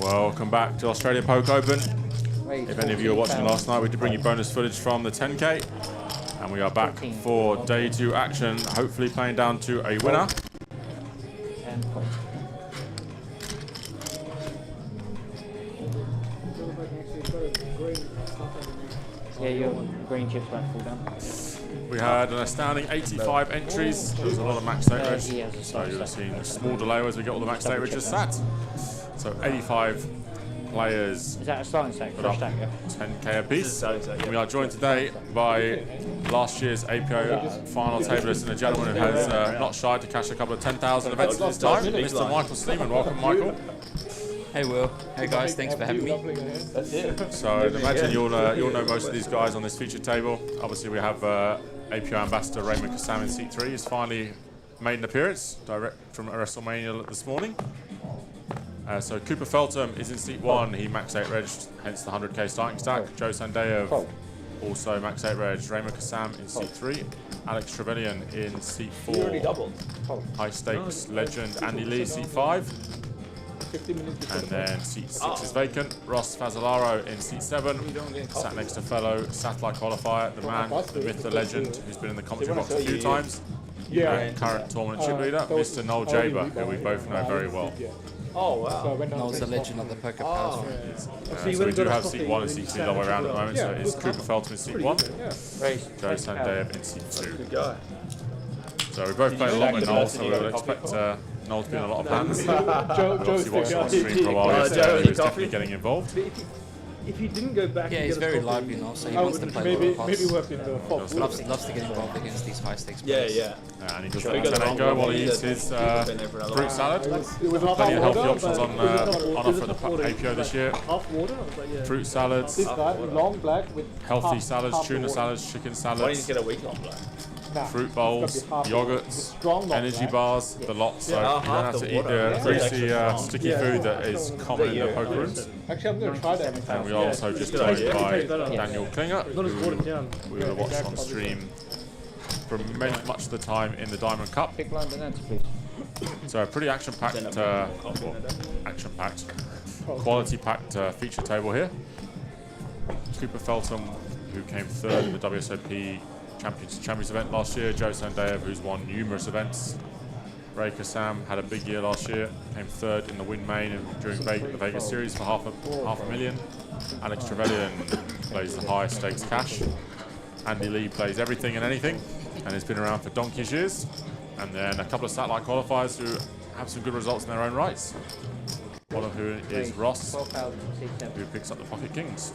Welcome back to Australia Poke Open. If any of you were watching last night, we did bring you bonus footage from the 10K. And we are back for day 2 action, hopefully playing down to a winner. Yeah, your green chips won't fall down. We had an astounding 85 entries. There was a lot of max state reg. So you'll have seen a small delay as we get all the max state regs sat. So 85 players. Is that a starting stack? Fresh stack, yeah? 10K apiece. And we are joined today by last year's APO final tableist and a gentleman who has not shied to cash a couple of 10,000 events at this time, Mr. Michael Sleeman. Welcome, Michael. Hey Will, hey guys, thanks for having me. So I'd imagine you'll know most of these guys on this featured table. Obviously we have APO ambassador Raymond Kassam in seat 3. He's finally made an appearance direct from WrestleMania this morning. So Cooper Feltham is in seat 1. He max 8 reg, hence the 100k starting stack. Joe Sandeyev also max 8 reg. Raymond Kassam in seat 3. Alex Trevelyan in seat 4. High stakes legend Andy Lee seat 5. And then seat 6 is vacant. Ross Fazzolaro in seat 7. Sat next to fellow satellite qualifier, the man, the myth, the legend, who's been in the commentary box a few times. And current tournament chip leader, Mr. Noel Jaber, who we both know very well. Oh wow. Noel's a legend of the poker pals. So we do have seat 1 and seat 2 the other way around at the moment. So it's Cooper Feltham in seat 1. Joe Sandeyev in seat 2. So we both played a lot with Noel, so we would expect Noel to be in a lot of hands. Obviously watching on stream for a while yesterday, he was definitely getting involved. If he didn't go back, yeah, he's very lively now, so he wants to play maybe lots. work in the fourth. Loves to get involved against these high stakes players. Yeah. And he does let the go while he eats his fruit salad. Plenty of healthy options on offer at the APO this year. Fruit salads, healthy salads, tuna salads, chicken salads. Why didn't you get a week long black? Fruit bowls, yogurts, energy bars, the lot. So you don't have to eat the greasy, sticky food that is common in the poker rooms. Actually, I'm going to try that. And we are also just joined by Daniel Klinger, who we will watch on stream for much of the time in the Diamond Cup. So a pretty action-packed, quality-packed feature table here. Cooper Feltham, who came 3rd in the WSOP Champions event last year. Joe Sandeyev, who's won numerous events. Ray Kassam had a big year last year, came 3rd in the Win Main and during the Vegas series for half a million. Alex Trevelyan plays the high stakes cash. Andy Lee plays everything and anything and has been around for donkey's years. And then a couple of satellite qualifiers who have some good results in their own rights. One of who is Ross, who picks up the Pocket Kings.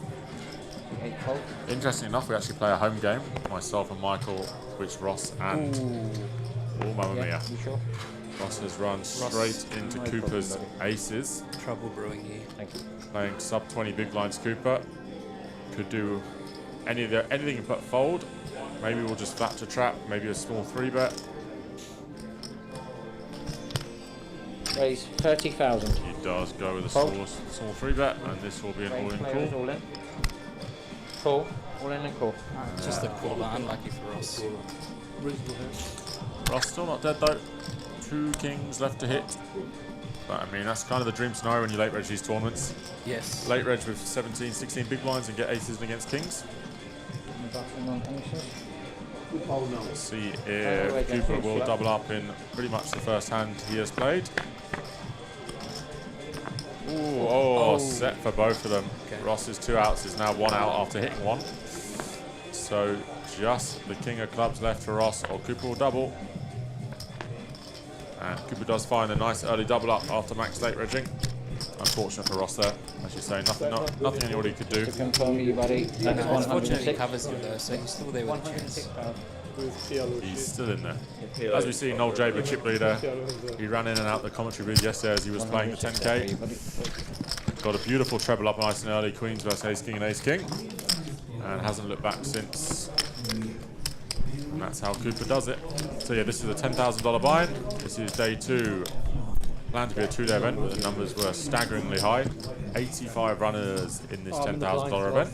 Interesting enough, we actually play a home game, myself and Michael, which Ross and Mamma Mia. Ross has run straight into Cooper's aces. Trouble brewing here. Playing sub 20 big blinds Cooper. Could do anything but fold. Maybe we'll just flat to trap, maybe a small 3-bet. Raise 30,000. He does go with a small 3-bet, and this will be an all-in call. Call. All in and call. Just a call, unlucky for us. Ross still not dead though. 2 kings left to hit. But I mean, that's kind of the dream scenario when you late reg these tournaments. Yes. Late reg with 17, 16 big blinds and get aces against kings. We'll see if Cooper will double up in pretty much the first hand he has played. Ooh, set for both of them. Okay. Ross's 2 outs is now 1 out after hitting 1. So just the king of clubs left for Ross, or Cooper will double. And Cooper does find a nice early double up after max late regging. Unfortunate for Ross there, as you say, nothing anybody could do. Unfortunately, he covers him though, so he's still there with a chance. He's still in there. As we see, Noel Jaber, chip leader, he ran in and out the commentary booth yesterday as he was playing the 10K. Got a beautiful treble up nice and early, Queens versus Ace King and Ace King, and hasn't looked back since. And that's how Cooper does it. So yeah, this is a $10,000 buy-in. This is day 2. Planned to be a 2-day event, but the numbers were staggeringly high. 85 runners in this $10,000 event.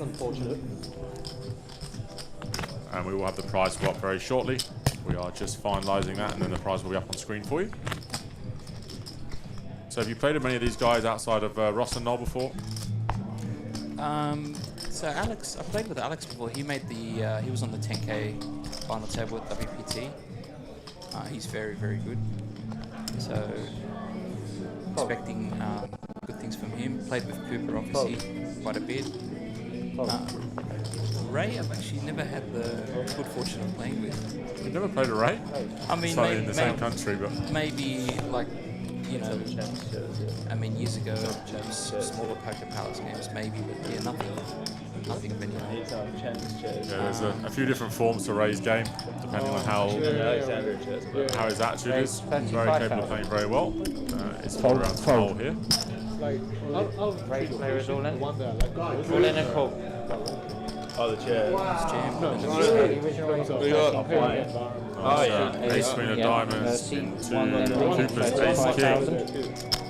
And we will have the prize go up very shortly. We are just finalising that, and then the prize will be up on screen for you. So have you played with many of these guys outside of Ross and Noel before? So Alex, I played with Alex before. He made the he was on the 10K final table at WPT. He's very, very good. So expecting good things from him. Played with Cooper obviously quite a bit. Ray, I've actually never had the good fortune of playing with. You've never played a Ray? I mean, Slightly in the same country, but maybe like, you know, I mean, years ago, smaller poker palace games, maybe, but yeah, nothing of any. yeah, there's a few different forms to Ray's game, depending on how his attitude is. He's very capable of playing very well. It's 4 rounds for Noel here. Like, I'll Raise player is all in. one there, like, All in and call. Oh, the chair. no, The original raise of We got- 13K. Oh, yeah. Ace Queen of Diamonds C1 into then Cooper's Ace King. 5,000.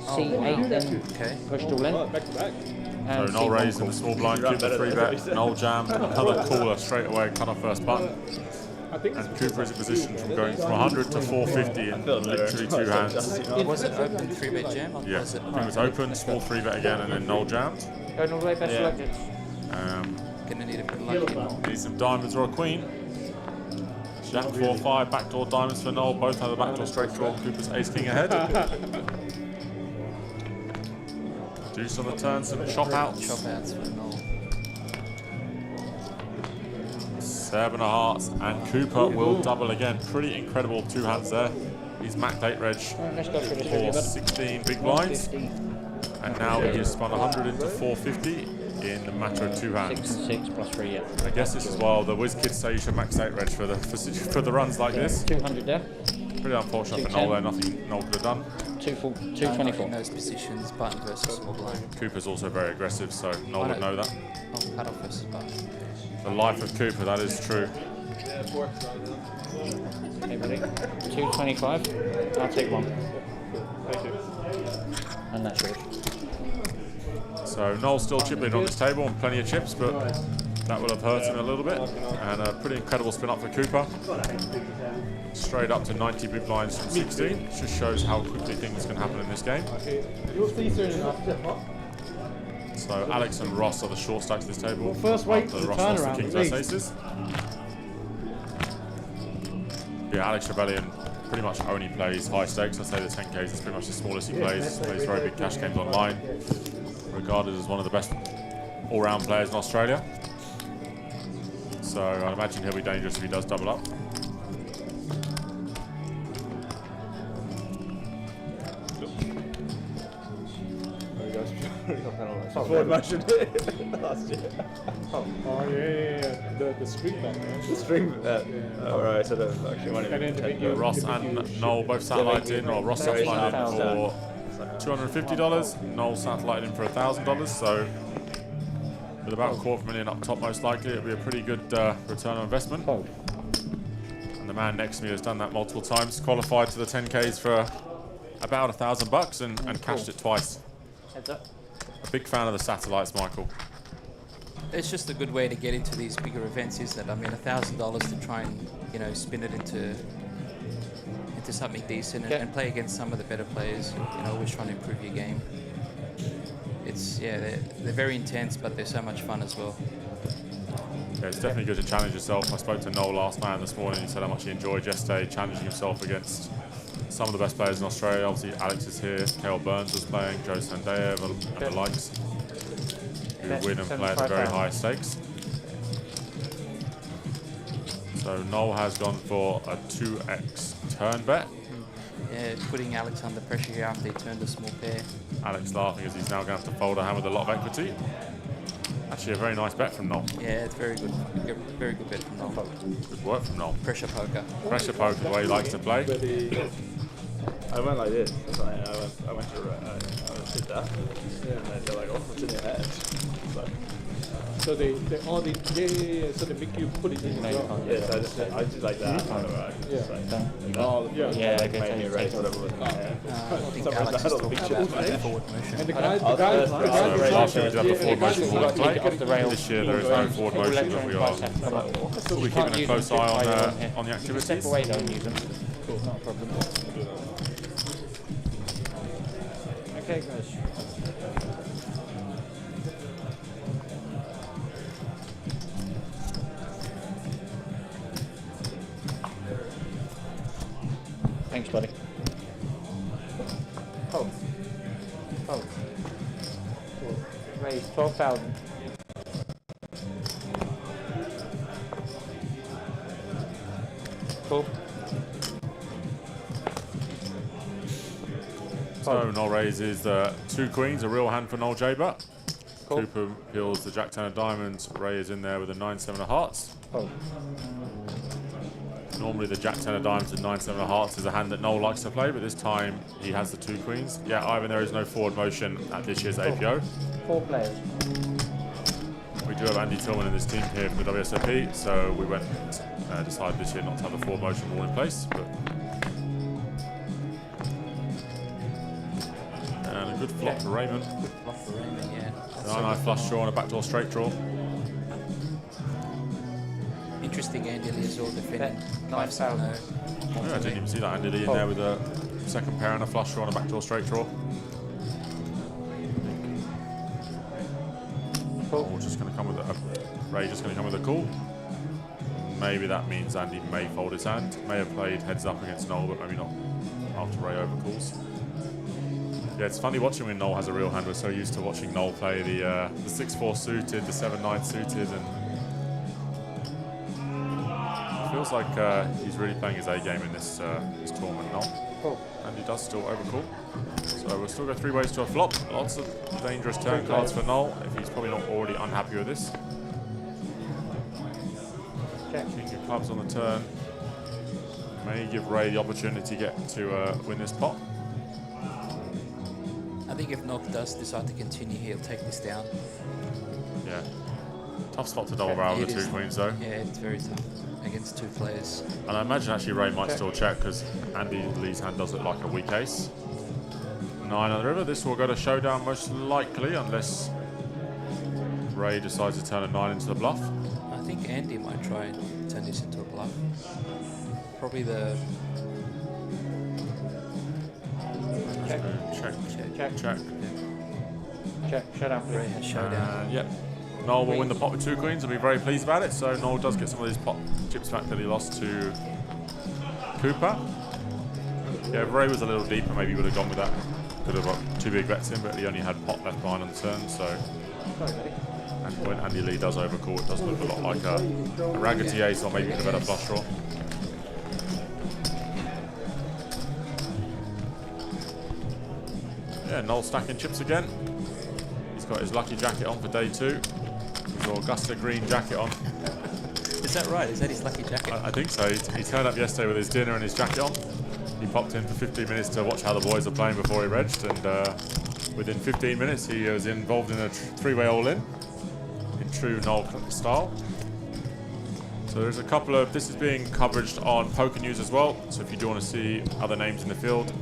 C8 then Okay. pushed all in. back to back. So And Noel C1 raised in the small blind, Cooper 3-bet, Noel jammed, another caller straight away, cut off first button. I think And Cooper is in position from going from 100 to 450 in literally 2 hands. Was it open 3-bet jam? Or Yeah, was it? it was open, small 3-bet again, and then Noel jammed. Going all the way best selected. Gonna need a bit of luck here. Need some diamonds or a queen. Jack 4-5, backdoor diamonds for Noel, both have the backdoor straight draw. Cooper's Ace King ahead. Deuce on the turn, some chop outs. Chop outs for Noel. 7 of hearts, and Cooper will double again. Pretty incredible 2 hands there. He's maxed 8 reg Let's go through this for review. 16 big blinds, and now he has spun 100 into 450 in the matter of 2 6 hands. and 6 plus 3, yeah. I guess this is why the whiz kids say you should max 8 reg for the runs like this. 200 there. Pretty unfortunate for Noel there, nothing Noel could have done. 224. In those positions, button versus small blind. Cooper's also very aggressive, so Noel would know that. Oh, cut off versus button. The life of Cooper, that is true. Okay, buddy. 225. I'll take one. Thank you. And that's yours. So Noel's still chipping on this table and plenty of chips, but that will have hurt him a little bit. And a pretty incredible spin up for Cooper. Straight up to 90 big blinds from 16. Just shows how quickly things can happen in this game. You'll see soon enough. So Alex and Ross are the short stacks of this table. Well, first wait After for the Ross lost turnaround, the Kings at versus least. Aces. Yeah, Alex Rebellion pretty much only plays high stakes. I'd say the 10Ks is pretty much the smallest he plays. Plays very big cash games online. Regarded as one of the best all-round players in Australia. So I'd imagine he'll be dangerous if he does double up. Forward motion last year. Oh, yeah. The string back, man. The string bet. Oh, right, so the actually money. And then the big Ross and Noel both satellited in, or Ross satellited in for $250. Noel satellited in for $1,000. So with about $250,000 up top, most likely it'll be a pretty good return on investment. And the man next to me has done that multiple times. Qualified to the 10Ks for about $1,000 and cashed it twice. Heads up. A big fan of the satellites, Michael. It's just a good way to get into these bigger events, isn't it? I mean, $1,000 to try and, you know, spin it into something decent and play against some of the better players. You know, always trying to improve your game. It's they're very intense, but they're so much fun as well. Yeah, it's definitely good to challenge yourself. I spoke to Noel last night this morning. He said how much he enjoyed yesterday challenging himself against some of the best players in Australia. Obviously, Alex is here. Kale Burns was playing. Joe Sandeyev and the likes, who win and play at the very high stakes. So Noel has gone for a 2x turn bet. Yeah, putting Alex under pressure here after he turned a small pair. Alex laughing as he's now going to have to fold a hand with a lot of equity. Actually, a very nice bet from Noel. Yeah, it's very good bet from Noel. Good work from Noel. Pressure poker. Pressure poker, the way he likes to play. I went like this. I went to did that. And then they're like, oh, what's in your head? So they all the so they make you put it in as well. Yeah, so I just like that. Just like, oh, Yeah, like okay, main take race, whatever was in my head. I think Sometimes Alex I is had all the talking big about shit. the forward motion. And the guy, I was first, So last year we did have the forward motion ball in play. Off the rails. This year there is no forward motion, but we are we'll be keeping a close eye on the Step activities. away though and use them. Not a problem. Okay, guys. Thanks, buddy. Oh. Oh. Raise 12,000. Cool. So Noel raises 2 queens, a real hand for Noel Jaber. Cool. Cooper peels the Jack 10 of diamonds. Ray is in there with a 9-7 of hearts. Oh. Normally the Jack 10 of diamonds and 9-7 of hearts is a hand that Noel likes to play, but this time he has the 2 queens. Yeah, Ivan, there is no forward motion at this year's APO. 4 players. We do have Andy Tillman in this team here for the WSOP, so we went decided this year not to have the forward motion rule in place. But and a good flop for Raymond. Good flop for Raymond, yeah. That's 9-9 flush draw and a backdoor straight draw. interesting Andy Lee as well defending. Nice out. Yeah, I didn't even see that Andy Lee in there with a second pair and a flush draw and a backdoor straight draw. Cool. Or just going to come with Ray just going to come with a call. Maybe that means Andy may fold his hand. May have played heads up against Noel, but maybe not after Ray overcalls. Yeah, it's funny watching when Noel has a real hand. We're so used to watching Noel play the 6-4 suited, the 7-9 suited, and it feels like he's really playing his A game in this tournament, Noel. Cool. And he does still overcall. So we'll still go 3 ways to a flop. Lots of dangerous turn cards for Noel if he's probably not already unhappy with this. King of clubs on the turn. May give Ray the opportunity to get to win this pot. I think if Nock does decide to continue, he'll take this down. Yeah. Tough spot to double barrel with the 2 queens though. Yeah, it's very tough against 2 players. And I imagine actually Ray might still check because Andy Lee's hand does look like a weak ace. 9 on the river. This will go to showdown most likely unless Ray decides to turn a 9 into the bluff. I think Andy might try and turn this into a bluff. Probably the Check. Check. Check. Check. Shut up. Ray has showdown. Yep. Noel will win the pot with 2 queens and be very pleased about it. So Noel does get some of these pot chips back that he lost to Cooper. Yeah, if Ray was a little deeper, maybe he would have gone with that. Could have got 2 big bets in, but he only had pot left behind on the turn. So, and when Andy Lee does overcall, it does look a lot like a raggedy ace or maybe even a better flush draw. Yeah, Noel stacking chips again. He's got his lucky jacket on for day 2. His Augusta green jacket on. Is that right? Is that his lucky jacket? I think so. He turned up yesterday with his dinner and his jacket on. He popped in for 15 minutes to watch how the boys are playing before he regged, and within 15 minutes he was involved in a 3-way all-in in true Noel style. So there's a couple of, this is being coveraged on Poker News as well, so if you do want to see other names in the field,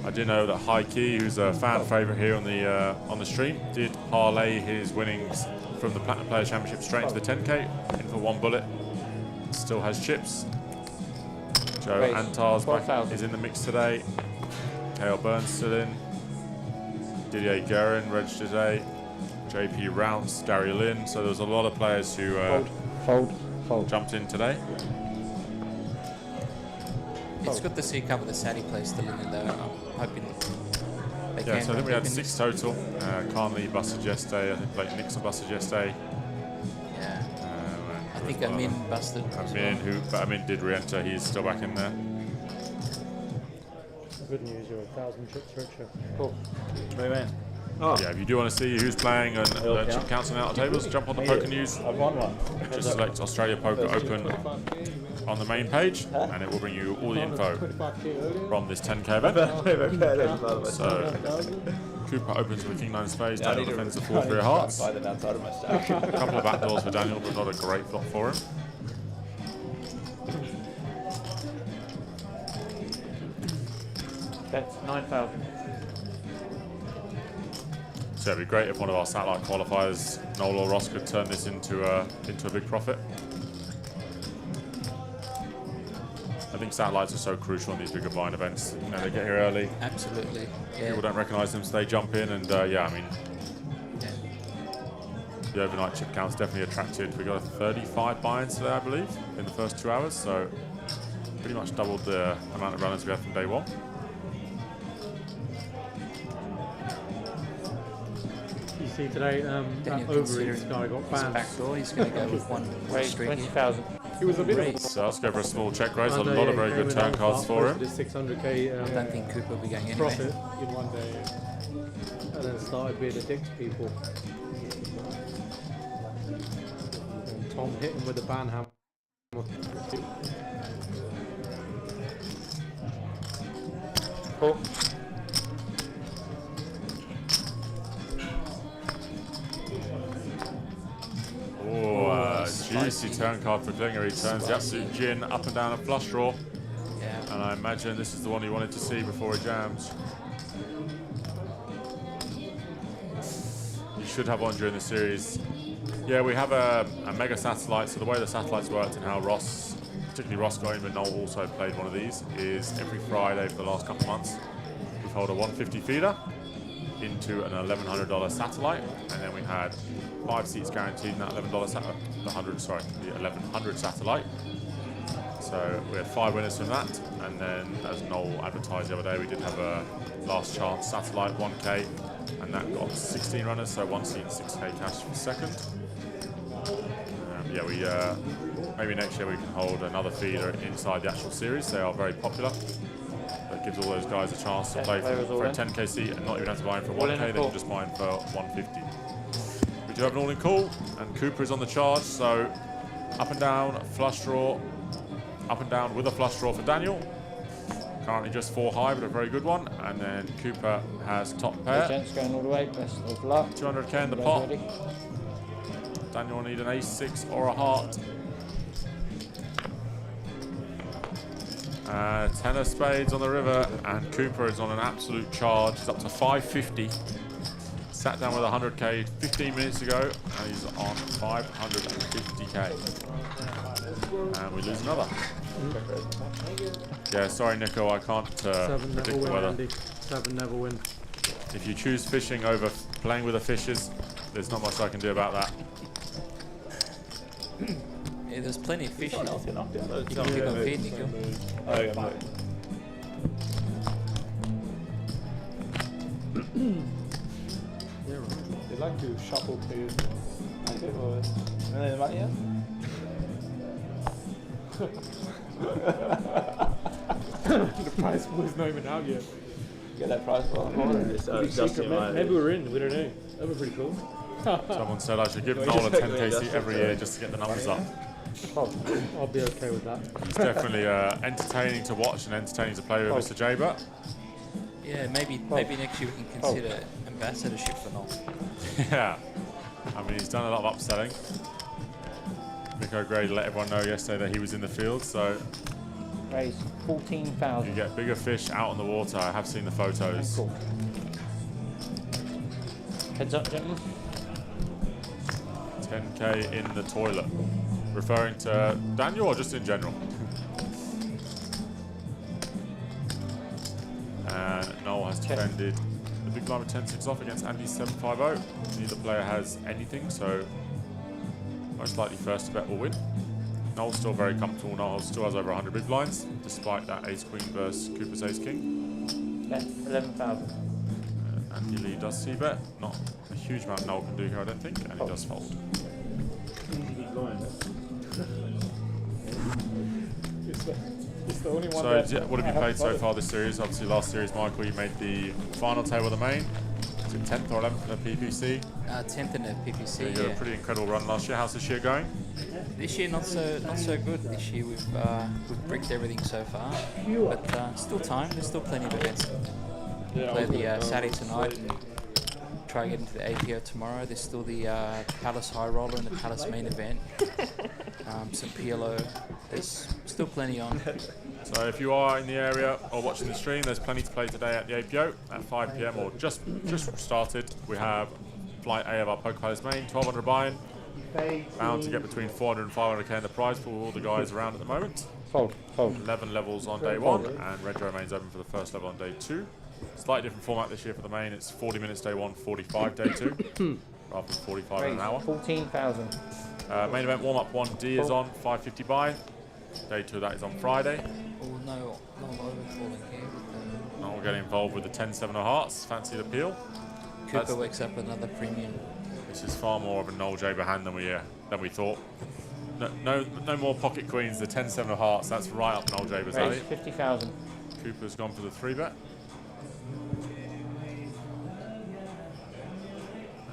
I do know that High Key, who's a fan favourite here on the stream, did parlay his winnings from the Platinum Players Championship straight into the 10K, in for 1 bullet. Still has chips. Joe Antar's back, is in the mix today. Kale Burns still in. Didier Guerin registered today. JP Rounce, Gary Lynn. So there was a lot of players who Fold. jumped in today. It's good to see a couple of the Saudi players still in there. I'm hoping they can. Yeah, so I think we had 6 total. Carnley busted yesterday. I think Blake Nixon busted yesterday. Yeah. I think Amin busted. But Amin did re-enter. He's still back in there. Good news, you're 1,000 chips richer. Cool. Wait, man. Oh. Yeah, if you do want to see who's playing and chip counts on the outer tables, jump on the Poker News. I've won one. Just select Australia Poker Open on the main page, and it will bring you all the info from this 10K event. So, Cooper opens with King 9 spades, Daniel defends the 4-3 of hearts. Buy them outside of my stack. A couple of backdoors for Daniel, but not a great flop for him. That's 9,000. So it'd be great if one of our satellite qualifiers, Noel or Ross, could turn this into a big profit. I think satellites are so crucial in these bigger blind events. You know, they get here early. Absolutely. Yeah. People don't recognise them, so they jump in, and yeah, I mean, Yeah. the overnight chip count's definitely attracted. We got a 35 buy-ins today, I believe, in the first 2 hours, so pretty much doubled the amount of runners we had from day one. You see today, that Daniel Overeats considering guy got his banned. back door, he's going to go with one Raise streak. 20,000. He was a bit of a Raise. So let's go for a small check raise. A I know, lot of yeah, very he good came turn in cards on for him. posted his 600k I don't think Cooper will be going anywhere. profit in one day, and then started being a dick to people. And Tom hit him with the ban hammer. Cool. Oh, juicy spicy. turn card for Klinger. He turns the absolute gin up and down a flush draw. Yeah. And I imagine this is the one he wanted to see before he jams. You should have one during the series. Yeah, we have a mega satellite. So the way the satellites worked and how Ross, particularly Ross got in, but Noel also played one of these, is every Friday for the last couple of months, we've held a 150 feeder into an $1,100 satellite, and then we had 5 seats guaranteed in that $11 satellite, the 1,100 satellite. So we had 5 winners from that, and then as Noel advertised the other day, we did have a last chance satellite 1K, and that got 16 runners, so 1 seat and 6K cash for second. Yeah, we maybe next year we can hold another feeder inside the actual series. They are very popular. That gives all those guys a chance to play for a 10K seat and not even have to buy in for 1K. They can just buy in for 150. We do have an all-in call, and Cooper is on the charge. So up and down, flush draw, up and down with a flush draw for Daniel. Currently just 4 high, but a very good one. And then Cooper has top pair. Gents going all the way. Best of luck. 200k in the Guys pot. ready? Daniel will need an ace-6 or a heart. 10 of spades on the river, and Cooper is on an absolute charge. He's up to 550. Sat down with 100k 15 minutes ago, and he's on 550k. And we lose another. Yeah, sorry Nico, I can't 7 predict never the win, weather. Andy. 7 never win. If you choose fishing over playing with the fishes, there's not much I can do about that. Yeah, there's plenty of fish. You Nothing. can pick on feed, Nico. Oh, yeah, no. Yeah, right. They like to shuffle too. Any money yet? The prize pool is not even out yet. Get that prize for Maybe we're in. We don't know. That would be pretty cool. Someone said I should give Noel a 10k seat every year just to get the numbers up. I'll be okay with that. He's definitely entertaining to watch and entertaining to play with, Mr. Jaber. Yeah, maybe next year we can consider ambassadorship for Noel. Yeah. I mean, he's done a lot of upselling. Mick O'Grady let everyone know yesterday that he was in the field, so Raise you 14,000. get bigger fish out on the water. I have seen the photos. Cool. Heads up, gentlemen. 10k in the toilet. Referring to Daniel or just in general? And Noel has defended the big blind with 10-6 off against Andy's 750. Neither player has anything, so most likely first to bet will win. Noel's still very comfortable. Noel still has over 100 big blinds, despite that ace-queen versus Cooper's ace-king. Bet 11,000. Andy Lee does see bet. Not a huge amount Noel can do here, I don't think, and he does fold. It's the only one So, that yeah, what have you played so far this series? Obviously, last series, Michael, you made the final table of the main. Is it 10th or 11th in the PPC? 10th in the PPC. You had a pretty incredible run last year. How's this year going? This year not so good. This year we've bricked everything so far, but still time. There's still plenty of events. Play the Saturday tonight and try to get into the APO tomorrow. There's still the Palace High Roller and the Palace main event. Some PLO. There's still plenty on. So if you are in the area or watching the stream, there's plenty to play today at the APO at 5 PM or just started. We have Flight A of our Poker Palace main, 1200 buy-in. Bound to get between 400 and 500k in the prize for all the guys around at the moment. Fold. 11 levels on day 1, and Red remains open for the first level on day 2. Slightly different format this year for the main. It's 40 minutes day 1, 45 day 2, rather than 45 in an hour. 14,000. Main event warm-up 1D is on 5:50 buy. Day 2 of that is on Friday. Oh no overcalling here. Now we'll get involved with the 10-7 of hearts. Fancy the peel. Cooper wakes up another premium. This is far more of a Noel Jaber hand than we thought. No more pocket queens. The 10-7 of hearts. That's right up Noel Jaber's alley. 50,000. Cooper's gone for the 3-bet.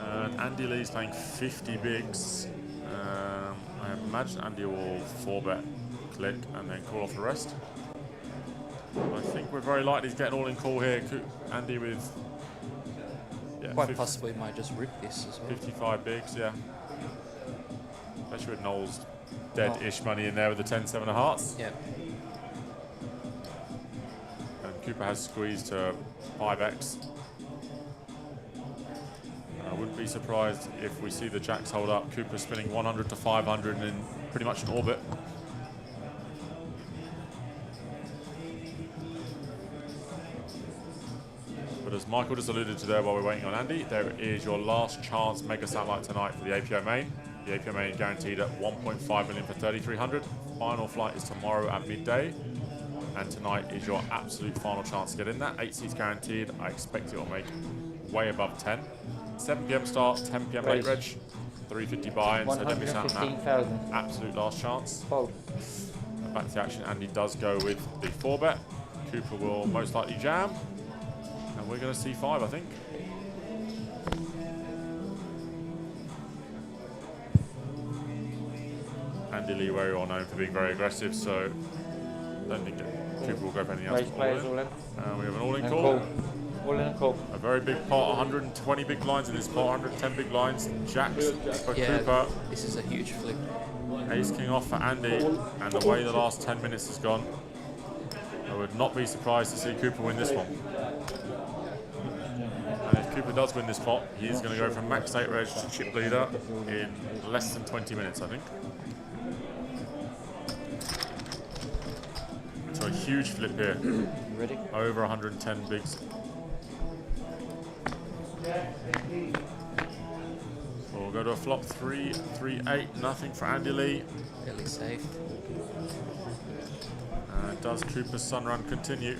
And Andy Lee's playing 50 bigs. I imagine Andy will 4-bet, click, and then call off the rest. I think we're very likely to get an all-in call here. Andy with Quite possibly might just rip this as well. 55 bigs, yeah. Especially with Noel's dead-ish money in there with the 10-7 of hearts. Yeah. And Cooper has squeezed to 5x. I wouldn't be surprised if we see the jacks hold up. Cooper spinning 100 to 500 and in pretty much an orbit. But as Michael just alluded to there while we're waiting on Andy, there is your last chance mega satellite tonight for the APO main. The APO main is guaranteed at 1.5 million for 3,300. Final flight is tomorrow at midday. And tonight is your absolute final chance to get in that. 8 seats guaranteed. I expect it will make way above 10. 7 p.m. start, 10 p.m. late reg, 350 buy-in, so don't miss out on that. Absolute last chance. Fold. Back to the action, Andy does go with the 4-bet. Cooper will most likely jam. And we're going to see 5, I think. Andy Lee, very well known for being very aggressive, so I don't think Cooper will go for anything else. Raise players all in. We have an all-in call. All in and call. A very big pot, 120 big blinds in this pot, 110 big blinds. Jacks for Cooper. This is a huge flip. Ace King off for Andy, and the way the last 10 minutes has gone, I would not be surprised to see Cooper win this one. And if Cooper does win this pot, he is going to go from max 8 reg to chip leader in less than 20 minutes, I think. So a huge flip here. Ready? Over 110 bigs. We'll go to a flop 3-3-8, nothing for Andy Lee. Fairly safe. Does Cooper's sun run continue?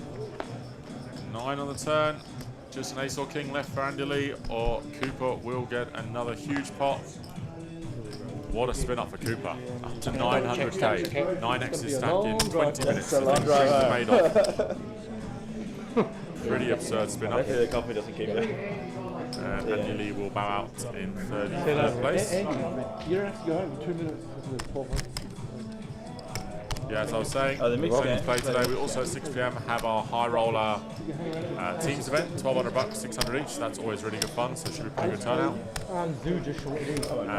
9 on the turn. Just an ace or king left for Andy Lee, or Cooper will get another huge pot. What a spin up for Cooper. Up to 900k. 9x's stacked in 20 minutes. I think drinks are made off. Pretty absurd spin up. The company doesn't keep it. And Andy Lee will bow out in 33rd place. You don't have to go home in 2 minutes. Yeah, as I was saying, the mix games played today. We also at 6 p.m. have our high roller teams event, 1,200 bucks, 600 each. That's always really good fun, so it should be pretty good turnout. And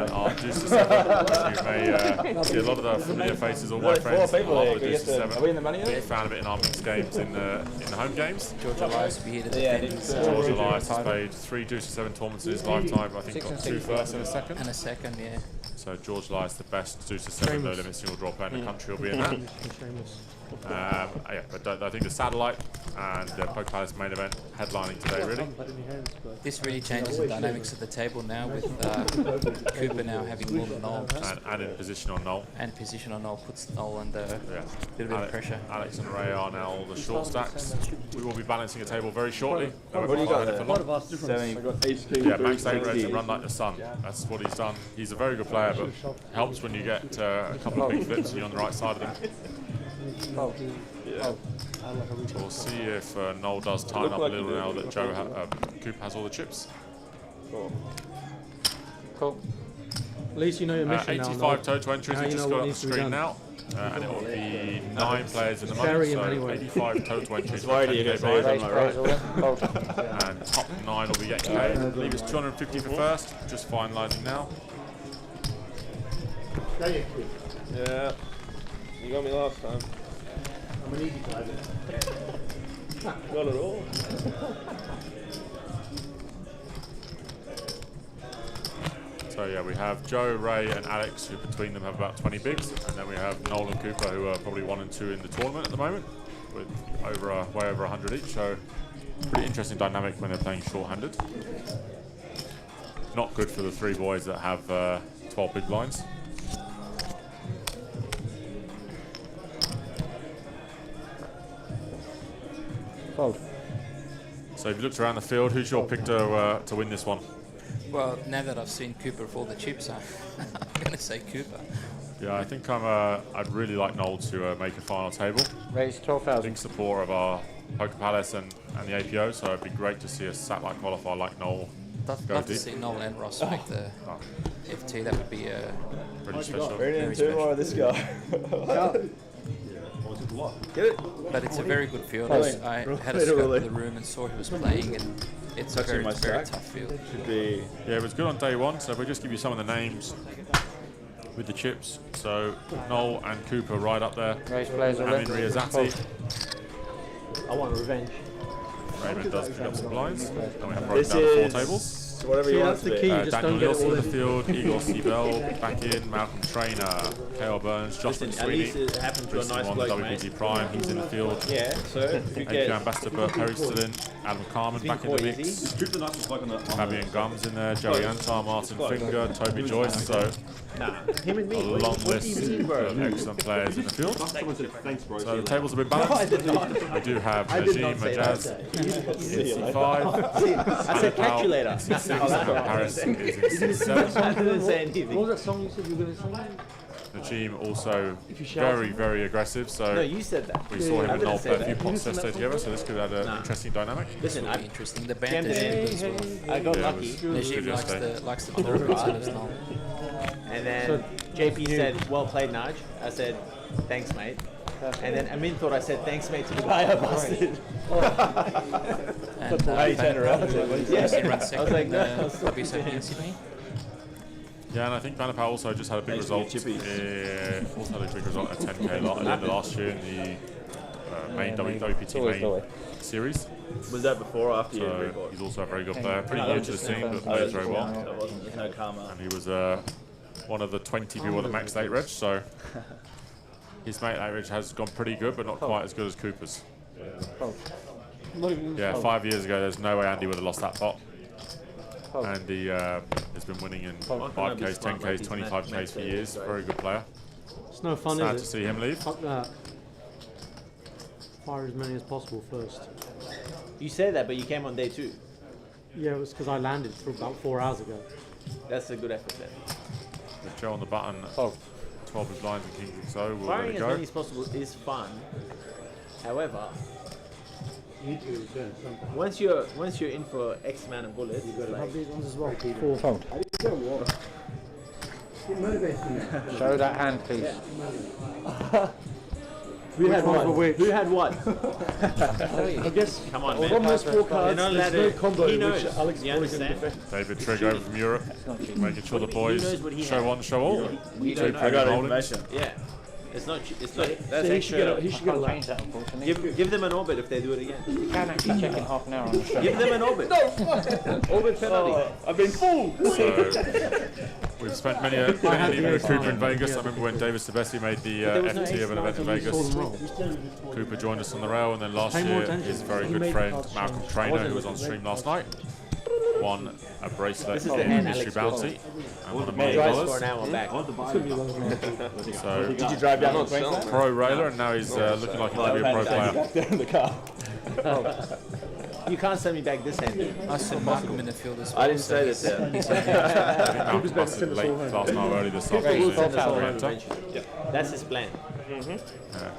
our Deuce to 7, you may see a lot of the familiar faces, all my friends love the Deuce to 7. Big fan of it in our mixed games in the home games. George Elias will be here to defend. George Elias has played 3 Deuce to 7 tournaments in his lifetime. I think got 2 firsts and a second. And a second, yeah. So George Elias, the best Deuce to 7 no limit single draw player in the country, will be in that. Yeah, but I think the satellite and the Poke Palace main event headlining today, really. This really changes the dynamics of the table now with Cooper now having more than Noel. And in position on Noel. And position on Noel puts Noel under a bit of pressure. Alex and Ray are now the short stacks. We will be balancing a table very shortly. What do you got there? Yeah, max 8 reds and run like the sun. That's what he's done. He's a very good player, but it helps when you get a couple of big flips and you're on the right side of them. We'll see if Noel does tighten up a little now that Cooper has all the chips. Cool. At least you know your mission 85 total entries, we just got it on the screen now. And it will be 9 players in the money, so 85 total entries. And top 9 will be getting paid. I believe it's 250 for first, just finalising now. Yeah, you got me last time. I'm an easy player. Not at all. So So yeah, we have Joe, Ray, and Alex, who between them have about 20 bigs, and then we have Noel and Cooper, who are probably 1 and 2 in the tournament at the moment, with way over 100 each. So pretty interesting dynamic when they're playing short-handed. Not good for the 3 boys that have 12 big blinds. Fold. So if you looked around the field, who's your pick to win this one? Well, now that I've seen Cooper for all the chips, I'm going to say Cooper. Yeah, I think I'd really like Noel to make a final table. Raise 12,000. Big supporter of our Poker Palace and the APO, so it'd be great to see a satellite qualifier like Noel go Love to deep. see Noel and Ross make the FT. That would be Pretty special. Very two more of this guy. Get it? But it's a very good field. Really? I had a Really? scope of the room and saw who was playing, and it's a Touching very, my very stack. tough field. Should be. Yeah, it was good on day 1, so if we just give you some of the names with the chips. So Noel and Cooper right up there. Raise players Amin already. Riazati. I want revenge. Raymond does pick up some blinds. Then we have broken This down the 4 is tables. whatever See, you want that's it the to key. be. You just Daniel don't get it Nielsen all in the in. field, Igor Siebel back in, Malcolm Trainer, K.O. Burns, Josh Listen, at least McSweeney, it happened to a Christian nice Won, bloke, mate. WPT Prime, he's in the field. Yeah, so if you APO get. Ambassador Burt Perry's still in, Adam Carmen back in the quite mix. easy. Strip the nicest bloke on the. Fabian Gums in there, Joey Antar, Martin Finger, Toby Joyce. So Nah, him and me. a long list of excellent players in the field. Someone said thanks, bro. So the tables have been balanced. We do have Najim Majaz in C5. I said catch you later. In C6 and Paris is in C7. I didn't say anything. What was that song you said you were going to sing? Najim also you shout. very aggressive. No, So you said that. we saw him I and didn't Noel say play a that. few pots yesterday together, so this could add an interesting dynamic. Listen, It'll be I interesting. The jammed band it is in. good as well. I got Yeah, it lucky. was Najim good yesterday. likes the clear outside of Noel. And then JP said, well played, Naj. I said, thanks, mate. And then Amin thought I said, thanks, mate, to the guy I busted. And How you turn around? Yes, he runs I was second like, in no. the WSOP in Sydney. Yeah, and I think Manapal also just had a big Thanks for your result. chippies. Also had a big result at 10k at the end of last year in the main WPT always the main way. series. Was that before or after you So report? he's also a very good player. Pretty new to the scene, but plays very well. That wasn't, there's no karma. And he was one of the 20 people that maxed 8 reg, so his mate 8 reg has gone pretty good, but not quite as good as Cooper's. Yeah, 5 years ago, there's no way Andy would have lost that pot. And he has been winning in 5Ks, 10Ks, 25Ks for years. Very good player. It's no fun, Sad is to it? see him leave. Fuck that. Fire as many as possible first. You said that, but you came on day 2. Yeah, it was because I landed for about 4 hours ago. That's a good effort then. With Joe on the button, 12 big blinds and King so we'll let Firing it as go. many as possible is fun. However, You need to return something. once you're in for X amount of bullets, You got to like, have these ones as well. Four. Fold. Show that hand, please. We had one for which? who had what? I guess Come on, on man. those 4 You're cards, not allowed there's no to. combo He in knows. which Alex You Boy can understand? defend. David Trigg over from Europe, making sure the boys knows what he show has. one, show all. We Two don't know. Premier Holdings. information. Yeah. It's not. It's not. So That's he should extra. get he should get a lap. Change that, unfortunately. Give them an orbit if they do it again. You can actually check in half an hour on the show. Give them an orbit. Orbit penalty. I've been fooled. So we've spent many an evening with Cooper in Vegas. I remember when David Sebesti made the was no FT of an event in Vegas. Saw them roll. Cooper joined us on the rail, and then last Pay more year attention. his very He good made friend the cards Malcolm change. Trainer, who was on stream last night, won a bracelet This is from the hand Mystery Alex Bounty and won $1 Drives million. for an hour back. So Did you drive down on Queensland? pro railer, and now he's looking like he might be a pro player. in the car. You can't send me back this end. I saw Malcolm in the field as well. I didn't say this. I think Malcolm busted late last night, early this afternoon. We'll send us all Atlanta. eventually. That's his plan.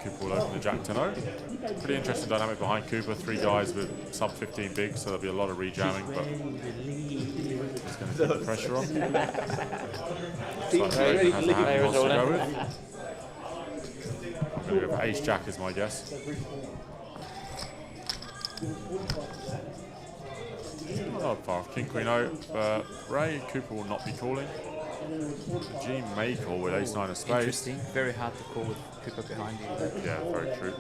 Cooper will open the Jack 10-0. Pretty interesting dynamic behind Cooper. 3 guys with sub 15 big, so there'll be a lot of rejamming, but he's going to keep the pressure on. Looks like Trojan has a hand he wants to go with. I'm going to go for Ace Jack is my guess. Not far off. King Queen O. Ray, Cooper will not be calling. G may call with Ace 9 of spades. Interesting. Very hard to call with Cooper behind you. Yeah, very true.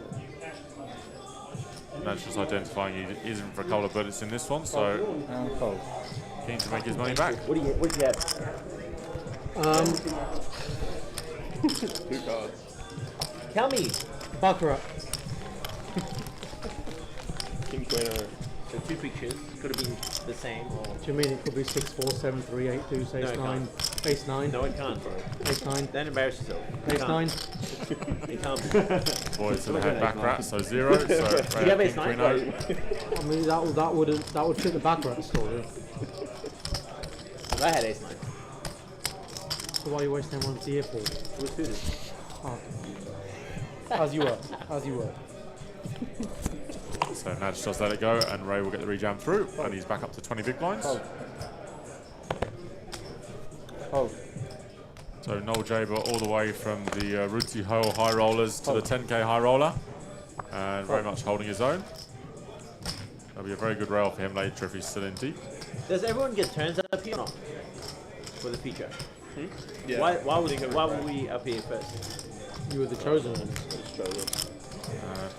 And that's just identifying he isn't for a couple of bullets in this one, so And fold. keen to make his money back. What do you have? Two cards. Tell me. Baccarat. King, queen, or So 2 pictures. Could have been the same. Or... Do you mean it could be 6, 4, 7, 3, 8, 2, ace it 9, ace 9, No, it can't, bro. ace 9, Don't embarrass yourself. It ace can't. 9? It can't be. Boys to the head back rat, so 0. So Do you have ace king, 9? queen, O. I mean, that would fit the Baccarat story. If I had ace 9. So why are you wasting one here for? It was suited. Oh. As you were. As you were. So Naj does let it go, and Ray will get the rejam through, and he's back up to 20 big blinds. Oh. So Noel Jaber all the way from the Ruti Ho high rollers to the 10k high roller, and very much holding his own. That'll be a very good rail for him later if he's still in deep. Does everyone get turns up here or not? For the feature? yeah. Why were we up here first? You were the chosen one.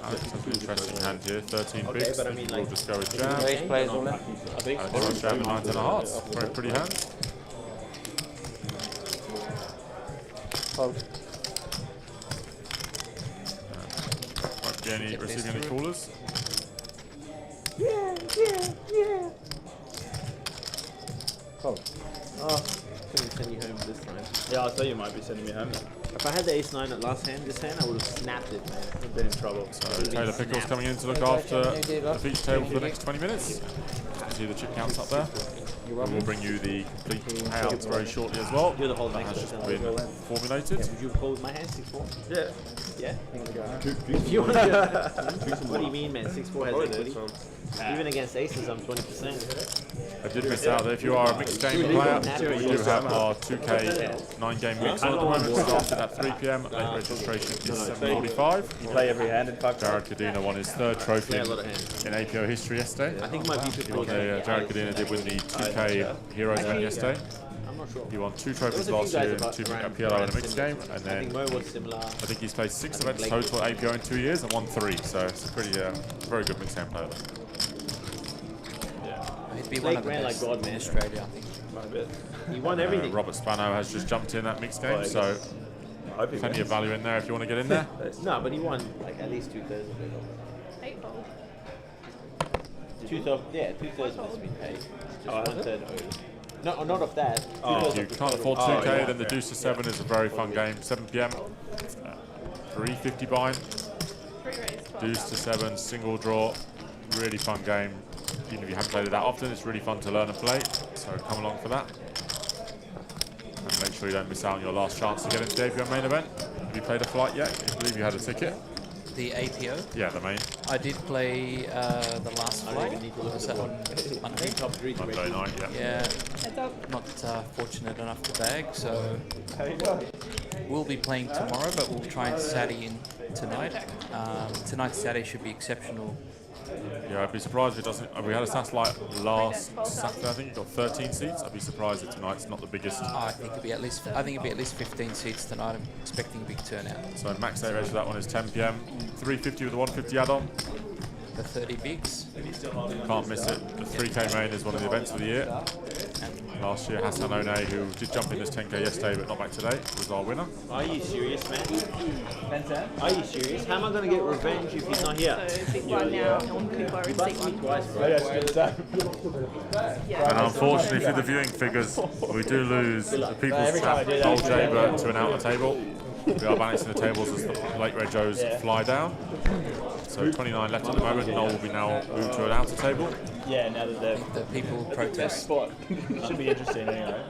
Alex has an interesting hand here, 13 Okay, bigs. but I mean, We'll like- just go with jam. Raise plays all in. I think Alex goes jam and 9 10 of hearts. Very pretty hands. Fold. Won't be any receiving any callers. Fold. Oh, couldn't send you home this time. Yeah, I thought you might be sending me home then. If I had the ace 9 at last hand, this hand, I would have snapped it, man. I've been in trouble. So Taylor Pickles coming in to look after the feature table for the next 20 minutes. You can see the chip counts up there. And we'll bring you the complete payouts very shortly as well. You're the whole That next has just person. been formulated. Would you call with my hand 6-4? Yeah. Yeah? If you want to What do you mean, man? 6-4 has equity. Even against aces, I'm 20%. I did miss out that if you are a mixed game player, we do have our 2K 9-game mix on at the moment, started at 3 PM. Late registration is 7:45. You play every hand in 5 Jared Cadena won his 3rd trophy Yeah, a lot of hands. in APO history yesterday. I think it might be 50. Jared Cadena did win the 2K Heroes event yesterday. I'm not sure. He won 2 There trophies was a few last year guys and about 2 around PLO in a mixed similar. game, and I think then Mo was similar. I think he's played 6 think events Blake total at APO in 2 years and won 3, so it's a pretty very good mixed game player. He'd be one Blake of the ran like best God, in man. Australia, I think. quite a bit. He won everything. Robert Spano has just jumped in that mixed game, I so guess. I hope he plenty of wins. value in there if you want to get in there. No, but he won like at least 2/3 of it. 8 fold. 2/3, yeah, 2/3 must have been paid. Just Oh, has 1/3 owed. No, not of that. If you can't afford 2K, yeah, then the Deuce to 7 is a very fun game. 7 PM, 350 bind, 3 raise, 12. Deuce to 7, single draw, really fun game. Even if you haven't played it that often, it's really fun to learn and play. So come along for that. And make sure you don't miss out on your last chance to get into the APO main event. Have you played a flight yet? I believe you had a ticket. The APO, Yeah, the main. I did play the last flight. Was that on Monday? Top 3 to Monday night, yeah. Yeah, Heads up. not fortunate enough to bag, so we'll be playing tomorrow, but we'll try and Saturday in tonight. Tonight's Saturday should be exceptional. Yeah, I'd be surprised if it doesn't. We had a satellite last Saturday, I think it got 13 seats. I'd be surprised if tonight's not the biggest. I think it'll be at least 15 seats tonight. I'm expecting a big turnout. So max day rate for that one is 10 PM. 350 with a 150 add-on. The 30 bigs. Can't miss it. The 3K main is one of the events of the year. Last year, Hassan One, who did jump in as 10K yesterday but not back today, was our winner. Are you serious, man? Are you serious? How am I going to get revenge if he's not here? So big blind now on Cooper in seat 1. Twice, bro. Yeah. And unfortunately for the viewing figures, we do lose the people's champ, Noel Jaber, to an outer table. We are balancing the tables as the late Red Joes fly down. So 29 left at the moment. Noel will be now moved to an outer table. Yeah, now that they're The people protest. spot. Should be interesting anyway.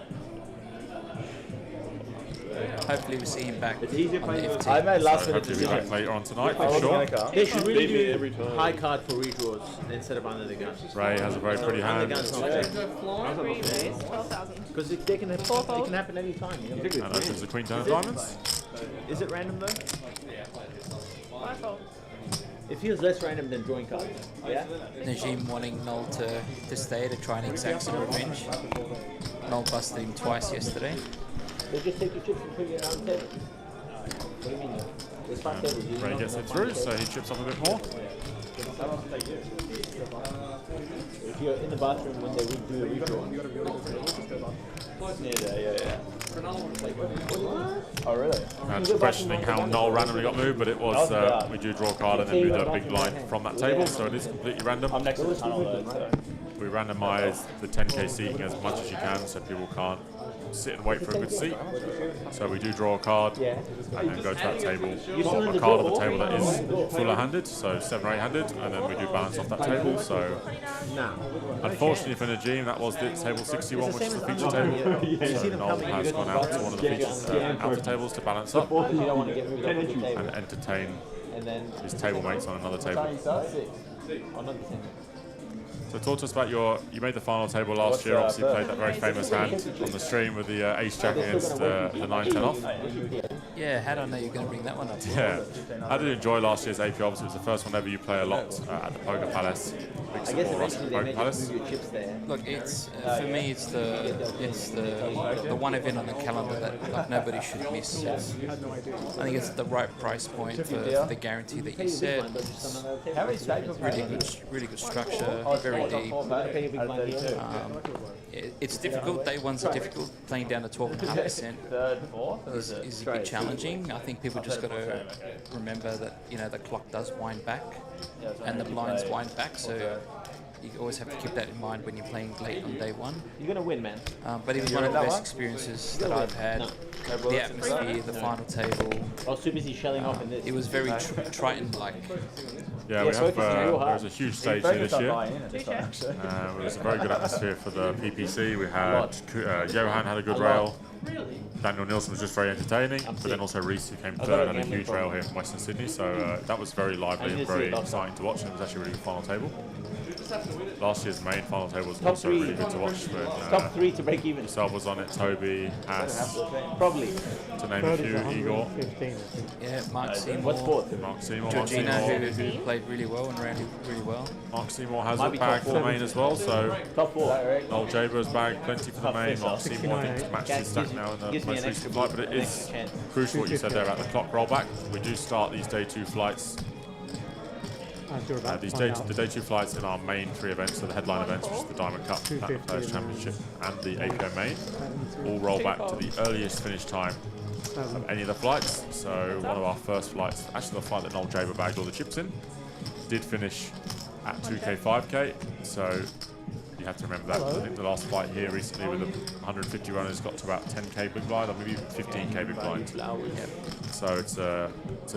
Hopefully we see him back on It's easier the playing with- FT. I made last So minute hopefully we'll be back decision. later on tonight I for wasn't sure. gonna come. They should really Beat me every do time. high card for redraws instead of under the gun. Ray has a very pretty Under hand. the gun's not Three raise, 12,000. because it can happen any time. You know? And opens the Queen 10 of diamonds. Is it random though? 5 fold. It feels less random than drawing cards. Yeah. Najim wanting Noel to stay to try and exact some revenge. Noel busted him twice yesterday. They just take your chips and put it on the table. What do you mean? There's 5 tables. You Ray don't gets have it 5 through, tables. so he chips off a bit more. If you're in the bathroom when they do a redraw. Yeah. Oh, really? And questioning how Noel randomly got moved, but it was we do draw a card and then move a big blind from that table, so it is completely random. I'm next to the tunnel though, so. We randomise the 10k seating as much as you can, so people can't sit and wait for a good seat. So we do draw a card and then go to that table, pop a card on the table that is fuller-handed, so 7 or 8-handed, and then we do balance off that table. So unfortunately for Najim, that was the table 61, which is the feature table. So Noel has gone out to one of the features outer tables to balance up and entertain his table mates on another table. So talk to us about you made the final table last year, obviously played that very famous hand on the stream with the ace-jack against the 9-10 off. Yeah, how did I know you were going to bring that one up? Yeah. How did you enjoy last year's AP? Obviously it was the first one ever you play a lot at the Poker Palace. Big support Russ at the Poker Palace. Look, it's for me, it's the one event on the calendar that like nobody should miss. I think it's the right price point for the guarantee that you set. Really good structure, very deep. It's difficult. Day ones are difficult. Playing down to 12.5% is a bit challenging. I think people just got to remember that the clock does wind back, and the blinds wind back. So you always have to keep that in mind when you're playing late on day one. You're gonna win, man. But it was one of the best experiences that I've had. The atmosphere, the final table. I was too busy shelling off in this. It was very Triton-like. Yeah, we have there's a huge stage here this year. It was a very good atmosphere for the PPC. We had Johan had a good rail. Daniel Nielsen was just very entertaining, but then also Reese, who came third, had a huge rail here from Western Sydney. So that was very lively and very exciting to watch, and it was actually a really good final table. Last year's main final table was also really good to watch. With, top 3 to break even. Yourself was on it, Toby, Haas, probably to name a few, Igor. Yeah, Mark Seymour. What's fourth? Mark Seymour. Georgina, who played really well and ran really well. Mark Seymour has a bag for the main as well, so top 4. Noel Jaber's bag, plenty for the main. Mark Seymour, I think, matched his stack now in the most recent flight, but it is crucial what you said there about the clock rollback. We do start these day 2 flights. The day 2 flights in our main 3 events, so the headline events, which is the Diamond Cup, Platinum Players Championship, and the APO main, all roll back to the earliest finish time of any of the flights. So one of our first flights, actually the flight that Noel Jaber bagged all the chips in, did finish at 2k, 5k. So you have to remember that. I think the last flight here recently with the 150 runners got to about 10k big blind, or maybe even 15k big blind. So it's an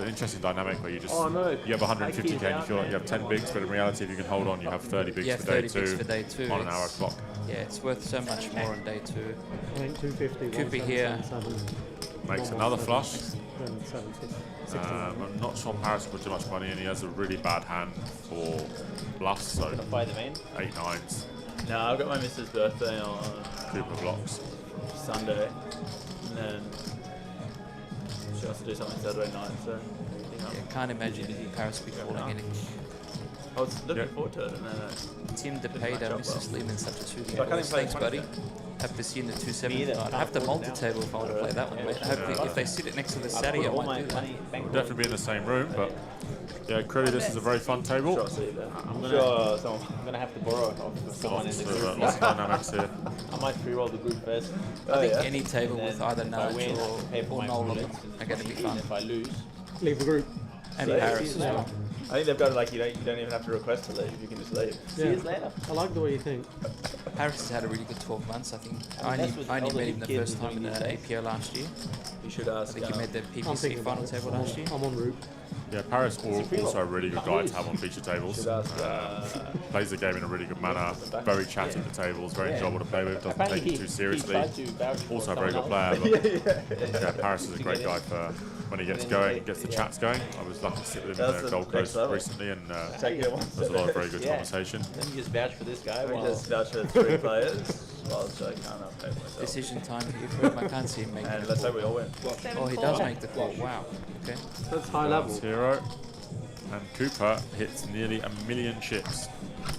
interesting dynamic where you just you have 150k and you feel like you have 10 bigs, but in reality, if you can hold on, you have 30 bigs for day 2 on an hour clock. Yeah, it's worth so much more on day 2. I think 250. Cooper here makes another flush. I'm not sure Paris put too much money in. He has a really bad hand for bluffs, so 8 9s. No, I've got my missus' birthday on Cooper blocks. Sunday, and then she has to do something Saturday night, so can't imagine Paris be falling in it. I was looking forward to it, and then Tim DePader, Mrs. Lehman, such a soothing I can't voice. even play Thanks, buddy. 20. Have to see in the 270 tonight. I have the multi-table if I want to play that one, mate. Hopefully, if they sit it next to the Sadie, I might do that. We'll definitely be in the same room, but yeah, clearly this is a very fun table. I'm gonna have to borrow it off someone in the group. Lots of dynamics here. I might pre-roll the group first. I think any table with either Nudge or Noel on them are going to be fun. If I lose, Leave the group. And Paris as well. I think they've got like you don't even have to request to leave. You can just leave. see you later. I like the way you think. Paris has had a really good 12 months, I think. I only met him the first time in the APO last year. You should I ask. think he made the PPC final table last year. I'm en route. Yeah, Paris also a really good guy to have on feature tables. Plays the game in a really good manner. Very chatty at the tables. Very enjoyable to play with. Doesn't take it too seriously. Also a very good player. But yeah, Paris is a great guy for when he gets going, gets the chats going. I was lucky to sit with him in the Gold Coast recently, and there's a lot of very good conversation. Let me just vouch for this guy. We just vouch for 3 players. Well, so I can't pay for myself. Decision time here for him. I can't see him making And the let's call. hope we all win. Oh, he does make the call. Wow. Okay. That's high level. 0. And Cooper hits nearly 1 million chips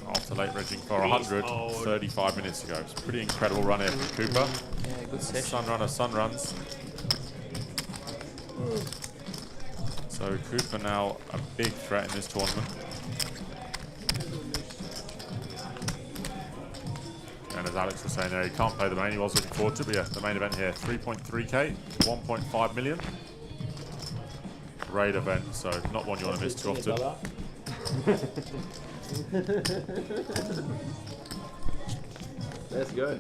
after late regging for 100 35 minutes ago. It's a pretty incredible run here from Cooper. Yeah, good session. Sun runs. So Cooper now a big threat in this tournament. And as Alex was saying there, he can't play the main. He was looking forward to, but yeah, the main event here, 3.3k, 1.5 million. Great event, so not one you want to miss too often. Let's go.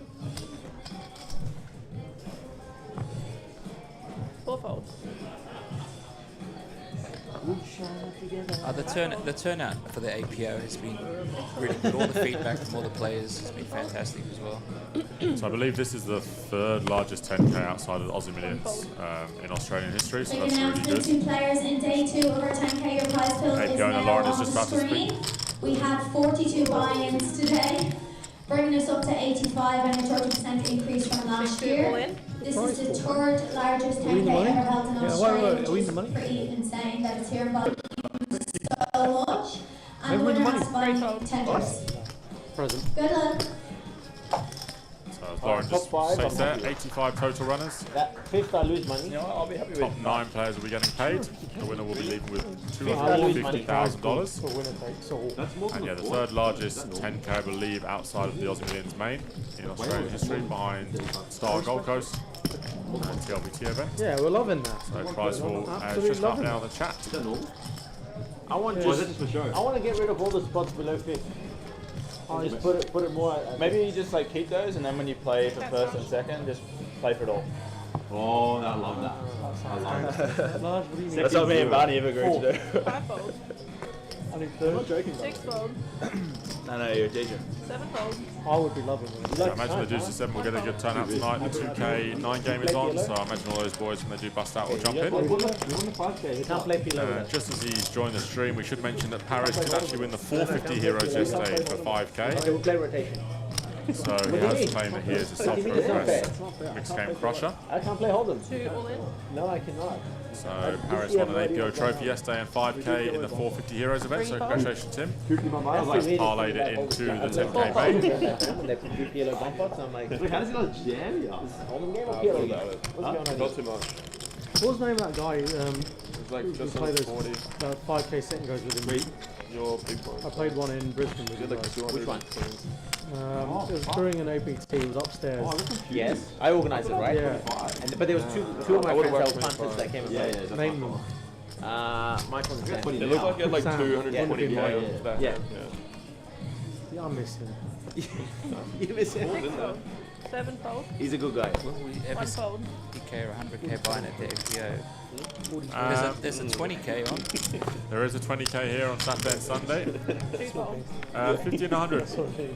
Fourfold. The turnout for the APO has been really good. All the feedback from all the players has been fantastic as well. So I believe this is the third largest 10k outside of the Aussie Millions in Australian history, so that's really good. Two players in day 2 of our 10k. Your prize pool is APO and now Lauren is on just the about to screen. speak. We had 42 buy-ins today, bringing us up to 85 and a 30% increase from last All year. in. This is the third largest 10k ever held in Australia, which is pretty insane that it's here in Bali so much. And the winner has to buy $10. Present. Good luck. So as Lauren just states there, 85 total runners. That fifth I lose money. You know what? I'll be happy with Top 9 players will be getting paid. The winner will be leaving with $250,000. And yeah, the third largest 10k I believe outside of the Aussie Millions main in Australian history, behind Star Gold Coast and TLBT event. Yeah, we're loving that. So prize pool just up now in the chat. I want I want to get rid of all the spots below fifth. Just put it more. Maybe you just like keep those, and then when you play for first and second, just play for it all. Oh, I love that. I love that. That's what me and Barney have agreed to do. Fivefold. I think third. Sixfold. No, you're a teacher. Sevenfold. I would be loving it. So I imagine the Deuce to 7 will get a good turnout tonight. The 2k 9 game is on, so I imagine all those boys, when they do bust out, will jump in. You can't play below. Just as he's joined the stream, we should mention that Paris did actually win the 450 Heroes yesterday for 5k. Okay, we'll play rotation. So he has claimed that he is a self-professed mixed game crusher. I can't play Hold'em. 2 all in. No, I cannot. So Paris won an APO trophy yesterday and 5k in the 450 Heroes event, so congratulations Tim. Parlayed it into the 10k main. They put two PLO bump ups, I'm like, Wait, how does he not jam you? Hold'em game or PLO game? What's going on? Not too much. What was the name of that guy It's like who just played under those 40. 5k set and goes with him? Your big boy. I played one in Brisbane with You're you like guys. 200. Which one? It was during an APT, it was upstairs. Yes, I organised it, right? Yeah. But there was two of my friends that were punters that came and played. Yeah, Name them. Michael and Sam. It looked like you had like Sam. 220 Yeah. players back Yeah. then. Yeah, I miss him. You miss him? Sixfold. Sevenfold. He's a good guy. Will we ever see Onefold. 50k or 100k buying at the APO? There's a 20k on. There is a 20k here on Saturday and Sunday. Twofold. 50 and 100.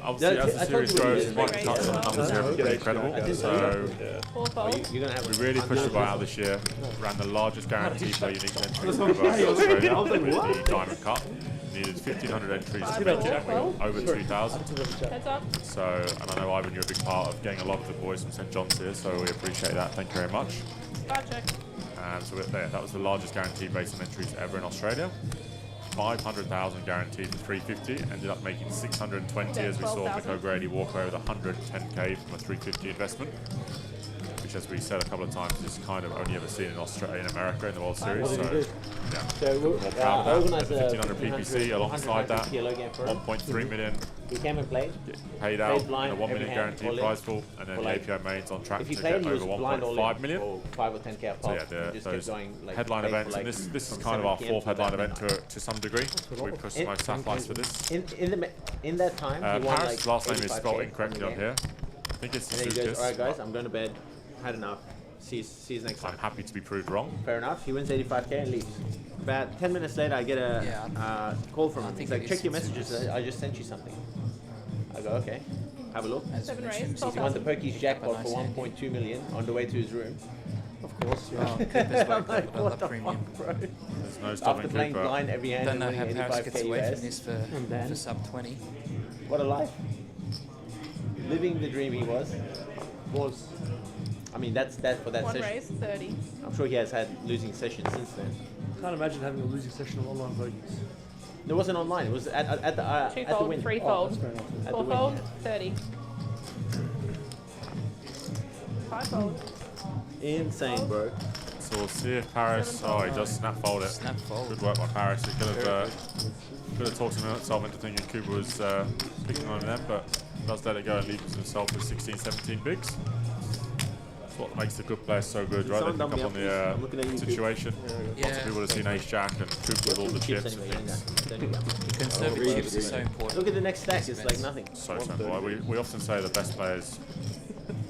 Obviously, as the series grows, it's quite touch on the numbers here, but pretty incredible. So Fourfold. You're gonna have we really pushed the buy out this year. Ran the largest guaranteed per unique entry ever in Australia with the Diamond Cup. Needed 1,500 entries to make it over 2,000. Heads up. So, and I know Ivan, you're a big part of getting a lot of the boys from St John's here, so we appreciate that. Thank you very much. Card check. So that was the largest guaranteed base on entries ever in Australia. 500,000 guaranteed for 350. Ended up making 620 as we saw Nick O'Grady walk away with 110k from a 350 investment. Which, as we said a couple of times, is kind of only ever seen in Australia, in America, in the World Series. So, yeah. So More proud I of that. organised The 1,500 PPC alongside that. PLO game for him. 1.3 million He came and played. paid out, blind, and a 1 million every hand, guaranteed all in. prize pool, and then For the like- APO mains on track If to he get played, he was over blind all 1.5 in. million. Or 5 or 10k a pop. So yeah, Just those kept going, like, headline played for, events, and like, this is from kind of our 7 fourth PM headline till event midnight. to some degree. We pushed In- some most satellites for this. In that time, he won Paris' like last name is 85K spelled from incorrectly the on game. here. I think it's And then he goes, Sucus. alright guys, I'm going to bed. Had enough. See you next time. I'm happy to be proved wrong. Fair enough. He wins 85k and leaves. About 10 minutes later, I get a call from him. He's like, check your messages. I just sent you something. I go, okay. Have a look. As Seven mentioned, raised, He won the 12,000. Perky's jackpot Nice for hand. 1.2 million on the way to his room. Of course, yeah. Cooper's I'm worked like, up a what the premium. fuck, bro? There's no After stopping playing Cooper. blind every hand Don't and know how winning Paris 85k gets away US. from this for sub 20. What a life. Living the dream he was. I mean, that's that for that One session. raise, 30. I'm sure he has had losing sessions since then. Can't imagine having a losing session of online bogeys. It wasn't online. It was at the at the Twofold, win. threefold. Fair enough. At the win. Fourfold, 30. Fivefold. Insane, bro. So we'll see if Paris. Oh, he does snap fold it. Snap fold. Good work by Paris. He could have talked himself into thinking Cooper was picking on them, but does let it go and leaves himself with 16, 17 bigs. That's what makes the good players so good, right? They pick up on the situation. Lots of people have seen Ace Jack and Coop with all the chips and things. Conservative chips is so important. Look at the next stack, it's like nothing. So simple. We often say the best players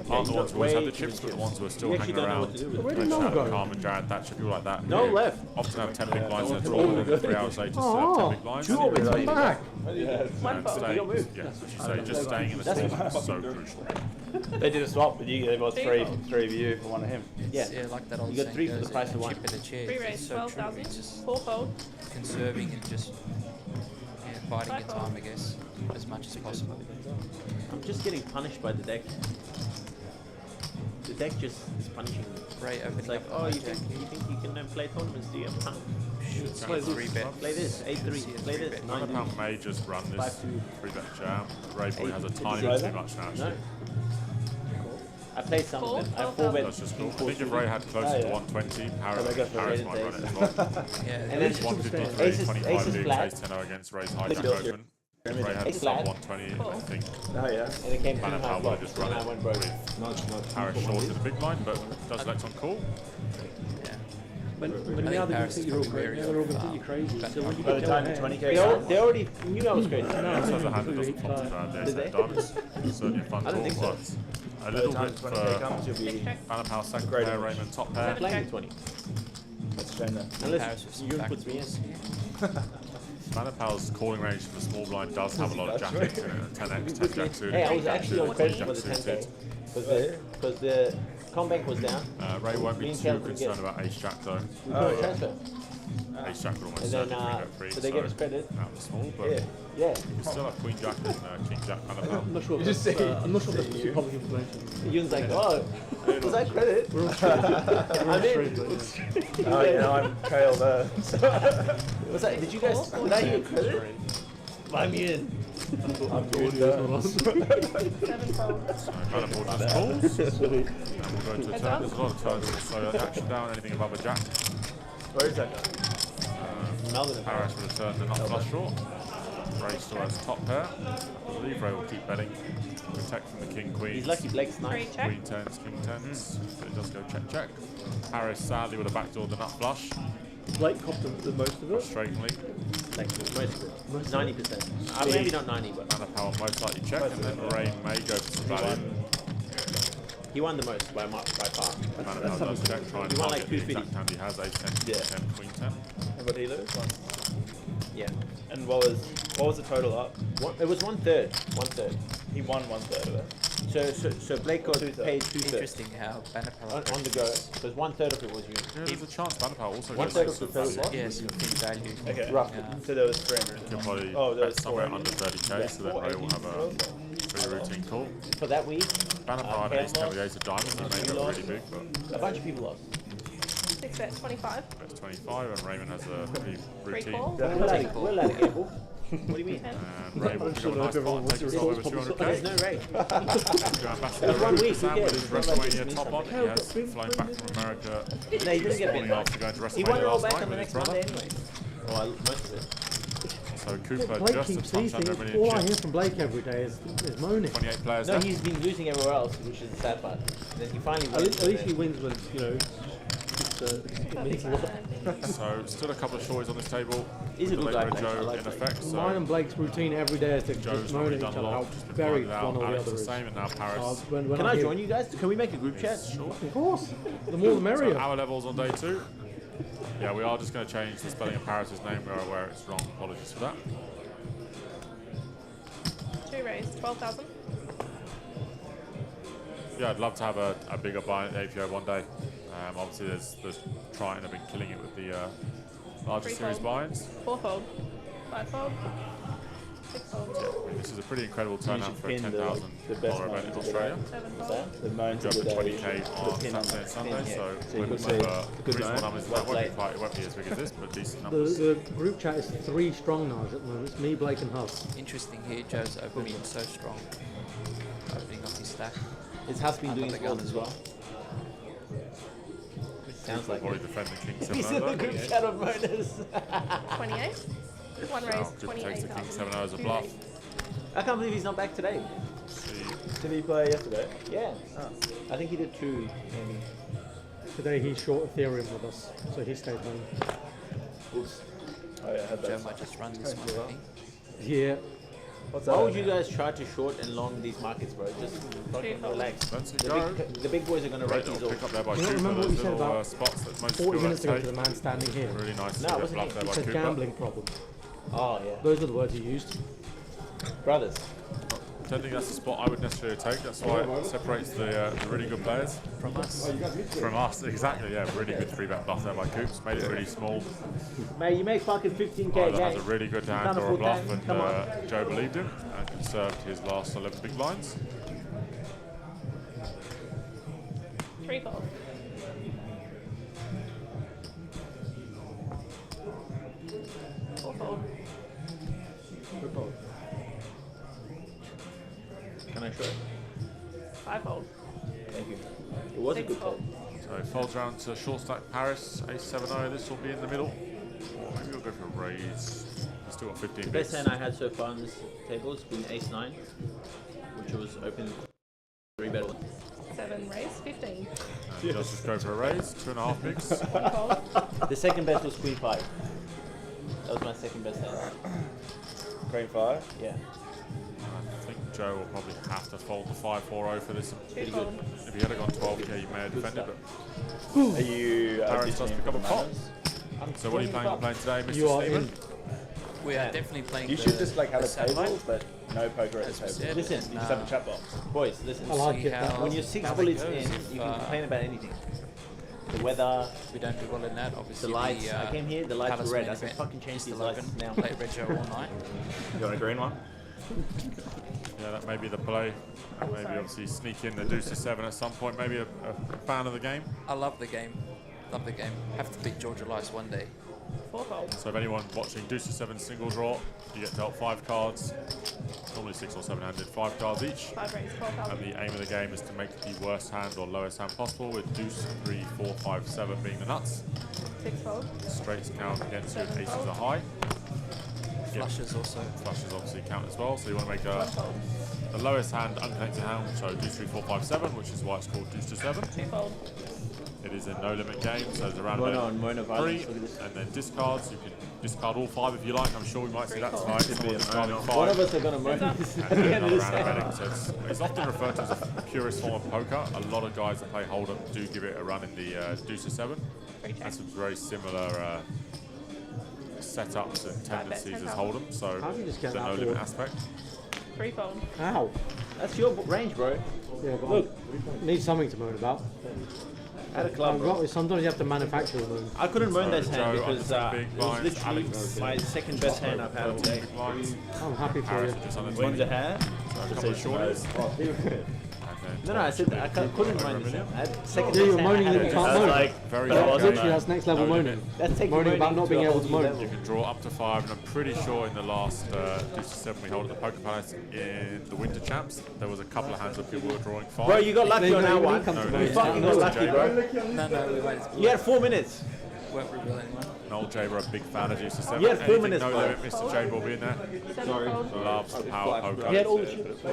aren't the ones who always have the chips, but the ones who are still hanging around. Where did Noah go? Carmen, Jared Thatcher, people like that. No left. Often have 10 big blinds in a draw, and then 3 hours later still have 10 big blinds. Come back. And staying, yes, as you say, just staying in the tournament is so crucial. They did a swap with you. They bought three of you for one of him. Yeah, like that old you got 3 for the price of 1. Chip in a chair. Free It's raise, so 12,000. true. It's just 4-fold. conserving and just biding your time, I guess, as much as possible. I'm just getting punished by the deck. The deck just is punishing me. Ray opening It's like, up oh, the you think you can play tournaments? Do you have time? play this. 3-bet. Play this, 8-3. Play this, 9-2. Pound may just run this 3-bet jam. Ray probably has a tiny Is bit it too much now. No. Actually. I played some of them. I have 4 That's bets. just cool. I think if Ray had closer to 120, Harris might run it as well. Yeah, And then 153, aces 25 is big, flat. ace 10 against Ray's hijack open. Ray had Ace sub flat. 120, I think. Oh yeah. And it came Banner 2.5 Power would have blocks, just and run I it went broke. with Harris short in the big line, but does elect on call. But I now think they're going to Paris think is you're all probably crazy. very They're all going to think you're crazy. So when you By the get time down the there, 20k They already knew I was crazy. He also has a hand that doesn't flop to around there, Did so they? diamonds. Certainly a fun I don't tool, think so. but a by the little time bit the 20k for comes, you'll be. Banner Power second Great pair, image. Raymond top I'm pair. playing the 20. That's a shame then. Paris Unless with some you back puts me in. Banner Power's calling range for the small blind does have a lot of jack eights in it. 10x, 10 jack suited. Hey, I was jack actually on suited, credit jack for the 10k. suited. Because the combank was down. Ray won't be Me and too Caleb could concerned get- about ace jack though. We couldn't transfer. Ace jack would almost And then, certainly bring up free, so they gave us credit. out of the small, but Yeah. Yeah. you can still have queen jack and king jack Banner Power. I'm not sure. I'm not sure if that's public information. Yun's like, oh, was that credit? We're all straight. I'm in. Oh, you know, I'm Kale there. Was that? Did you guys? Did I get credit? I'm in. I'm good there. 7-fold. Banner Power just calls. And we'll go into a turn. There's a lot of turns, so action down, anything above a jack. Where is that guy? Melbourne. Paris will return the nut flush draw. Ray still has top pair. I believe Ray will keep betting. Protect from the king, queen. He's lucky Blake's Free nice. check. Queen tens, king tens. But it does go check, check. Paris sadly would have backdoored the nut flush. Blake copped the most of it. Frustratingly. Like most of it. 90%. Maybe not 90, but Banner Power most likely check, and then Ray may go for some value. he won the most by far. Banner Power does check, try and He won like target the 250. exact hand he has, ace 10, king 10, queen 10. And what did he lose? One. Yeah. And what was the total up? It was 1/3. 1/3. He won 1/3 of it. So Blake got Two-thirds. paid 2/3 Interesting how Banner Power on the go. Because 1/3 of it was you. Yeah, there's a chance Banner Power also One goes third for of the some total value. block? yes, in value. Okay. Roughly. So there was 300. He'll probably Oh, there bet was somewhere 480. under 30k, so then Ray will have a pretty routine call. For that week, Banner Power had ace 10 with ace of diamonds, he may go really big, but a bunch of people lost. 6-bet, 25. that's 25, and Raymond has a pretty Free routine. call. We're allowed to gamble. What do you mean? And Ray will pick up a nice pot and take himself over There's 200k. no rate. Ambassador one week, Sam you with get- his WrestleMania top on. He has flown back from America No, he didn't this get morning bit. after going to He won it WrestleMania all last back night on the with his next Monday brother. anyway. Well, most of it. So Cooper Blake just a keeps touch losing. under a All I million hear chips. from Blake every day is moaning. 28 players No, left. he's been losing everywhere else, which is the sad part. Then he finally At wins. least, he wins when, you know, it means a lot. So still a couple of shorties on this table. He's a With good Blake guy, and Blake. I Joe like in Blake. effect. Mine So and Blake's routine every day is to Joe's just not moan really at done each a other how lot. Just been very grinded one out. or the Alex other the is. same, and now Paris. When Can I I hear- join you guys? Can we make a group chat? Sure. Of course. The more the So merrier. our levels on day 2. Yeah, we are just going to change the spelling of Paris's name. We are aware it's wrong. Apologies for that. 2 raise, 12,000. Yeah, I'd love to have a bigger buy at the APO one day. Obviously, there's Triton have been killing it with the larger Free series fold. buy-ins. 4-fold, 5-fold, 6-fold, I mean, this is a pretty incredible turnout should for a pin the $10,000 best event one in to the Australia. 7-fold. The moans Go of up the to day. 20k on pin Saturday and Sunday, yeah. so So you with could say good reasonable night. numbers, Well it won't be as big as this, but decent The, numbers. the group chat is 3 strong now at the moment. It's me, Blake, and Huss. Interesting here, Joe's opening so strong. Opening up his stack. His house been Up doing on the his own gun as well. Sounds like Probably it. defend the King 7 He's in the group chat of bonus. 28. 1 raise, Now, Cooper takes the King 7 28,000. as a bluff. I can't believe he's not back today. Did he play yesterday? Yeah. I think he did 2, maybe. Today he's short Ethereum with us, so he stayed home. Oops. Oh yeah, I had Joe that. might just run this one, I think. Yeah. What's that? Why would you guys try to short and long these markets, bro? Just fucking relax. That's a The go. the big boys are going to Great rake little these pick off. up there by You don't Cooper. remember what Those you said little about spots that most 40 skill minutes ago take. to the man standing here. Really nice No, to it get wasn't bluff there He by said Cooper. gambling problem. Oh, yeah. Those are the words he used. Brothers. I don't think that's the spot I would necessarily take. That's why it separates the really good players From us. from us. Exactly, yeah. Really good 3-bet bluff there by Coops. Made it really small. Mate, you make fucking 15k Either a has game. a really good hand can't or a afford bluff, that. and Come on. Joe believed him and conserved his last 11 big blinds. 3 fold. 4 fold. Can I show it? 5 fold. Thank you. It was a 6 good fold. call. So it folds around to short stack Paris, Ace-7-0. This will be in the middle. Or maybe we'll go for a raise. Still got 15 The bits. best hand I had so far on this table has been Ace-9, which was open 3-bet. 7 raise. 15. And he does just go for a raise, 2.5 bigs. 1 fold. The second best was Queen 5. That was my second best hand. Queen 5. Yeah. I think Joe will probably have to fold the 5-4-0 for this. 2 fold. If he had gone 12k, he may have defended it. Are you Paris does pick up a pot. So what are you planning on playing today, Mr. You are Stephen? in. We are definitely playing You the, should just like have the a table, satellite, but no poker at as the we table. said. Listen, and, You just have a chat box. Boys, listen. I like see it. how- When you're 6 how that bullets goes in, if, you can complain about anything. The weather, we don't do well in that. the Obviously, lights. I came here, the lights Palace were red. main I said, event, fucking change East these 11, lights now. Play Red Joe all night. You want a green one? Yeah, that may be the play. And maybe obviously sneak in the deuce to 7 at some point. Maybe a fan of the game. I love the game. Love the game. Have to beat Georgia Lice one day. 4 fold. So if anyone watching deuce to 7 single draw, you get dealt 5 cards. Normally 6 or 7 handed, 5 cards each. 5 raise. 12,000. And the aim of the game is to make the worst hand or lowest hand possible, with deuce, 3, 4, 5, 7 being the nuts. 6 fold. Straights count against you, and aces are high. Flushes also. Flushes obviously count as well, so you want to make 1 fold. the lowest hand unconnected hand, so deuce, 3, 4, 5, 7, which is why it's called deuce to 7. 2 fold. It is a no limit game, so there's around Mono about and mono 3, violence. Look at this. and then discards. You can discard all 5 if you like. I'm sure we might see that Cool. tonight. Someone discarding 5. One of us are going to moan this at the and end of another this round of hand. betting. So it's often referred to as a purest form of poker. A lot of guys that play hold-up do give it a run in the deuce to 7. Free check. That's some very similar setups and tendencies as 10,000. Hold'em, so How do you just get the that no limit forward? aspect. 3 fold. Ow. That's your range, bro. Yeah, but Look. need something to moan about. At a club, bro. Sometimes you have to manufacture a moan. I couldn't moan this So, hand Joe, because under 10 big it was blinds, literally Alex. my second best hand I've had all day. Big blinds. I'm happy for Paris you. just under Wins 20. a hand. So a couple of shorties. No, I said that. I couldn't moan this hand. I had second Yeah, best you're hand I moaning had that all you day. can't That's moan. like Very that good wasn't game. Literally, that's next level No moaning. limit. That's taking Moaning about moaning not to being a able whole to new moan. level. You can draw up to 5, and I'm pretty sure in the last deuce to 7 we hold at the Poker Palace in the Winter Champs, there was a couple of hands of people who were drawing 5. Bro, you got lucky They on know that when he one. comes to You moan. fucking got lucky, bro. No, we won't. You had 4 minutes. Won't reveal anyone. Noel J were a big fan of deuce to 7. You had 4 Anything minutes, no bro. limit, Mr. J will be in there. 7 fold. Loves the power poker. He had all the shit.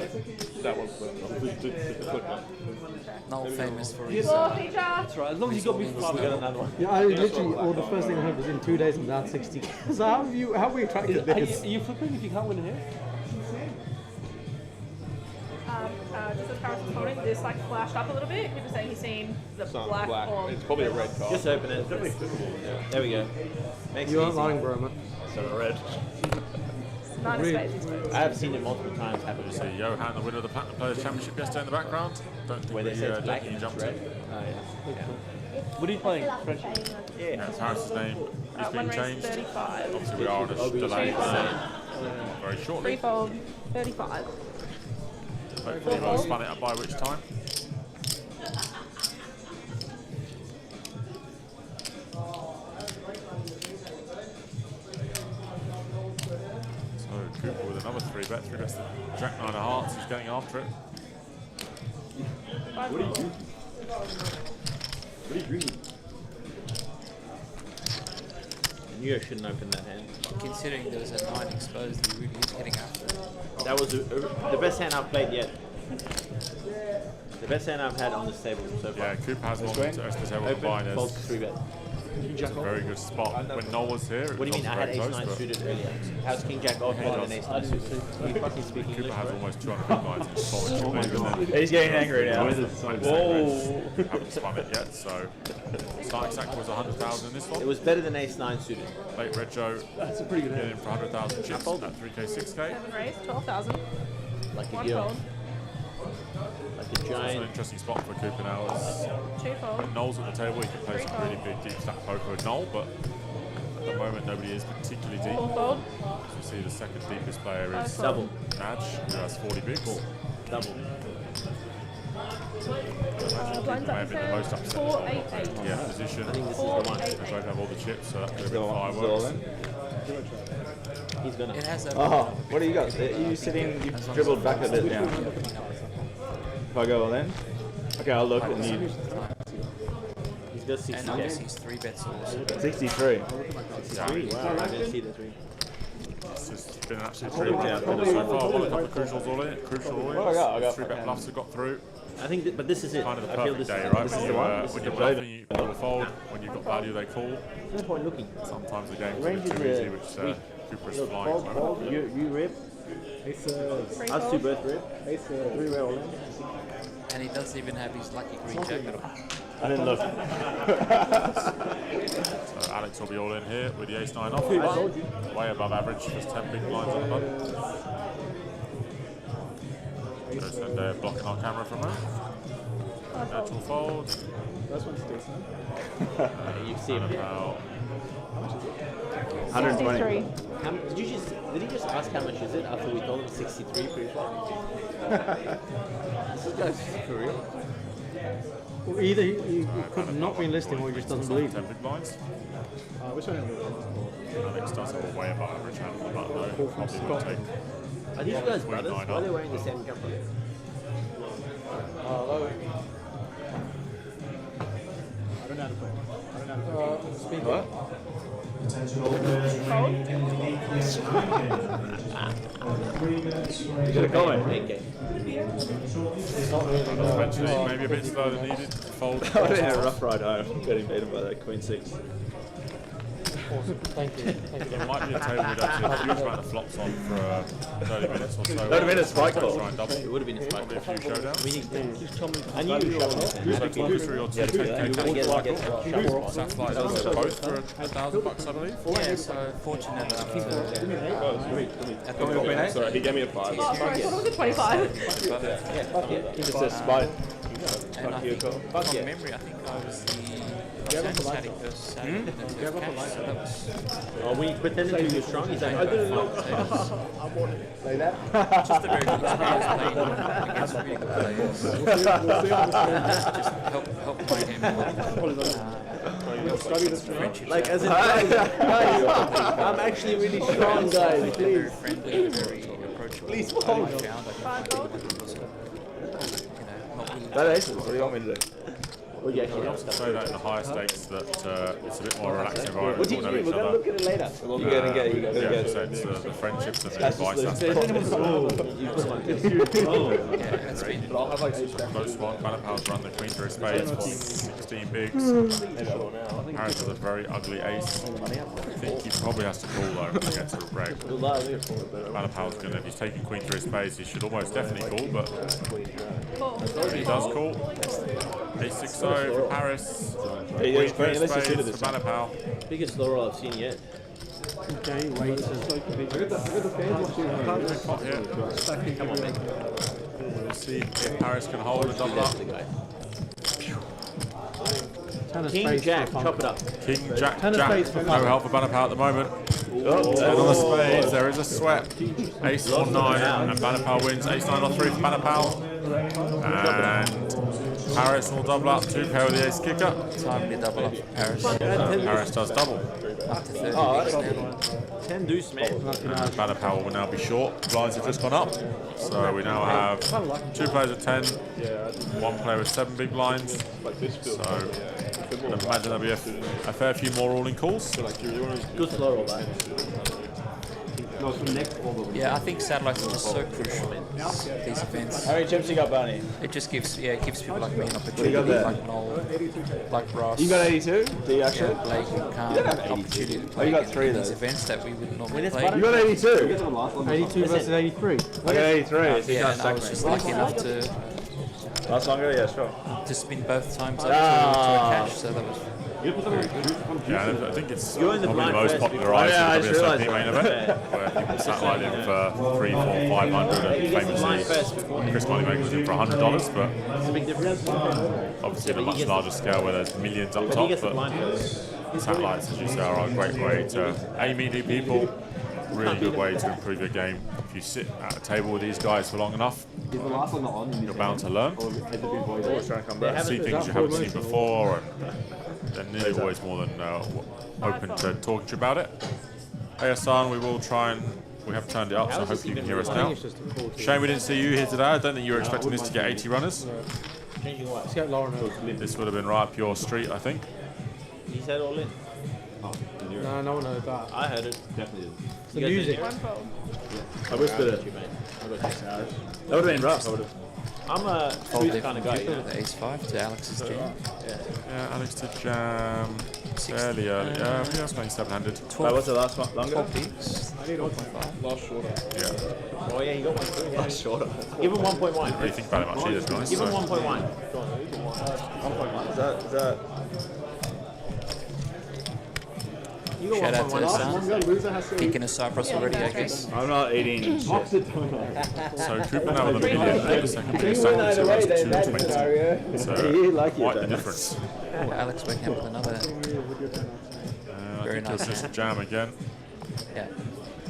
that one. Not famous for his. 4 feature. That's right. As long as you got me 5, we got another one. Yeah, I literally, or the first thing I heard was in 2 days I'm down 60. So how have we attracted this? Are you flipping if you can't win here? Just as Paris was holding, this like flashed up a little bit. He was saying he's seen the black or It's probably a red card. Just open it. There we go. Makes You it aren't easy. lying, bro, man. So a red. 9 of spades. He's moved. I have seen it multiple times happen. You see Johan, the winner of the Platinum Players Championship yesterday in the background. Don't think Where they we, say it's don't black think and he it's jumped red. in. Oh, yeah. What are you playing? French? Yeah, Paris' name is 1 being raise changed. 35. Obviously we are on a delay very 3 shortly. fold. 35. Hopefully we'll spun it up by which time. So Cooper with another 3-bet, 3-bets the Jack 9 of hearts, he's getting after it. 5 fold. I knew I shouldn't open that hand. Considering there was a 9 exposed, he really is getting after it. That was the best hand I've played yet. The best hand I've had on this table so far. Yeah, Cooper has one to the rest of the table combined. Open, fold, 3-bet. It's a very good spot. When Noel was here, What do you mean? I had ace-9 suited earlier. How's King Jack off more than ace-9 suited? Are you fucking speaking Cooper English, has bro? almost 200 big lines in his He's getting angry now. Whoa! Haven't spun it yet, so starting stack was 100,000 in this one. It was better than ace-9 suited. Late Red Joe That's a pretty good getting hand. in for 100,000 chips at 3k, 6k. 7 raise, 12,000. Like a 1 deal. fold. Like a It's an giant. interesting spot for Cooper now. Is 2 fold. when Noel's at the table, he can play some really big deep stack poker with Noel, but at the moment nobody is particularly deep. 4 fold. As you see, the second deepest player is Double. Naj, who has 40 bigs. Double. Blinds may up have to been the most upset. 4, 8, 8. Yeah, position. I think this is the 4, one. 8, They both 8. have all the chips, so that could have been All fireworks. in. He's gonna. It has a. Oh, what do you got? You sitting, you dribbled back a bit now. If I go all in? Okay, I'll look and you. He's got And 60k. obviously he's 3-bets also. 63. Wow, I didn't see the 3. It's just been an absolute dream so far. Won a couple of crucials all in. I got? 3-bet bluffs have got through. I think, but this is it. Kind of the I feel perfect this day, is right? This When, is you, the one. when you're bluffing, you will fold. When you've got value, they call. No point looking. Sometimes the game's a Range bit too is easy, which Cooper is Look, flying at fold, the moment. fold. You rip. Ace, Us two both rip. ace, 3 way all in. And he doesn't even have his lucky green jacket on. I didn't look. So Alex will be all in here with the ace-9 off the button. Way above average, just 10 big blinds on the button. Just and blocking our camera from her. Natural fold. That's one stays. You see him. About 120. 63. Did he just ask how much is it after we told him 63 pre-flop? This guy's for real. Well, either he could not be enlisting or he just doesn't believe. 10 big blinds. Which one? Alex does have a way above average hand on the button though. Probably will take. Are these guys Queen brothers? nine Why are they up. wearing the same jumper? I don't know how to play. I don't know how to play. What? You got a comment? Okay. Eventually, maybe a bit slower than needed. Fold. I would have had a rough ride home, getting beaten by that Queen 6. Thank you. Thank you. It might be a table with actually a huge amount of flops on for 30 minutes or so. That would have been a spike call. Try and double. It would have been a spike. Probably a few showdowns. We need I knew you were So 2-3 or 2 10k Satellites both for $1,000, I believe. Yeah, so fortunate enough to. At the Sorry, he gave me a 5. Oh, sorry, I thought it was a 25. It's a spike. And I think, from memory, I think I was the Saturday first Saturday, the first cash, so that was Oh, we pretended to be strong. He's like, I didn't know. Like that? just a very good experience playing against really good players. Just help play him. Like, as in, guys, I'm actually really strong, guys. Very Please. friendly, very approachable. Please I fold. found I think he was, not really That aces, what do you want me to do? Well, you actually I don't also stop. say that in the higher stakes that it's a bit more relaxed environment. What do you All know mean? each We're going to other. look at it later. You gotta get, you gotta Yeah, get. so it's the friendships and the That's advice just aspect. yeah, it's been Close one, Banapal's run the queen through spades for 16 bigs. Harris has a very ugly ace. I think he probably has to call though when he gets to a break. Banapal's gonna, if he's taking queen through spades, he should almost definitely call, but he does call. Ace 6-0 for Paris. Hey, Queen it's great. through Let's just spades do for this. Banapal. Biggest low roll I've seen yet. Okay, wait. Pot here. We'll see if Paris can hold a double up. King Jack, chop it up. King Jack Ten of Jack. spades for No help for Banapal at the moment. Ten on the spades, there is a sweat. Ace on 9, and Banapal wins. Ace 9 on 3 for Banapal. And Paris will double up. 2 pair with the ace kicker. time to double up Paris. Paris does double. Up to 30 bigs now. 10 deuce, man. And Banapal will now be short. Blinds have just gone up. So we now have 2 players at 10, 1 player with 7 big blinds. So I imagine there'll be a fair few more all-in calls. Good slow roll, that. No, it's from next all the Yeah, I think satellites are just so crucial in these events. How many chips you got, Barney? It just gives people like me an opportunity, got there? like Noel, like Ross. You got 82? Do you actually? Yeah, Blake and Khan, opportunity to Oh, play you got in 3 these though. events that we would normally it's play. fun. You got 82? 82 versus 83. I got 83. So you Yeah, can't and I stack was me. just lucky enough Last longer? Yeah, sure. to spin both times up to a cash, so that was Yeah, I think it's You're in the probably the blind most first popular before- ice Yeah, I in the just WSOP realised main that. event, where people satellite in for 3, 4, 500 and famously Chris Moneymaker was in for $100, but It's a big difference. obviously on a much larger scale where there's millions up But he top. gets the But blind first. satellites, as you say, are a great way to meet new people. Really good way to improve your game. If you sit at a table with these guys for long enough, Is the last one on? you're bound to learn. Or has it been voided? Always trying to come back. See things you haven't seen before, and they're nearly always more than open to talking to you about it. Hey Hassan, we have turned it up, so hopefully you can hear us now. Shame we didn't see you here today. I don't think you were expecting this to get 80 runners. Let's get Lauren over. This would have been right up your street, I think. He said all in. No, no one heard that. I heard it. Definitely is. It's the music. One fold. I whispered it. That would have been rough. I would have. I'm a fold truth kind of guy. You know? the ace-5 to Alex's jam. Yeah, Alex did jam fairly early. Yeah, I think that's playing 700. Wait, what's the last one? Longer? 12 bigs. Last shorter. Yeah. Oh yeah, he got one too. Yeah. Shorter. Give him 1.1. What do you think about it much either, to be honest? Give him So, 1.1. 1.1. Is that? You got Shout out to 1.1. Hassan. Peeking a Cyprus already, I guess. I'm not eating shit. so Cooper now with a million, second place, second to 220. So, quite the difference. Oh, Alex waking up with another. I Very think nice he'll just hand. jam again. Yeah.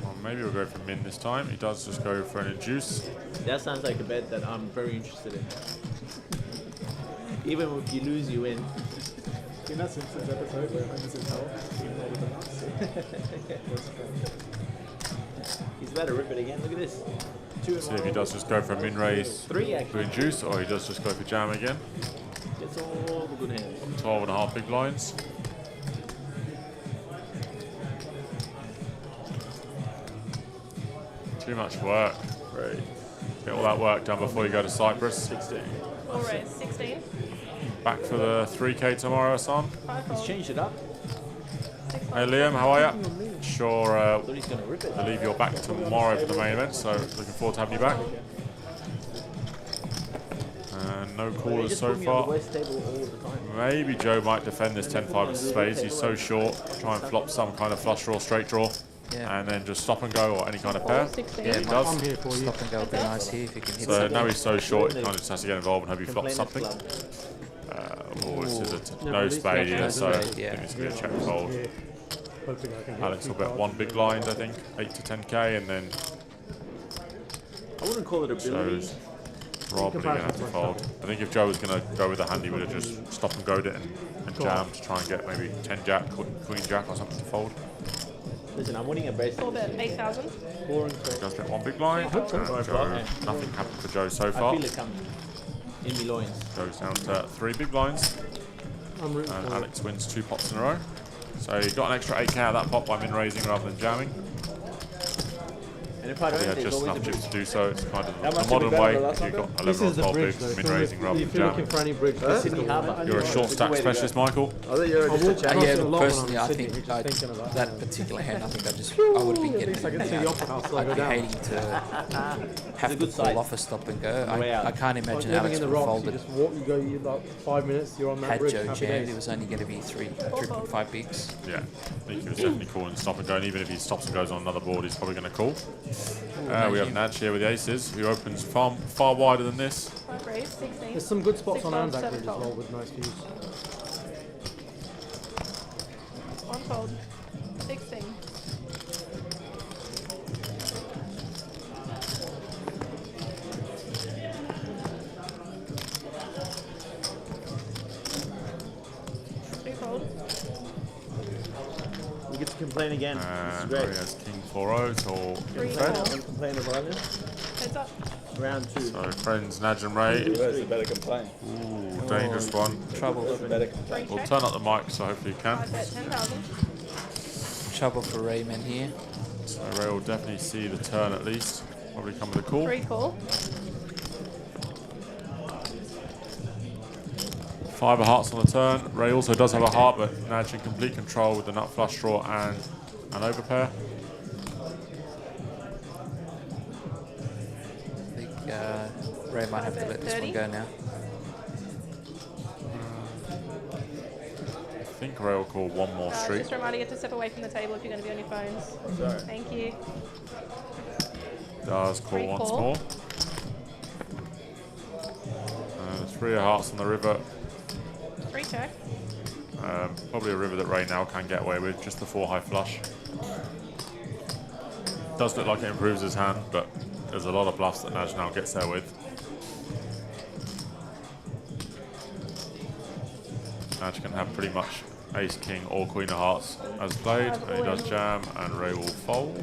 Or maybe we'll go for min this time. He does just go for an induce. That sounds like a bet that I'm very interested in. Even if you lose, you win. In that Simpsons episode where Homer's in hell, even though with the nuts. He's about to rip it again. Look at this. 2 in See one if he row. does just go for a min raise 3 to actually. induce, or he does just go for jam again. Gets all the good hands. 12.5 big blinds. Too much work. Right. Get all that work done before you go to Cyprus. 16. All raise. 16. Back for the 3K tomorrow, Hassan. 5 He's fold. changed it up. Hey Liam, how are you? Sure, Thought he's gonna rip it. I believe you're back tomorrow for the main event, so looking forward to having you back. No They callers just so put me on the far. West table all the time. Maybe Joe might defend this 10-5 with spades. He's so short. Try and flop some kind of flush draw, straight draw, Yeah. and then just stop and go or any kind of pair. 16. Yeah, He might does. I'm here for you. stop and go would be nice here if you can hit So something. now he's so short, he kind of just has to get involved and hope he Can flops play next something. club. Oh, this is no spade here, No so I spade, yeah. think it's going to be a check fold. Hoping I can hit Alex two will bet cards. one big blind, I think, 8 to 10k, and then I wouldn't call it ability. Joe's probably going to have to fold. I think if Joe was going to go with the hand, he would have just stop and go'd it and jammed to try and get maybe 10 jack, queen jack or something to fold. Listen, I'm winning a brace. Full bet. 8,000. Does bet one big blind, and Joe, nothing happened for Joe so I far. feel it coming. In my loins. Goes down to 3 big blinds, I'm rooting and for Alex wins 2 pots in a row. So he got an extra 8k out of that pot by min raising rather than jamming. And if I He don't, had there's just always a enough chips bridge. to do so. It's kind of How the much modern did we way. bet on the If last you've got one? 11 This or is the 12 bridge bigs, though. min So raising rather if than you're looking jamming. for any bridge, this is the Sydney one. Harbour. You're a short stack specialist, Michael. I thought you were just a walked channel. across Yeah, a but lot when personally, I'm I sitting think here just like, thinking about that it. particular hand, I think I would be getting. least I can see the opera house, so I I'd go be down. hating to have to good call side. off a stop and go. way out. I can't Like imagine living Alex in the would have rocks, you folded. just walk, you go, you like 5 minutes, you're on that Had bridge. Joe Happy jammed, days. it was only going to be 3.5 bigs. Yeah, I think he was definitely calling stop and go, and even if he stops and goes on another board, he's probably going to call. We have Nadj here with the aces, who opens far wider than this. 5 raise. 16. There's some good spots 6 on fold, Anzac 7 Bridge as fold. well with nice views. 1 fold. 16. Three fold. We get to complain again. This is And great. he has king 4-0 till Three fed. fold. Don't complain about this. Heads up. Round 2. So friends Nadj and Ray, Where's the better complaint? ooh, dangerous one. Trouble. Where's the better complaint? We'll turn up the mic so hopefully you can. 5 bet. 10,000. Trouble for Rayman here. So Ray will definitely see the turn at least. Probably come with a call. 3 call. 5 of hearts on the turn. Ray also does have a heart, but Naj in complete control with the nut flush draw and an overpair. I think Ray might have to let this one go now. I think Ray will call one more street. Just reminding you to step away from the table if you're going to be on your phones. Sorry. Thank you. Does call once call. more. 3 of hearts on the river. Free check. Probably a river that Ray now can get away with, just the 4 high flush. Does look like it improves his hand, but there's a lot of bluffs that Naj now gets there with. Naj can have pretty much ace, king, or queen of hearts as played, and he does jam, and Ray will fold.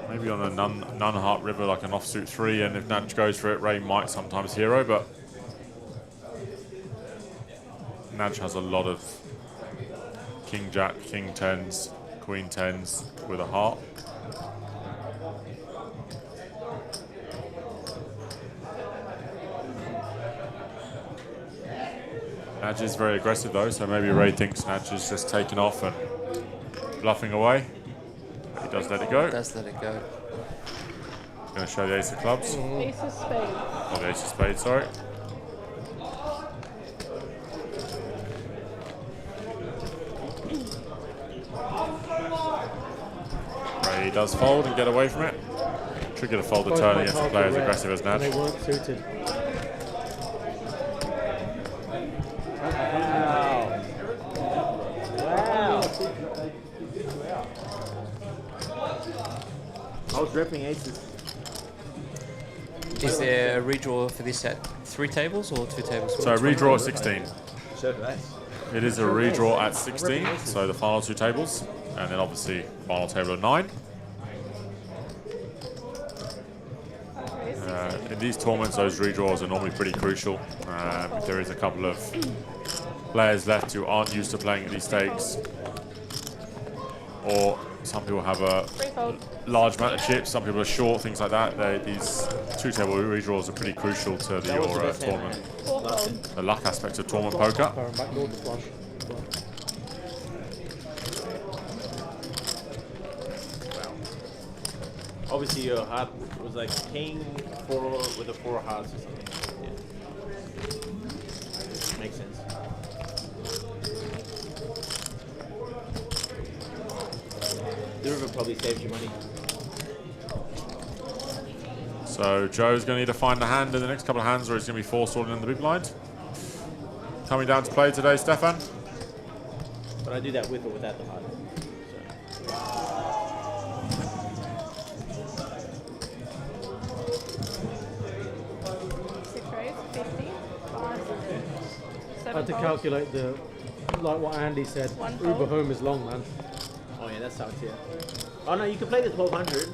Maybe on a none-heart river, like an offsuit 3, and if Naj goes for it, Ray might sometimes hero, but Naj has a lot of king jack, king 10s, queen 10s with a heart. Naj is very aggressive though, so maybe Ray thinks Naj is just taking off and bluffing away. He does let it go. Does let it go. Going to show the ace of clubs. Ace of spades. Oh, the ace of spades, sorry. Ray does fold and get away from it. Trigger to fold the turn against a player as aggressive as Naj. They weren't suited. I was ripping aces. Is there a redraw for this at 3 tables or 2 tables? So redraw at 16. So nice. It is a redraw at 16, so the final 2 tables, and then obviously final table of 9. In these tournaments, those redraws are normally pretty crucial. There is a couple of players left who aren't used to playing at these stakes, or some people have a large amount of chips, some people are short, things like that. These 2 table redraws are pretty crucial to your tournament. The luck aspect of tournament poker. Obviously your heart was like king 4 with a 4 hearts or something. Yeah. Makes sense. The river probably saves you money. So Joe's going to need to find a hand in the next couple of hands, or he's going to be forced all in the big blind. Coming down to play today, Stefan. But I do that with or without the heart. I had to calculate like what Andy said. Uber home is long, man. Oh yeah, that sucks, yeah. Oh no, you can play the 1200.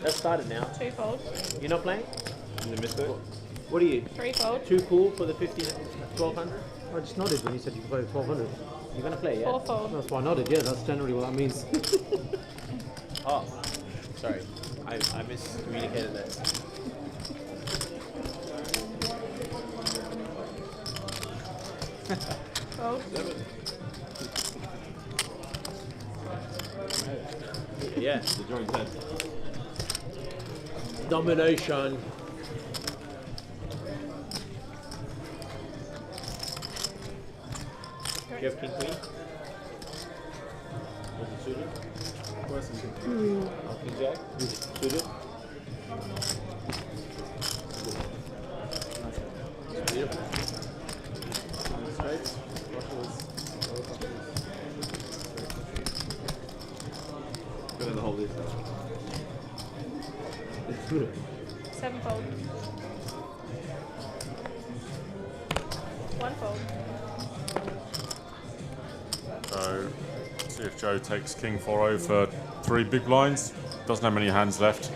That started now. 2 fold. You're not playing? In the mid-third? What are you? 3 fold. 2 cool for the 1200? I just nodded when you said you could play the 1200. You're gonna play, yeah? 4 fold. That's why I nodded, yeah, that's generally what that means. Oh, sorry. I miscommunicated that. Fold. Yeah, the drawing head. Domination. Do you have king queen? Was it suited? Of course it's suited. King jack? Suited? It's beautiful. Straight. Better than the whole list. 7 fold. 1 fold. So See if Joe takes King 4-0 for 3 big blinds. Doesn't have many hands left.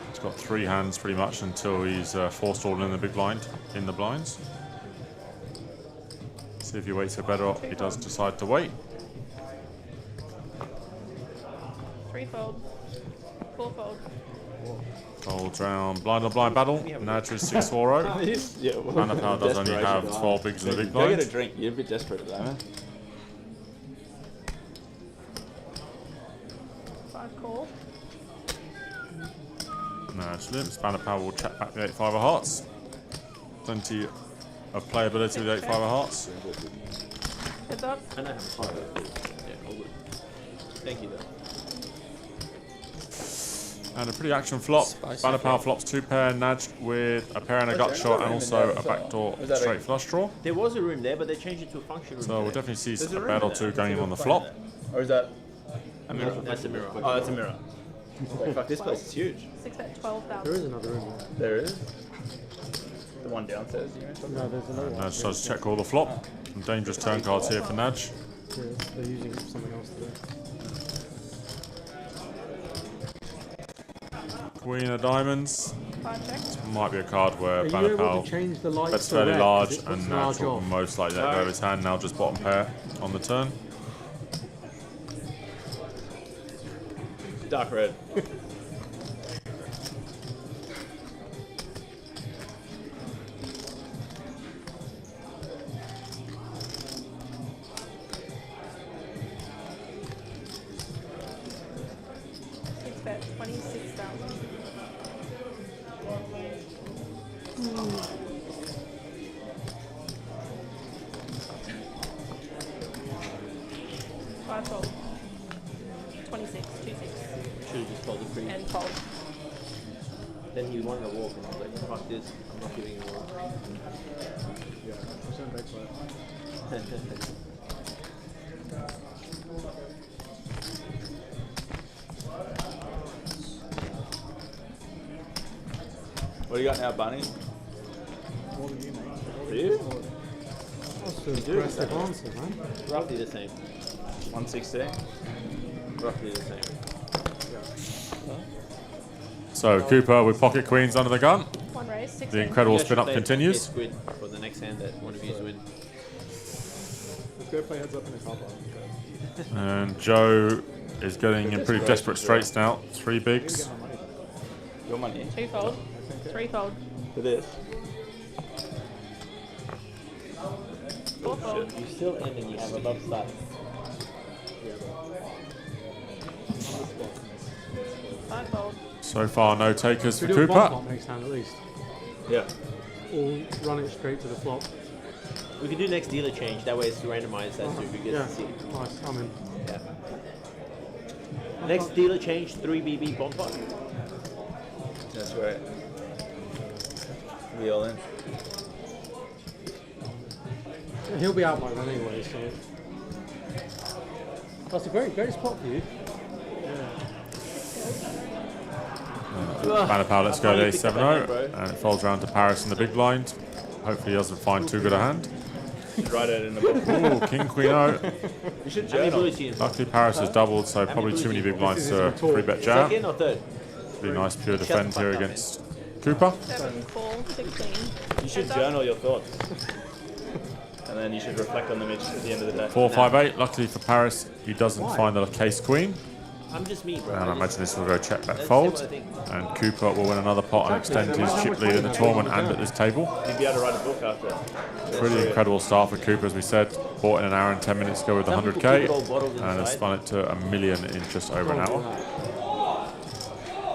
He's got 3 hands pretty much until he's forestalled in the big blind, in the blinds. See if he waits a better or he does decide to wait. 3-fold. 4-fold. Folds round blind on blind battle. Nadge is 6-4-0. Banapal does only have 12 bigs in the big blind. Go get a drink. You're a bit desperate at the moment. 5 call. Nadge limps. Banapal will check back the 8-5 of hearts. Plenty of playability with 8-5 of hearts. Heads up. I know how much. Yeah, all good. Thank you, though. And a pretty action flop. Banapal flops 2 pair, Nadge with a pair and a gut shot, and also a backdoor straight flush draw. There was a room there, but they changed it to a function room. So we'll definitely see a bet or 2 going in on the flop. Or is that a mirror? That's a mirror. Oh, that's a mirror. Wait, fuck, this place is huge. 6 bet 12,000. There is another room. There is? The one downstairs, you know? No, there's another one. Nadge does check all the flop. Some dangerous turn cards here for Nadge. Yeah, they're using it for something else today. Queen of diamonds. 5 check. Might be a card where Are you able to Banapal change the lights bets to fairly red? large, It and puts Nadge large will off. most likely let go of his hand. Now just bottom pair on the turn. Dark red. Bet 26,000. Five fold. 26, 2-6. Should have just folded free. And fold. Then he wanted to walk, and I was like, fuck this, I'm not giving him a walk. Yeah, percent break player. What do you got now, Bunny? More than you, mate. Do you? That's the aggressive answer, man. Roughly the same. 160. Roughly the same. So Cooper with pocket queens under the gun. 1 raise, 16. The incredible You guys spin up should play continues. Squid for the next hand that one of you win. Let's go play heads up in the car park. And Joe is getting in pretty desperate straits now. 3 bigs. Your money. 2 fold. 3 fold. For this. 4 fold. You still end and you have a love start. 5 fold. So far, no takers for We do a bomb Cooper. pop next hand at least. Yeah. Or run it straight to the flop. We can do next dealer change, that way it's randomized as to who gets Yeah, to see it. nice. I'm in. Yeah. Next dealer change, 3 BB bomb pot. That's right. We all in. He'll be out by then anyway, so. That's a great spot for you. Banapal lets go to A7-0, and it folds around to Paris in the big blind. Hopefully he doesn't find too good a hand. Write it in the book. Ooh, King Queen O. You should How many journal. blues do you Luckily Paris has doubled, so probably too many big blinds to 3-bet jam. Second or third? Pretty nice pure defend here against Cooper. 7, 4, 16. You should journal your thoughts. And then you should reflect on them each at the end of the day. 4-5-8. Luckily for Paris, he doesn't find the case queen. I'm just me, bro. And I imagine this will go check back fold. And Cooper will win another pot and extend his chip lead in the tournament and at this table. You'd be able to write a book after. Pretty incredible start for Cooper, as we said. Bought in an hour and 10 minutes ago with 100k and has spun it to $1 million in just over an hour.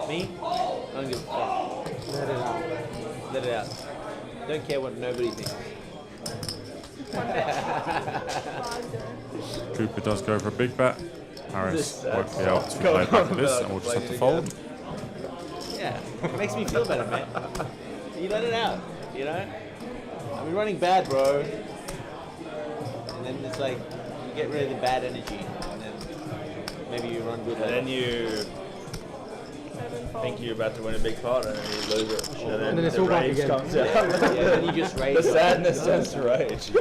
Me? I don't give a fuck. Let it out. Let it out. Don't care what nobody thinks. Cooper does go for a big bet. Paris won't be able to play back at this, and we'll just have to fold. Yeah, it makes me feel better, man. You let it out, you know? I've been running bad, bro. And then it's like, you get rid of the bad energy, and then maybe you run good And later. then you think you're about to win a big pot and then you lose it. And then it's the all back rage again. comes out. Yeah, then you just rage. The sadness turns to rage. I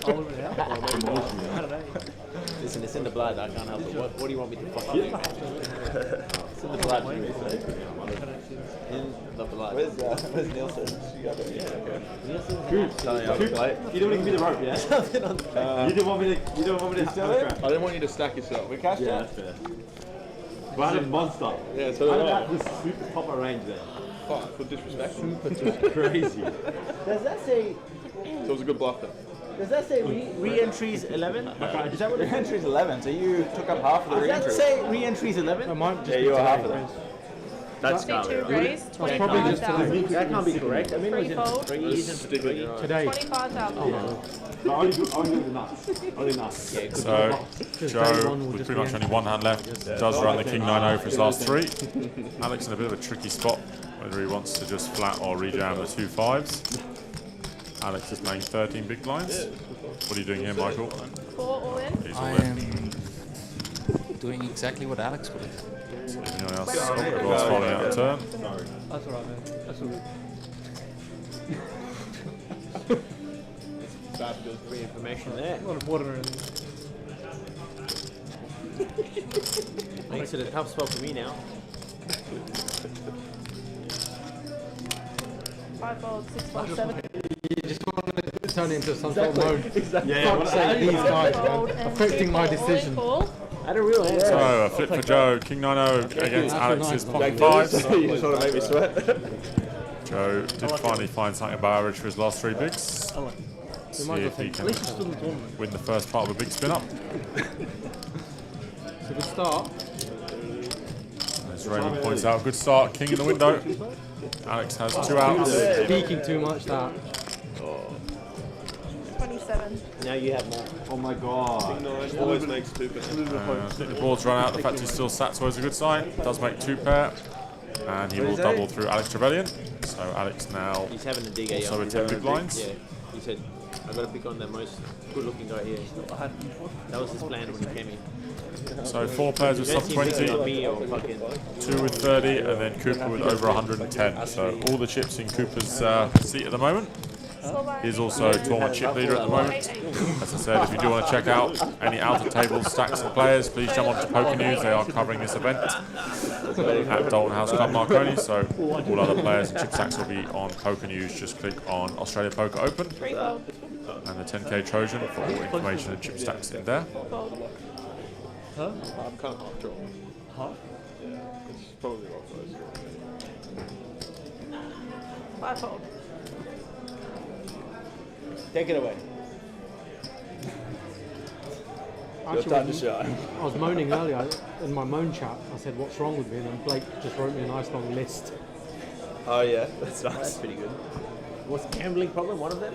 don't know. Listen, Listen, it's in the blood. I can't help it. What do you want me to fucking do, man? It's in the blood. In the blood. Where's Nielsen? Nielsen? You don't want to give me the rope, yeah? You don't want me to steal it? I didn't want you to stack yourself. We cashed Yeah, it? Fair. But I had a monster. Yeah, so I did had I. this super top of range there. Fuck, for disrespect. Crazy. Does that say? So it was a good bluff then. Does that say re-entries 11? Is that what it says? Re-entry's 11, so you took up half of the Does that re-entry. say re-entries 11? Yeah, you were half of that. That's can't be two right. raise, 25,000. That can't be correct. I mean, it was in Threefold. 3 into 3. Today. 25,000. No, only do the nuts. Only nuts. Yeah, good. So Joe, with pretty much only one hand left, does run the King 9-0 for his last 3. Alex in a bit of a tricky spot, whether he wants to just flat or rejam the 2 5s. Alex is playing 13 big blinds. What are you doing here, Michael? 4 all in. He's all I in. am doing exactly what Alex would have. So anyone else was following out of turn? That's alright, man. That's all good. Free information there. A lot of water and Makes it a tough spot for me now. 5-fold, 6-fold, 7. turn it into some sort of mode. Yeah, Fuck's sake, these guys, man. Affecting my decision. I had a real answer. So a flip for Joe, King 9-0 against Alex's pocket 5s. You just want to make me sweat. Joe did finally find something above average for his last 3 bigs. See if he can win the first part of a big spin up. It's a good start. As Raymond points out, good start, King in the window. Alex has 2 outs. Speaking too much, that. 27. Now you have more. Oh my god. Always makes 2%. I think the board's run out. The fact he's still sat is always a good sign. Does make 2 pair. And he will double through Alex Trevelyan. So Alex now He's having a dig at also you. with 10 big blinds. Yeah, he said, I gotta pick on the most good looking guy here. That was his plan when he came in. So 4 pairs with sub 20, 2 Me or fucking. with 30, and then Cooper with over 110. So all the chips in Cooper's seat at the moment. He's also tournament chip leader at the moment. As I said, if you do want to check out any out of table stacks and players, please jump onto Poker News. They are covering this event at Dolton House Club Marconi. So all other players and chip stacks will be on Poker News. Just click on Australia Poker Open 3-fold. and the 10K Trojan for all information and chip stacks in there. I'm kind of half draw. Half? Yeah, it's probably well close. 5-fold. Take it away. Actually, I was moaning earlier in my moan chat. I said, "What's wrong with me?" And then Blake just wrote me a nice long list. Oh yeah, that's nice. That's pretty good. Was gambling problem one of them?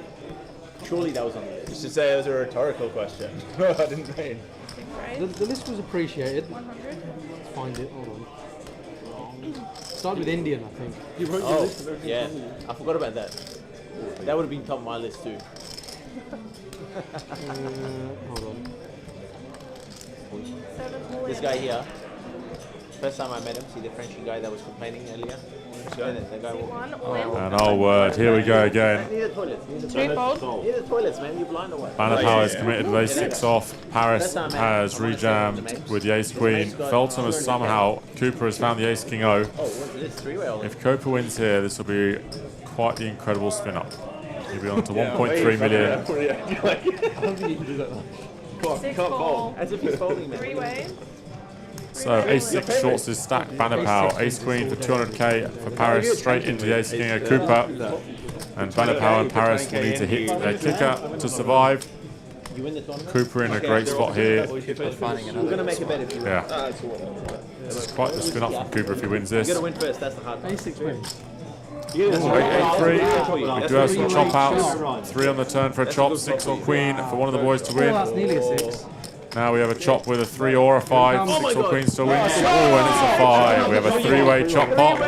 Surely that was on the list. You should say it was a rhetorical question. No, I didn't mean. The list was appreciated. 100. Let's find it. Hold on. Started with Indian, I think. You wrote your Oh, list and everything. yeah. I forgot about that. That would have been top of my list too. Hold on. 7 all This in. guy here. First time I met him, see the Frenchy guy that was complaining earlier? The guy walking. 1 all in. And oh word, here we go again. Near the toilets. Near the 2-fold. Near the toilets, man. You blind or what? Banner Power is committed with ace 6 off. Paris has rejammed with the ace queen. Feltham has somehow, Cooper has found the ace king O. Oh, what's this? 3-way all in. If Cooper wins here, this will be quite the incredible spin up. He'll be on to 1.3 million. Six ball. As if he's folding, man. 3-way. So ace 6 shorts his stack. Banner Power, ace queen for 200k for Paris, straight into the ace king of Cooper. And Banner Power and Paris will need to hit their kicker to survive. You win the tournament? Cooper in a great spot here. Cooper's finding We're another. going to make it better if you win. Yeah, it's quite the spin up from Cooper if he wins You got this. to win first, that's the hard part. A6 wins. You Ooh, 8-8-3. We do have some chop outs. 3 on the turn for a chop, 6 or queen for one of the boys to Oh, that's win. nearly a 6. Now we have a chop with a 3 or a 5. 6 or queen still wins. Oh, and it's a 5. We have a 3-way chop pot.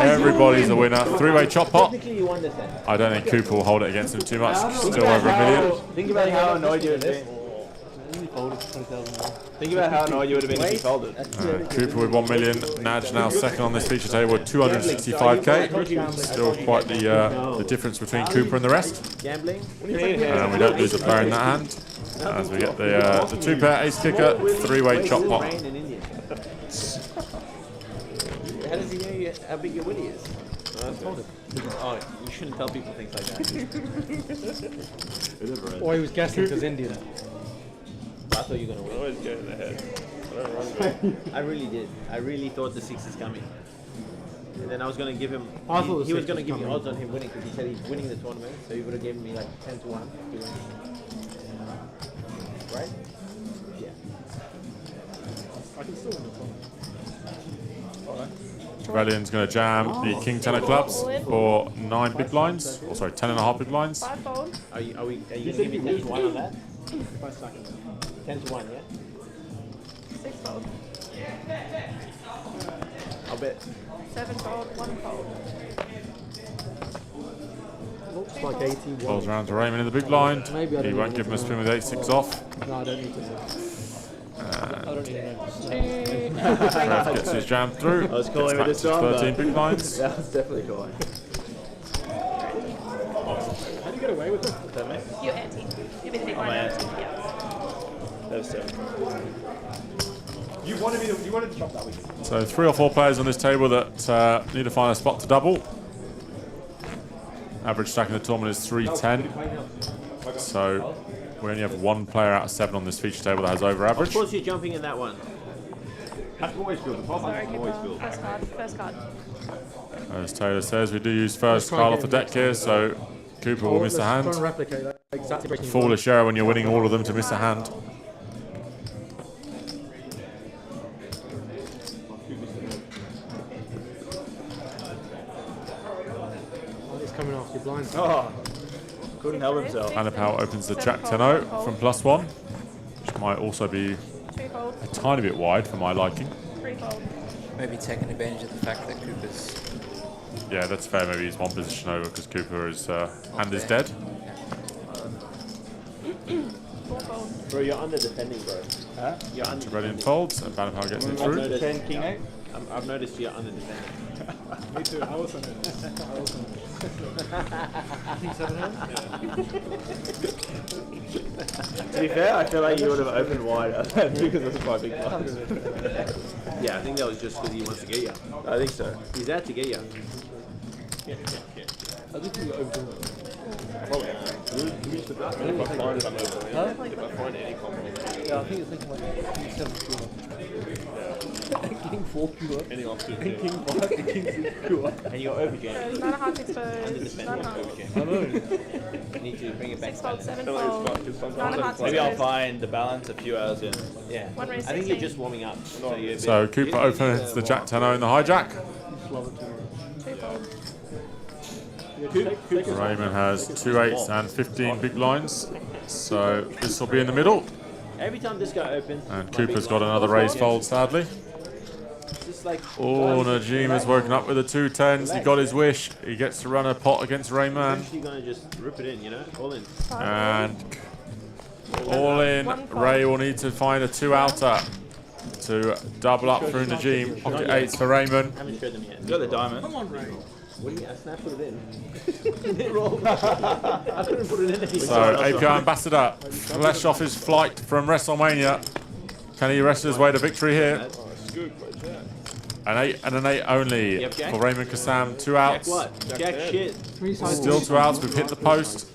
Everybody's a winner. 3-way chop pot. Technically, you won this then. I don't think Cooper will hold it against him too much. Still over a million. Think about how annoyed you would have been. Think about how annoyed you would have been if you folded. Cooper with 1 million. Naj now second on this feature table with 265k. Still quite the difference between Cooper and the rest. Gambling? And we don't lose a player in that hand. As we get the 2-pair ace kicker, 3-way chop pot. Rain in India. How does he know how big your Willie is? Oh, you shouldn't tell people things like that. Or he was guessing because Indian. I thought you were going to win. Always get in the head. I don't run. I really did. I really thought the 6 is coming. And then I was going to give him... I thought he the was 6 going to was give me coming. odds on him winning because he said he's winning the tournament. So he would have given me like 10 to 1 to win. Right? Yeah. I can still win the tournament. Trevelyan's going to jam the king 10 of clubs for 9 big blinds. Or sorry, 10.5 big blinds. 5-fold. Are you going to give me 10 to 1 on that? If I stack it. 10 to 1, yeah? 6-fold. I'll bet. 7-fold. 1-fold. Looks like 81. Rolls around to Raymond in the big blind. Maybe I He don't won't need give him a to spin with 8-6 off. No, I don't need to. I don't even know. Trev gets his jam through. I was Gets calling back with to this one, 13 but big blinds. that was definitely calling. How do you get away with it? That mate? You're anti. You'll be the big one. my ante. Yeah. That was terrible. You wanted to chop that week. So 3 or 4 players on this table that need to find a spot to double. Average stack in the tournament is 310. So we only have 1 player out of 7 on this feature table that has over Of average. course you're jumping in that one. That's always good. The top Sorry, is always good. First card. First card. As Taylor says, we do use first card off the deck here, so Cooper will miss a Try and hand. replicate that exactly. breaking Foolish error when you're winning all of them to miss a hand. Oh, he's coming off your blinds. Oh, couldn't help himself. Anapau opens the Jack 10-0 from +1, which might also be 2-fold. a tiny bit wide for my liking. 3-fold. Maybe taking advantage of the fact that Cooper's Yeah, that's fair. Maybe he's 1 position over because Cooper is hand is dead. 4-fold. Bro, you're under defending, bro. Huh? You're under Trevelyan folds and Anapau gets it through. Defend King 8. I've noticed you're under defending. Me too. I also know. I also know. To be fair, I feel like you would have opened wider because that's quite big blinds. Yeah, I think that was just because he wants to get you. I think so. He's out to get you. I think you overdoing it. Probably. If I find it, I'm over. If I find any compliment. Yeah, I think it's looking like King 7 pure. King 4 pure. Any offsuit. And King 5 and King 6 pure. And you're overjamming. 9.5 exposed. Under defending, 9.5. overjamming. I know. You need to bring it back. 6-fold. to balance. 7-fold. 9.5 Maybe I'll exposed. find the balance a few hours in. Yeah. One raise I think you're 16. just warming up. So you're a bit, So Cooper opens the Jack 10-0 in the hijack. Just love it too much. 2-fold. Raymond has 2 8s and 15 big lines. So this will be in the middle. every time this guy opens. And Cooper's got another raise fold, sadly. Just like. Oh, Najima's woken up with the 2 10s. He got his wish. He gets to run a pot against Rayman. Eventually gonna just rip it in, you know? All in. And all in. Ray will need to find a 2 outer to double up through Najim. Pocket 8s for Raymond. Haven't showed them yet. You got the diamond. Come on, Ray. What do you mean? I snap put it in. It rolled. I couldn't put it in anymore. So API Ambassador, flesh off his flight from WrestleMania. Can he wrestle his way to victory here? An 8 and an 8 only Yep, Jack. for Raymond Kassam. 2 Jack outs. what? Jack shit. Still 2 outs. We've hit the post.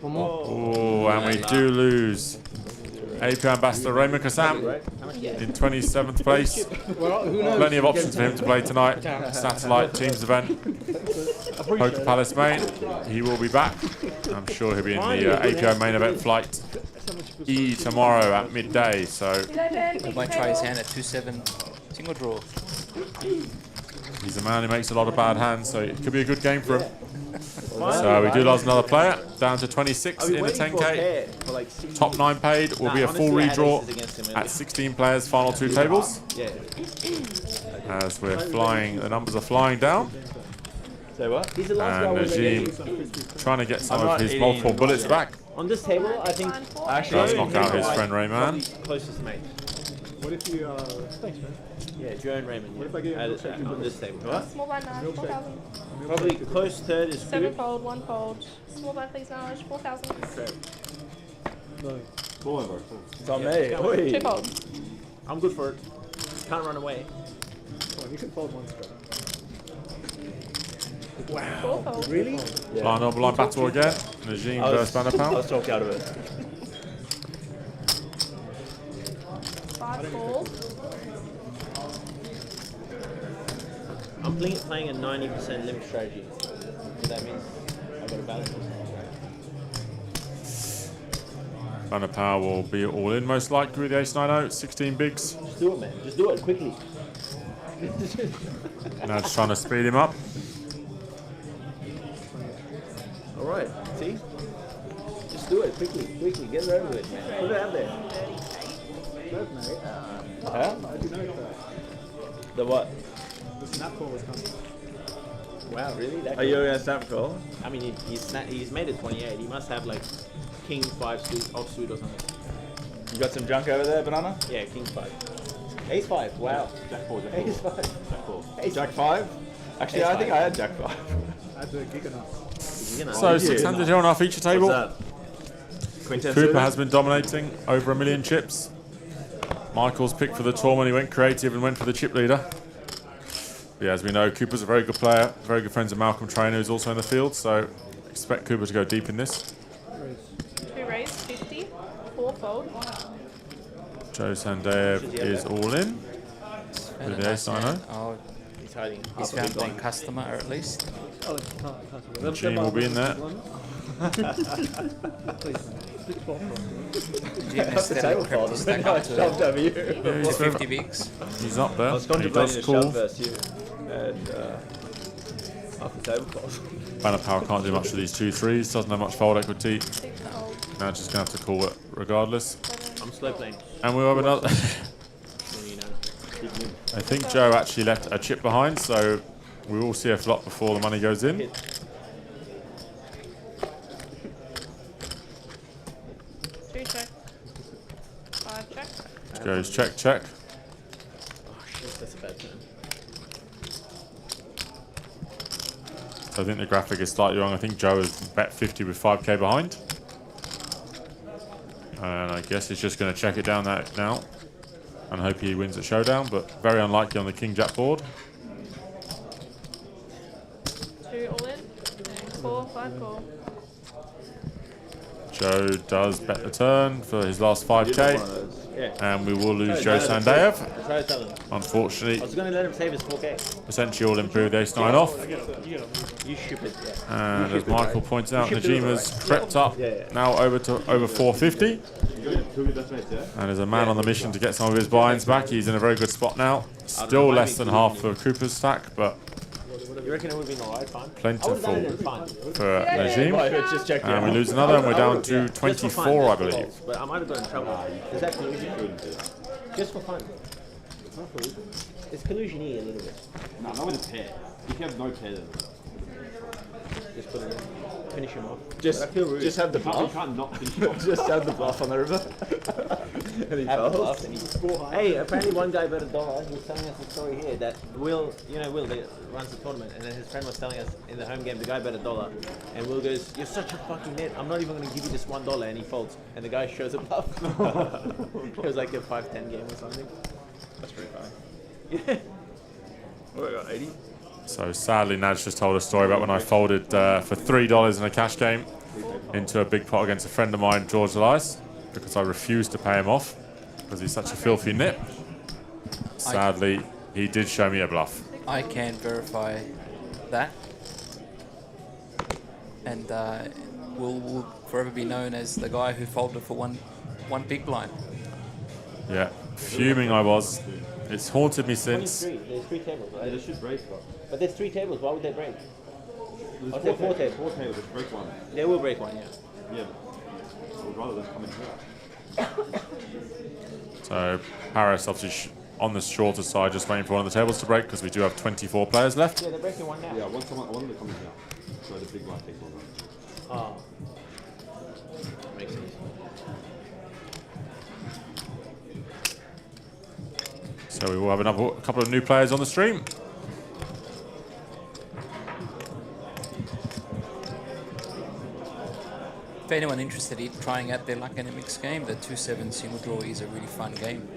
One more. Oh, and we do lose. API Ambassador Raymond Kassam in 27th place. Well, who knows? Plenty of options for him to play tonight. Satellite Teams event. Poker Palace main. He will be back. I'm sure he'll be in the API main event flight E tomorrow at midday. So I might try his hand at 2-7 single draw. he's a man who makes a lot of bad hands, so it could be a good game for him. So we do lose another player, down to 26 in the 10K. Top 9 paid will be a full redraw at 16 players, final 2 tables. Yeah. As we're flying, the numbers are flying down. Say what? He's the last guy And with Najim trying to get some I'm of not his eating multiple bullets yet. back. On this table, I think. Actually, Does knock out his friend Rayman. Probably closest mate. What if you, thanks man. Yeah, Joe and Raymond. What if I get a milkshake on this table? What? Small blind knowledge, 4,000. Probably close third is good. 7-fold, 1-fold. Small blind please knowledge, 4,000. No. Full over. It's on me. Oi. Two fold. I'm good for it. Can't run away. Come on, you can fold one straight. Four fold. Really? Blind on blind battle again. Najim versus I Banapal. was talked out of it. Five fold. I'm playing a 90% limp strategy. So that means I've got a balance. Banapal will be all in most likely with the ace-9-0, 16 bigs. Just do it, man. Just do it quickly. Now just trying to speed him up. All right. See? Just do it quickly. Quickly. Get it over with, man. Put it out there. Huh? The what? The snap call was coming. Wow, really? That Are you going to snap call? I mean, he's made it 28. He must have like king 5 suit, offsuit or something. You got some junk over there, Banana? Yeah, king 5. Ace 5. Wow. Jack 4, Jack 4. Ace 5. Jack 4. Ace Jack 5? Actually, Ace I think five. I had Jack 5. I had the gig enough. So 600 here on our feature table. What's that? Quintet Cooper suited? has been dominating, over 1 million chips. Michael's picked for the tournament, he went creative and went for the chip leader. But yeah, as we know, Cooper's a very good player, very good friends of Malcolm Trainer, who's also in the field, so expect Cooper to go deep in this. Two raise. 50. Four fold. Joe Sandeev is all in with the ace-9-0. Oh, He's hiding. he's found one customer at least. Oh, can't. Gene will be in there. Jim is steadily crept his stack up Shoved to over you. Yeah, he's, 50 bigs. he's up I there. was He contemplating does a call. shove versus you. And after tablecloth. Banapal can't do much with these 2-3s, doesn't have much fold equity. Six fold. Now just going to have to call it regardless. I'm slow playing. And we have another... Then you know. I think Joe actually left a chip behind, so we will see a flop before the money goes in. Two check. Five check. Goes check, check. Oh shit, that's a bad turn. So I think the graphic is slightly wrong. I think Joe has bet 50 with 5k behind. And I guess he's just going to check it down that now and hope he wins the showdown, but very unlikely on the King Jack board. Two all in. And four. Five call. Joe does bet the turn for his last 5k, Yeah. and we will lose Joe That's Sandeev. what I was telling him. I Unfortunately, was going to let him save his 4K. essentially all improved the ace-9 off. You stupid. Yeah. And as Michael points out, Najima's crept up now over 450. And as a man on the mission to get some of his buy-ins back, he's in a very good spot now. Still less than half of Cooper's stack, but You reckon it would have been alright, fine? plentiful Fine. for Najim. Just check And we lose another, and we're down to 24, I believe. But I might have got in trouble. Is that collusion? Just for fun. It's collusion-y a little bit. No, not with a pair. If you have no pair, then Just put it in. Finish him off. Just have the you bluff. can't not finish it off. Just have the bluff on the river. And he Have the fails. bluff and hey, apparently one guy bet $1. He was telling us a story here that Will that runs the tournament, and then his friend was telling us in the home game the guy bet $1, and Will goes, "You're such a fucking net. I'm not even going to give you this $1," and he folds, and the guy shows a bluff. It was like a 5-10 game or something. That's pretty funny. Yeah. What have I got, 80? So sadly, Naj just told a story about when I folded for $3 in a cash game into a big pot against a friend of mine, George Elias, because I refused to pay him off because he's such a filthy nip. Sadly, he did show me a bluff. I can verify that. And will forever be known as the guy who folded for one big blind. Yeah, fuming I was. It's haunted me since. 23. There's 3 tables, right? They should break, But there's 3 tables. Why would they break? There's Oh, there are 4 tables. 4 tables, just break one. They will break one, yeah. Yeah. I would rather them come in here. So Paris obviously on the shorter side, just waiting for one of the tables to break because we do have 24 players left. Yeah, they're breaking one now. Yeah, I want them to come in here. So the big one takes over. Oh. Makes sense. So we will have a couple of new players on the stream. anyone interested in trying out their luck in a mixed game, the 2-7 single draw is a really fun game.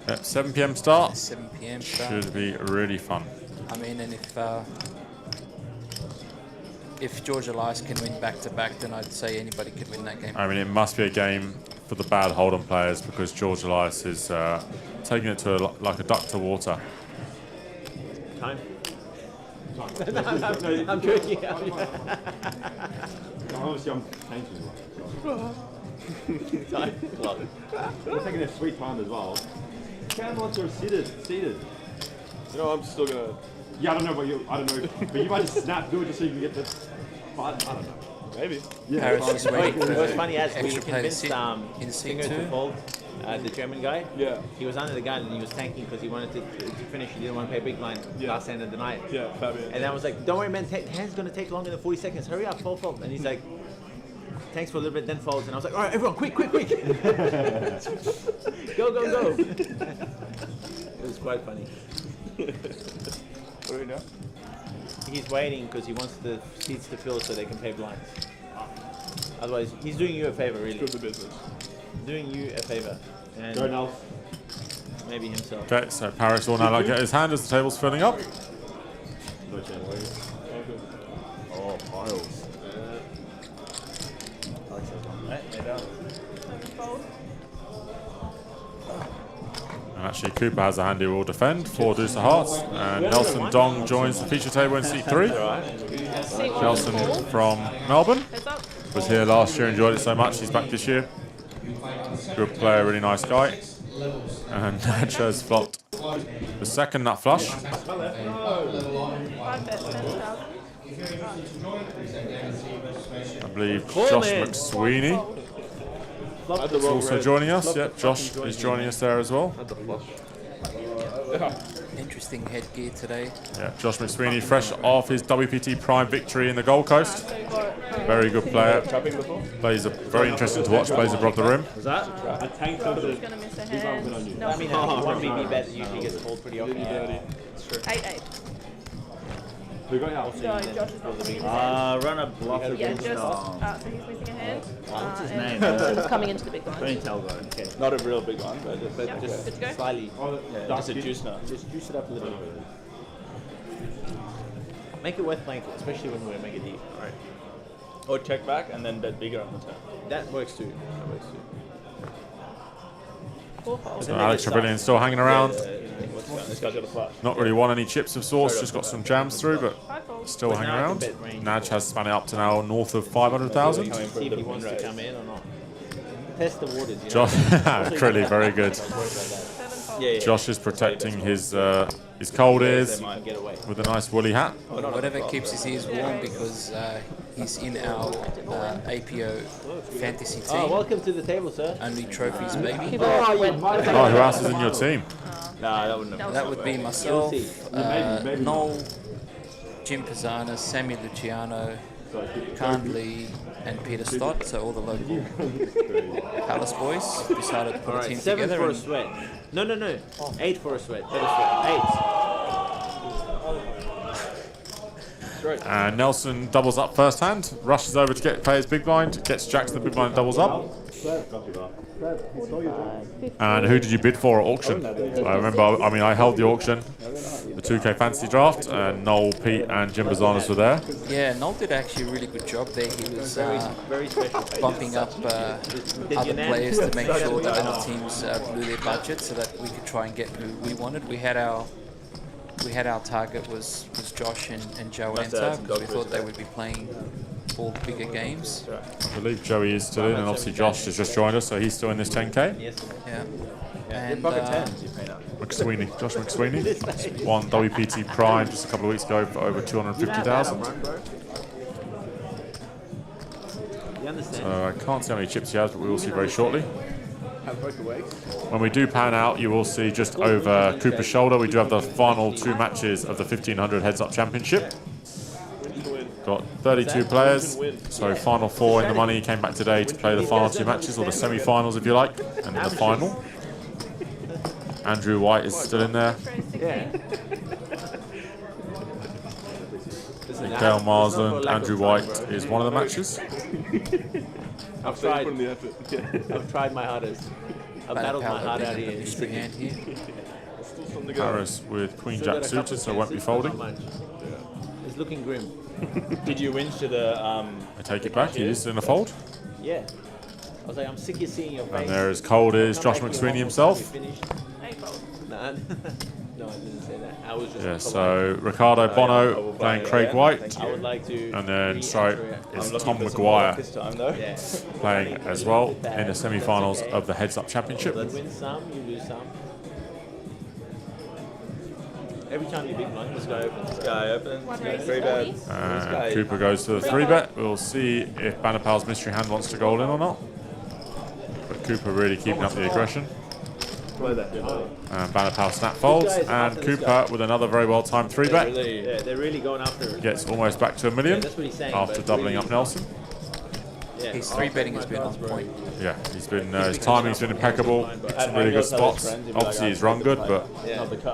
Yep, 7 p.m. start. 7 p.m. start. Should be really fun. I mean, and if George Elias can win back-to-back, then I'd say anybody could win that game. I mean, it must be a game for the bad Hold'em players because George Elias is taking it to like a duck to water. Time. I'm joking. Obviously, I'm changing. Time. Well, We're taking a sweet time as well. Camelot are seated. You know, I'm still gonna. Yeah, I don't know, but you might just snap do it just so you can get the. I don't know. Maybe. Yeah. Paris is waiting for it was the funny as we extra player to convinced sit in seat Singer to 2. fold the German guy. Yeah. He was under the gun and he was tanking because he wanted to finish. He didn't want to play big blind last end of the night. Yeah, Fabian. And I was like, don't worry, man. Hand's gonna take longer than 40 seconds. Hurry up, fold. And he's like, tanks for a little bit, then folds. And I was like, all right, everyone, quick. Go. It was quite funny. What do we know? He's waiting because he wants the seats to fill so they can play blinds. Otherwise, he's doing you a favor, really. Good for business. Doing you a favor. And Go Nels. maybe himself. Okay, so Paris will now like get his hand as the table's filling up. Oh, piles. And actually, Cooper has a hand who will defend for deuce of hearts. And Nelson Dong joins the feature table in seat 3. Nelson from Melbourne. Heads up. Was here last year, enjoyed it so much. He's back this year. Good player, really nice guy. And Nacho's flopped the second nut flush. 5 bet, 10,000. I believe Josh McSweeney is also joining us. Yep, Josh is joining us there as well. Interesting headgear today. Yeah, Josh McSweeney, fresh off his WPT Prime victory in the Gold Coast. Very good player. Plays very interesting to watch. Plays above the rim. Was that? A tank Josh is going to miss a hand. No, I mean, 1BB bet usually gets pulled pretty often. Dirty. 8-8. Who got you? No, Josh is not missing a hand. Run a bluff Yeah, against just, so he's missing a hand. what's his and name? He's coming into the big line. Twin Talgo. Okay. Not a real big one, but just, Yep, Just good to go. slightly. Yeah, just a juice nut. Just juice it up a little bit. Make it worth playing for, especially when we're mega deep. Alright. Or check back and then bet bigger on the turn. That works too. Four folds. So Alex Trevelyan still hanging around. This guy's got a flush. Not really won any chips of sorts. Just got some jams through, but 5 folds. still hanging now I can around. bet range. Naj has spun it up to now north of 500,000. Coming for a See if bit he of wants to win come raise. in or not. Test the waters, you know. Josh, Crilly, very good. 7 folds. Yeah. Josh is protecting his cold ears They might get away. with a nice woolly hat. Whatever keeps his ears warm because he's in our APO fantasy Oh, team. welcome to the table, sir. Only trophies, baby. Oh, who else is in your team? Nah, that wouldn't have. That would be myself, maybe Noel, Jim Pizzana, Sammy Luciano, Khan Lee, and Peter Stott. So all the local Palace boys decided to put a Alright, team 7 together. for a And sweat. No. 8 for a sweat. Better sweat. 8. And Nelson doubles up first hand, rushes over to play his big blind, gets jack to the big blind, doubles up. And who did you bid for at auction? I remember, I held the auction, the 2K fantasy draft, and Noel, Pete, and Jim Bazanas were there. yeah, Noel did actually a really good job there. He was Very special. bumping up other players to make sure that other teams blew their budget so that we could try and get who we wanted. We had our target was Josh and Joe Enter because we thought they would be playing all the bigger games. I believe Joey is still in, and obviously Josh has just joined us, so he's still in this 10K. Yes. Yeah. And And McSweeney, Josh McSweeney, won WPT Prime just a couple of weeks ago for over 250,000. You understand? I can't see how many chips he has, but we will see very shortly. How poker works? When we do pan out, you will see just over Cooper's shoulder, we do have the final 2 matches of the 1500 Heads-Up Championship. Got 32 players, so final 4 in the money. Came back today to play the final 2 matches, or the semi-finals if you like, and then the final. Andrew White is still in there. Yeah. Dale Marsland, Andrew White is one of the matches. I've tried my hardest. I've battled my heart out here. Mystery hand here. Paris with Queen Jack suited, so won't be folding. It's looking grim. Did you winch to the I take it back, he is in a fold. Yeah. I was like, I'm sick of seeing your face. And there is cold is Josh McSweeney himself. No, no, I didn't say that. I was just. Yeah, so Ricardo Bono playing Craig White. I would like to. And then, sorry, it's Tom Maguire Yeah. playing as well in the semi-finals of the Heads Up Championship. You win some, you lose some. Every time you big blind, this guy opens. This guy opens. 3 bets. And Cooper goes to the 3-bet. We'll see if Bannerpal's mystery hand wants to go all in or not. But Cooper really keeping up the aggression. And Bannerpal snap folds. And Cooper with another very well timed 3-bet. Yeah, they're really going after it. Gets almost back to $1 million after doubling up Nelson. Yeah. His 3-betting has been on point. Yeah, he's been his timing's been impeccable. Some really good spots. Obviously, he's run good, but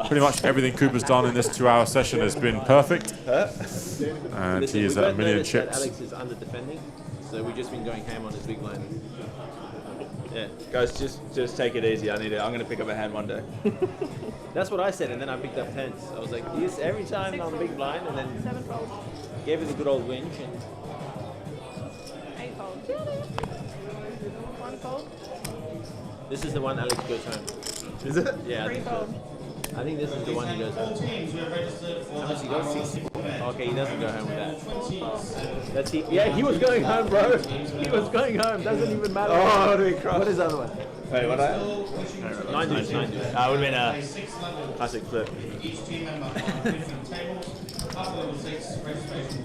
pretty much everything Cooper's done in this 2-hour session has been perfect. And he is at $1 million chips. Alex is under defending, so we've just been going ham on his big line. Yeah, Guys, just take it easy. I'm gonna pick up a hand one day. that's what I said, and then I picked up tens. I was like, yes, every time on the big blind, and then 7 fold. gave it a good old winch. And 8 fold. 1 fold. this is the one Alex goes home. Is it? Yeah, I 3 think so. fold. I think this is the one he goes home. How much he goes? 6. Okay, he doesn't go home with that. That's he. Yeah, he was going home, bro. He was going home. Doesn't even matter. Oh, what do we cross? What is the other one? Wait, what? 9 deuce. Would have been a classic flip.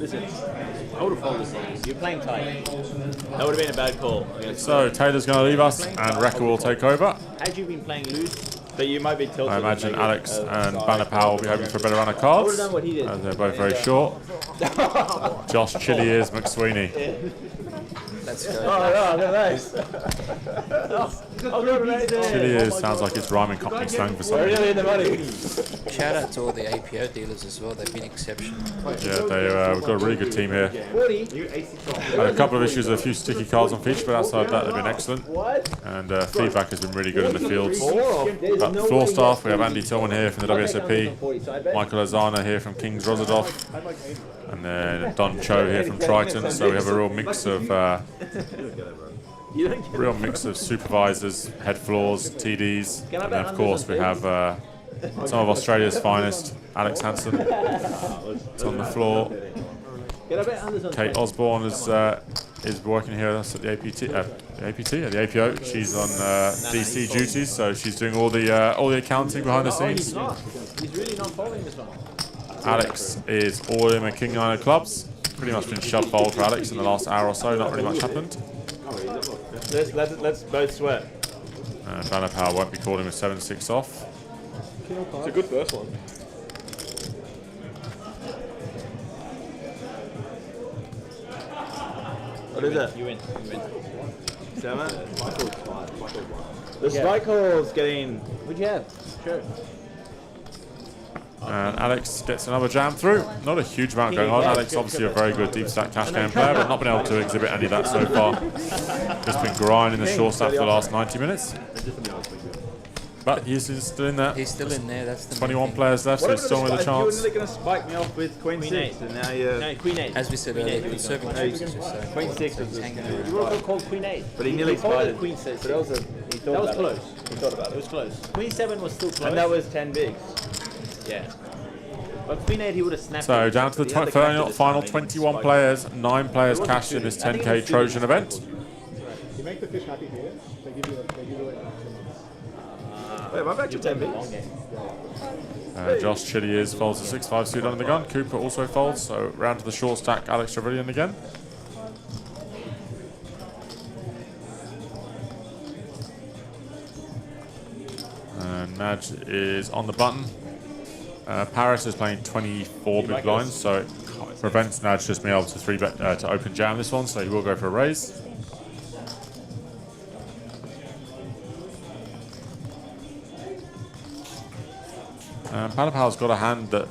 Listen, I would have folded this one. You're playing tight. That would have been a bad call. So Taylor's going to leave us, and Wrecker will take over. Had you been playing loose, But you might be tilted. I imagine Alex and Bannerpal will be hoping for a better run of cards, I would have done what he did. as they're both very short. Josh Chili is McSweeney. Let's go. Oh, nice. Chili is sounds like it's rhyming Cockney slang for some We're reason. really in the money. Shout out to all the APO dealers as well. They've been exceptional. Yeah, we've got a really good team here. 40. Had a couple of issues with a few sticky cards on feature, but outside that they've been excellent. And feedback has been really good in the fields. But the floor staff, we have Andy Tillman here from the WSOP, Michael Ozana here from King's Rosadoff, and then Don Cho here from Triton. So we have a real mix of supervisors, head floors, TDs, and then of course we have some of Australia's finest, Alex Hansen, it's on the floor. Kate Osborne is working here with us at the the APO. She's on DC duties, so she's doing all the accounting behind the scenes. He's really not folding this one. Alex is all in with King 9 of clubs. Pretty much been shoved fold for Alex in the last hour or so. Not really much happened. Let's both sweat. Bannerpal won't be calling with 7-6 off. It's a good first one. What is it? You win. 7? The strike call's getting. What'd you have? Sure. And Alex gets another jam through. Not a huge amount going on. Alex obviously a very good deep stack cash game player, but not been able to exhibit any of that so far. Just been grinding the short stack for the last 90 minutes. But he's still in there. He's still in there. That's the 21 players left, so he's still with a You were chance. nearly going to spike me off with Queen 6, and now you're. No, Queen 8. As we said earlier, he was serving choices. So Queen 6 was he's hanging just. around. You would have called Queen 8. But he nearly folded spited. Queen 6. But also, he thought That was about close. it. He thought about It it. was close. Queen 7 was still close. And that was 10 bigs. Yeah. But Queen 8 he would have snapped. So it. down to the final 21 players, 9 players cashed in this 10k Trojan event. You make the fish happy here. They give you it. Wait, am I back to 10 bigs? Josh Chili is folds the 6-5 suit under the gun. Cooper also folds, so round to the short stack, Alex Trevelyan again. And Madge is on the button. Paris is playing 24 big blinds, so it prevents Madge just being able to 3-bet to open jam this one, so he will go for a raise. Panapal's got a hand that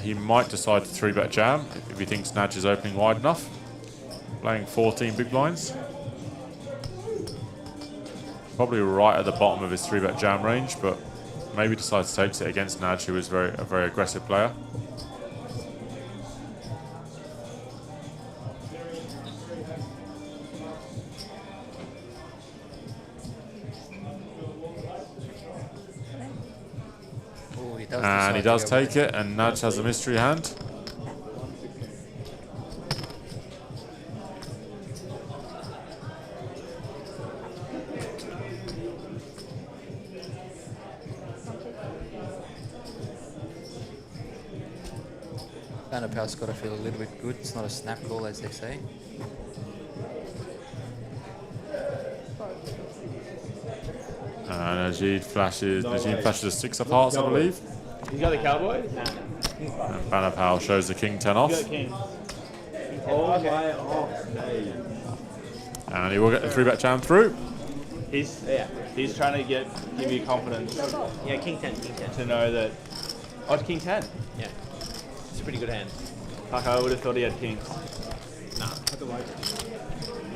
he might decide to 3-bet jam if he thinks Nadge is opening wide enough. Playing 14 big blinds. Probably right at the bottom of his 3-bet jam range, but maybe decides to take it against Nadge, who is a very aggressive player. And he does take it, and Nadge has a mystery hand. Panapal's got to feel a little bit good. It's not a snap call, as they say. Najib flashes a 6 of hearts, I believe. You got the cowboy? And Panapal shows the king 10 off. And he will get the 3-bet jam through. He's trying to give you confidence. Yeah, king 10. To know that. Oh, it's king 10. Yeah, it's a pretty good hand. Fuck, I would have thought he had kings. Nah.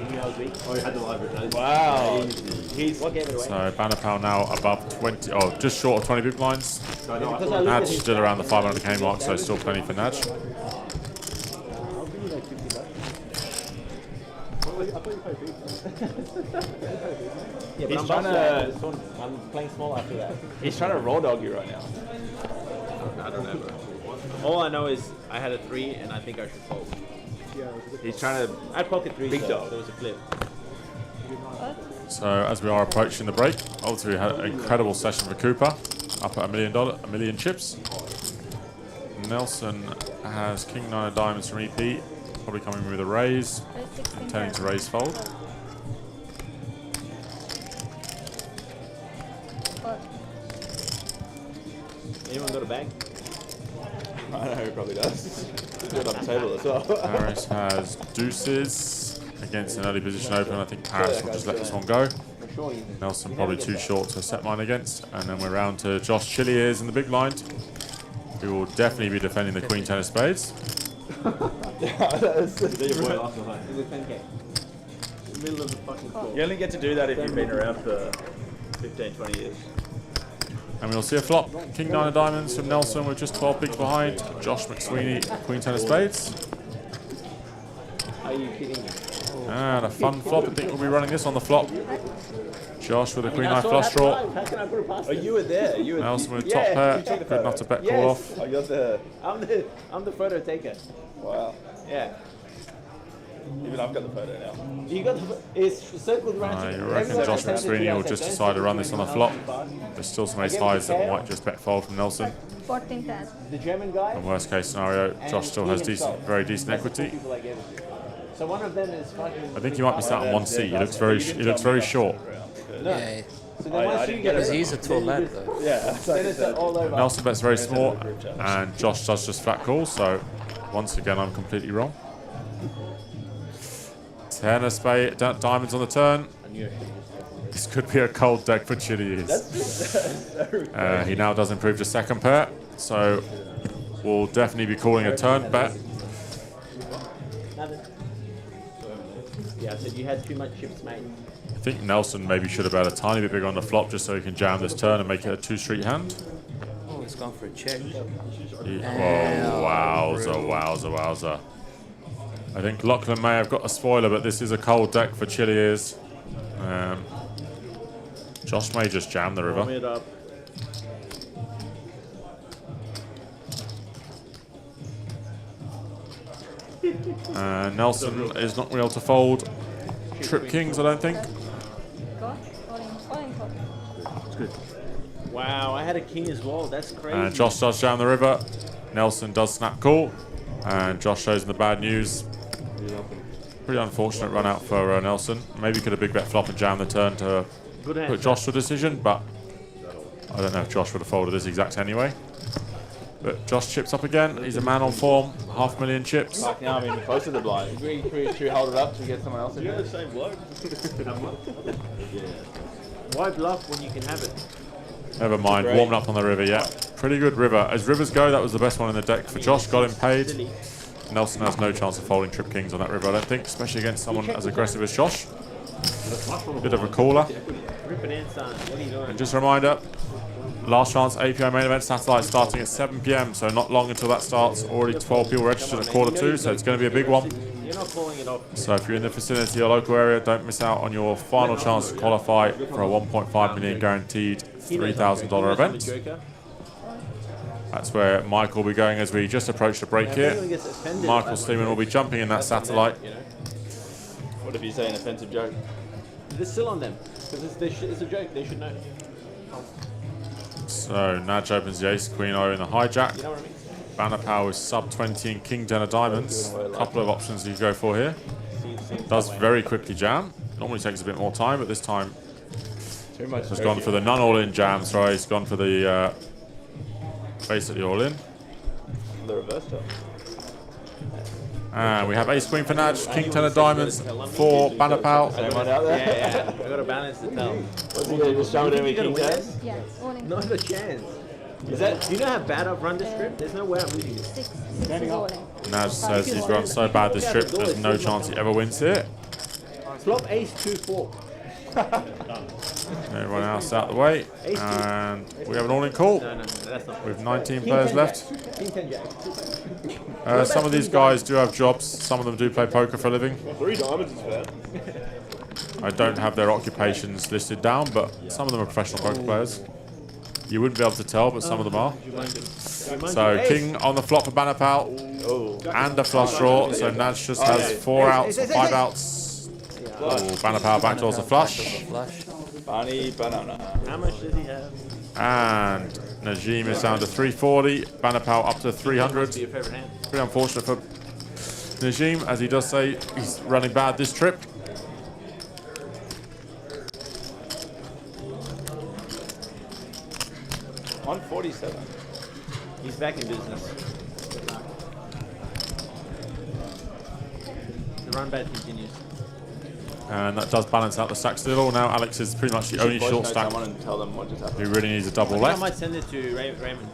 Oh, he had the live. Wow. What gave it away? So Panapal now above 20, just short of 20 big blinds. Nadge still around the 500k mark, so still plenty for Nadge. Yeah, he's trying to. I'm playing small after that. He's trying to raw dog you right now. I don't know, bro. All I know is I had a 3 and I think I should fold. He's trying to. I had pocket 3, big so dog. there was a flip. So as we are approaching the break, obviously we had an incredible session for Cooper, up at $1 million chips. Nelson has king 9 of diamonds from EP, probably coming with a raise, intending to raise fold. Anyone got a bag? I know he probably does. He's got on the table as well. Paris has deuces against an early position open. I think Paris will just let this one go. Nelson probably too short to set mine against. And then we're round to Josh Chilliers in the big blind, who will definitely be defending the Queen 10 of spades. You only get to do that if you've been around for 15, 20 years. And we'll see a flop. King 9 of diamonds from Nelson with just 12 bigs behind. Josh McSweeney, Queen 10 of spades. Are you kidding me? And a fun flop. I think we'll be running this on the flop. Josh with a Queen 9 flush draw. Oh, you were there. Nelson with top pair. Good enough to bet call off. I got the. I'm the photo taker. Wow. Yeah. Even I've got the photo now. You got it's circled around. I reckon Josh McSweeney will just decide to run this on the flop. There's still some ace highs that might just bet fold from Nelson. 14 10. The German guy. And worst case scenario, Josh still has very decent equity. So one of them is fucking. I think he might be sat on 1C. He looks very short. Yeah, So then once you get because he's a tall lad though. Yeah. then it's all over. Nelson bets very small, and Josh does just flat call. So once again, I'm completely wrong. 10 of spade, diamonds on the turn. This could be a cold deck for Chilliers. He now does improve to second pair, so we'll definitely be calling a turn bet. Yeah, I said you had too much chips, mate. I think Nelson maybe should have bet a tiny bit bigger on the flop just so he can jam this turn and make it a 2-street hand. Oh, he's gone for a check. Wowza. I think Lachlan may have got a spoiler, but this is a cold deck for Chilliers. Josh may just jam the river. It up. Nelson is not real to fold trip kings, I don't think. Wow, I had a king as well. That's crazy. Josh does jam the river. Nelson does snap call. And Josh shows him the bad news. Pretty unfortunate run out for Nelson. Maybe could have big bet flop and jam the turn to put Josh to a decision, but I don't know if Josh would have folded this exact anyway. But Josh chips up again. He's a man on form. 500,000 chips. Fuck, now I'm even closer to the blind. Should we hold it up to get someone else in? You're the same bloke. Why bluff when you can have it? Never mind. Warming up on the river yet. Pretty good river. As rivers go, that was the best one in the deck for Josh. Got him paid. Nelson has no chance of folding trip kings on that river, I don't think, especially against someone as aggressive as Josh. Bit of a caller. And just a reminder, last chance API main event satellite starting at 7 PM, so not long until that starts. Already 12 people registered at 1:45, so it's going to be a big one. So if you're in the vicinity or local area, don't miss out on your final chance to qualify for a 1.5 million guaranteed $3,000 event. That's where Mike will be going as we just approach the break here. Michael Steeman will be jumping in that satellite. What if you say an offensive joke? It's still on them, because it's a joke, they should know. So Nudge opens the ace, queen O in the hijack. You know what I mean? Banner power is sub 20 and king 10 of diamonds. A couple of options you go for here. Does very quickly jam. Normally takes a bit more time, but this time has gone for the non all-in jam. Sorry, he's gone for the basically all-in. The reverse top. And we have ace queen for Nudge, king 10 of diamonds for Banner pal. Anyone out there? Yeah, I got a balance to tell. What's he gonna just shove it in with king 10? Yeah, it's all in. Not a chance. Is that? Do you know how bad I've run this trip? There's no way I'm losing this. Six is all in. Nudge says he's run so bad this trip, there's no chance he ever wins here. Flop ace 2-4. Everyone else out the way, and we have an all-in call. No, that's not. With 19 players left. King 10 jack. Some of these guys do have jobs. Some of them do play poker for a living. 3 diamonds is fair. I don't have their occupations listed down, but some of them are professional poker players. You wouldn't be able to tell, but some of them are. So king on the flop for Banner Pal and a flush draw. So Nudge just has 4 outs, 5 outs. Oh, Banner Pal backdoors a flush. Bunny banana. How much does he have? And Najim is down to 340. Banner Pal up to 300. Your favorite hand? Pretty unfortunate for Najim, as he does say he's running bad this trip. $147. He's back in business. The run bad continues. And that does balance out the stacks a little. Now Alex is pretty much the only short stack Someone and tell them what just happened. who really needs a double I left. might send it to Raymond.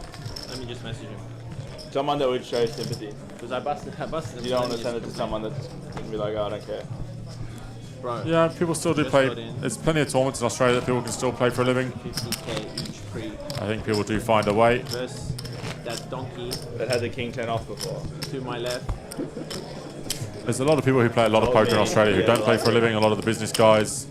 Let me just message him. Someone that would show sympathy. Because I busted him. You don't want to send it to someone that's going to be like, oh, I don't care. Bro. Yeah, people still do Just play. got in. There's plenty of tournaments in Australia that people can still play for a living. 50k each pre. I think people do find a way. Versus that donkey That had the king 10 off before. to my left. There's a lot of people who play a lot of poker in Australia who don't play for a living. A lot of the business guys,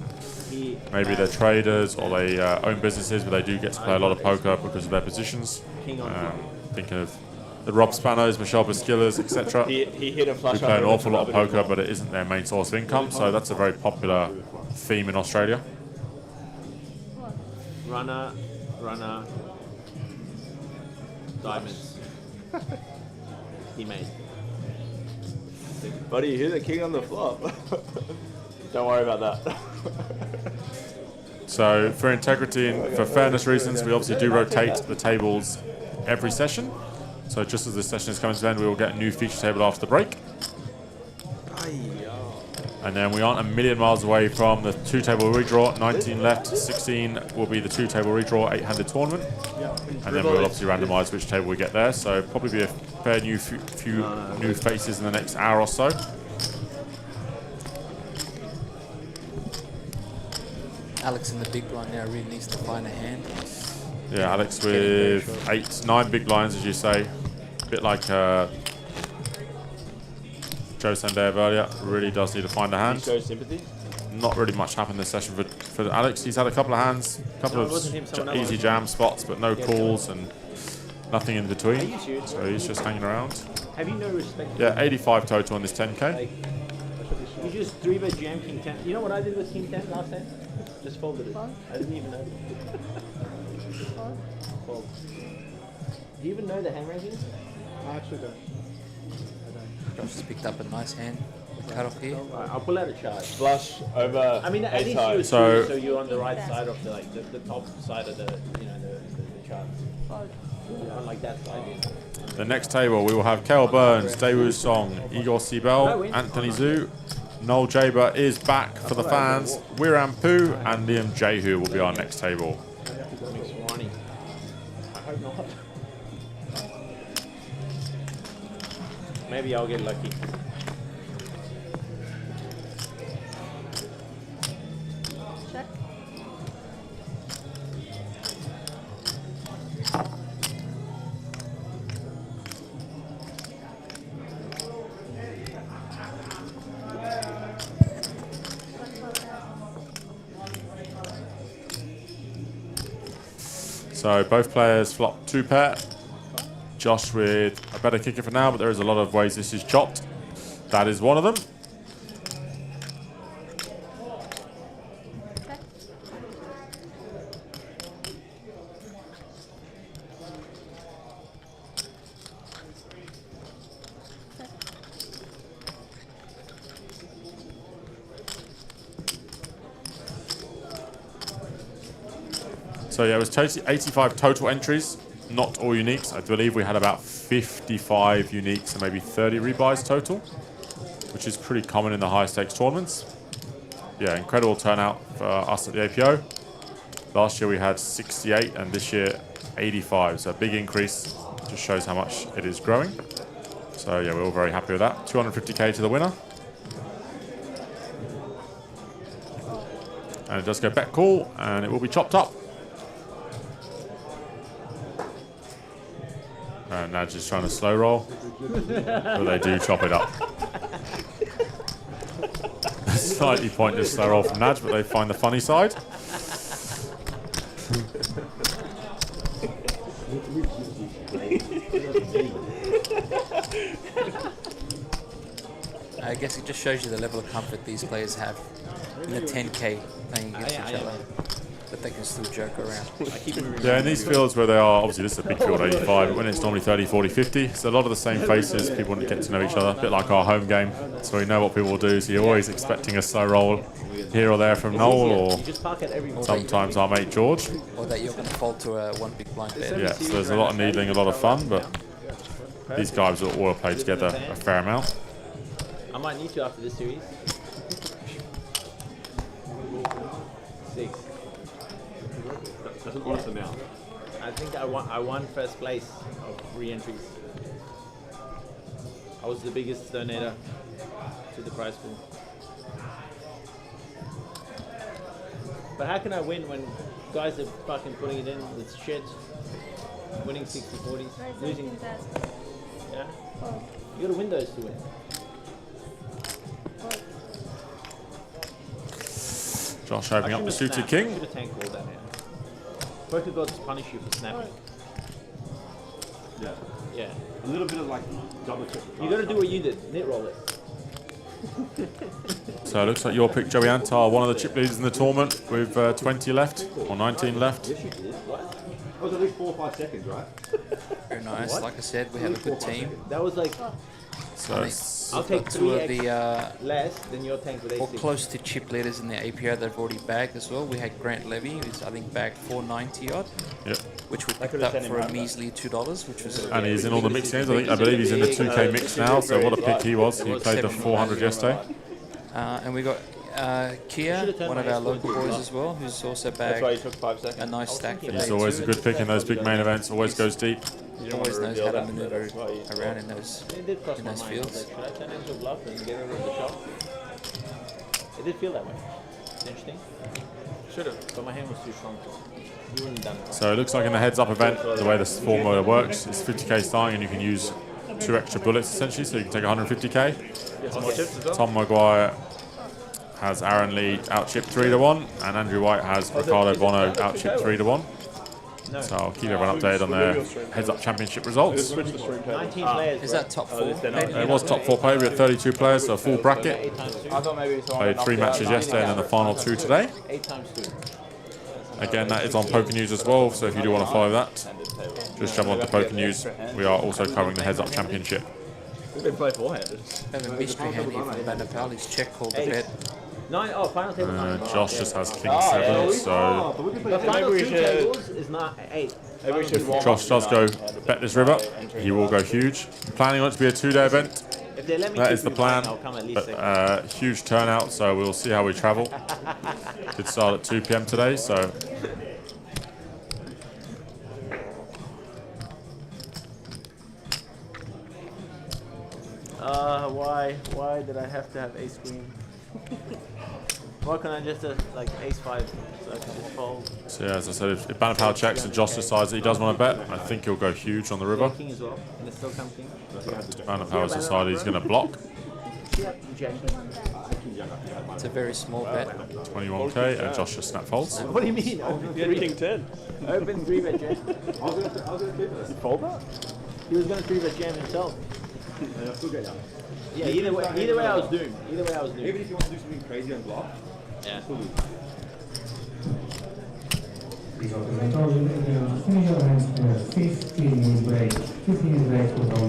He maybe they're traders or they own businesses, but they do get to play a lot of poker because of their positions. king on flop. Think of the Rob Spanos, Michelle Baskillas, etc. He hit a flush. Who play an awful lot of poker, but it isn't their main source of income. So that's a very popular theme in Australia. Runner, diamonds. He made. Buddy, you hit the king on the flop. Don't worry about that. So for integrity and for fairness reasons, we obviously do rotate the tables every session. So just as this session is coming to an end, we will get a new feature table after the break. And then we aren't a million miles away from the 2-table redraw. 19 left, 16 will be the 2-table redraw, 8-handed tournament. And then we'll obviously randomise which table we get there. So probably be a fair few new faces in the next hour or so. Alex in the big blind now really needs to find a hand. Yeah, Alex with 8, 9 big blinds, as you say. A bit like Joe Sandev earlier. Really does need to find a hand. Show sympathy. Not really much happened this session for Alex. He's had a couple of hands, a couple of easy jam spots, but no calls and nothing in between. So he's just hanging around. Have you no respect? Yeah, 85 total on this 10K. You just 3-bet jam king 10. You know what I did with king 10 last time? Just folded it. I didn't even know. Fold. Do you even know the hand rankings? I actually don't. Josh has picked up a nice hand. Cut off here. Alright, I'll pull out a chart. Flush over. I mean, at ace least high. you're So- so you're on the right side of the top side of the the chart. On like that side. The next table, we will have Kel Burns, Daewoo Song, Igor Seabell, Anthony Zhu. Noel Jaber is back for the fans. Wiram Poo and Liam Jehu will be our next table. Makes me horny. I hope not. Maybe I'll get lucky. Check. So both players flop 2 pair. Josh with a better kicker for now, but there is a lot of ways this is chopped. That is one of them. So yeah, it was 85 total entries, not all uniques. I believe we had about 55 uniques and maybe 30 rebuys total, which is pretty common in the high stakes tournaments. Yeah, incredible turnout for us at the APO. Last year we had 68 and this year 85, so a big increase. Just shows how much it is growing. So yeah, we're all very happy with that. 250k to the winner. And it does go bet call and it will be chopped up. Nadge is trying to slow roll, but they do chop it up. Slightly pointless slow roll from Nadge, but they find the funny side. I guess it just shows you the level of comfort these players have in the 10k playing against each other. But they can still joke around. Yeah, in these fields where they are, obviously this is a big field, 85, but when it's normally 30, 40, 50, it's a lot of the same faces, people want to get to know each other, a bit like our home game, so we know what people will do, so you're always expecting a slow roll here or there from Noel, or sometimes our mate George. Or that you're going to fall to a one big blind bet. Yeah, so there's a lot of needling, a lot of fun, but these guys will all play together a fair amount. I might need to after this series. 6. That's an honest amount. I think I won first place of re-entries. I was the biggest donator to the prize pool. But how can I win when guys are fucking putting it in with shit? Winning 60-40s, losing. Yeah? You gotta win those to win. Josh opening up the suited king. I should have tank called that now. Poker gods punish you for snapping. Yeah. Yeah. A little bit of like double check. You gotta do what you did, net roll it. So it looks like your pick, Joey Antar, one of the chip leaders in the tournament with 20 left, or 19 left. Yes, you did. What? That was at least 4 or 5 seconds, right? Very nice. What? Like I said, we have a good team. That was like... So I'll take 2 of 3x the less than your tank with or A6. close to chip leaders in the APO that have already bagged as well. We had Grant Levy, who's I think bagged 490 odd, yep. which we picked up for a measly $2, which was. And he's in all the mix games. I believe he's in the 2K mix now. So what a pick he was. He played the 400 yesterday. And we got Kia, one of our local boys as well, who's also bagged a nice stack for He's day always 2. a good pick in those big main events. Always goes deep. He always knows how to maneuver around in those It did cross my mind. fields. Should I turn into a bluff and get rid of the shot? It did feel that way. It's interesting. Should have, but my hand was too strong. You wouldn't have done it. So it looks like in the heads-up event, the way this formula works, it's 50k starting, and you can use 2 extra bullets essentially, so you can take 150k. Tom Maguire has Aaron Lee out-chipped 3-1, and Andrew White has Ricardo Bono out-chipped 3-1. So I'll keep everyone updated on their heads-up championship results. 19 players. Is that top 4? It was top 4 play. We had 32 players, so a full bracket. Played 3 matches yesterday and then the final 2 today. 8 times 2. Again, that is on Poker News as well, so if you do want to follow that, just jump on to Poker News. We are also covering the heads-up championship. We've been playing four-handed. Have a mystery hand here from Banapal. He's check called the bet. 9. Oh, final table 9. Josh just has King 7, so The final 2 tables is not 8. if Josh does go bet this river, he will go huge. Planning on it to be a 2-day event. If they let me That keep is the you plan, I'll come at least but huge turnout, so we'll see how we travel. Did start at 2 PM today, so Why did I have to have ace queen? Why can't I just like ace 5 so I can just fold? So yeah, as I said, if Banner Power checks and Josh decides that he does want to bet, I think he'll go huge on the river. King as well, and it's still come king. Banner Power's decided he's going to block. It's a very small bet. 21k, and Josh just snap folds. What do you mean? Open King 10. Open 3-bet jam. I was gonna keep this. Fold that? He was gonna 3-bet jam himself. Yeah, I'll still get down. Yeah, either way I was doomed. Either way I was doomed. Even if you want to do something crazy and block, Yeah. still lose.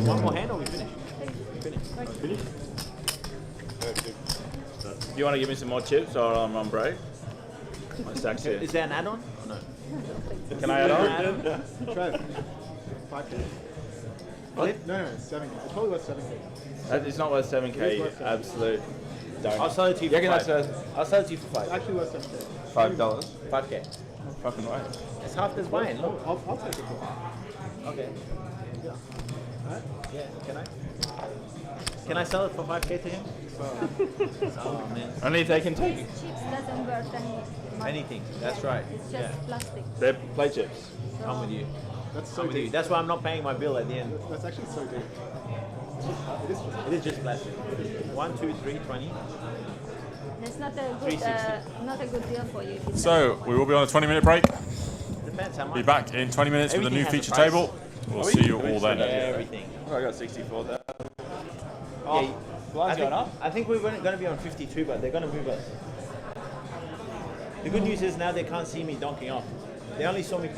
One more hand or we finish? Finish? Do you want to give me some more chips or I'm on break? My stack's here. Is there an add-on? Or no? Can I add on? Yeah. Trev, 5K. What? No, it's 7K. It's probably worth 7K. It's not worth 7k. It is worth 7K. Absolute. Don't. I'll sell it to you You for reckon 5. that's I'll sell it to you for 5. It's actually worth 7K. $5? 5K. Fucking right. It's half this buying. Look. I'll take it for 5. Okay. Yeah. Alright? Yeah, can I sell it for 5K to him? Oh man. Only if they can take Chips doesn't worth any money. Anything. That's right. It's just plastic. their play chips. I'm with you. That's so I'm with you. deep. That's why I'm not paying my bill at the end. That's actually so deep. It is just plastic. 1, 2, 3, 20. That's not a good, 360. not a good deal for you. If it's So we will be on a 20-minute break. Depends how much. Be back in 20 minutes with a Everything new has a feature price. table. We'll see you all then. Everything. Oh, I got 64 there. Yeah, Blind going up? I think we're going to be on 52, but they're going to move us. The good news is now they can't see me donking off. They only saw me.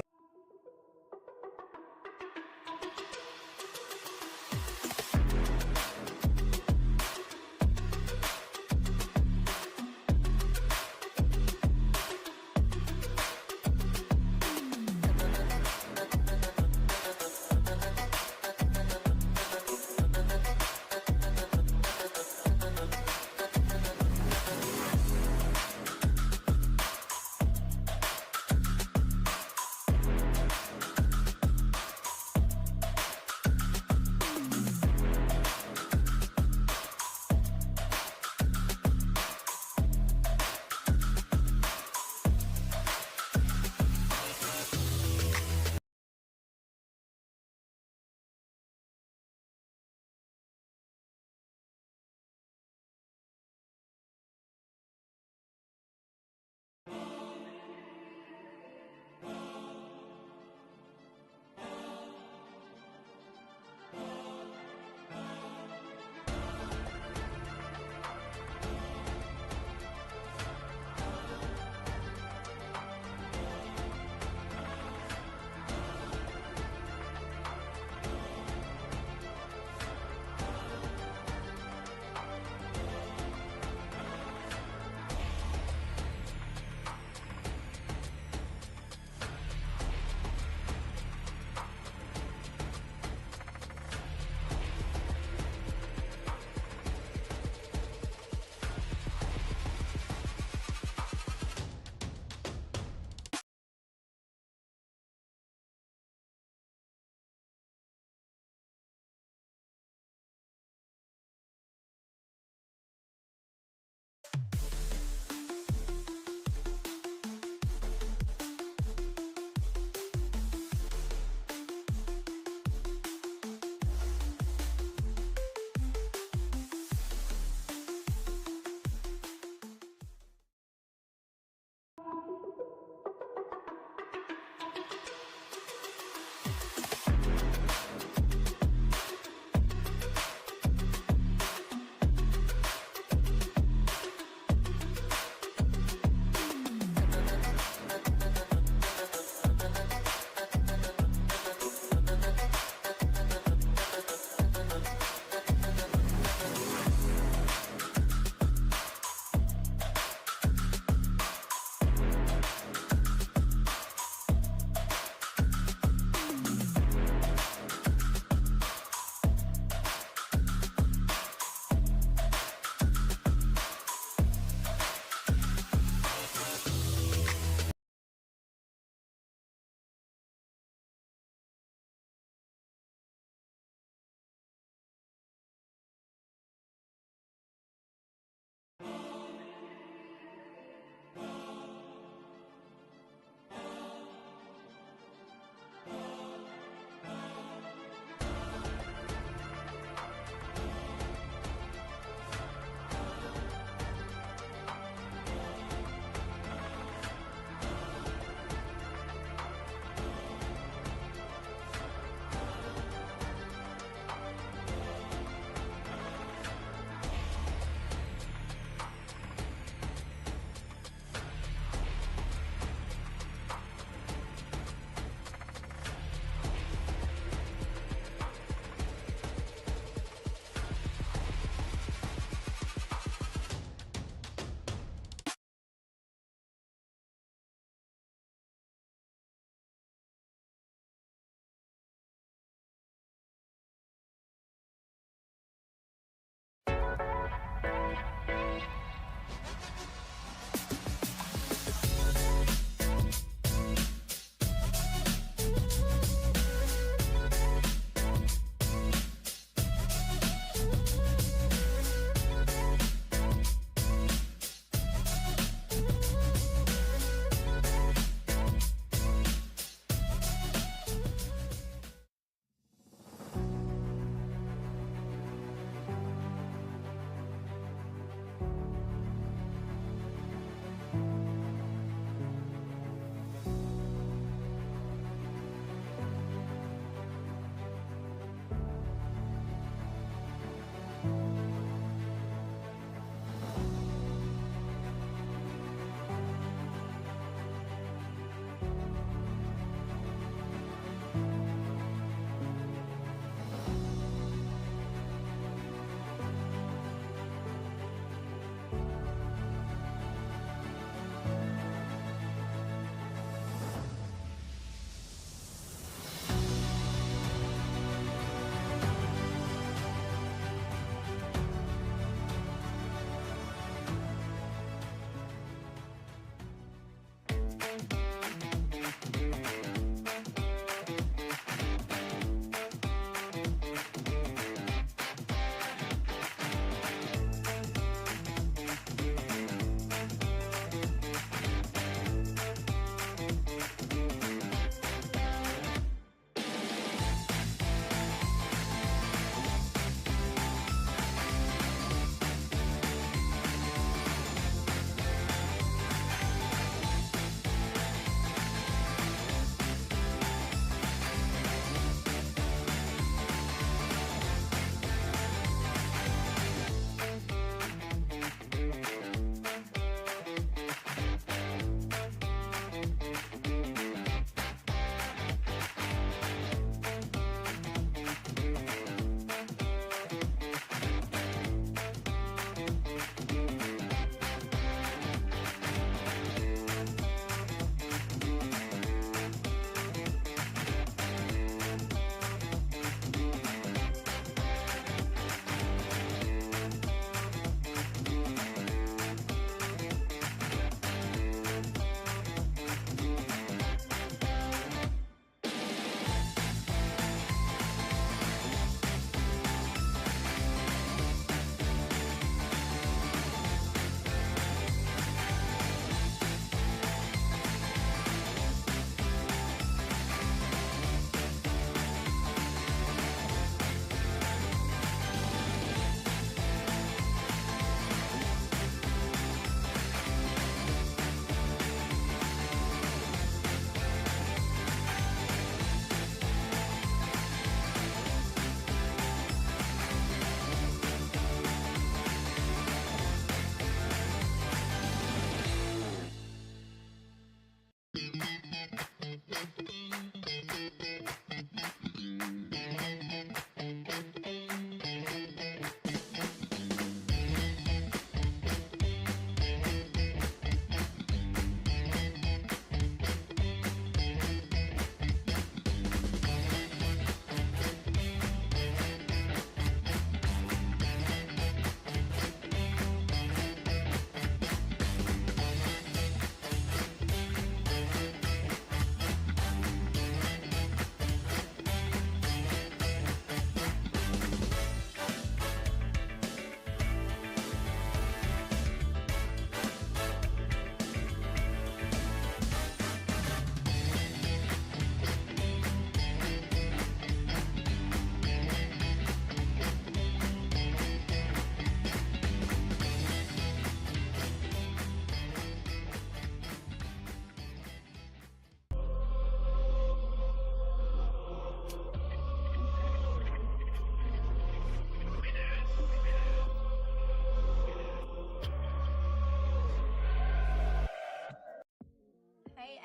Hey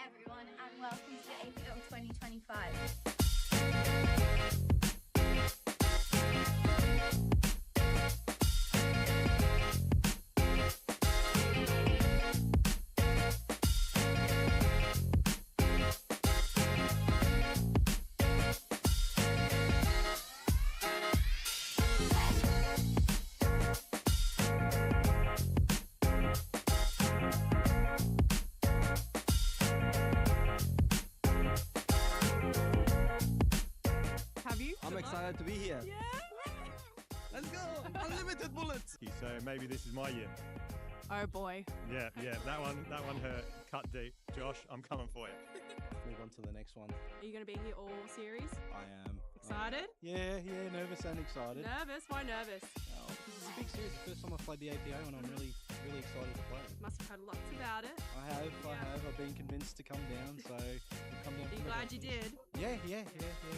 everyone, and welcome to the APL 2025. Have you? I'm excited to be here. Yeah. Let's go! Unlimited bullets! So maybe this is my year. Oh boy. Yeah, that one hurt. Cut deep. Josh, I'm coming for you. Move on to the next one. Are you going to be here all series? I am. Excited? Yeah, nervous and excited. Nervous? Why nervous? Oh, this is a big series. The first time I've played the APO and I'm really excited to play it. Must have heard lots about it. I have. I've been convinced to come down, so I've come down. Are you glad you did? Yeah,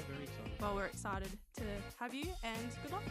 very excited. Well, we're excited to have you and good luck.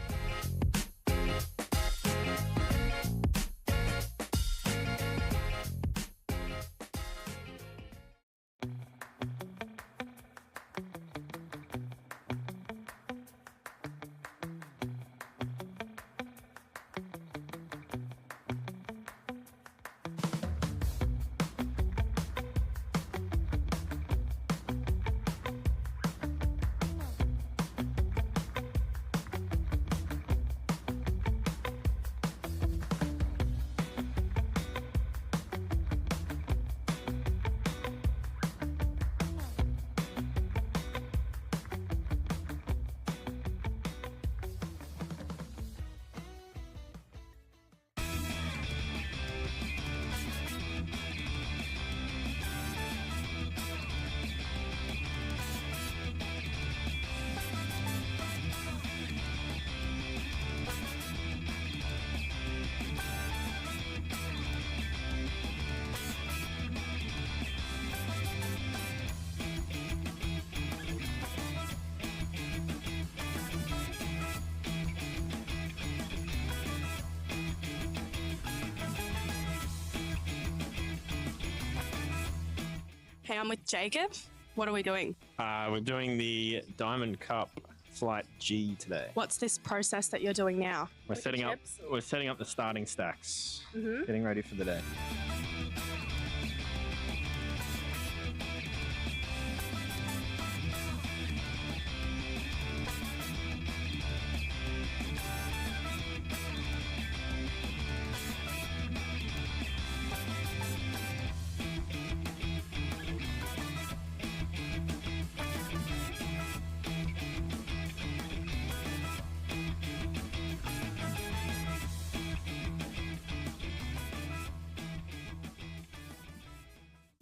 Hey, I'm with Jacob. What are we doing? We're doing the Diamond Cup Flight G today. What's this process that you're doing now? We're setting up the starting stacks. Mhm. Getting ready for the day.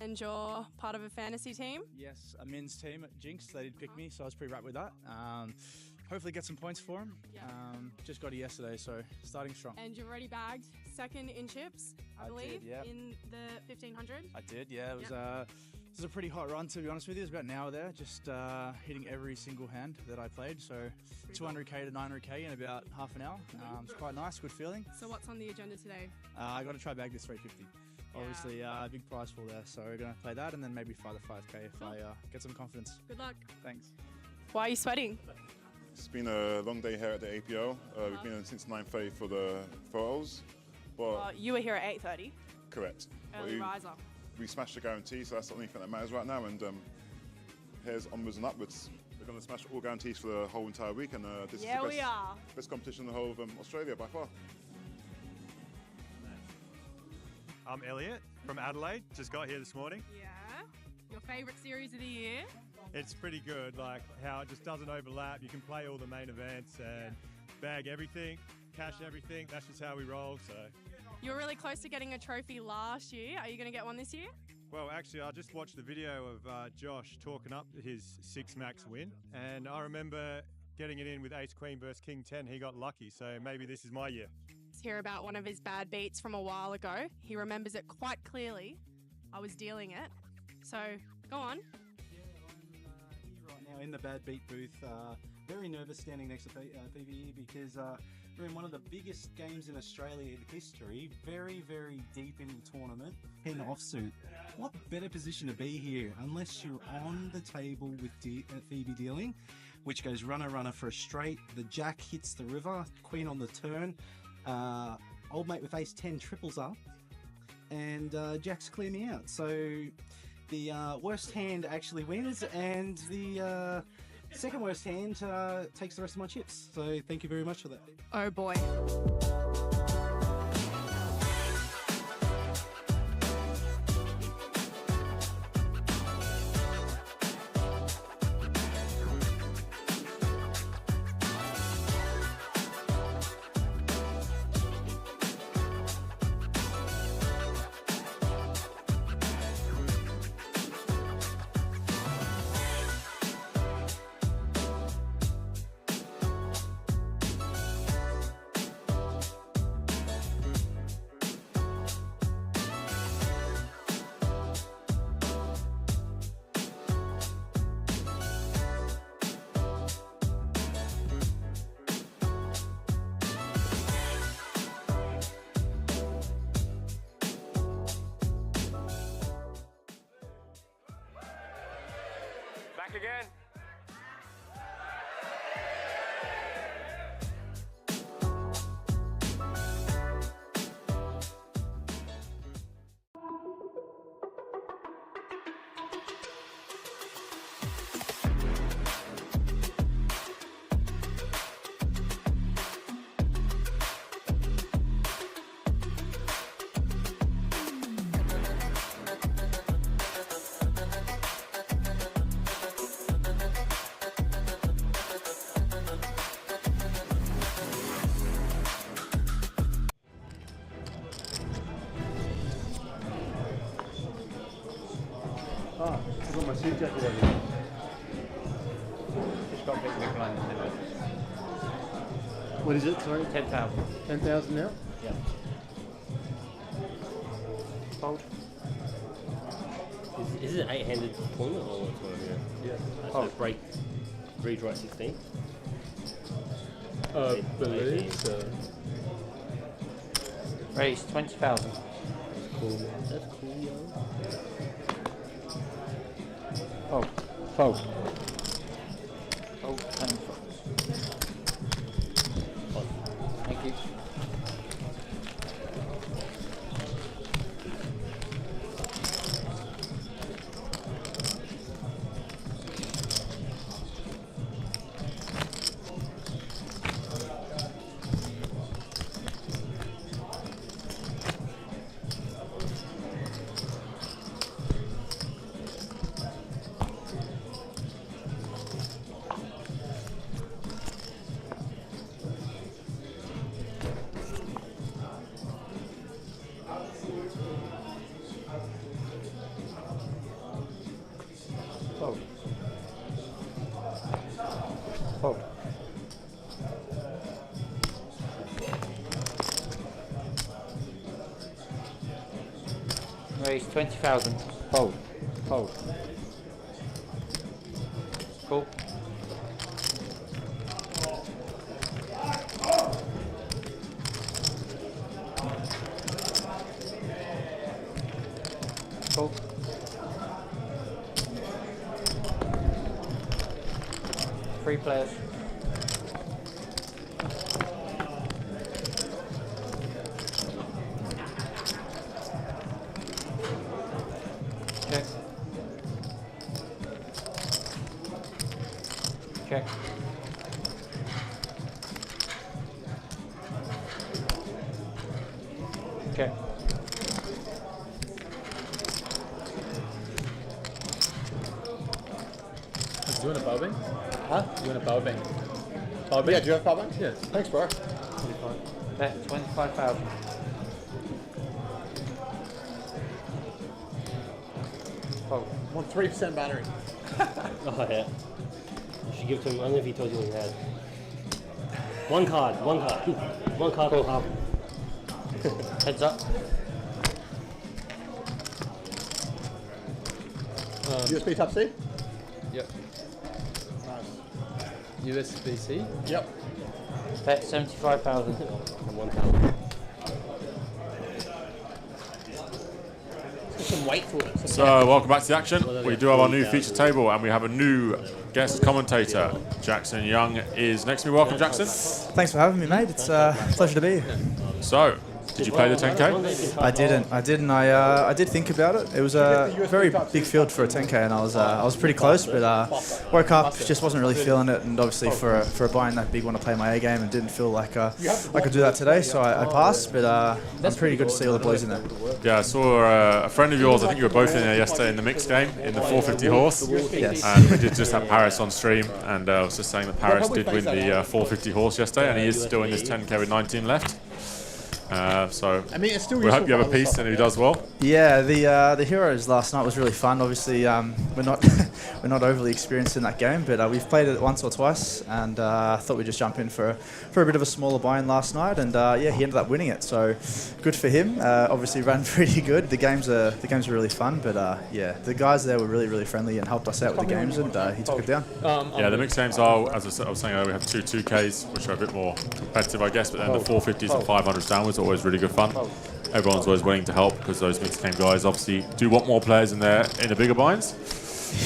And you're part of a fantasy team? Yes, a men's team at Jinx. They did pick me, so I was pretty wrapped with that. Hopefully get some points for them. Just got it yesterday, so starting strong. And you've already bagged second in chips, I believe, did, yeah. in the 1500. I did, yeah. It was a pretty hot run, to be honest with you. It was about an hour there, just hitting every single hand that I played. So 200k to 900k in about half an hour. It's quite nice, good feeling. So what's on the agenda today? I got to try bag this 350. obviously a big prize pool there. So we're going to play that and then maybe fly the 5K if I get some confidence. Good luck. Thanks. Why are you sweating? It's been a long day here at the APO. We've been in since 9:30 for the photos. But You were here at 8:30. correct. Early riser. We smashed the guarantee, so that's the only thing that matters right now. And here's onwards and upwards. We're going to smash all guarantees for the whole entire week, and this is Yeah, the we are. best competition in the whole of Australia by far. I'm Elliot from Adelaide. Just got here this morning. Yeah. Your favourite series of the year? It's pretty good, like how it just doesn't overlap. You can play all the main events and bag everything, cash everything. That's just how we roll. So. You were really close to getting a trophy last year. Are you going to get one this year? Well, actually, I just watched the video of Josh talking up his 6 max win, and I remember getting it in with Ace Queen versus King 10. He got lucky, so maybe this is my year. Let's hear about one of his bad beats from a while ago. He remembers it quite clearly. I was dealing it. So, go on. Right now in the bad beat booth, very nervous standing next to PvE because we're in one of the biggest games in Australia in history, very, very deep into the tournament, 10 offsuit. What better position to be here unless you're on the table with Phoebe dealing, which goes runner, runner for a straight, the jack hits the river, queen on the turn, old mate with ace 10 triples up, and jacks clear me out. So the worst hand actually wins, and the second worst hand takes the rest of my chips. So thank you very much for that. Oh boy. Back again. Ah, I've got my suit jacket over here. Just got a bit quick line. What is it, sorry? 10,000. 10,000 now? Yeah. Fold. Is it an 8-handed tournament or what's going on here? Yeah. So break, read, write 16? I believe so. Raise 20,000. Cool. That's cool, yo. Fold. Fold. Fold. And fold. Thank you. Fold. Fold. Raise 20,000. Fold. Fold. Cool. Cool. Three players. Check. Check. Okay. Do you want a bow bank? Huh? Do you want a bow bank? Yeah, do you have power bank? Yes. Thanks, bro. 25. Bet 25,000. Oh, 3% battery. Oh yeah. You should give it to him only if he told you what he had. One card. One card will help. Heads up. USB Type C? Yep. Nice. USB-C? Yep. Bet 75,000. And 1,000. Some weight to it. So, welcome back to the action. We do have our new feature table, and we have a new guest commentator. Jackson Young is next to me. Welcome, Jackson. Thanks for having me, mate. It's a pleasure to be here. So, did you play the 10K? I didn't. I did think about it. It was a very big field for a 10K, and I was pretty close, but woke up, just wasn't really feeling it, and obviously for a buy-in that big, want to play my A game, and didn't feel like I could do that today, so I passed. But I'm pretty good to see all the boys in there. Yeah, I saw a friend of yours. I think you were both in there yesterday in the mixed game in the 450 horse. Yes. And we did just have Paris on stream, and I was just saying that Paris did win the 450 horse yesterday, and he is still in this 10K with 19 left. So I mean, it's still we hope you have a piece and he does well. Yeah, the heroes last night was really fun. Obviously, we're not we're not overly experienced in that game, but we've played it once or twice, and I thought we'd just jump in for a bit of a smaller buy-in last night, and yeah, he ended up winning it. So good for him. Obviously, ran pretty good. The games are really fun, but yeah, the guys there were really friendly and helped us out with the games, and he took it down. Yeah, the mixed games are, as I was saying earlier, we have two 2Ks, which are a bit more competitive, I guess, but then the 450s and 500s downwards are always really good fun. Everyone's always willing to help because those mixed game guys obviously do want more players in there in the bigger binds.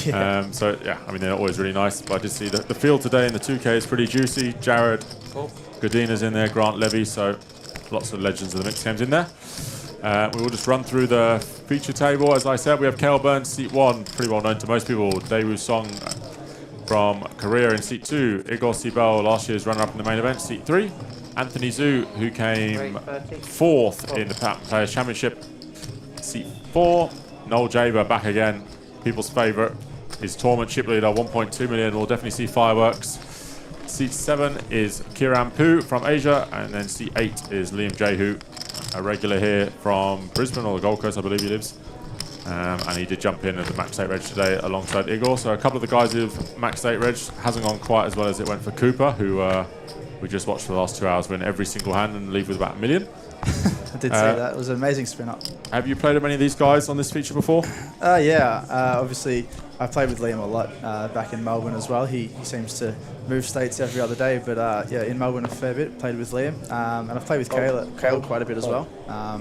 Yeah. So yeah, I mean, they're always really nice, but I did see the field today in the 2K is pretty juicy. Jared, Godina's in there, Grant Levy, so lots of legends of the mixed games in there. We will just run through the feature table. As I said, we have Kale Burns, seat 1, pretty well known to most people. Daewoo Song from Korea in seat 2. Igor Sibel, last year's runner-up in the main event, seat 3. Anthony Zhu, who came 4th in the Players' Championship, seat 4. Noel Jaber back again, people's favourite. His tournament chip leader, 1.2 million. We'll definitely see fireworks. Seat 7 is Kiran Pu from Asia, and then seat 8 is Liam Jehu, a regular here from Brisbane or the Gold Coast, I believe he lives. And he did jump in at the Max 8 Reg today alongside Igor. So a couple of the guys who've Max 8 Reg hasn't gone quite as well as it went for Cooper, who we just watched for the last 2 hours win every single hand and leave with about $1 million. I did see that. It was an amazing spin up. Have you played with any of these guys on this feature before? Yeah, obviously I played with Liam a lot back in Melbourne as well. He seems to move states every other day, but yeah, in Melbourne a fair bit, played with Liam. And I've played with Kale quite a bit as well.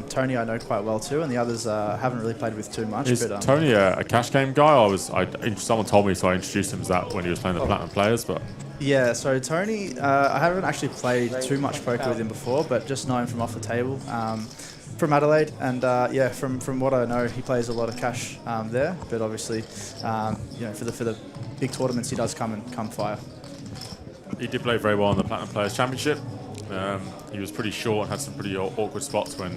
Tony I know quite well too, and the others haven't really played with too much. Is but, Tony a cash game guy? Someone told me, so I introduced him as that when he was playing the Platinum Players, but... Yeah, so Tony, I haven't actually played too much poker with him before, but just know him from off the table, from Adelaide, and yeah, from what I know, he plays a lot of cash there. But obviously, you know, for the big tournaments, he does come fire. He did play very well in the Platinum Players Championship. He was pretty short and had some pretty awkward spots when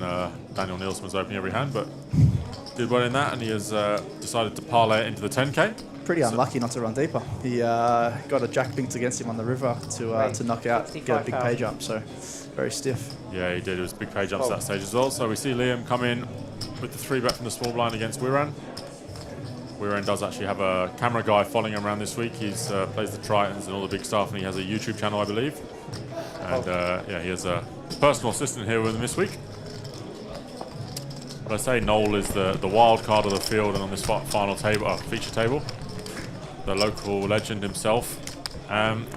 Daniel Nielsen was opening every hand, but did well in that, and he has decided to parlay it into the 10K. Pretty unlucky not to run deeper. He got a jack binked against him on the river to knock out, get a big pay jump, so very stiff. Yeah, he did. It was big pay jumps at that stage as well. So we see Liam come in with the 3-bet from the small blind against Wiran. Wiran does actually have a camera guy following him around this week. He's plays the Tritons and all the big stuff, and he has a YouTube channel, I believe. And yeah, he has a personal assistant here with him this week. But I say Noel is the wild card of the field and on this final table, feature table. The local legend himself.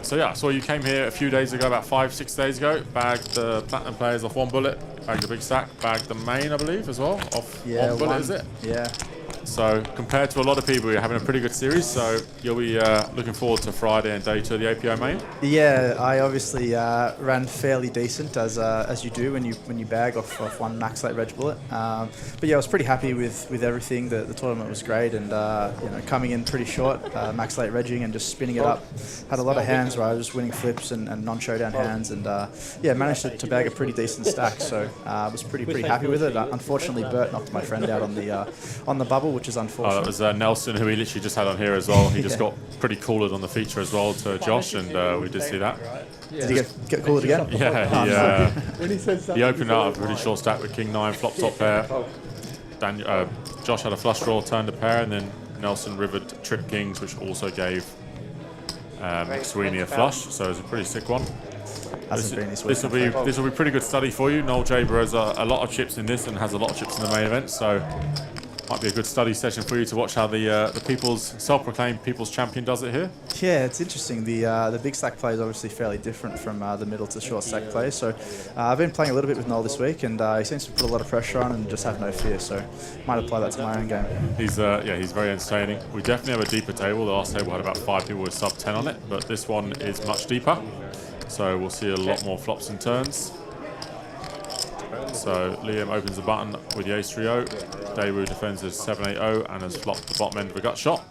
So yeah, I saw you came here a few days ago, about 5-6 days ago, bagged the Platinum Players off one bullet, bagged the big stack, bagged the main, I believe, as well, off one bullet, is it? Yeah. So compared to a lot of people, you're having a pretty good series. So you'll be looking forward to Friday and day 2 of the APO main. Yeah, I obviously ran fairly decent as you do when you bag off one max late reg bullet. But yeah, I was pretty happy with everything. The tournament was great, and coming in pretty short, max late regging and just spinning it up. Had a lot of hands where I was winning flips and non-showdown hands, and yeah, managed to bag a pretty decent stack. So I was pretty happy with it. Unfortunately, Bert knocked my friend out on the bubble, which is unfortunate. Oh, that was Nelson, who we literally just had on here as well. He just got pretty cooled on the feature as well to Josh, and we did see that. Did he get cooled again? Yeah, he opened up a really short stack with King 9, flop top pair. Josh had a flush draw, turned a pair, and then Nelson rivered trip kings, which also gave Sweeney a flush. So it was a pretty sick one. This will be pretty good study for you. Noel Jaber has a lot of chips in this and has a lot of chips in the main event, so might be a good study session for you to watch how the people's self-proclaimed people's champion does it here. Yeah, it's interesting. The big stack play is obviously fairly different from the middle to short stack play. So I've been playing a little bit with Noel this week, and he seems to put a lot of pressure on and just have no fear. So might apply that to my own game. He's very entertaining. We definitely have a deeper table. The last table had about 5 people with sub 10 on it, but this one is much deeper. So we'll see a lot more flops and turns. So Liam opens the button with the ace-3-0. Daewoo defends as 7-8-0 and has flopped the bottom end of a gut shot.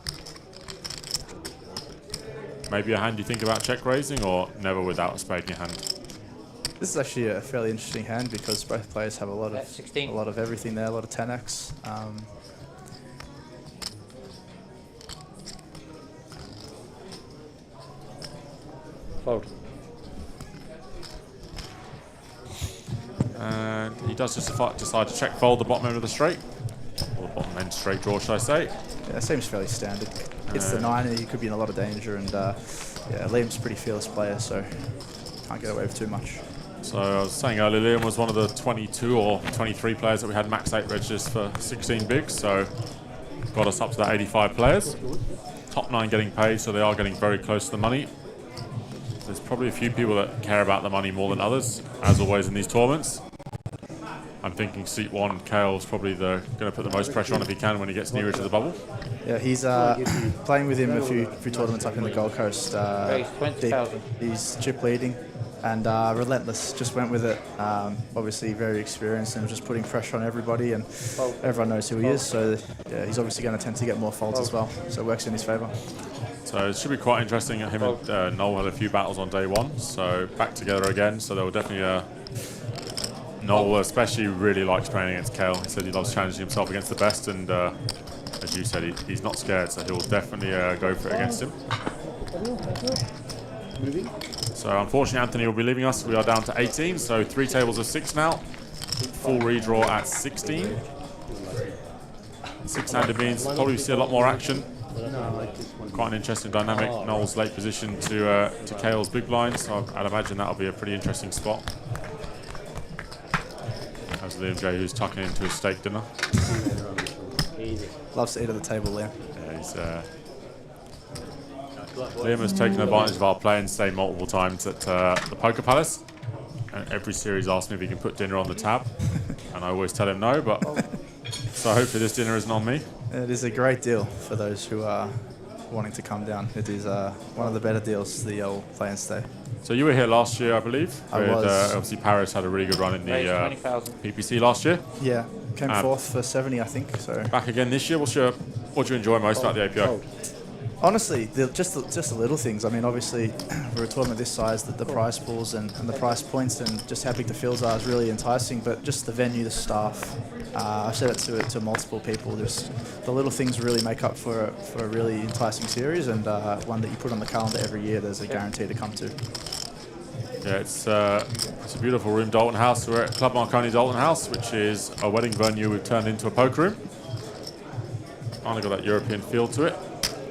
Maybe a hand you think about check raising, or never without a spade in your hand? This is actually a fairly interesting hand because both players have a lot of everything there, a lot of 10x. Fold. And he does just decide to check fold the bottom end of the straight. Or the bottom end straight draw, should I say. Yeah, it seems fairly standard. It's the 9, he could be in a lot of danger, and yeah, Liam's a pretty fearless player, so can't get away with too much. So I was saying earlier, Liam was one of the 22 or 23 players that we had max 8 registers for 16 bigs, so got us up to that 85 players. Top 9 getting paid, so they are getting very close to the money. There's probably a few people that care about the money more than others, as always in these tournaments. I'm thinking seat 1, Kale's probably going to put the most pressure on if he can when he gets nearer to the bubble. Yeah, he's playing with him a few tournaments up in the Gold Coast. He's chip leading and relentless, just went with it. Obviously very experienced and just putting pressure on everybody, and everyone knows who he is, so yeah, he's obviously going to tend to get more folds as well, so it works in his favour. So it should be quite interesting. Him and Noel had a few battles on day 1, so back together again, so there will definitely Noel especially really likes playing against Kale. He said he loves challenging himself against the best, and as you said, he's not scared, so he'll definitely go for it against him. So unfortunately, Anthony will be leaving us. We are down to 18, so 3 tables of 6 now. Full redraw at 16. 6-handed means probably see a lot more action. Quite an interesting dynamic. Noel's late position to Kale's big blind, so I'd imagine that'll be a pretty interesting spot. As Liam J, who's tucking into his steak dinner. Loves to eat at the table, Liam. Yeah, he's, Liam has taken advantage of our play and stayed multiple times at the Poker Palace. And every series asks me if he can put dinner on the tab. And I always tell him no, but so hopefully this dinner isn't on me. It is a great deal for those who are wanting to come down. It is one of the better deals, the old play and stay. So you were here last year, I believe. I was. Obviously Paris had a really good run in the PPC last year. Yeah, came 4th for 70, I think. So back again this year. What do you enjoy most about the APO? Honestly, just the little things. I mean, obviously, for a tournament this size, the prize pools and the prize points and just how big the fields are is really enticing. But just the venue, the staff, I've said it to multiple people. Just the little things really make up for a really enticing series, and one that you put on the calendar every year. There's a guarantee to come to. Yeah, it's a beautiful room, Dolton House. We're at Club Marconi Dolton House, which is a wedding venue we've turned into a poker room. Finally got that European feel to it.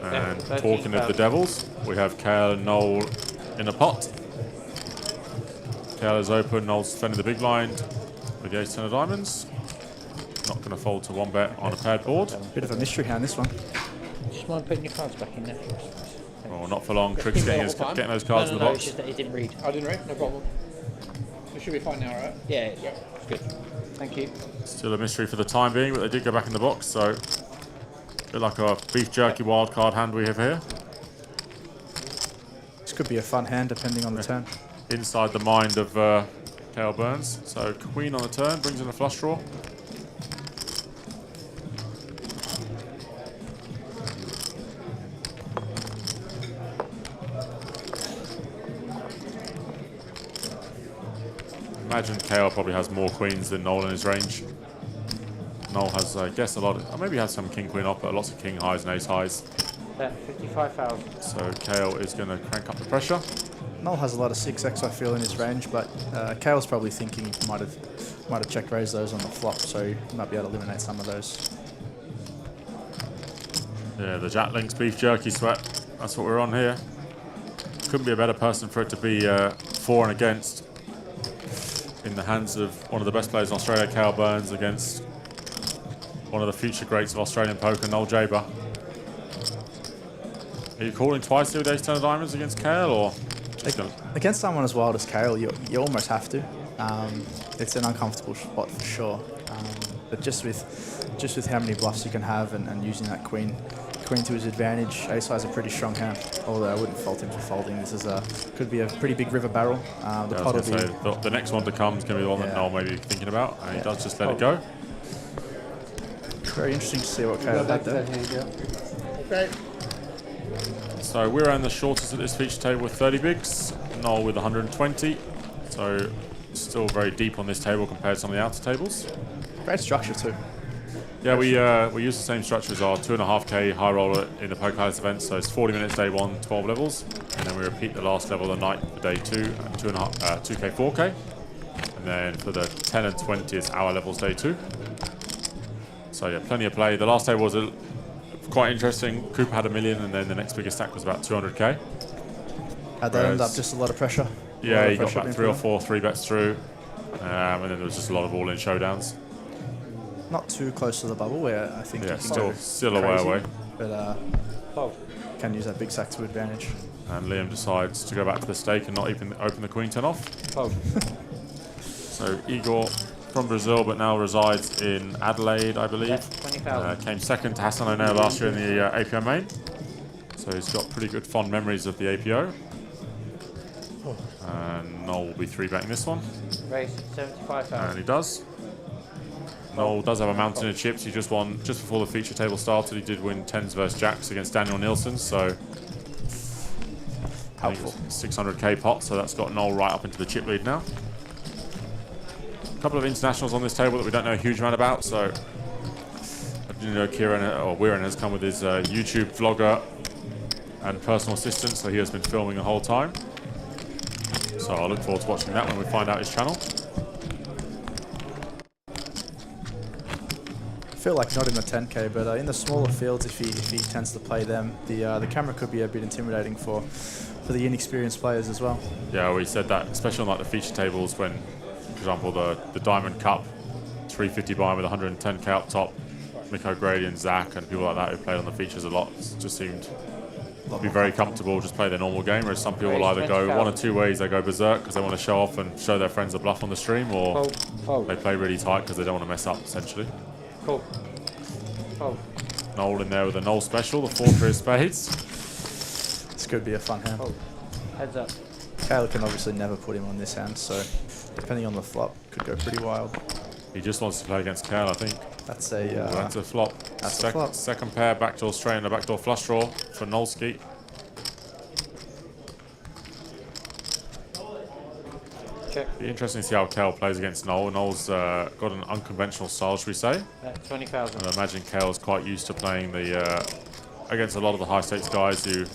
And talking of the Devils, we have Kale and Noel in a pot. Kale is open, Noel's defending the big blind with the ace-10 of diamonds. Not going to fold to 1-bet on a paired board. Bit of a mystery hand, this one. Just mind putting your cards back in there. Oh, not for long. Tricks getting those cards in the box. It's just that it didn't read. I didn't read, no problem. It should be fine now, right? Yeah, it's good. Thank you. Still a mystery for the time being, but they did go back in the box, so Bit like a beef jerky wildcard hand we have here. This could be a fun hand depending on the turn. Inside the mind of Kale Burns. So queen on the turn, brings in a flush draw. Imagine Kale probably has more queens than Noel in his range. Noel has, I guess, a lot of, maybe he has some king-queen off, but lots of king highs and ace highs. Bet 55,000. So Kale is going to crank up the pressure. Noel has a lot of 6x, I feel, in his range, but Kale's probably thinking he might have check raised those on the flop, so he might be able to eliminate some of those. Yeah, the Jack Links beef jerky sweat. That's what we're on here. Couldn't be a better person for it to be for and against. In the hands of one of the best players in Australia, Kale Burns, against one of the future greats of Australian poker, Noel Jaber. Are you calling twice here with ace 10 of diamonds against Kale, or? Against someone as wild as Kale, you almost have to. It's an uncomfortable spot for sure. But just with how many bluffs you can have and using that queen to his advantage, ace high is a pretty strong hand. Although I wouldn't fault him for folding. This is could be a pretty big river barrel. The pot will be. The next one to come is going to be the one that Noel may be thinking about, and he does just let it go. Very interesting to see what Kale had there. Okay. So we're on the shortest at this feature table with 30 bigs, Noel with 120. So still very deep on this table compared to some of the outer tables. Great structure too. Yeah, we use the same structure as our 2.5k high roller in the Poker Palace event. So it's 40 minutes day 1, 12 levels, and then we repeat the last level of the night for day 2, 2k, 4k, and then for the 10 and 20 is hour levels day 2. So yeah, plenty of play. The last table was quite interesting. Cooper had $1 million, and then the next biggest stack was about 200k. Had that end up just a lot of pressure? Yeah, he got about 3 or 4 3-bets through, and then there was just a lot of all-in showdowns. Not too close to the bubble, where I think yeah, you can still go a way crazy, away. But can use that big stack to advantage. And Liam decides to go back to the stake and not even open the queen 10 off. So Igor from Brazil, but now resides in Adelaide, I believe. 20,000. Came second to Hassan O'Neill last year in the APO main. So he's got pretty good fond memories of the APO. And Noel will be 3-betting this one. Race 75,000. And he does. Noel does have a mountain of chips. He just won, just before the feature table started, he did win 10s versus jacks against Daniel Nielsen, so helpful. 600k pot, so that's got Noel right up into the chip lead now. A couple of internationals on this table that we don't know a huge amount about, so I do know Weiren has come with his YouTube vlogger and personal assistant, so he has been filming the whole time. So I look forward to watching that when we find out his channel. I feel like not in the 10k, but in the smaller fields, if he tends to play them, the camera could be a bit intimidating for the inexperienced players as well. Yeah, we said that, especially on like the feature tables when, for example, the Diamond Cup 350 buy with 110k up top, Mick O'Grady and Zach and people like that who played on the features a lot just seemed to be very comfortable, just play their normal game, whereas some people will either go one or two ways. They go berserk because they want to show off and show their friends a bluff on the stream, or they play really tight because they don't want to mess up, essentially. Cool. Noel in there with a Noel special, the 4 for his spades. This could be a fun hand. Heads up. Kale can obviously never put him on this hand, so depending on the flop, could go pretty wild. He just wants to play against Kale, I think. That's a that's a flop. That's a flop. Second pair, backdoor straight and a backdoor flush draw for Nolski. Check. Be interesting to see how Kale plays against Noel. Noel's got an unconventional style, should we say? 20,000. And I imagine Kale's quite used to playing the against a lot of the high stakes guys who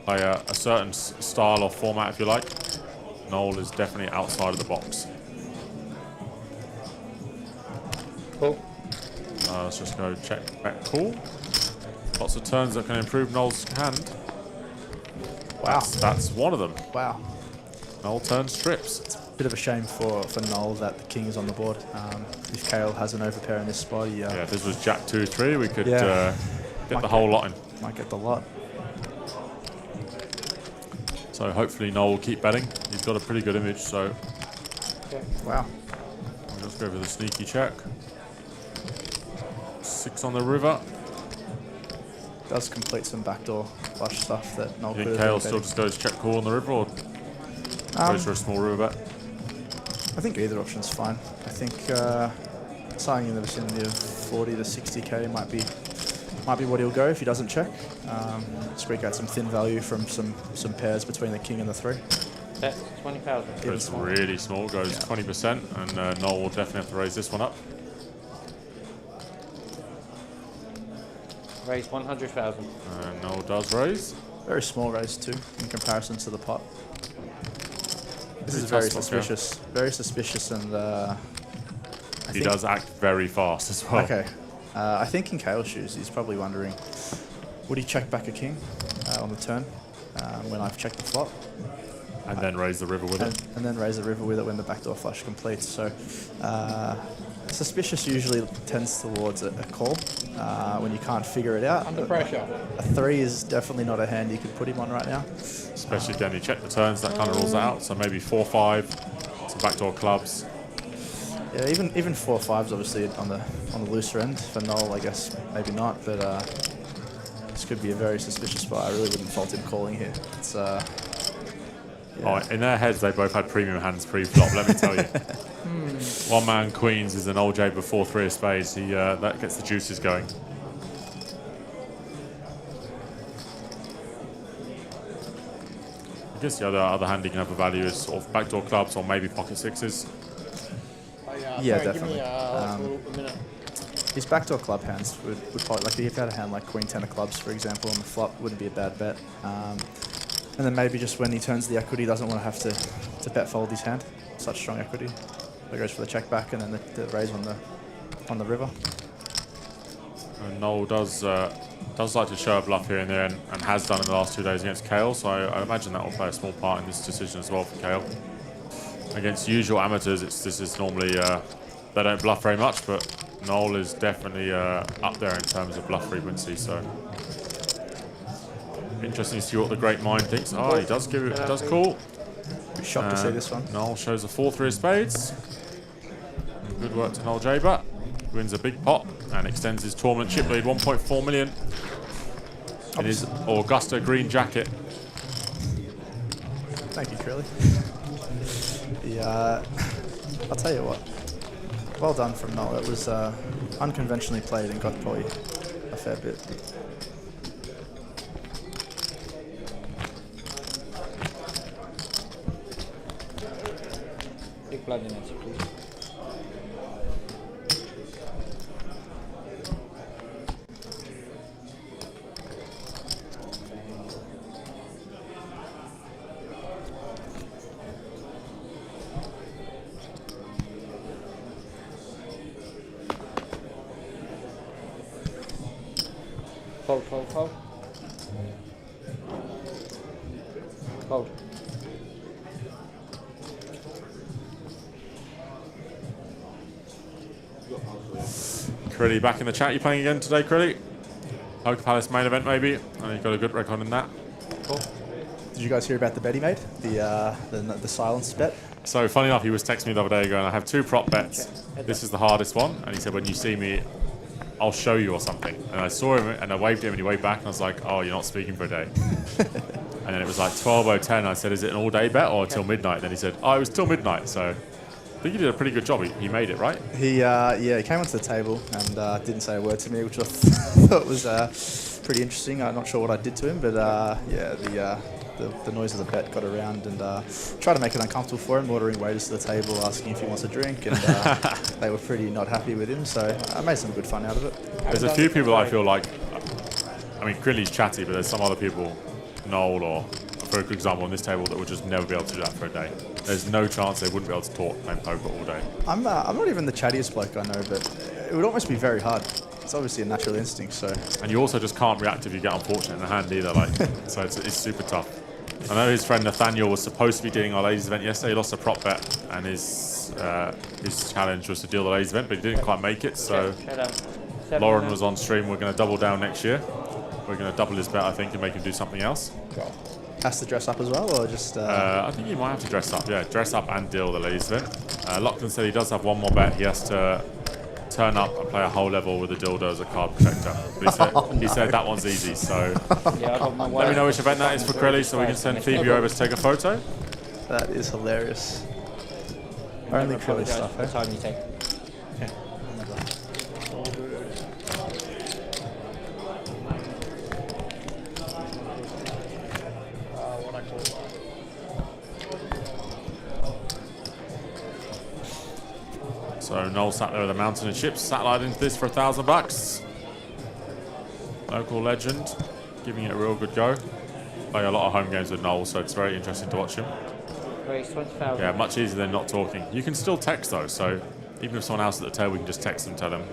play a certain style or format, if you like. Noel is definitely outside of the box. Cool. Let's just go check back call. Lots of turns that can improve Noel's hand. Wow. That's one of them. Wow. Noel turns trips. It's a bit of a shame for Noel that the king is on the board. If Kale has an overpair in this spot, yeah, if this was Jack 2-3, we could get the whole lot in. Might get the lot. So hopefully Noel will keep betting. He's got a pretty good image, so. Wow. We'll just go for the sneaky check. 6 on the river. does complete some backdoor flush stuff that Noel You could think have Kale been still betting. just goes check call on the river, or goes for a small river bet? I think either option's fine. I think something in the vicinity of 40 to 60k might be what he'll go if he doesn't check. Squeak out some thin value from some pairs between the king and the 3. Bet 20,000. It's really small, goes 20%, and Noel will definitely have to raise this one up. Raise 100,000. And Noel does raise. Very small raise too, in comparison to the pot. This is Pretty very tough spot, suspicious. Very suspicious, and he does act very fast as well. Okay. I think in Kale's shoes, he's probably wondering, would he check back a king on the turn when I've checked the flop? And then raise the river with it. And then raise the river with it when the backdoor flush completes. So suspicious usually tends towards a call when you can't figure it out. Under pressure. A 3 is definitely not a hand you could put him on right now. Especially when you check the turns, that kind of rules out. So maybe 4-5, some backdoor clubs. Yeah, even 4-5's obviously on the looser end. For Noel, I guess maybe not, but this could be a very suspicious spot. I really wouldn't fault him calling here. It's Oh, in their heads, they both had premium hands pre-flop, let me tell you. One man queens is an old J before 3 of spades. That gets the juices going. I guess the other hand he can have a value is sort of backdoor clubs or maybe pocket 6s. Yeah, sorry, definitely. Give me a minute. His backdoor club hands would probably, like if he had a hand like Queen 10 of clubs, for example, on the flop, wouldn't be a bad bet. And then maybe just when he turns the equity, doesn't want to have to bet fold his hand. Such strong equity. So goes for the check back and then the raise on the river. And Noel does like to show a bluff here and there, and has done in the last 2 days against Kale. So I imagine that will play a small part in this decision as well for Kale. Against usual amateurs, this is normally they don't bluff very much, but Noel is definitely up there in terms of bluff frequency. So interesting to see what the great mind thinks. Oh, he does give it, does call. Shocked to see this one. Noel shows a 4-3 of spades. Good work to Noel J, but wins a big pot and extends his tournament chip lead 1.4 million in his Augusta green jacket. Thank you, Curly. Yeah, I'll tell you what. Well done from Noel. It was unconventionally played and got probably a fair bit. Big blood in answer, please. Fold, fold, fold. Fold. Crilly back in the chat. You playing again today, Crilly? Poker Palace main event maybe. I know you've got a good record in that. Cool. Did you guys hear about the bet he made? The silence bet? So funny enough, he was texting me the other day going, I have 2 prop bets. This is the hardest one. And he said, when you see me, I'll show you or something. And I saw him and I waved him and he waved back and I was like, oh, you're not speaking for a day. And then it was like 12:10. I said, is it an all-day bet or till midnight? Then he said, oh, it was till midnight. So I think he did a pretty good job. He made it, right? He came onto the table and didn't say a word to me, which I thought was pretty interesting. I'm not sure what I did to him, but the noise of the bet got around and tried to make it uncomfortable for him, ordering waiters to the table, asking if he wants a drink, and they were pretty not happy with him, so I made some good fun out of it. There's a few people I feel like, I mean, Crilly's chatty, but there's some other people, Noel or, for a good example, on this table that would just never be able to do that for a day. There's no chance they wouldn't be able to talk playing poker all day. I'm not even the chattiest bloke I know, but it would almost be very hard. It's obviously a natural instinct, so... And you also just can't react if you get unfortunate in the hand either, like, so it's super tough. I know his friend Nathaniel was supposed to be doing our ladies event yesterday. He lost a prop bet, and his challenge was to deal the ladies event, but he didn't quite make it. So Lauren was on stream. We're going to double down next year. We're going to double his bet, I think, and make him do something else. Has to dress up as well, or just... I think he might have to dress up, yeah. Dress up and deal the ladies event. Lockton said he does have one more bet he has to turn up and play a whole level with a dildo as a card protector. But he said that one's easy, so Yeah, I got my let me know which event that is for Crelly so we can send Phoebe over to take a photo. That is hilarious. Only Crelly stuff, the time you take. So Noel sat there with a mountain of chips, satellite into this for $1,000. Local legend, giving it a real good go. Play a lot of home games with Noel, so it's very interesting to watch him. Race 20,000. Yeah, much easier than not talking. You can still text though, so even if someone else at the table, we can just text them, tell them.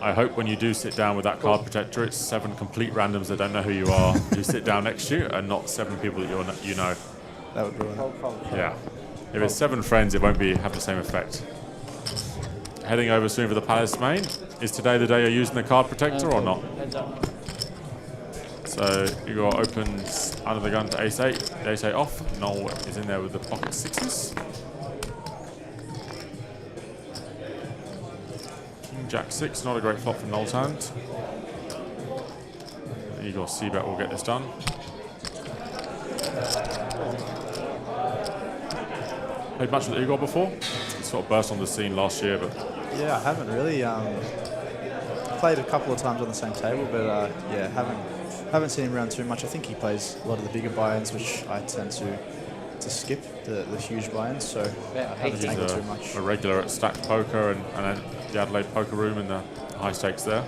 I hope when you do sit down with that card protector, it's 7 complete randoms that don't know who you are who sit down next to you, and not 7 people that you know. That would ruin it. Yeah. If it's 7 friends, it won't have the same effect. Heading over soon for the Palace main. Is today the day you're using the card protector or not? Heads up. So Igor opens under the gun to ace-8. The ace-8 off. Noel is in there with the pocket 6s. King Jack 6, not a great flop from Noel's hand. Igor C-bet will get this done. Played much with Igor before. He sort of burst on the scene last year, but yeah, I haven't really. Played a couple of times on the same table, but yeah, haven't seen him around too much. I think he plays a lot of the bigger buy-ins, which I tend to skip the huge buy-ins. So I haven't taken too much. A regular at Stack Poker and then the Adelaide Poker Room and the high stakes there.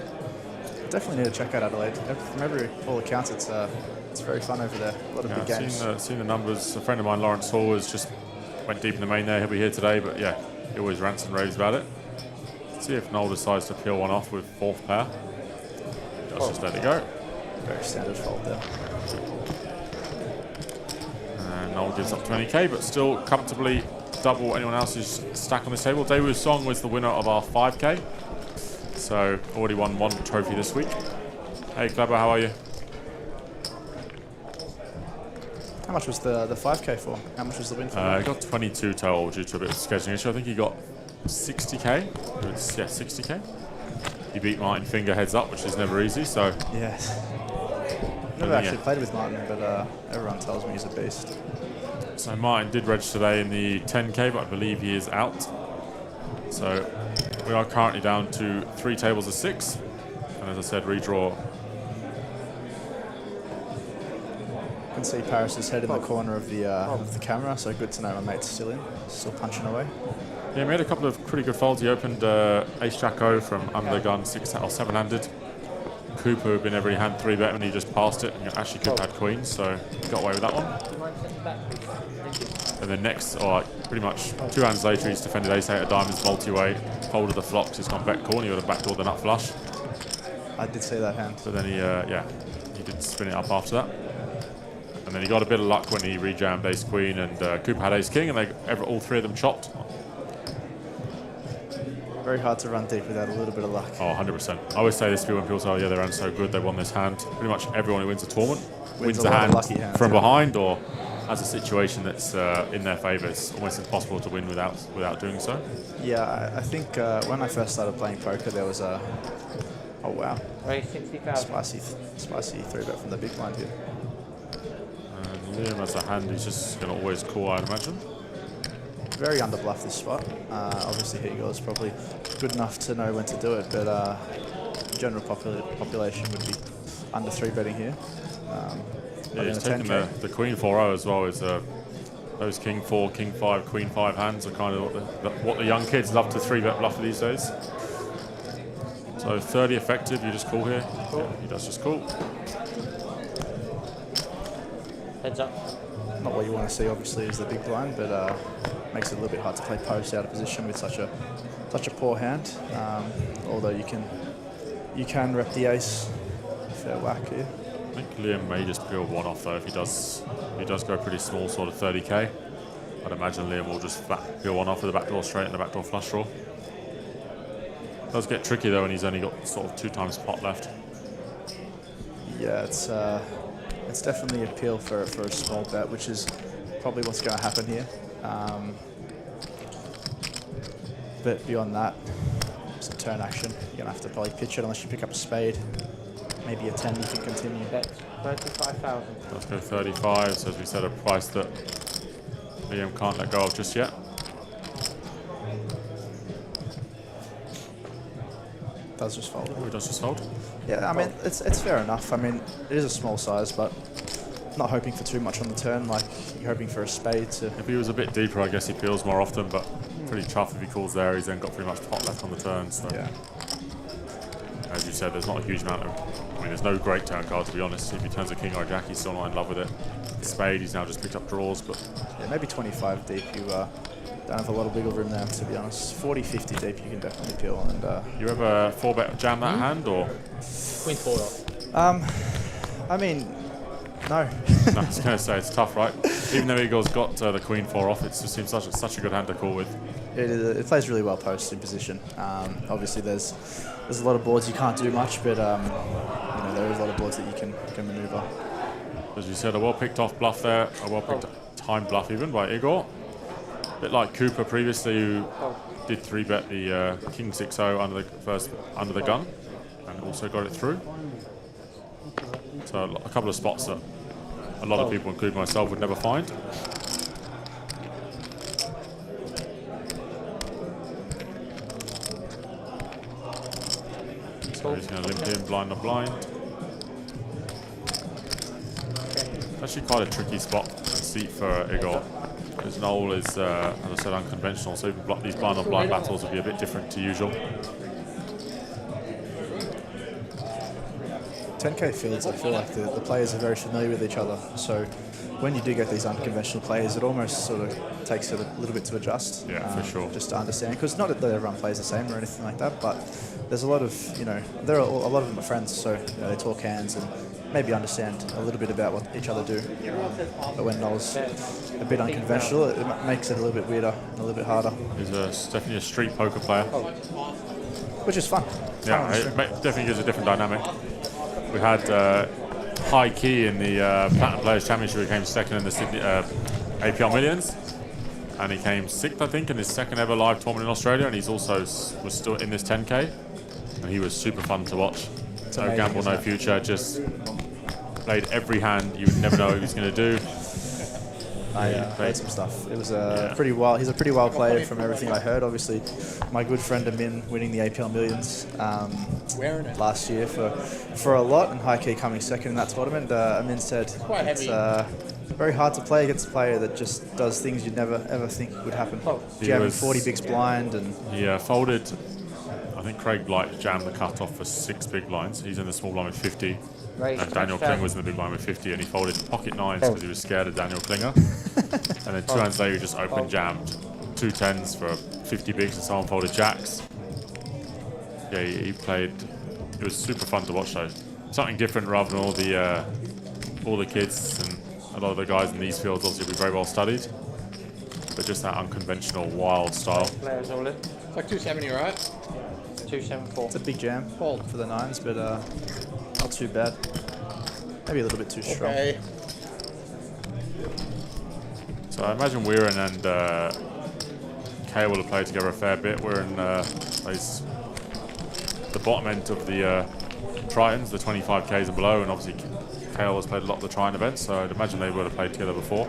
Definitely need to check out Adelaide. From all accounts, it's very fun over there. A lot of big games. Seen the numbers. A friend of mine, Lawrence Hall, has just went deep in the main there. He'll be here today, but yeah, he always rants and raves about it. Let's see if Noel decides to peel one off with 4th pair. Just let it go. Very standard fold there. And Noel gives up 20k, but still comfortably double anyone else's stack on this table. Daewoo Song was the winner of our 5k. So already won 1 trophy this week. Hey Clever, how are you? How much was the 5k for? How much was the win for? He got 22 total due to a bit of scheduling issue. I think he got 60k. Yeah, 60k. He beat Martin Finger heads up, which is never easy. So yes. Never actually played with Martin, but everyone tells me he's a beast. So Martin did register today in the 10k, but I believe he is out. So we are currently down to 3 tables of 6, and as I said, redraw. I can see Paris's head in the corner of the camera, so good to know my mate's still in, still punching away. Yeah, he made a couple of pretty good folds. He opened Ace Jack O from under the gun, 7-handed. Cooper, who had been every hand 3-bet, and he just passed it. And actually, Cooper had queens, so he got away with that one. And then next, pretty much 2 hands later, he's defended Ace-8 of diamonds, multi-way, folded the flops, he's gone bet call, and he would have backdoored the nut flush. I did see that hand. But then he did spin it up after that. And then he got a bit of luck when he rejammed Ace-Queen, and Cooper had Ace-King, and all 3 of them chopped. Very hard to run deep without a little bit of luck. Oh, 100%. I always say this to people when people say, oh yeah, their hand's so good, they won this hand. Pretty much everyone who wins a tournament wins the hand from behind or has a situation that's in their favour. It's almost impossible to win without doing so. Yeah, I think when I first started playing poker, there was a... Oh, wow. Spicy 3-bet from the big blind here. And Liam has a hand he's just going to always call, I'd imagine. Very under bluff this spot. Obviously Igor is probably good enough to know when to do it, but general population would be under 3-betting here. Yeah, he's taking the Queen 4-0 as well. Is those King 4, King 5, Queen 5 hands are kind of what the young kids love to 3-bet bluff these days. So 30 effective, you just call here. Cool. Yeah, he does just call. Heads up. Not what you want to see, obviously, is the big blind, but makes it a little bit hard to play post out of position with such a poor hand. Although you can rep the ace. Fair whack here. I think Liam may just peel one off though. If he does go pretty small, sort of 30k. I'd imagine Liam will just peel one off with a backdoor straight and a backdoor flush draw. Does get tricky though when he's only got sort of 2 times pot left. Yeah, it's definitely appeal for a small bet, which is probably what's going to happen here. But beyond that, some turn action. You're going to have to probably pitch it unless you pick up a spade. Maybe a 10 you can continue. Bet 35,000. Let's go 35. So as we said, a price that Liam can't let go of just yet. Does just fold. Oh, it does just fold? Yeah, I mean, it's fair enough. I mean, it is a small size, but not hoping for too much on the turn. Like, you're hoping for a spade to... If he was a bit deeper, I guess he peels more often, but pretty tough if he calls there. He's then got pretty much pot left on the turn. So. Yeah. As you said, there's not a huge amount of... I mean, there's no great turn card, to be honest. If he turns a king or a jack, he's still not in love with it. Spade, he's now just picked up draws, but... Yeah, maybe 25 deep, you don't have a lot of wiggle room there, to be honest. 40, 50 deep, you can definitely peel. And you ever 4-bet jam that hand, or...? Queen 4 off. I mean, no. No, I was going to say, it's tough, right? Even though Eagle's got the Queen 4 off, it just seems such a good hand to call with. It plays really well post in position. Obviously, there's a lot of boards you can't do much, but you know, there is a lot of boards that you can maneuver. As you said, a well-picked off bluff there, a well-picked time bluff even by Igor. A bit like Cooper previously, who did 3-bet the King 6-0 under the gun, and also got it through. So a couple of spots that a lot of people, including myself, would never find. So he's going to limp in blind on blind. Actually quite a tricky spot and seat for Igor. Because Noel is, as I said, unconventional, so these blind on blind battles will be a bit different to usual. 10k fields, I feel like the players are very familiar with each other. So when you do get these unconventional players, it almost sort of takes it a little bit to adjust. Yeah, for sure. Just to understand, because not that everyone plays the same or anything like that, but there's a lot of, you know, there are a lot of them are friends, so you know, they talk hands and maybe understand a little bit about what each other do. But when Noel's a bit unconventional, it makes it a little bit weirder and a little bit harder. He's definitely a street poker player. Which is fun. Yeah, it definitely gives a different dynamic. We had High Key in the Platinum Players Championship. He came second in the Sydney APL Millions, and he came 6th, I think, in his second ever live tournament in Australia. And he's also was still in this 10k, and he was super fun to watch. No amazing, gamble, no future. Just played every hand you would never know what he was going to do. I played some stuff. It was pretty wild. He's a pretty wild player from everything I heard. Obviously, my good friend Amin winning the APL Millions last year for a lot, and High Key coming second in that tournament. Amin said it's very hard to play against a player that just does things you'd never ever think would happen. Jamming 40 bigs blind, and he folded. I think Craig Blight jammed the cutoff for 6 big blinds. He's in the small blind with 50. And Daniel Kling was in the big blind with 50, and he folded pocket 9s because he was scared of Daniel Klinger. And then 2 hands later, he just open jammed 2 10s for 50 bigs, and someone folded jacks. Yeah, he played. It was super fun to watch though. Something different rather than all the kids and a lot of the guys in these fields. Obviously, will be very well studied, but just that unconventional, wild style. Players all in. It's like 270, right? 274. it's a big jam for the 9s, but not too bad. Maybe a little bit too strong. Okay. So I imagine Weirin and Kale will have played together a fair bit. Weirin plays the bottom end of the Tritons, the 25Ks and below, and obviously Kale has played a lot of the Triton events, so I'd imagine they would have played together before.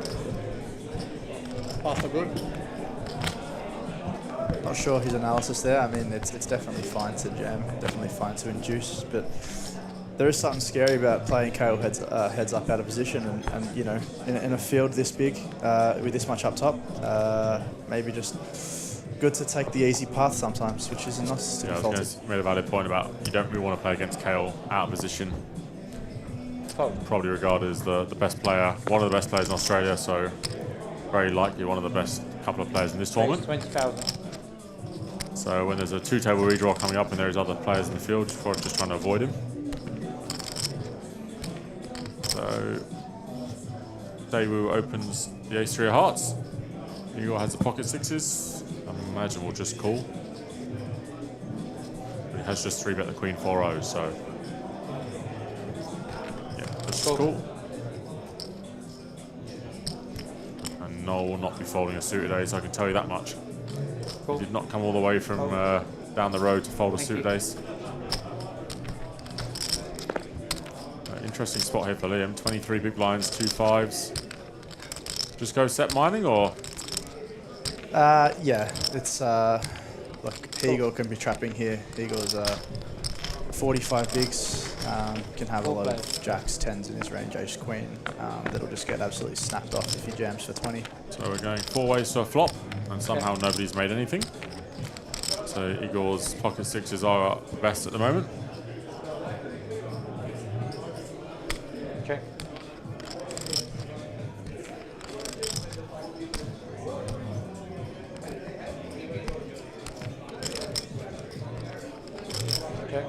Pasta good. Not sure his analysis there. I mean, it's definitely fine to jam, definitely fine to induce, but there is something scary about playing KO heads up out of position, and you know, in a field this big with this much up top, maybe just good to take the easy path sometimes, which is nice to be faulted. I was made a valid point about you don't really want to play against KO out of position. Probably regarded as the best player, one of the best players in Australia, so very likely one of the best couple of players in this tournament. 20,000. So when there's a 2-table redraw coming up and there's other players in the field, just trying to avoid him. So Daewoo opens the ace-3 of hearts. Igor has the pocket 6s. I imagine we'll just call. But he has just 3-bet the queen 4-0, so yeah, just call. And Noel will not be folding a suited ace, I can tell you that much. Did not come all the way from down the road to fold a suited ace. Interesting spot here for Liam. 23 big blinds, 2 5s. Just go set mining, or? Yeah, it's like Igor can be trapping here. Igor's 45 bigs, can have a lot of jacks, 10s in his range, ace queen. That'll just get absolutely snapped off if he jams for 20. So we're going 4 ways to a flop, and somehow nobody's made anything. So Igor's pocket sixes are best at the moment. Check. Check.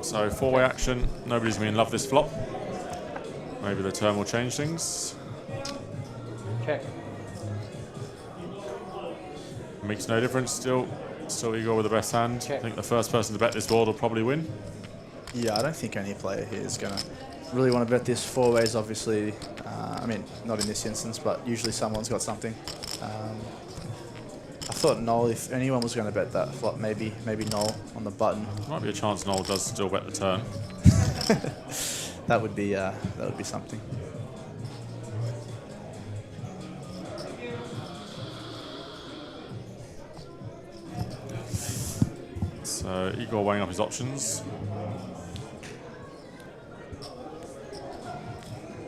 So 4-way action. Nobody's going to love this flop. Maybe the turn will change things. Check. Makes no difference. Still Igor with the best hand. Check. I think the first person to bet this board will probably win. Yeah, I don't think any player here is going to really want to bet this 4 ways, obviously. I mean, not in this instance, but usually someone's got something. I thought Noel, if anyone was going to bet that flop, maybe Noel on the button. Might be a chance Noel does still bet the turn. That would be something. So Igor weighing up his options.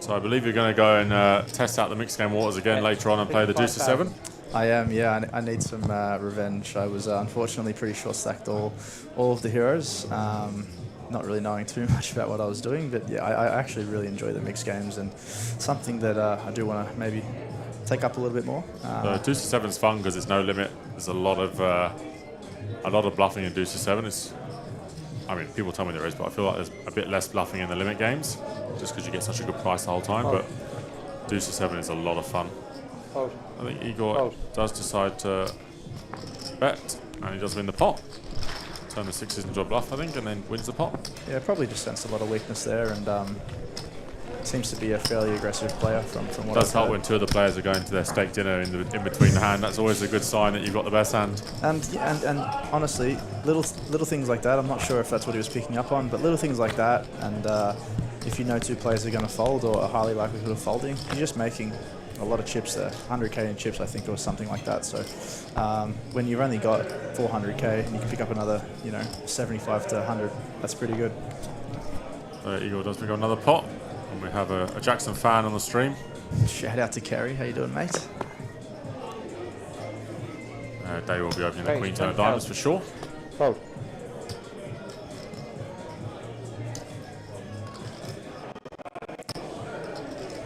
So I believe you're going to go and test out the mixed game waters again later on and play the deuce to 7. I am, yeah. I need some revenge. I was unfortunately pretty short stacked all of the heroes. Not really knowing too much about what I was doing, but yeah, I actually really enjoy the mixed games and something that I do want to maybe take up a little bit more. Deuce to 7 is fun because there's no limit. There's a lot of bluffing in deuce to 7. I mean, people tell me there is, but I feel like there's a bit less bluffing in the limit games, just because you get such a good price the whole time. But deuce to 7 is a lot of fun. I think Igor does decide to bet, and he does win the pot. Turn the 6s into a bluff, I think, and then wins the pot. Yeah, probably just sense a lot of weakness there, and seems to be a fairly aggressive player from what It does help when 2 of the players are going to their steak dinner in between the hand. That's always a good sign that you've got the best hand. And honestly, little things like that. I'm not sure if that's what he was picking up on, but little things like that, and if you know 2 players are going to fold or are highly likelihood of folding, you're just making a lot of chips there. 100k in chips, I think, or something like that. So when you've only got 400k and you can pick up another, 75 to 100, that's pretty good. Igor does pick up another pot. And we have a Jackson fan on the stream. Shout out to Kerry. How you doing, mate? Dave will be opening the queen turn of diamonds for sure. Fold.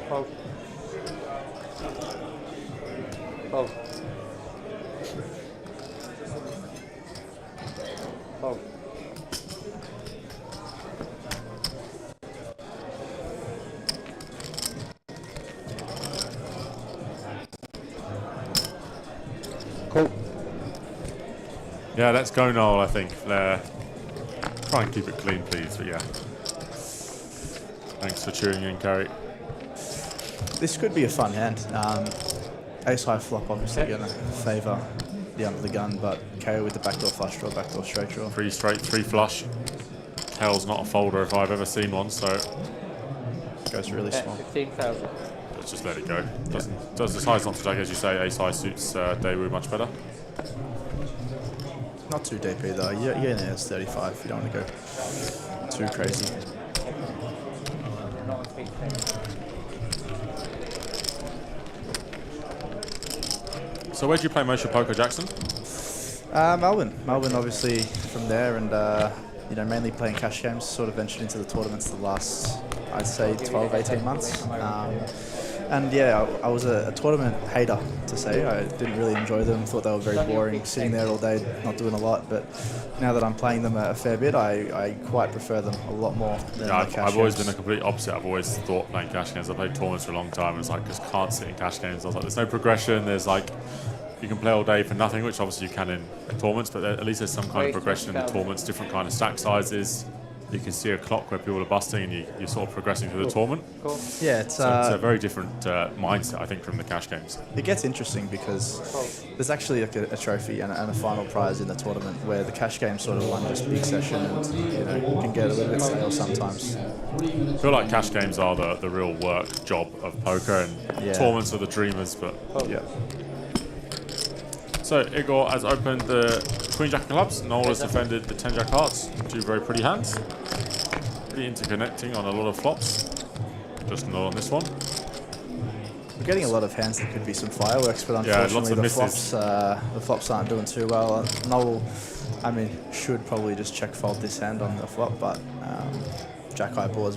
Fold. Fold. Fold. Cool. Yeah, let's go, Noel, I think. Try and keep it clean, please, but yeah. Thanks for tuning in, Carrie. This could be a fun hand. Ace high flop, obviously going to favour the under the gun, but KO with the backdoor flush draw, backdoor straight draw. 3 straight, 3 flush. Hell's not a folder if I've ever seen one, so. Goes really small. 15,000. Let's just let it go. Does decide not to take, as you say, ace high suits Daewoo much better. Not too deep either. Yeah, it's 35. You don't want to go too crazy. So where do you play most of your poker, Jackson? Melbourne, obviously from there, and mainly playing cash games. Sort of ventured into the tournaments the last, I'd say, 12, 18 months. And yeah, I was a tournament hater, to say. I didn't really enjoy them. Thought they were very boring, sitting there all day, not doing a lot. But now that I'm playing them a fair bit, I quite prefer them a lot more than cash I've always games. been the complete opposite. I've always thought playing cash games. I played tournaments for a long time, and it's like, just can't sit in cash games. I was like, there's no progression. There's like, you can play all day for nothing, which obviously you can in tournaments, but at least there's some kind of progression in the tournaments, different kind of stack sizes. you can see a clock where people are busting and you're sort of progressing through the tournament. Cool. Yeah, it's a very different mindset, I think, from the cash games. It gets interesting because there's actually like a trophy and a final prize in the tournament where the cash game sort of one just big session and you can get a little bit stale sometimes. I feel like cash games are the real work job of poker, and tournaments are the dreamers, but yeah. So Igor has opened the Queen Jack of Clubs. Noel has defended the 10 Jack Hearts. Two very pretty hands. Pretty interconnecting on a lot of flops. Just not on this one. We're getting a lot of hands that could be some fireworks, but unfortunately the flops aren't doing too well. Noel, I mean, should probably just check fold this hand on the flop, but Jack high boards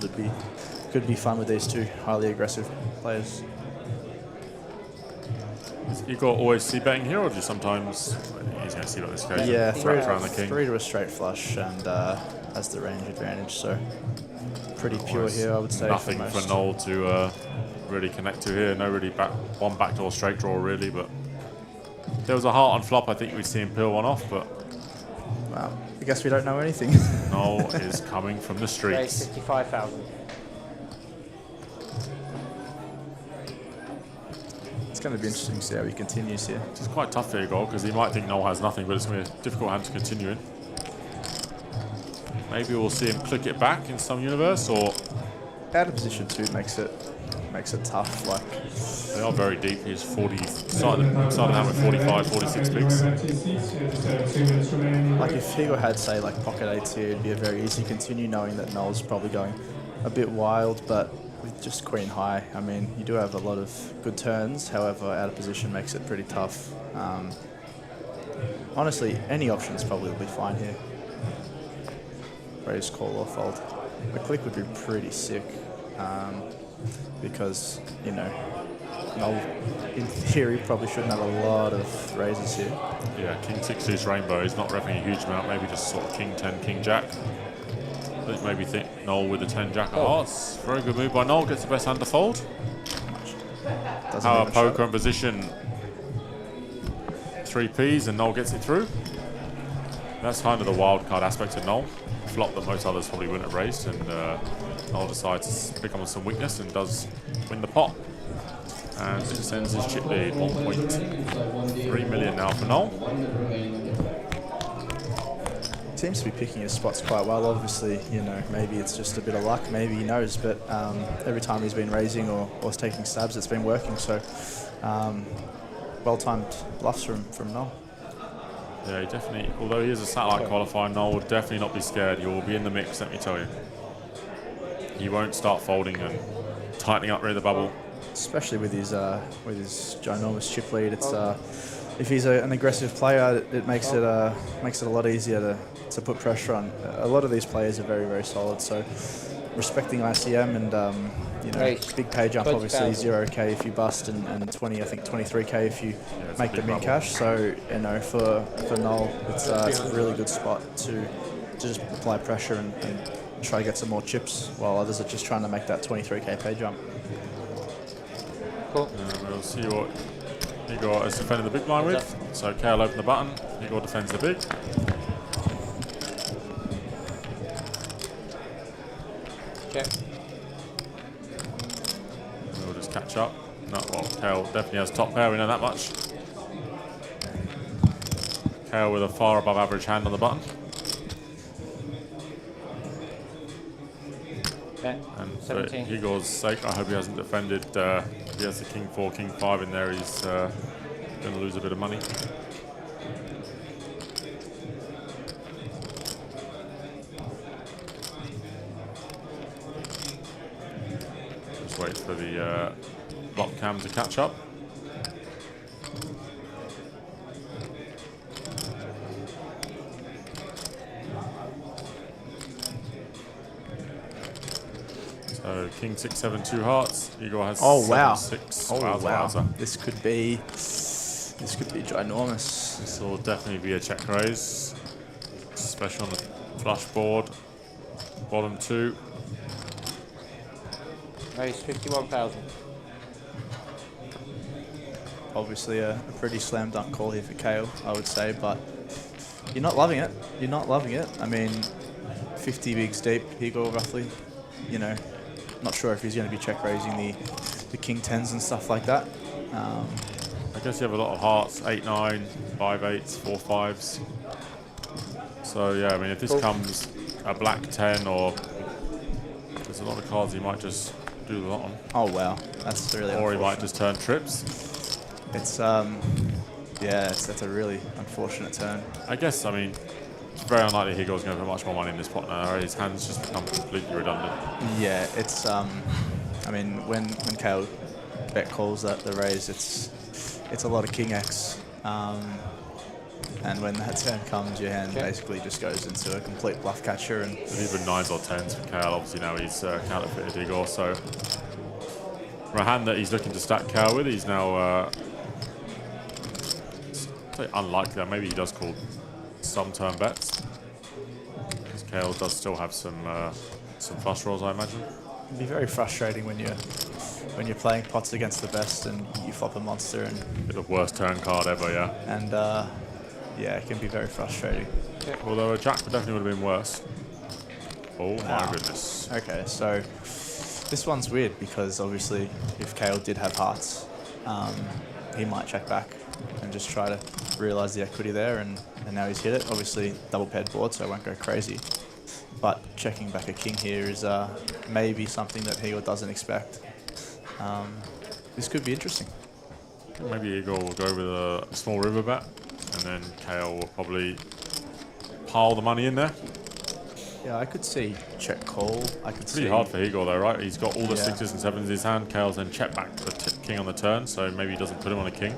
could be fun with these two highly aggressive players. Is Igor always c-betting here, or do you sometimes he's going to c-bet this case? Yeah, around the king. 3 to a straight flush and has the range advantage, so pretty pure here, I would say. Nothing for Noel to really connect to here. No really one backdoor straight draw really, but if there was a heart on flop, I think we'd see him peel one off, but well, I guess we don't know anything. Noel is coming from the streets. 55,000. It's going to be interesting to see how he continues here. It's quite tough for Igor because he might think Noel has nothing, but it's going to be a difficult hand to continue in. Maybe we'll see him click it back in some universe, or out of position 2 makes it tough. Like they are very deep. He's 40. Started out with 45, 46 bigs. Like if Igor had say like pocket 8s here, it'd be a very easy continue, knowing that Noel's probably going a bit wild, but with just queen high, I mean, you do have a lot of good turns. However, out of position makes it pretty tough. Honestly, any options probably will be fine here. Raise, call, or fold. The click would be pretty sick because, Noel, in theory, probably shouldn't have a lot of raises here. Yeah, King 6 deuce rainbow. He's not revving a huge amount. Maybe just sort of King 10, King Jack. Maybe think Noel with the 10 Jack of Hearts. Very good move by Noel. Gets the best hand to fold. Power poker in position. 3 Ps and Noel gets it through. That's kind of the wild card aspect of Noel. Flop that most others probably wouldn't have raised, and Noel decides to pick on some weakness and does win the pot. And it sends his chip lead 1.3 million now for Noel. Seems to be picking his spots quite well. Obviously, maybe it's just a bit of luck, maybe he knows, but every time he's been raising or taking stabs, it's been working. So well-timed bluffs from Noel. Yeah, he definitely, although he is a satellite qualifier, Noel will definitely not be scared. He will be in the mix, let me tell you. He won't start folding and tightening up the bubble. Especially with his ginormous chip lead. It's if he's an aggressive player, it makes it a lot easier to put pressure on. A lot of these players are very, very solid. So respecting ICM and big pay jump, obviously 0k if you bust and 23k if you make them in cash. So for Noel, it's a really good spot to just apply pressure and try to get some more chips, while others are just trying to make that 23k pay jump. Cool. We'll see what Igor has defended the big blind with. So Kale open the button. Igor defends the big. Check. We'll just catch up. No, well, Kale definitely has top pair. We know that much. Kale with a far above average hand on the button. Okay. And for Igor's sake, I hope he hasn't defended. If he has the King 4, King 5 in there, he's going to lose a bit of money. Just wait for the block cam to catch up. So King 6, 7, 2 hearts. Igor has 7, 6. Oh wow! Wowza. This could be ginormous. This will definitely be a check raise, especially on the flush board. Bottom 2. Raise 51,000. Obviously a pretty slam dunk call here for Kale, I would say, but you're not loving it. You're not loving it. I mean, 50 bigs deep, Eagle roughly. You know, not sure if he's going to be check raising the king 10s and stuff like that. I guess you have a lot of hearts, 8-9, 5-8s, 4-5s. So yeah, I mean, if this comes a black 10 or there's a lot of cards he might just do the lot on. Oh wow, that's really. Or he might just turn trips. It's yeah, that's a really unfortunate turn. I guess, I mean, it's very unlikely Higgle's going to put much more money in this pot now. His hands just become completely redundant. Yeah, it's I mean, when KO bet calls that the raise, it's a lot of King X. And when that turn comes, your hand basically just goes into a complete bluff catcher. And even 9s or 10s for Kale. Obviously now he's counterfeited Igor, so from a hand that he's looking to stack Kale with, he's now it's unlikely that maybe he does call some turn bets. Because Kale does still have some flush draws, I imagine. It'd be very frustrating when you're playing pots against the best and you flop a monster and the worst turn card ever, yeah. And yeah, it can be very frustrating. Although a jack definitely would have been worse. Oh my goodness. Okay, so this one's weird because obviously if Kale did have hearts, he might check back and just try to realise the equity there, and now he's hit it. Obviously double paired board, so I won't go crazy. But checking back a king here is maybe something that Igor doesn't expect. This could be interesting. Maybe Igor will go with a small river bet, and then Kale will probably pile the money in there. Yeah, I could see check call. I could see. Pretty hard for Igor though, right? He's got all the 6s and 7s in his hand. Kale's then check back the king on the turn, so maybe he doesn't put him on a king.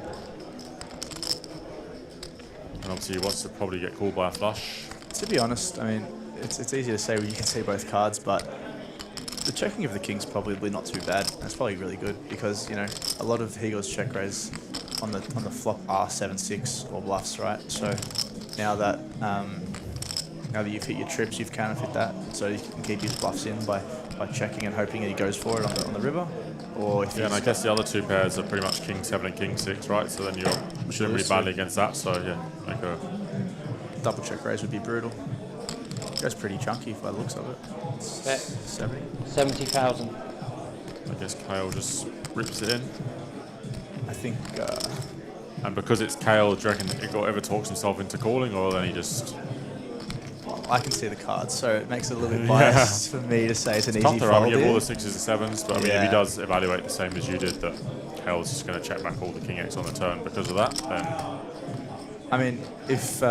And obviously he wants to probably get called by a flush. To be honest, I mean, it's easy to say when you can see both cards, but the checking of the king's probably not too bad. That's probably really good because, you know, a lot of Igor's check raise on the flop are 7-6 or bluffs, right? So now that you've hit your trips, you've counterfeit that, so you can keep his bluffs in by checking and hoping that he goes for it on the river. Or if and I guess the other two pairs are pretty much king 7 and king 6, right? So then you shouldn't really badly against that. So yeah, like a double check raise would be brutal. Goes pretty chunky by the looks of it. Bet 70. 70,000. I guess Kale just rips it in. I think. And because it's Kale, do you reckon Igor ever talks himself into calling, or then he just? Well, I can see the cards, so it makes it a little bit biased for me to say it's an easy fold. Tough to you have all the 6s and 7s, but I mean, if he does evaluate the same as you did, that Kale's just going to check back all the king X on the turn because of that, then. I mean, if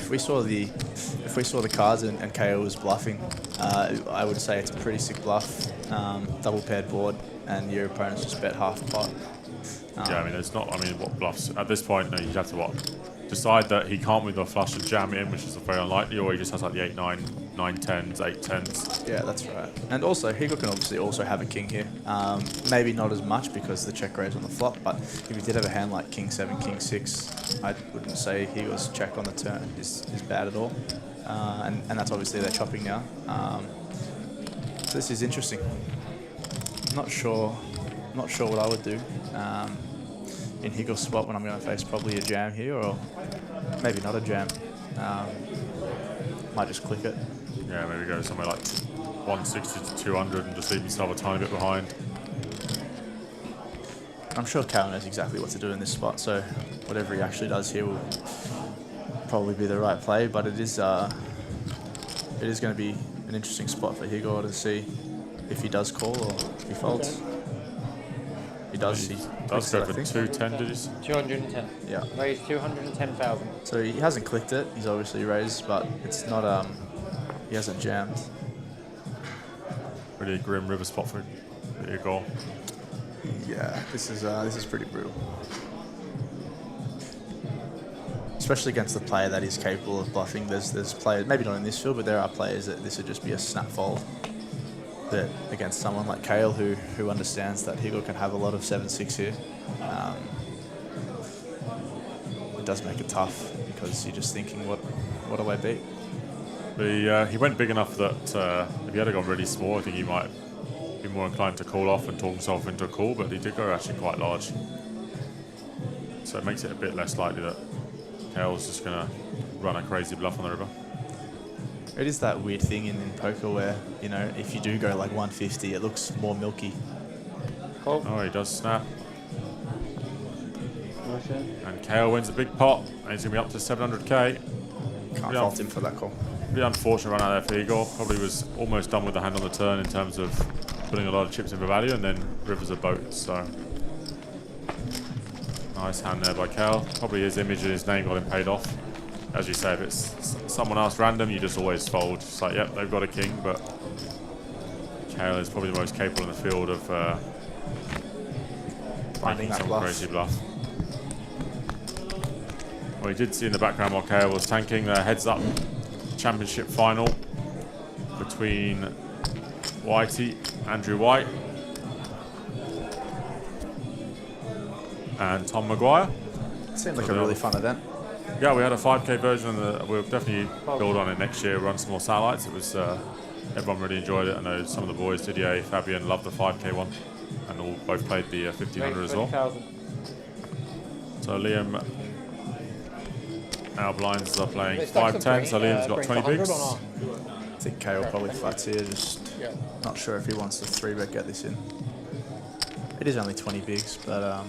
we saw the cards and KO was bluffing, I would say it's a pretty sick bluff, double paired board, and your opponent's just bet half the pot. Yeah, I mean, it's not. I mean, what bluffs at this point? No, you have to decide that he can't win the flush and jam in, which is very unlikely, or he just has like the 8-9, 9-10s, 8-10s. Yeah, that's right. And also, Igor can obviously also have a king here. Maybe not as much because the check raise on the flop, but if he did have a hand like king 7, king 6, I wouldn't say Igor's check on the turn is bad at all. And that's obviously they're chopping now. So this is interesting. Not sure what I would do. In Igor's spot when I'm going to face probably a jam here, or maybe not a jam. Might just click it. Yeah, maybe go somewhere like 160 to 200 and just leave yourself a tiny bit behind. I'm sure Cal knows exactly what to do in this spot, so whatever he actually does here will probably be the right play, but it is going to be an interesting spot for Igor to see if he does call or if he folds. He does. He does go for 210, did he? 210. Yeah. Raised 210,000. So he hasn't clicked it. He's obviously raised, but it's not. He hasn't jammed. Really grim river spot for Igor. Yeah, this is pretty brutal. Especially against the player that is capable of bluffing. There's players, maybe not in this field, but there are players that this would just be a snap fold. That against someone like Kale who understands that Igor can have a lot of 7-6 here, it does make it tough because you're just thinking, what do I beat? He went big enough that if he had gone really small, I think he might be more inclined to call off and talk himself into a call, but he did go actually quite large. So it makes it a bit less likely that Kale's just going to run a crazy bluff on the river. It is that weird thing in poker where, you know, if you do go like 150, it looks more milky. Oh, he does snap. And KO wins a big pot, and he's going to be up to 700k. Can't fault him for that call. Pretty unfortunate run out there for Igor. Probably was almost done with the hand on the turn in terms of putting a lot of chips in for value, and then rivers a boat. So nice hand there by Kel. Probably his image and his name got him paid off. As you say, if it's someone else random, you just always fold. It's like, yep, they've got a king, but Kel is probably the most capable in the field of finding that bluff. Crazy bluff. Well, you did see in the background while KO was tanking the heads-up championship final between Whitey, Andrew White, and Tom Maguire. Seemed like a really fun event. Yeah, we had a 5K version, and we'll definitely build on it next year, run some more satellites. It was everyone really enjoyed it. I know some of the boys, Didier, Fabian, loved the 5K one, and all both played the 1500 as well. So Liam, our blinds are playing 5-10, so Liam's got 20 bigs. I think KO probably flats here, just not sure if he wants to 3-bet get this in. It is only 20 bigs, but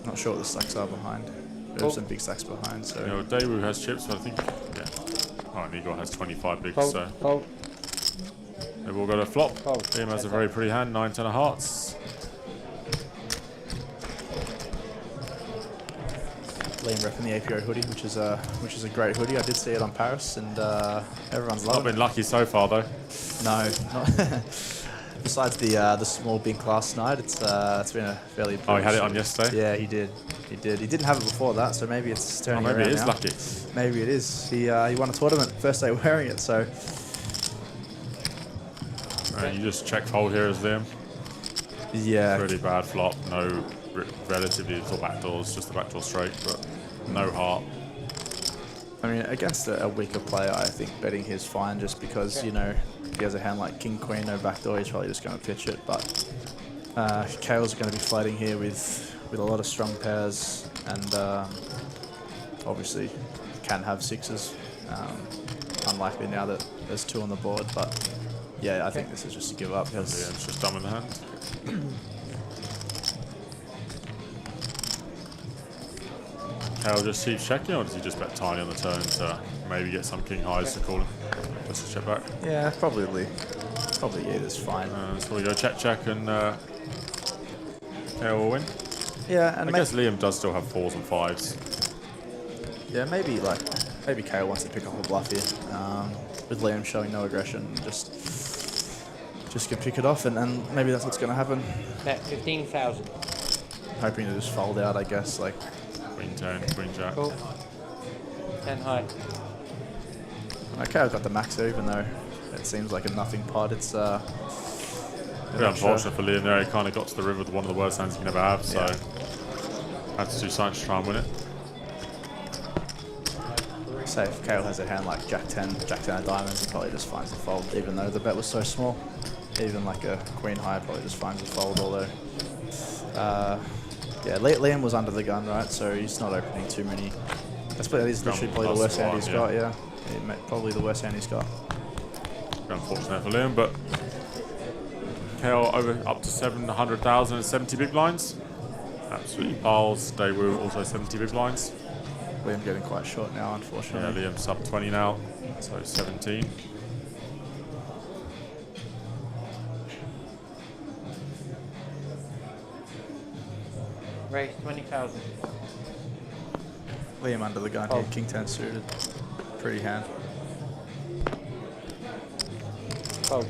not sure what the stacks are behind. There's some big stacks behind, so... You know, Daewoo has chips, but I think, yeah. Oh, and Igor has 25 bigs, so... They've all got a flop. Liam has a very pretty hand, 9-10 of hearts. Liam repping the APO hoodie, which is a great hoodie. I did see it on Paris, and everyone's loving it. Not been lucky so far, though. No, not besides the small bink last night, it's been a fairly. Oh, he had it on yesterday. Yeah, he did. He did. He didn't have it before that, so maybe it's turning around. Maybe it is now. lucky. Maybe it is. He won a tournament first day wearing it, so. You just check fold here as Liam. Yeah. Pretty bad flop. No relatively little backdoors, just the backdoor straight, but no heart. I mean, against a weaker player, I think betting here's fine, just because, you know, if he has a hand like King Queen, no backdoor, he's probably just going to pitch it. But Kale's going to be fighting here with a lot of strong pairs, and obviously can have sixes. Unlikely now that there's 2 on the board, but yeah, I think this is just a give up. Yeah, it's just dumb in the hand. Kale just keeps checking, or does he just bet tiny on the turn to maybe get some king highs to call him? Just to check back. Yeah, probably either's fine. So we go check, and Kale will win. Yeah, and I guess Liam does still have 4s and 5s. Yeah, maybe Kale wants to pick up a bluff here. With Liam showing no aggression, just can pick it off, and maybe that's what's going to happen. Bet 15,000. Hoping to just fold out, I guess, like. Queen 10, Queen Jack. Cool. 10 high. Okay, I've got the max there, even though it seems like a nothing pot. It's very unfortunate for Liam there. He kind of got to the river with one of the worst hands he can ever have, so had to do something to try and win it. Say if Kale has a hand like Jack 10 of diamonds, he probably just finds the fold, even though the bet was so small. Even like a Queen high probably just finds the fold, although yeah, Liam was under the gun, right? So he's not opening too many. That is literally probably the worst hand he's got, yeah. Probably the worst hand he's got. Unfortunate for Liam, but Kale over up to 700,000 and 70 big blinds. Absolutely piles. Daewoo also 70 big blinds. Liam getting quite short now, unfortunately. Yeah, Liam sub 20 now, so 17. Raise 20,000. Liam under the gun here, King 10 suited. Pretty hand.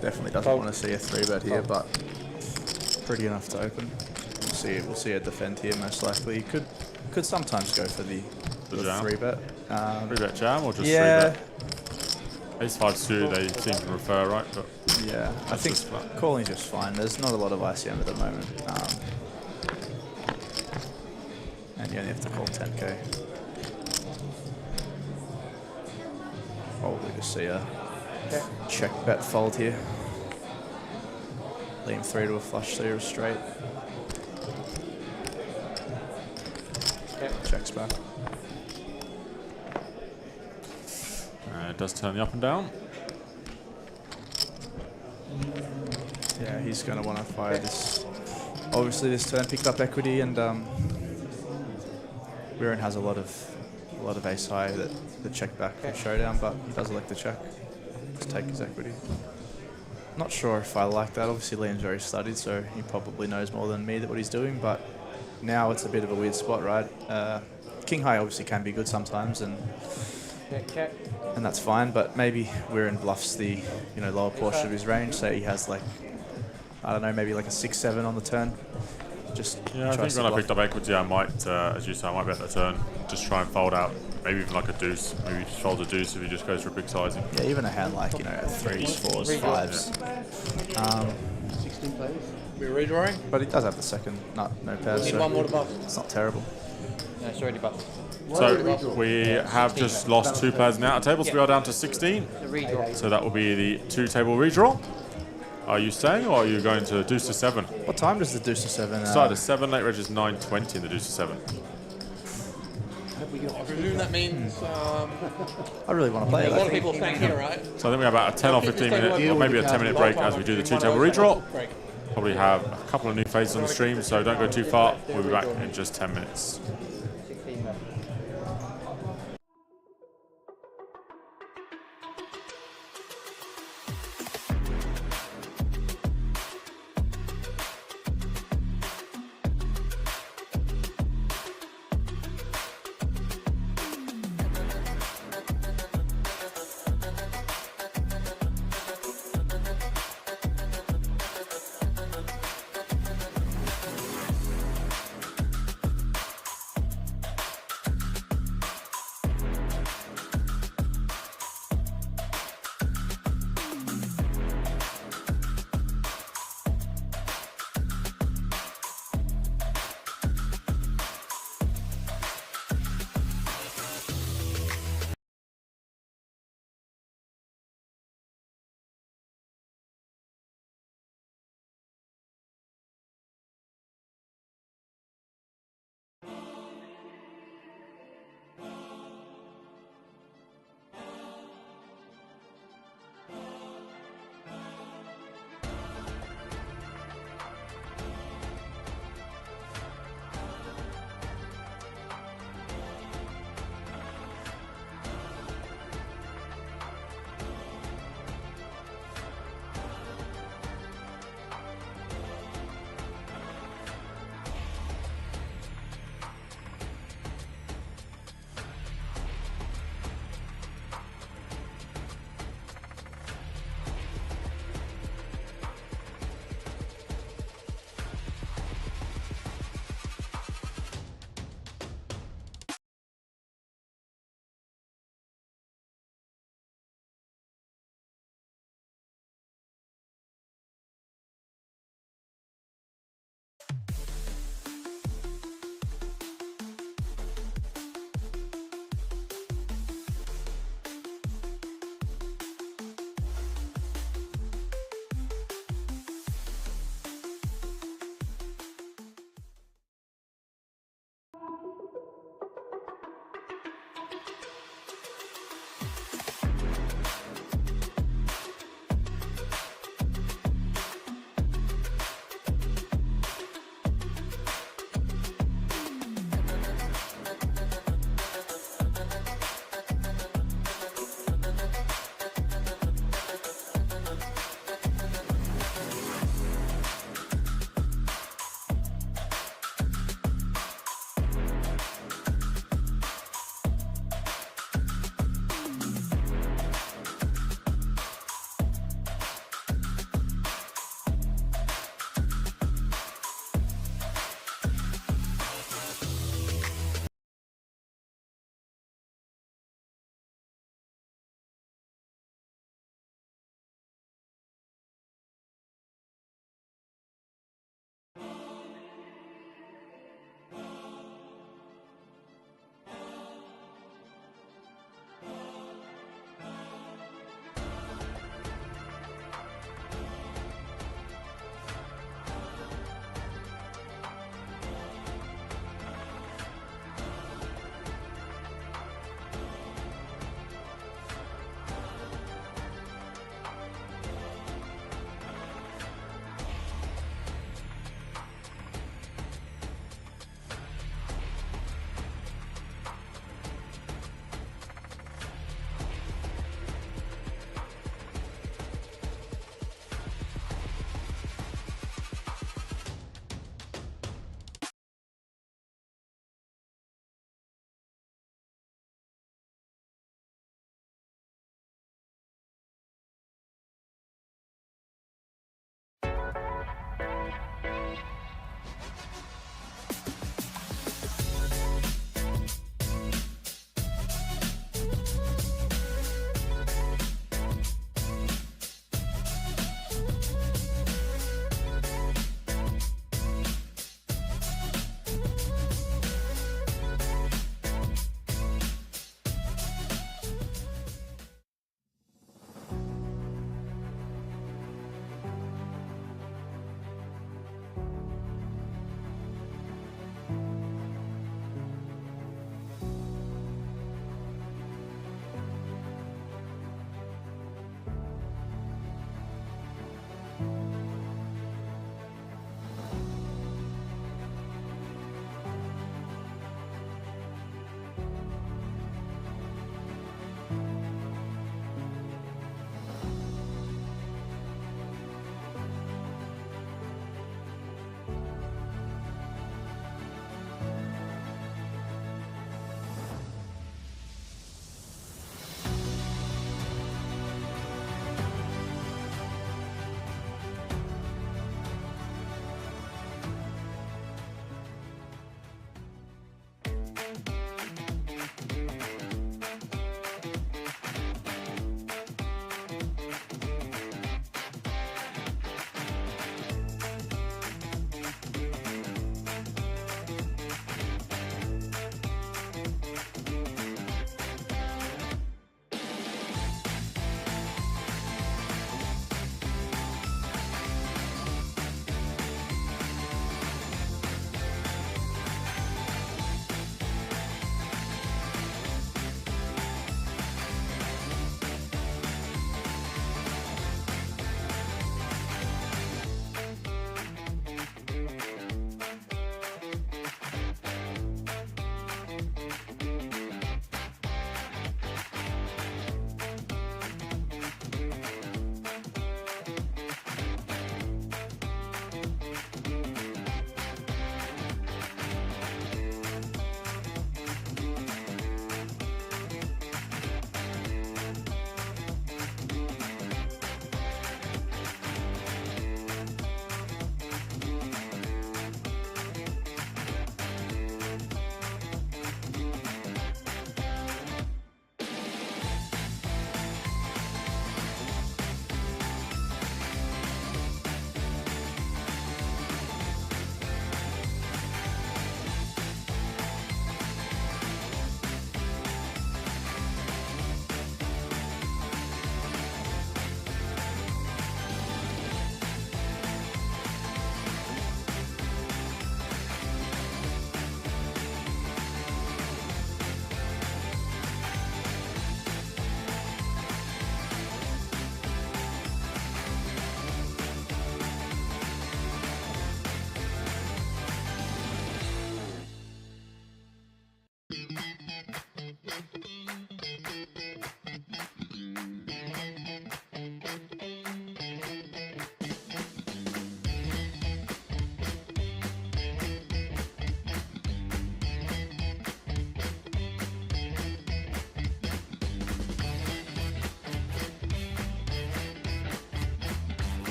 Definitely doesn't want to see a 3-bet here, but pretty enough to open. We'll see a defend here most likely. Could sometimes go for the 3-bet. 3-bet jam or just 3-bet? Yeah. Ace-5 suited they seem to prefer, right? But yeah, I think calling's just fine. There's not a lot of ICM at the moment. And you only have to call 10k. Probably just see a check bet fold here. Liam 3 to a flush 3 or a straight. Checks back. And it does turn the up and down. Yeah, he's going to want to fire this. Obviously, this turn picked up equity, and Viren has a lot of ace high that check back from showdown, but he does elect to check. Just take his equity. Not sure if I like that. Obviously, Liam's very studied, so he probably knows more than me what he's doing. But now it's a bit of a weird spot, right? King high obviously can be good sometimes, and that's fine. But maybe Viren bluffs the lower portion of his range. Say he has like, I don't know, maybe like a 6-7 on the turn. Just yeah, I think when I picked up equity, I might, as you say, I might bet the turn. Just try and fold out, maybe even like a deuce. Maybe just fold a deuce if he just goes for a big sizing. Yeah, even a hand like 3s, 4s, 5s. 16 players. We're redrawing. But he does have the second. No pairs. Need So one more to buff. it's not terrible. No, it's already buffed. So we have just lost 2 players in the outer table, so we are down to 16. So that will be the 2-table redraw. Are you staying, or are you going to deuce to 7? What time does the deuce to 7? Start at 7, late reg is 9:20 in the deuce to 7. I presume that means. I really want to play a it. lot of people staying here, right? So I think we have about a 10 or 15 minute, or maybe a 10-minute break as we do the 2-table redraw. Probably have a couple of new faces on the stream, so don't go too far. We'll be back in just 10 minutes.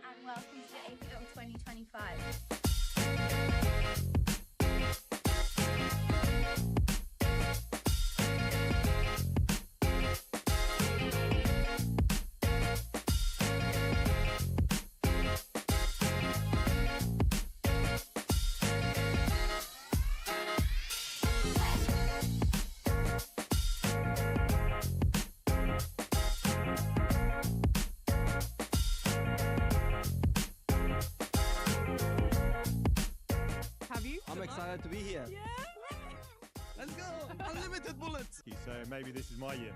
and welcome to the APL 2025. Have you? I'm excited to be here. Yeah. Let's go. Unlimited bullets. So maybe this is my year.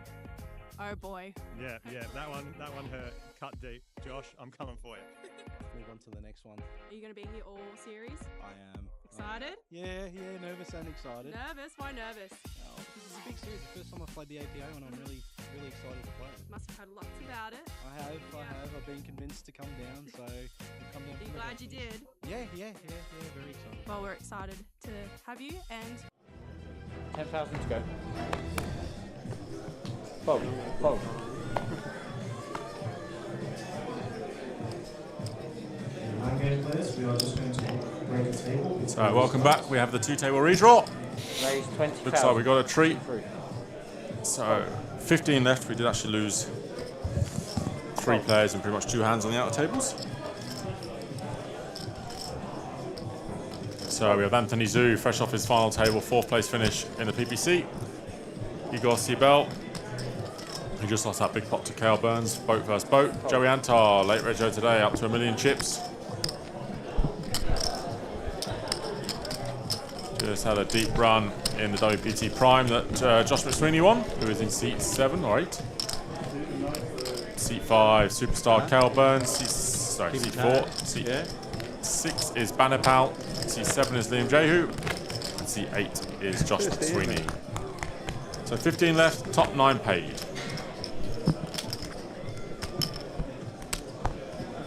Oh boy. Yeah, that one hurt. Cut deep. Josh, I'm coming for you. Move on to the next one. Are you going to be here all series? I am. Excited? Yeah, nervous and excited. Nervous? Why nervous? Oh, this is a big series. The first time I've played the APO, and I'm really excited to play it. Must have heard lots about it. I have. I've been convinced to come down, so I've come down. Are you glad you did? Yeah, very excited. Well, we're excited to have you, and 10,000 to go. Fold. We are just going to break a table. So welcome back. We have the two-table redraw. Raise 20,000. Looks like we got a treat. So 15 left. We did actually lose 3 players and pretty much 2 hands on the outer tables. So we have Anthony Zhu, fresh off his final table, 4th place finish in the PPC. Igor Sibel, who just lost that big pot to Cale Burns, boat versus boat. Joey Antar, late rego today, up to 1 million chips. Just had a deep run in the WPT Prime that Josh McSweeney won, who is in seat 7 or 8. Seat 5, superstar Cale Burns. Seat 4. Seat 6 is Banner Pal. Seat 7 is Liam Jehu. And seat 8 is Josh McSweeney. So 15 left, top 9 paid.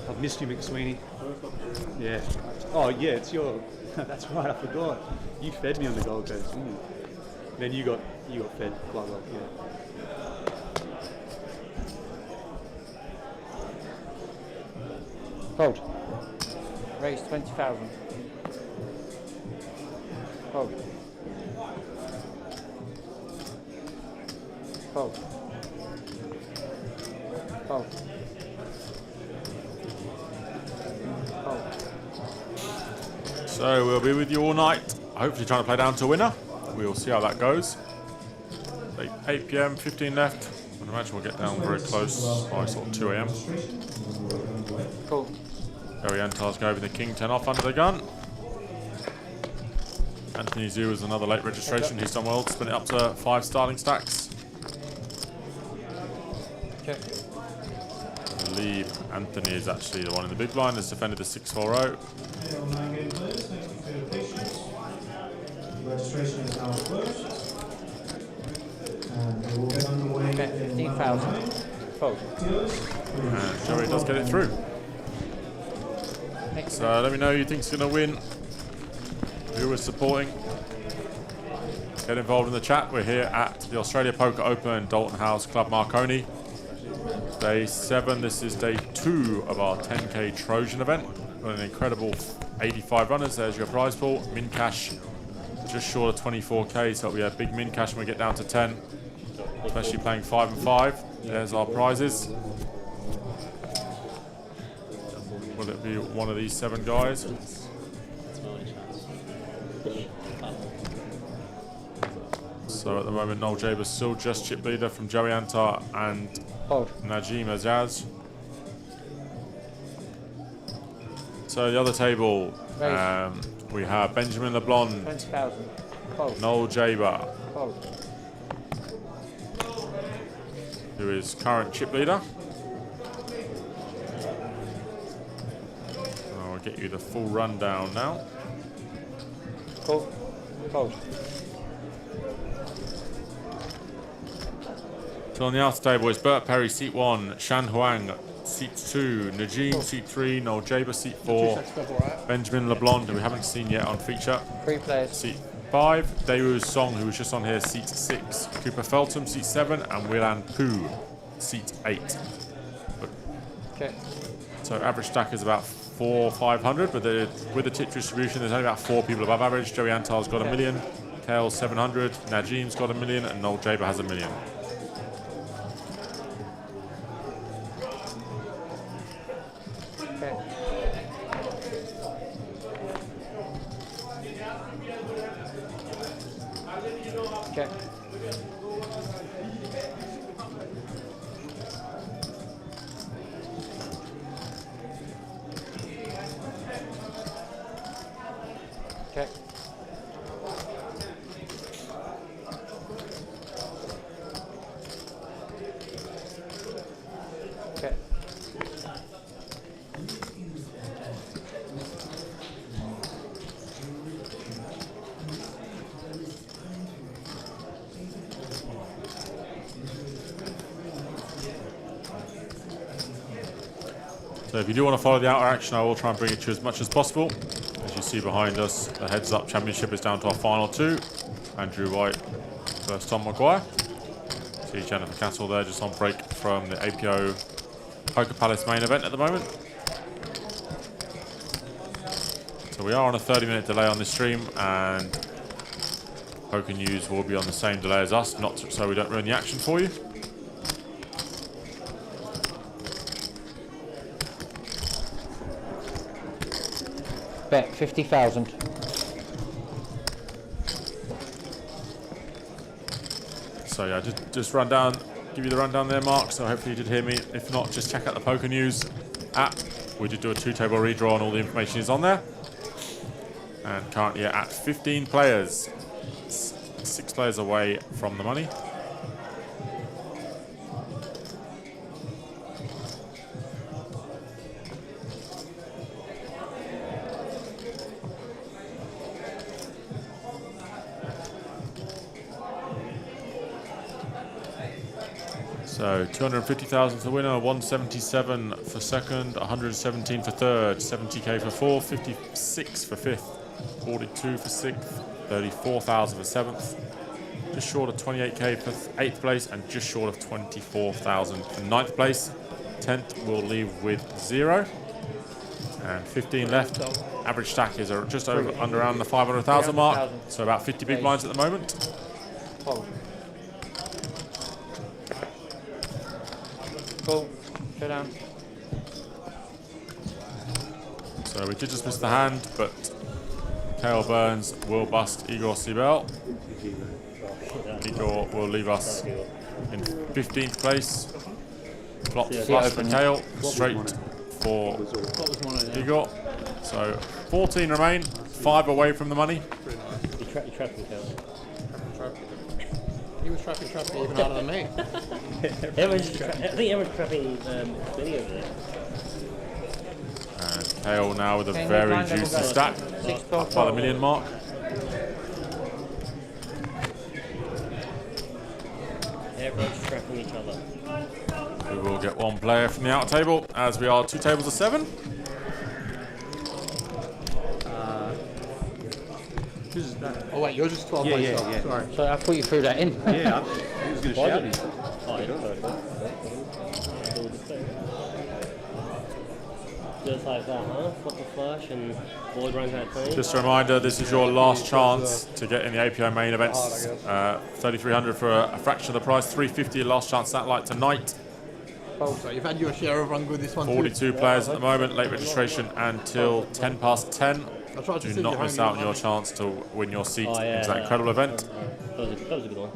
I've missed you, McSweeney. Yeah. Oh, yeah, it's your... That's right, I forgot. You fed me on the Gold Coast, didn't you? Then you got fed quite well, yeah. Fold. Raise 20,000. Fold. Fold. Fold. So we'll be with you all night, hopefully trying to play down to a winner. We'll see how that goes. 8 PM, 15 left. I imagine we'll get down very close by sort of 2 AM. Cool. Joey Antar's going with the King 10 off under the gun. Anthony Zhu is another late registration. He's done well to spin it up to 5 starting stacks. Okay. I believe Anthony is actually the one in the big blind that's defended the 6-4-0. Registration is now closed. And we will get underway. Okay, 15,000. Fold. And Joey does get it through. So let me know who you think's going to win. Who we're supporting. Get involved in the chat. We're here at the Australia Poker Open, Dolton House, Club Marconi. Day 7. This is day 2 of our 10K Trojan event. Got an incredible 85 runners. There's your prize pool. Min cash just short of 24K, so it'll be a big min cash when we get down to 10. Especially playing 5 and 5. There's our prizes. Will it be one of these 7 guys? So at the moment, Noel Jaber's still just chip leader from Joey Antar and Najim Azaz. So the other table, we have Benjamin LeBlanc, 20,000. Noel Jaber, Fold. who is current chip leader. I'll get you the full rundown now. Cool. Fold. So on the outer table is Bert Perry, seat 1, Shan Huang, seat 2, Najim, seat 3, Noel Jaber, seat 4, Benjamin LeBlanc, who we haven't seen yet on feature, 3 players, seat 5, Daewoo Song, who was just on here, seat 6, Cooper Feltham, seat 7, and Willan Poo, seat 8. Okay. So average stack is about 400-500, but with the tip distribution, there's only about 4 people above average. Joey Antar's got 1 million, Kale's 700, Najim's got 1 million, and Noel Jaber has 1 million. Okay. Okay. Okay. Okay. So if you do want to follow the outer action, I will try and bring it to you as much as possible. As you see behind us, the Heads Up Championship is down to our final 2. Andrew White versus Tom Maguire. See Jennifer Castle there just on break from the APO Poker Palace main event at the moment. So we are on a 30-minute delay on this stream, and Poker News will be on the same delay as us, not so we don't ruin the action for you. Bet 50,000. So yeah, just run down, give you the rundown there, Mark. So hopefully you did hear me. If not, just check out the Poker News app. We did do a 2-table redraw, and all the information is on there. And currently at 15 players, 6 players away from the money. So 250,000 for the winner, 177 for second, 117 for third, 70k for fourth, 56 for fifth, 42 for sixth, 34,000 for seventh, just short of 28k for eighth place, and just short of 24,000 for ninth place. 10th will leave with 0, and 15 left. Average stack is just over under around the 500,000 mark, so about 50 big blinds at the moment. Cool. Go down. So we did just miss the hand, but Kale Burns will bust Igor Sibel. Igor will leave us in 15th place. Flop flush for Kale, straight for Igor. So 14 remain, 5 away from the money. You trapped me, Kale. He was trapping even harder than me. I think everyone's trapping Benny over there. And Kale now with a very juicy stack, up by the million mark. Everyone's trapping each other. We will get 1 player from the outer table, as we are 2 tables of 7. Oh wait, you're just 12 yeah. Sorry. So I put you through that in. Yeah, he was going to shout it. Oh, just like that, huh? Flop the flush and board runs out clean. Just a reminder, this is your last chance to get in the APO main events. 3,300 for a fraction of the price, 350 last chance satellite tonight. So you've had your share of run good this one 42 too. players at the moment, late registration until 10 past 10. Do not miss out on your chance to win your seat into that incredible event. That was a good one.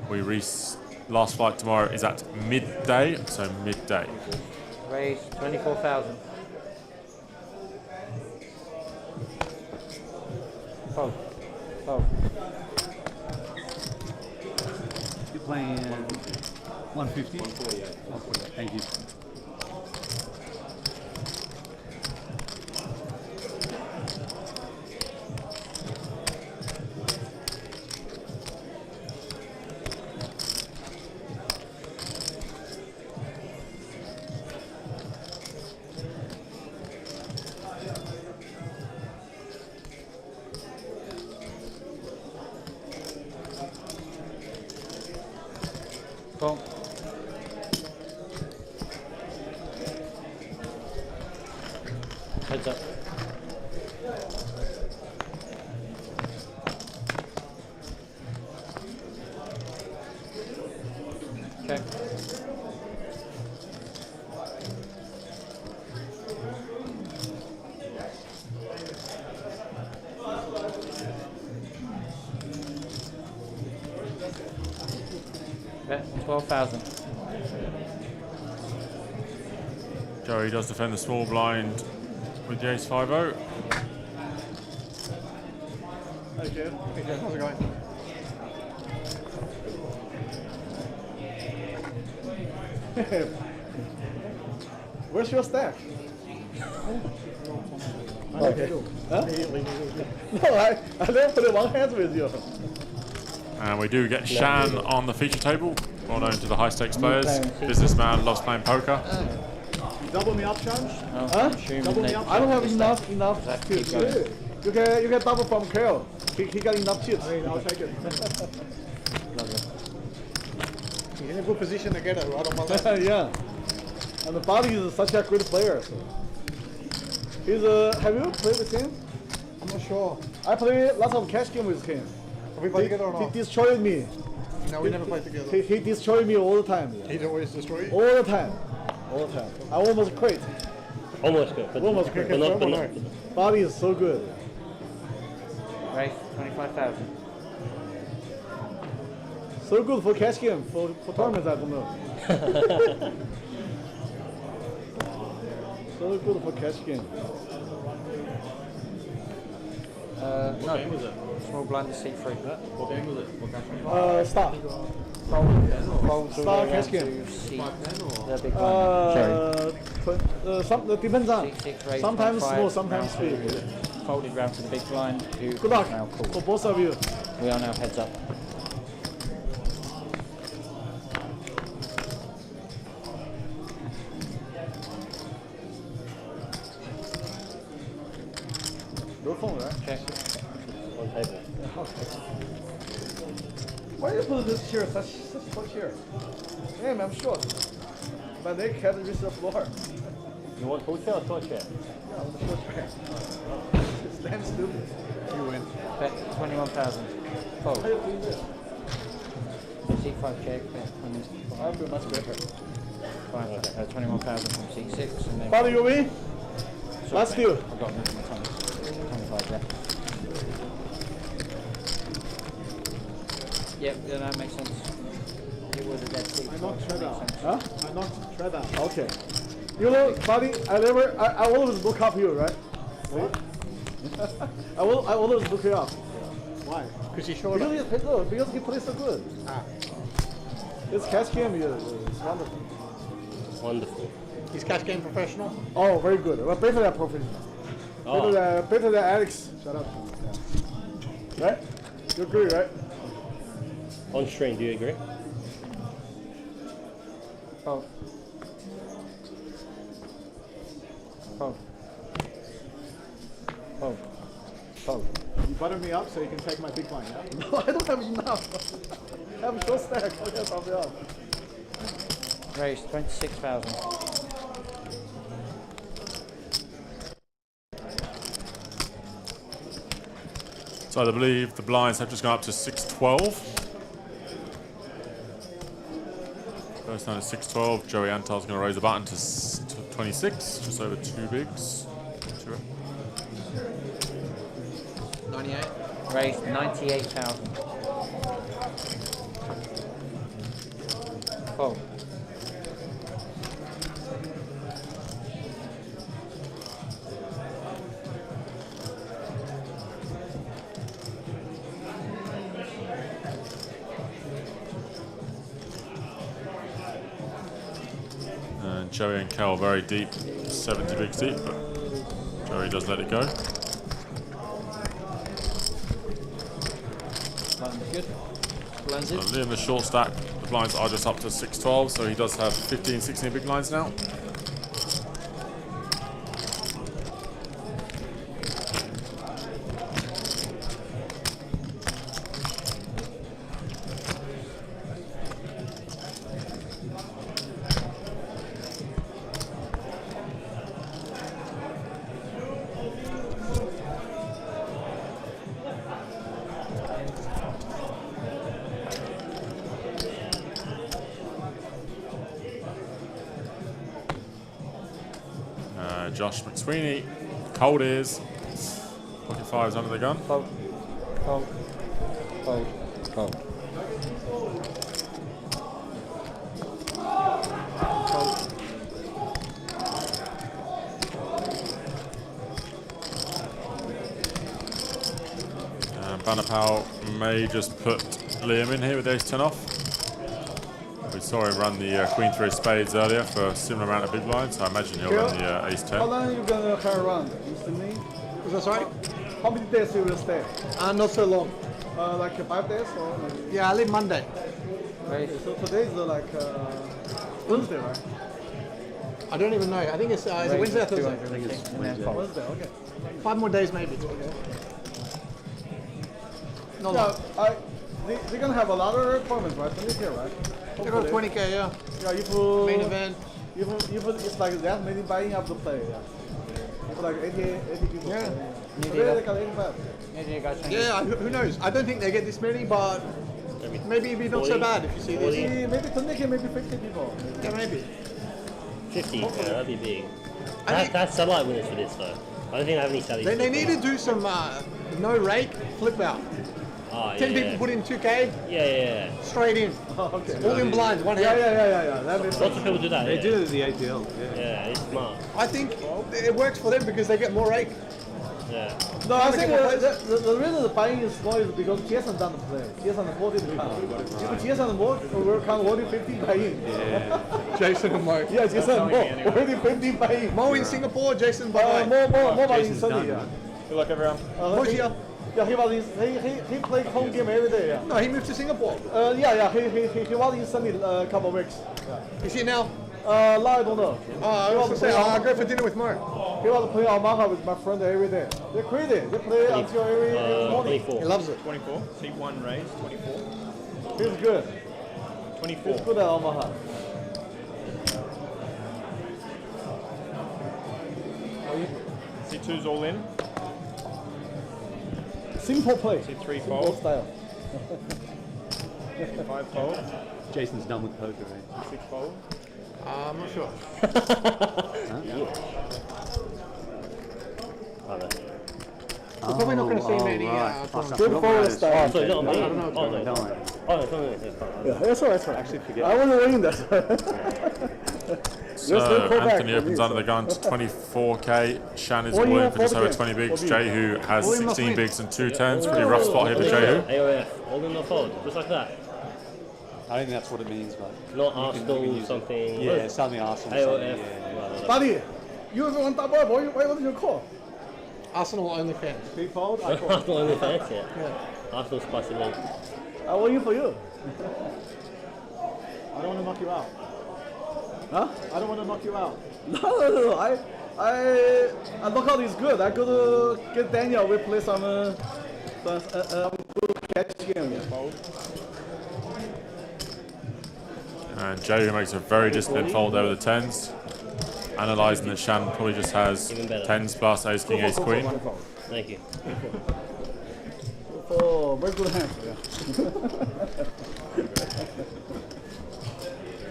Last flight tomorrow is at midday, so midday. Raise 24,000. Oh. You're playing 150? 140, yeah. Thank you. Heads up. Okay. Bet 12,000. Joey does defend the small blind with the ace-5-0. Hey, Jeff. Hey, Jeff. How's it going? Where's your stack? Okay. Huh? No, I never put it one hand with you. And we do get Shan on the feature table, well known to the high stakes players. Businessman, loves playing poker. You double me up, Charge? Oh, Huh? Double me up. I don't have enough chips. You can double from Kale. He got enough chips. I'll take it. He's in a good position to get it, right on my left. Yeah. And the body is such a great player. So. He's have you played with him? I'm not sure. I play lots of cash game with him. Have we played together or not? He destroyed me. No, we never played together. He destroyed me all the time. Yeah. He'd always destroy you? All the time. All the time. I almost quit. Almost quit. Almost quit. But not. Body is so good. Race 25,000. So good for cash game. For tournaments, I don't know. So good for cash game. No. Small blind to C3. What game was it? What cash game? Star. Fold Star cash game. The big blind. Some depends on. C6, Sometimes small, sometimes big. Folded round to the big blind. Good luck for both of you. We are now heads up. No phone, right? Check. On table. Why do you put this chair, such short chair? Damn, I'm short. My neck can't reach the floor. You want full chair or short chair? Yeah, I want a short chair. It's damn stupid. You win. Bet 21,000. Fold. How do you play this? C5 check. Bet 25. I feel much better. Fine. 21,000 from C6. And then Father, you win? Last deal. I've got my 25 left. Yep, yeah, that makes sense. It was a dead seat. I knocked Tread out. Makes sense. Huh? I knocked Tread out. Okay. You know, buddy, I always look up you, right? What? I always look you up. Why? Because he showed up. Because he plays so good. Ah. This cash game is wonderful. Wonderful. He's cash game professional? Oh, very good. Well, better than professional. Oh. Better than Alex. Shut up. Yeah. Right? You agree, right? On stream, do you agree? Oh. Oh. Oh. Oh. You butter me up so you can take my big blind, yeah? No, I don't have enough. I have a short stack. Okay, I'll be up. Raise 26,000. So I believe the blinds have just gone up to 612. First time at 612. Joey Antal's going to raise the button to 26, just over 2 bigs. 98. Raised 98,000. Fold. And Joey and Cal very deep, 70 bigs deep, but Joey does let it go. Good. So in the short stack, the blinds are just up to 612, so he does have 15, 16 big blinds now. Josh McSweeney, cold ears, pocket fives under the gun. Fold. Banapal may just put Liam in here with ace 10 off. We saw him run the queen through spades earlier for a similar amount of big blinds, so I imagine he'll run the ace 10. How long are you going to carry around? Instantly? Is that right? How many days you will stay? Not so long. Like 5 days? Or like... Yeah, I leave Monday. Okay, so today is like Wednesday, right? I don't even know. I think it's is it Wednesday or Thursday? Wednesday, okay. 5 more days maybe. Okay. No, they're gonna have a lot of requirements, right? 20K, right? They got 20K, yeah. Yeah, if main event. If it's like that, maybe buying up the play, yeah. For like 80 people. Yeah. Today they got 85. Yeah, who knows? I don't think they get this many, but maybe it'd be not so bad if you see this. Maybe 20K, maybe 50 people. Yeah, maybe. 50, yeah, that'd be big. That's satellite winners for this though. I don't think I have any satellites. They need to do some no rake, flip out. 10 people put in 2K. Yeah. Straight in. Okay. All in blinds, one hand. Yeah. That makes Lots of people do that. They do it at the ATL. Yeah, it's smart. I think it works for them because they get more rake. Yeah. No, I think the reason the buying is small is because Jason doesn't play. Jason 40 to count. If Jason more, we'll count only 15 buy-in. Yeah. Jason and Mo. Yeah, Jason more. Already 15 buy-in. Mo in Singapore, Jason buy. More buy-in Sunday. Yeah. Good luck, everyone. Mo's here. Yeah, he played home game every day. Yeah. No, he moved to Singapore. He was in Sunday a couple of weeks. Yeah. Is he now? Now I don't know. I was going to say, I'll go for dinner with Mo. He was playing Omaha with my friend every day. They're crazy. They play until every morning. 24. He loves it. 24. C1 raise, 24. He's good. 24. He's good at Omaha. C2's all in. Simple play. C3 Simple fold. style. 5 fold. Jason's done with poker, right? 6 fold. I'm not sure. We're probably not going to see many. Good forward style. Sorry, not me. I don't know. Oh, no. Oh, it's not me. Yeah, that's all right. I actually forget. I want to win that. So Anthony opens under the gun to 24K. Shan is all in for just over 20 bigs. Jehu has 16 bigs and 2 10s. Pretty rough spot here for Jehu. AOF, all in or fold, just like that. I don't think that's what it means, but not Arsenal something. Yeah, something Arsenal. AOF. Yeah. Buddy, you have one double. Why did you call? Arsenal only fans. 3 fold. Arsenal only fans, yeah. Arsenal spicy league. I'm waiting for you. I don't want to knock you out. Huh? I don't want to knock you out. No. I knockout is good. I go to get Daniel. We play some good catch game. And Jehu makes a very disciplined fold over the 10s. Analysing that Shan probably just has 10s plus ace king ace queen. Thank you. Oh, very good hand.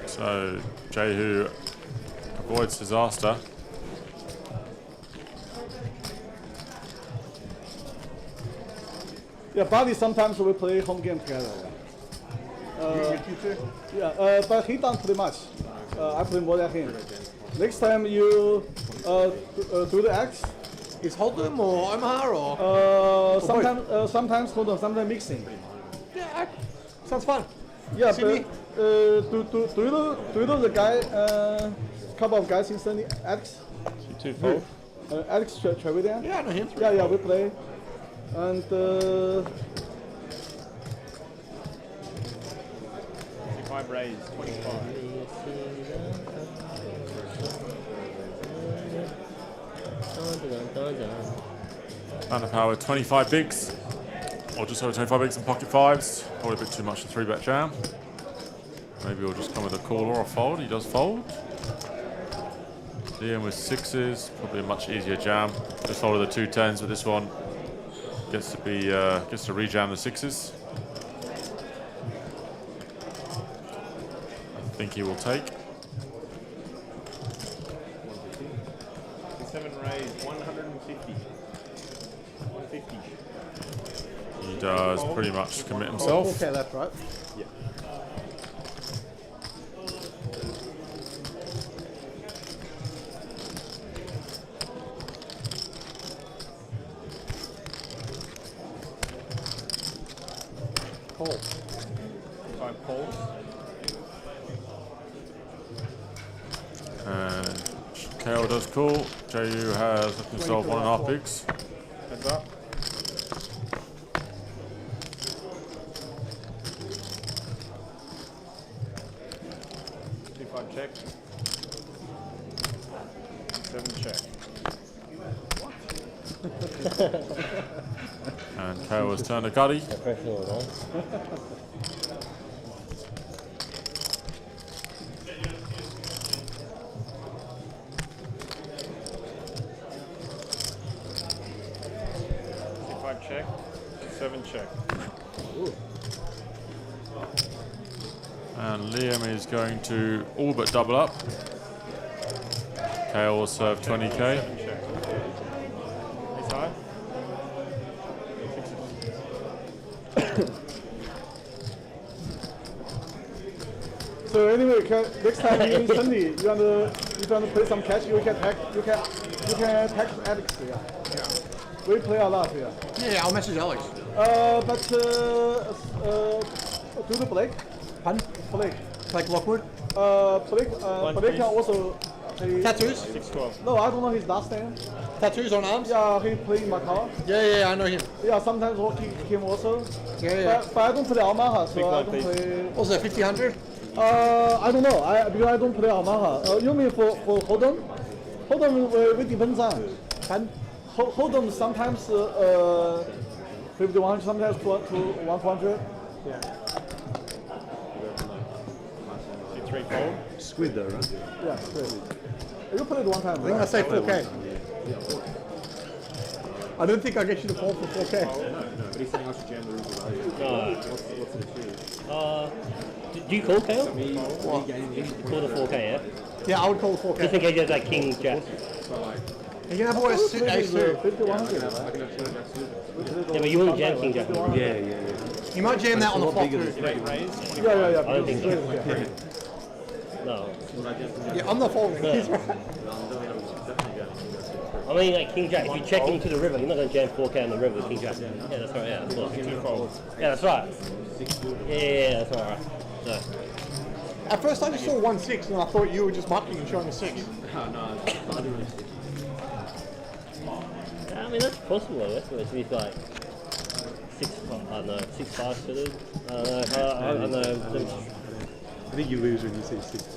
So Jehu avoids disaster. Yeah, Buddy sometimes we play home game together. But he done pretty much. I play more than him. Next time you do the X. Is Hold'em or Omaha or? Sometimes Hold'em, sometimes mixing. Yeah, sounds fun. Yeah, Sydney? but do you know the guy? Couple of guys in Sydney, Alex. 2 fold. Alex Trevidian. Yeah, I know him. Yeah, we play, and. 5 raise, 25. Power 25 bigs, or just over 25 bigs and pocket fives. Probably a bit too much for 3-bet jam. Maybe we'll just come with a call or a fold. He does fold. Liam with 6s, probably a much easier jam. Just folded the 2 10s, but this one gets to rejam the 6s. I think he will take. 7 raised, 150. 150. He does pretty much commit himself. 4K left, right? Yeah. Call. 5 calls. And KO does call. JU has himself 1.5 bigs. Heads up. Check. 7 check. And KO has turned a gutty. Professional, huh? Check. 7 check. Ooh. And Liam is going to all but double up. KO will serve 20k. Ace high. So anyway, next time you in Sunday, you want to play some catch, you can pack Alex here. Yeah. We play a lot here. Yeah, I'll message Alex. But do the Blake? Pardon? Blake. Like Lockwood? Blake can also play. Tattoos? 6'12". No, I don't know his last name. Tattoos on arms? Yeah, he played in Macau. Yeah, I know him. Yeah, sometimes working him also. Yeah. But I don't play Omaha, so I don't play. Was it 50-100? I don't know. Because I don't play Omaha. You mean for Holden? Holden we depends on. And Holden sometimes 51, sometimes to 100. Yeah. 3 fold. Squid though, right? Yeah, squid. You played one time. I think I say 4K. I don't think I'll get you to fall for 4K. No, but he's saying I should jam the room with What's the issue? Do you call KO? What? You call the 4K, yeah? Yeah, I would call the 4K. Just in case you have that King Jack. You can have always sit ace too. Yeah, but you wouldn't jam King Jack. Yeah. You might jam that on the flop too. Yeah. I don't think so. No. Yeah, I'm not folding. No. He's right. I mean, like King Jack, if you check into the river, you're not going to jam 4K on the river with King Jack. Yeah, that's right, yeah. That's right. 2 folds. Yeah, that's right. Yeah, that's right. So. At first I just saw 1-6 and I thought you were just mucking and showing a 6. I mean, that's possible, I guess. It's like 6-5 suited. I don't know. I think you lose when you see 6.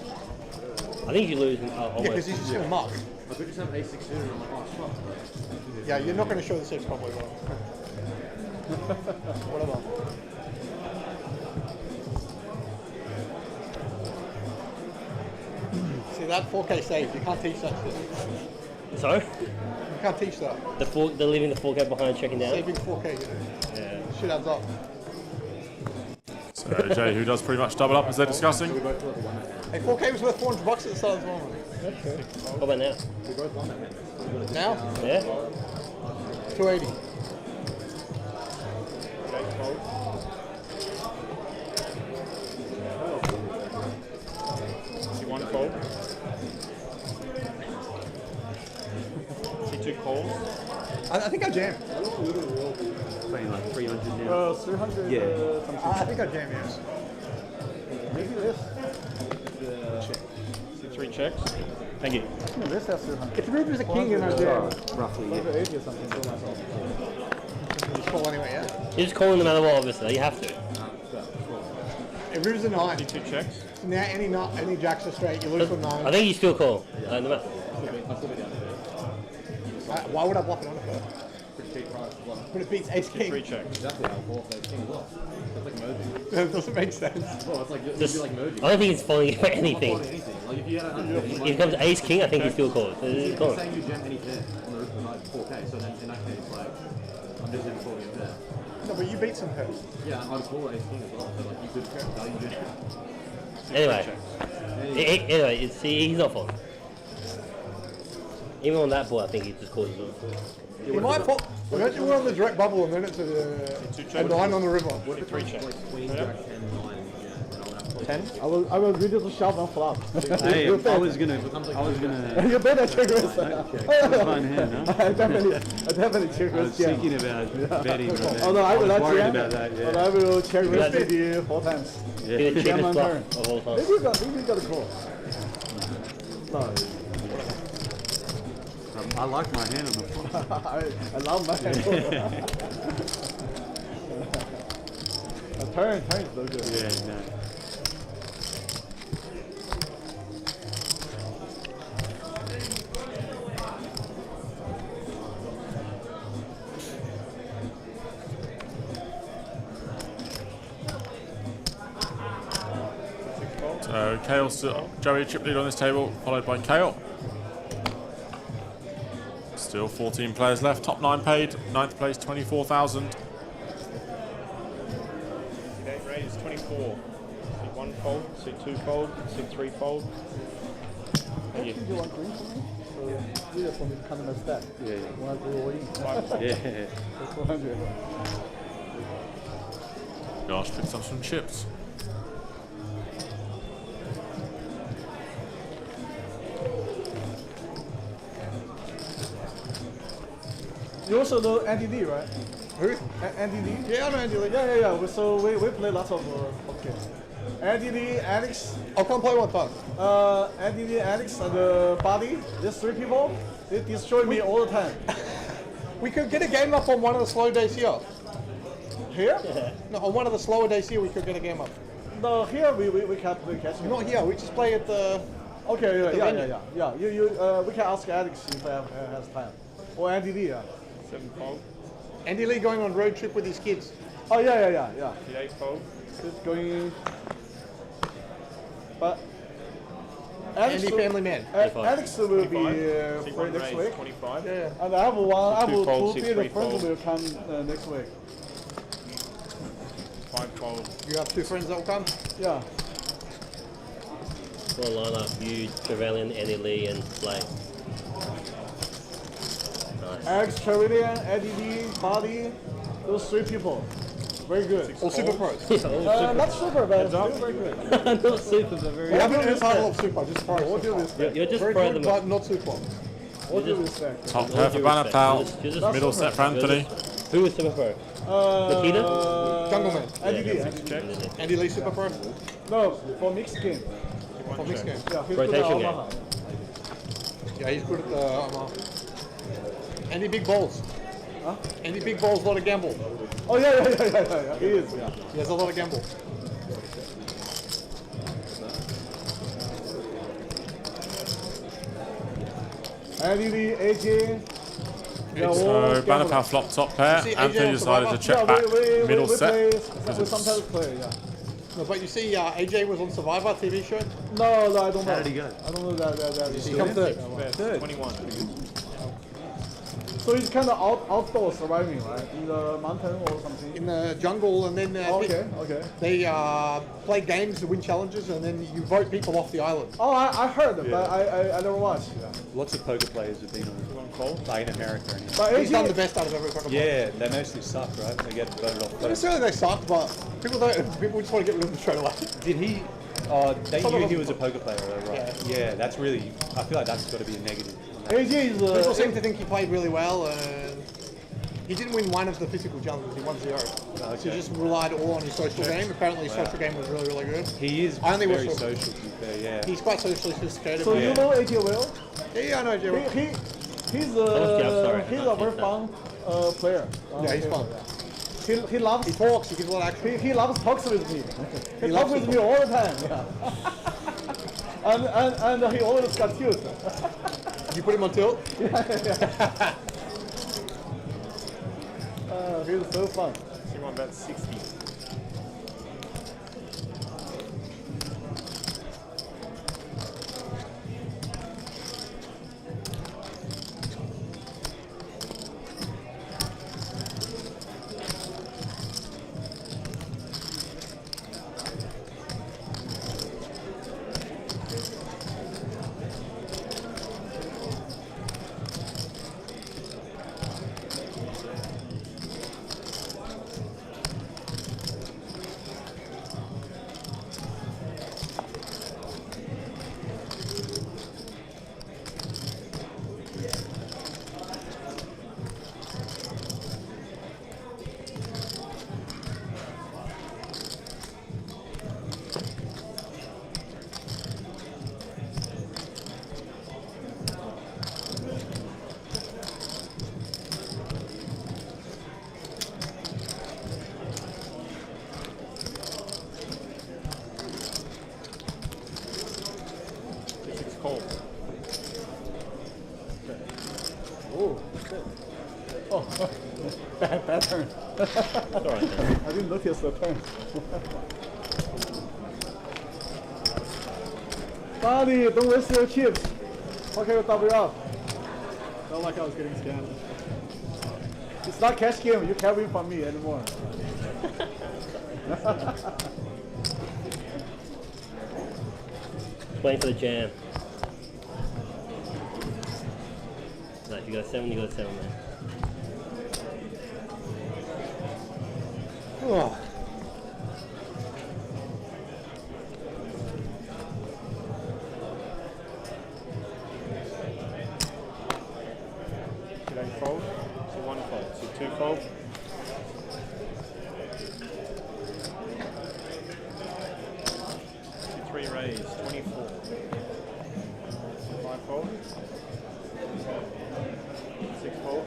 I think you lose. Yeah, because he's just going to muck. I could just have ace 6 suited and I'm like, oh fuck. Yeah, you're not going to show the 6 probably well. Whatever. See, that 4K save, you can't teach that shit. Sorry? You can't teach that. They're leaving the 4K behind, checking down. Saving 4K, Yeah. Shit adds up. So Jay, who does pretty much double up as they're discussing. Hey, 4K was worth $400 at the start of the tournament. That's true. What about now? We both won that, man. Now? Yeah. 280. See 1 fold. See 2 calls. I think I jammed. Playing like 300 now. 300. Yeah. I think I jammed, yes. Maybe this. See 3 checks. Thank you. This has 300. If Ruby's a king in our jam, Roughly, Maybe yeah. 80 or something. For myself. just call anyway, yeah? You're just calling no matter what, obviously. You have to. If Ruby's a 9, See 2 checks. so now any jacks are straight, you lose for 9. I think you still call. No matter. Why would I bluff it on it first? But it beats ace king. 3 checks. Exactly, I'll bluff ace king as well. That's like merging. That doesn't make sense. Well, it's like, it'd Just, be like merging. I don't think it's falling for anything. Like if you had a If it comes ace king, I think you still call it. You're saying you jam any pair on the like 4K, so then in that case, like, I'm just never calling a pair. No, but you beat some pairs. Yeah, I'd call ace king as well, so like you could value jam. Anyway, he's not falling. Even on that board, I think he just causes it. You might put. Imagine we're on the direct bubble and then it's a 9 on the river. What 3 checks? 10? I will read it to shove and flop. Hey, I was gonna. You better check this. Fine hand, huh? I definitely check I was this. Yeah. thinking about betting, but then Oh no, I will was not worried jam. about that. But Yeah. I will check this with you 4 times. Yeah. Be the Jam cheapest on flop turn. of all time. Maybe you got a call. No. I like my hand on the floor. I love my hand. A turn is so good. Yeah, no. So Kale still, Joey chip lead on this table, followed by Kale. Still 14 players left. Top 9 paid. 9th place 24,000. Okay, rate is 24. See 1 fold, see 2 fold, see 3 fold. Can you do one green for me? So we just want to kind of mess that. Yeah. One all in. Yeah. That's 400. Josh picks up some chips. You also know Andy Lee, right? Who? Andy Lee? Yeah, I know Andy Lee. Yeah. So we play lots of okay. Andy Lee, Alex. I'll come play one time. Andy Lee, Alex, and Buddy. These 3 people, they destroy me all the time. We could get a game up on one of the slow days here. Here? No, on one of the slower days here, we could get a game up. No, here we can't catch. Not here. We just play at the. Okay, the venue. yeah. We can ask Alex if he has time. Or Andy Lee. 7 fold. Andy Lee going on road trip with his kids. Oh yeah. See 8 fold. He's going. But Andy family man. Alex will be See free 1 next raise, week. 25. Yeah. And I have Two fold, two see people 3 friends fold. will come next week. 5 fold. You have 2 friends that will come. Yeah. Full lineup, you, Trevelyan, Andy Lee, and Blake. Nice. Alex, Trevelyan, Eddie Lee, Buddy, those 3 people. Very good. All super pros. Not super, but still very good. Not super, but very We haven't used title of super, just pro. All due respect. You're just Very pro good, them. but not super. All due respect. Top pair for Banner Pal. Middle set for Anthony. Who is super pro? Nikita? Jungle Man. Andy Lee. Andy Lee super pro. No, for mixed game. For mixed game. Yeah, he's good at Rotation game. Omaha. Yeah, he's good at the. Andy Big Balls. Huh? Andy Big Balls, a lot of gamble. Oh yeah. He is. Yeah. He has a lot of gamble. Andy Lee, AJ. So Banner Pal flop top pair. See, AJ Anthony on decided to Survivor? check back middle we set. Play, because we it's- sometimes play, yeah. No, but you see, AJ was on Survivor TV show. No, I don't know. How did he go? I don't know that. He come third. Third. 21. So he's kind of outdoor surviving, right? In the mountain or something. In the jungle, and then Okay. they play games to win challenges, and then you vote people off the island. Oh, I heard, but I never watched. Yeah. Lots of poker players have been on call, like in America. And But He's AJ done the best out of every poker player. yeah, they mostly suck, right? They get voted off. Not necessarily they suck, but people don't. People just want to get rid of them straight away. Did he? They Some of knew he them- was a poker player, though, right? Yeah, that's really. I feel like that's got to be a negative. AJ is. People seem to think he played really well, and he didn't win one of the physical challenges. He won 0. So he just relied all on his social game. Apparently, his social game was really, really good. He is I only very watched social, to be fair, yeah. He's quite socially sophisticated. So you know AJ well? Yeah, I know AJ well. He's a very fun player. Yeah, he's fun. He loves. He talks. He gives a lot of action. He loves talks with me. He loves talks with to me all the time. Yeah. and he always got cute. You put him on tilt? He's so fun. See 1 bet 60. Oh, bad turn. Alright. I didn't notice the turn. Buddy, don't waste your chips. Okay, we'll double up. Felt like I was getting scammed. It's not cash game. You can't win from me anymore. Waiting for the jam. No, if you got a 7, you got a 7, man. Oh. Should I fold? So 1 fold. So 2 fold. So 3 raise. 24. So 5 fold. 6 fold.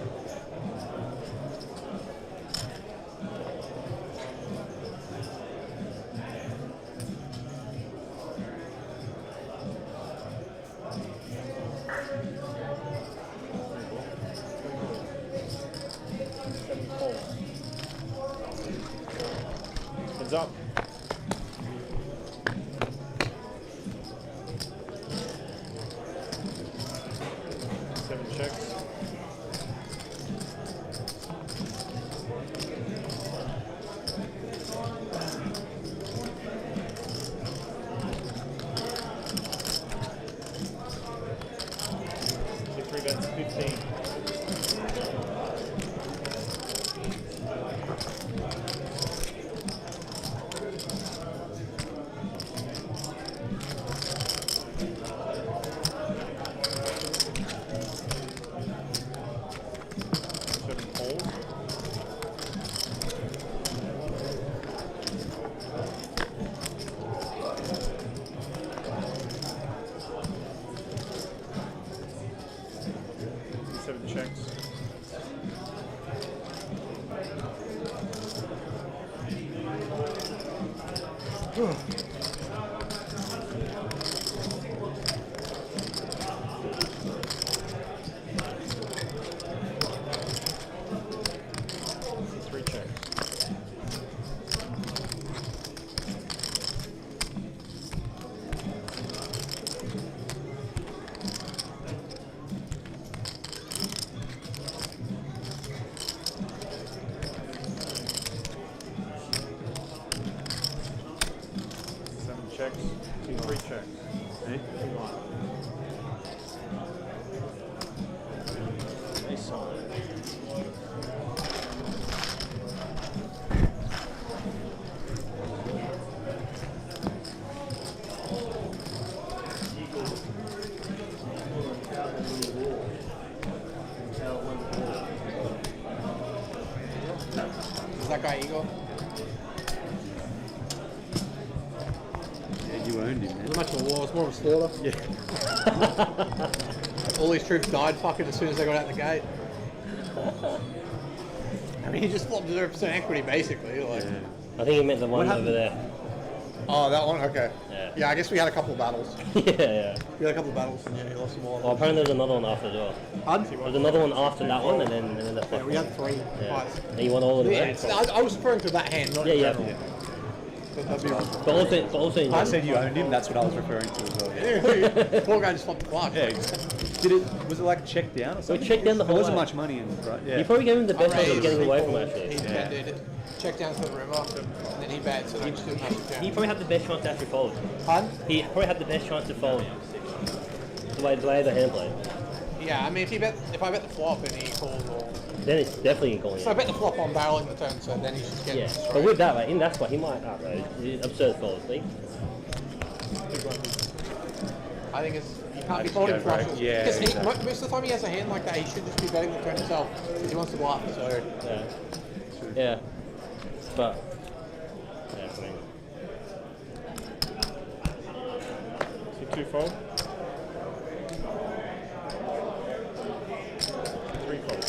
Heads up. Seven checks. So 3 bets, 15. Checks, 2 3 checks. Hey? Nice side. Is that guy Eagle? You owned him, man. Not much of a war, it's more of a slaughter. Yeah. All these troops died fucking as soon as they got out the gate. I mean, he just flopped 0% equity basically. Like. I think he meant the one over there. Oh, that one? Okay. Yeah. Yeah, I guess we had a couple of battles. Yeah. We had a couple of battles and yeah, he lost them all. Well, apparently there's another one after as well. Pardon? There's another one after that one, and then the Yeah, we had 3 Yeah. fights. And you won all of them. Yeah, right? I was referring to that hand, not Yeah, in yeah. general. But also in I said you owned him, that's what I was referring to as well. Yeah. Poor guy just flopped the clutch. Yeah, did it, was it like check down or something? check down the whole There wasn't way. much money in it, right? Yeah. You probably gave him the best chance of getting away from actually. He did. Check down to the river, and then he bet, so they just didn't have to He probably had the best chance to actually fold. Pardon? He probably had the best chance to fold. The way the hand played. Yeah, I mean, if I bet the flop and he calls or... Then it's definitely going. So I bet the flop on barreling the turn, so then he's just getting Yeah, but with that, like, in that spot, he might not, though. It's absurd fold, see? I think it's... You can't be just folding go break. flushes. Yeah, Because exactly. most of the time he has a hand like that, he should just be betting the turn himself, because he wants to bluff, so... Yeah. Yeah. But... Yeah, I mean... So 2 fold. 3 fold.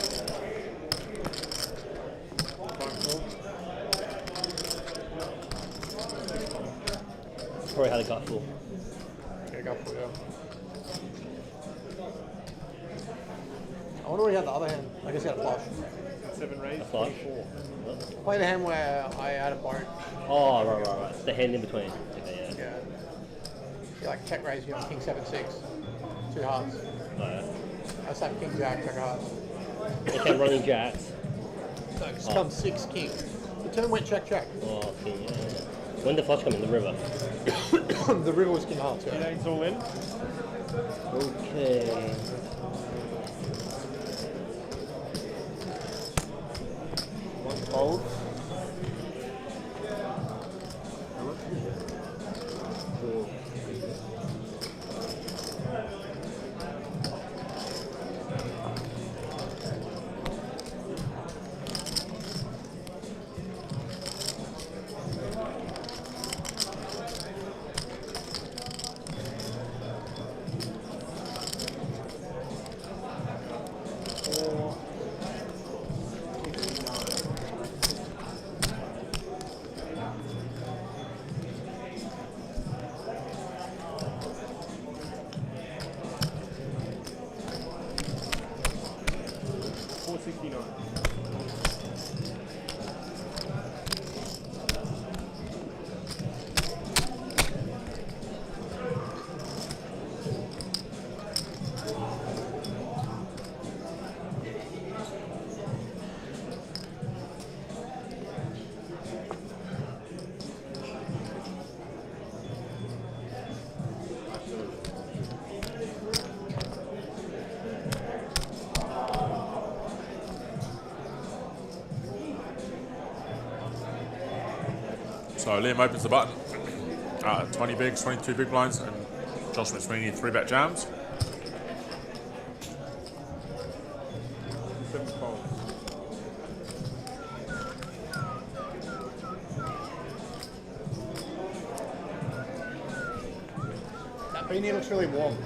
5 fold. Probably had a gut full. Okay, go for it, yeah. I wonder what he had the other hand. I guess had a flush. 7 raised. A flush. 24. Played a hand where I had a boat. Oh, right. The hand in between. Okay, yeah. Yeah. You like check raise, you on king 7-6. 2 hearts. Oh, yeah. I just have king jack, check hearts. Okay, running jacks. So it's come 6 king. The turn went check check. Oh, okay, yeah. When did the flush come in? The river. The river was king hearts, yeah. It's all in. Okay. One fold. So Liam opens the button. 20 bigs, 22 big blinds, and Josh McSweeney 3-bet jams. 7 folds. That beanie looks really warm.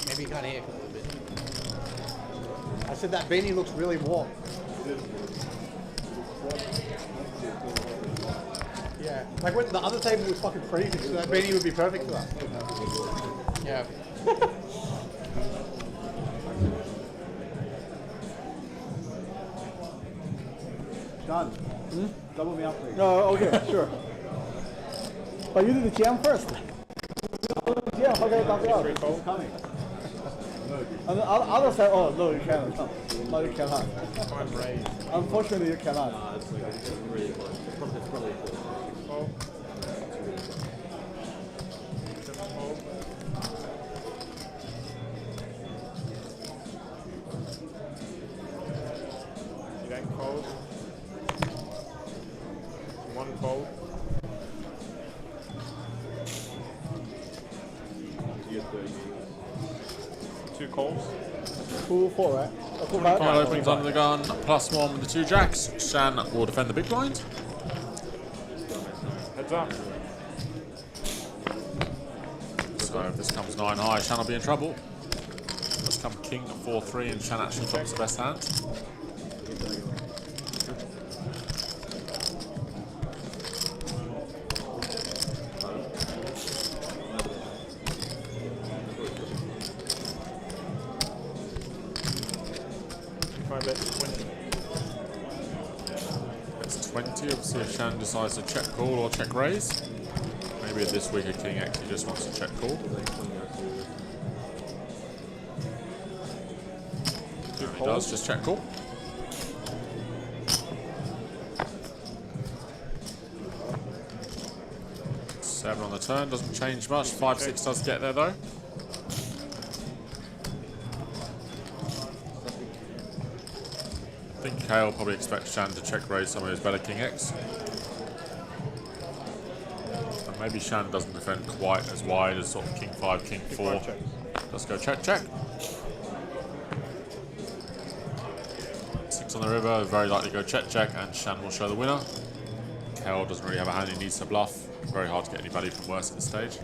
Maybe you can't hear a little bit. I said that beanie looks really warm. Yeah, like when the other table was fucking freezing, so that beanie would be perfect for that. Yeah. Done. Double me up, please. No, okay, sure. But you did the jam first. Yeah, okay, double me up. It's coming. And the other side, oh, no, you cannot. No, you cannot. Unfortunately, you cannot. No, it's like really close. It's probably close. You don't fold. 1 fold. Two calls. 2-4, right? Kyle opens under the gun, +1 with the 2 jacks. Shan will defend the big blind. Heads up. So if this comes 9 high, Shan will be in trouble. Let's come king 4-3, and Shan actually drops the best hand. It's 20. Obviously, if Shan decides to check call or check raise. Maybe this week a king X he just wants to check call. He does just check call. Seven on the turn, doesn't change much. 5-6 does get there though. I think Kale probably expects Shan to check raise some of his better king X. And maybe Shan doesn't defend quite as wide as sort of king 5, king 4. Let's go check, check. 6 on the river, very likely go check, check, and Shan will show the winner. Kale doesn't really have a hand he needs to bluff. Very hard to get anybody from worse at this stage.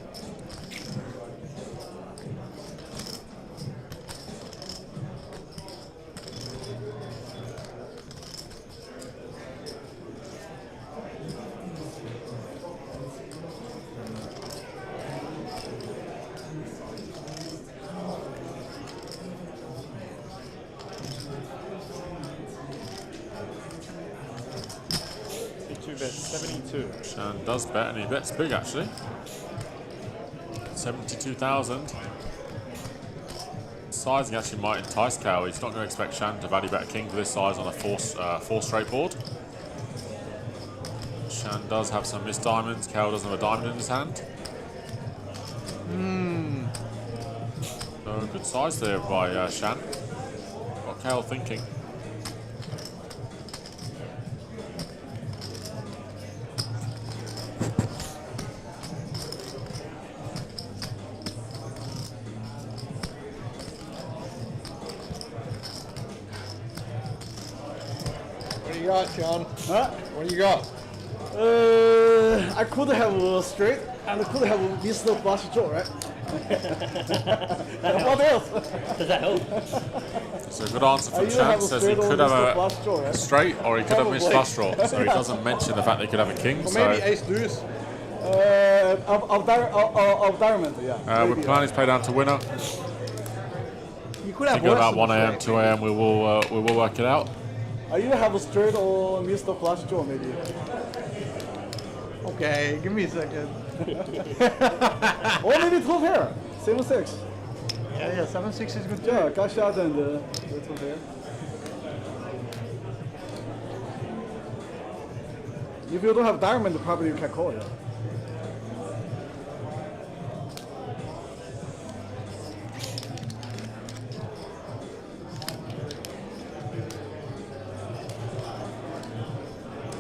bet 72. Shan does bet, and he bets big actually. 72,000. Sizing actually might entice Cal. He's not going to expect Shan to value bet a king for this size on a four straight board. Shan does have some missed diamonds. Cal doesn't have a diamond in his hand. So good size there by Shan. Got Cal thinking. What do you got, Sean? Huh? What do you got? I could have a straight and I could have a Mr. Flush draw, right? What else? Does that help? It's a good answer from Chan. Says he could have a straight or he could have missed flush draw. So he doesn't mention the fact that he could have a king. Or So maybe ace deuce. Of diamond, yeah. we're planning to play down to winner. You could have Thinking worse about than 1 a.m., straight. 2 a.m. We will work it out. I either have a straight or Mr. Flush draw, maybe. Okay, give me a second. Or maybe 12 here. 7-6. Yeah, 7-6 is good too. Yeah, cash out and 12 here. If you don't have diamond, probably you can call it.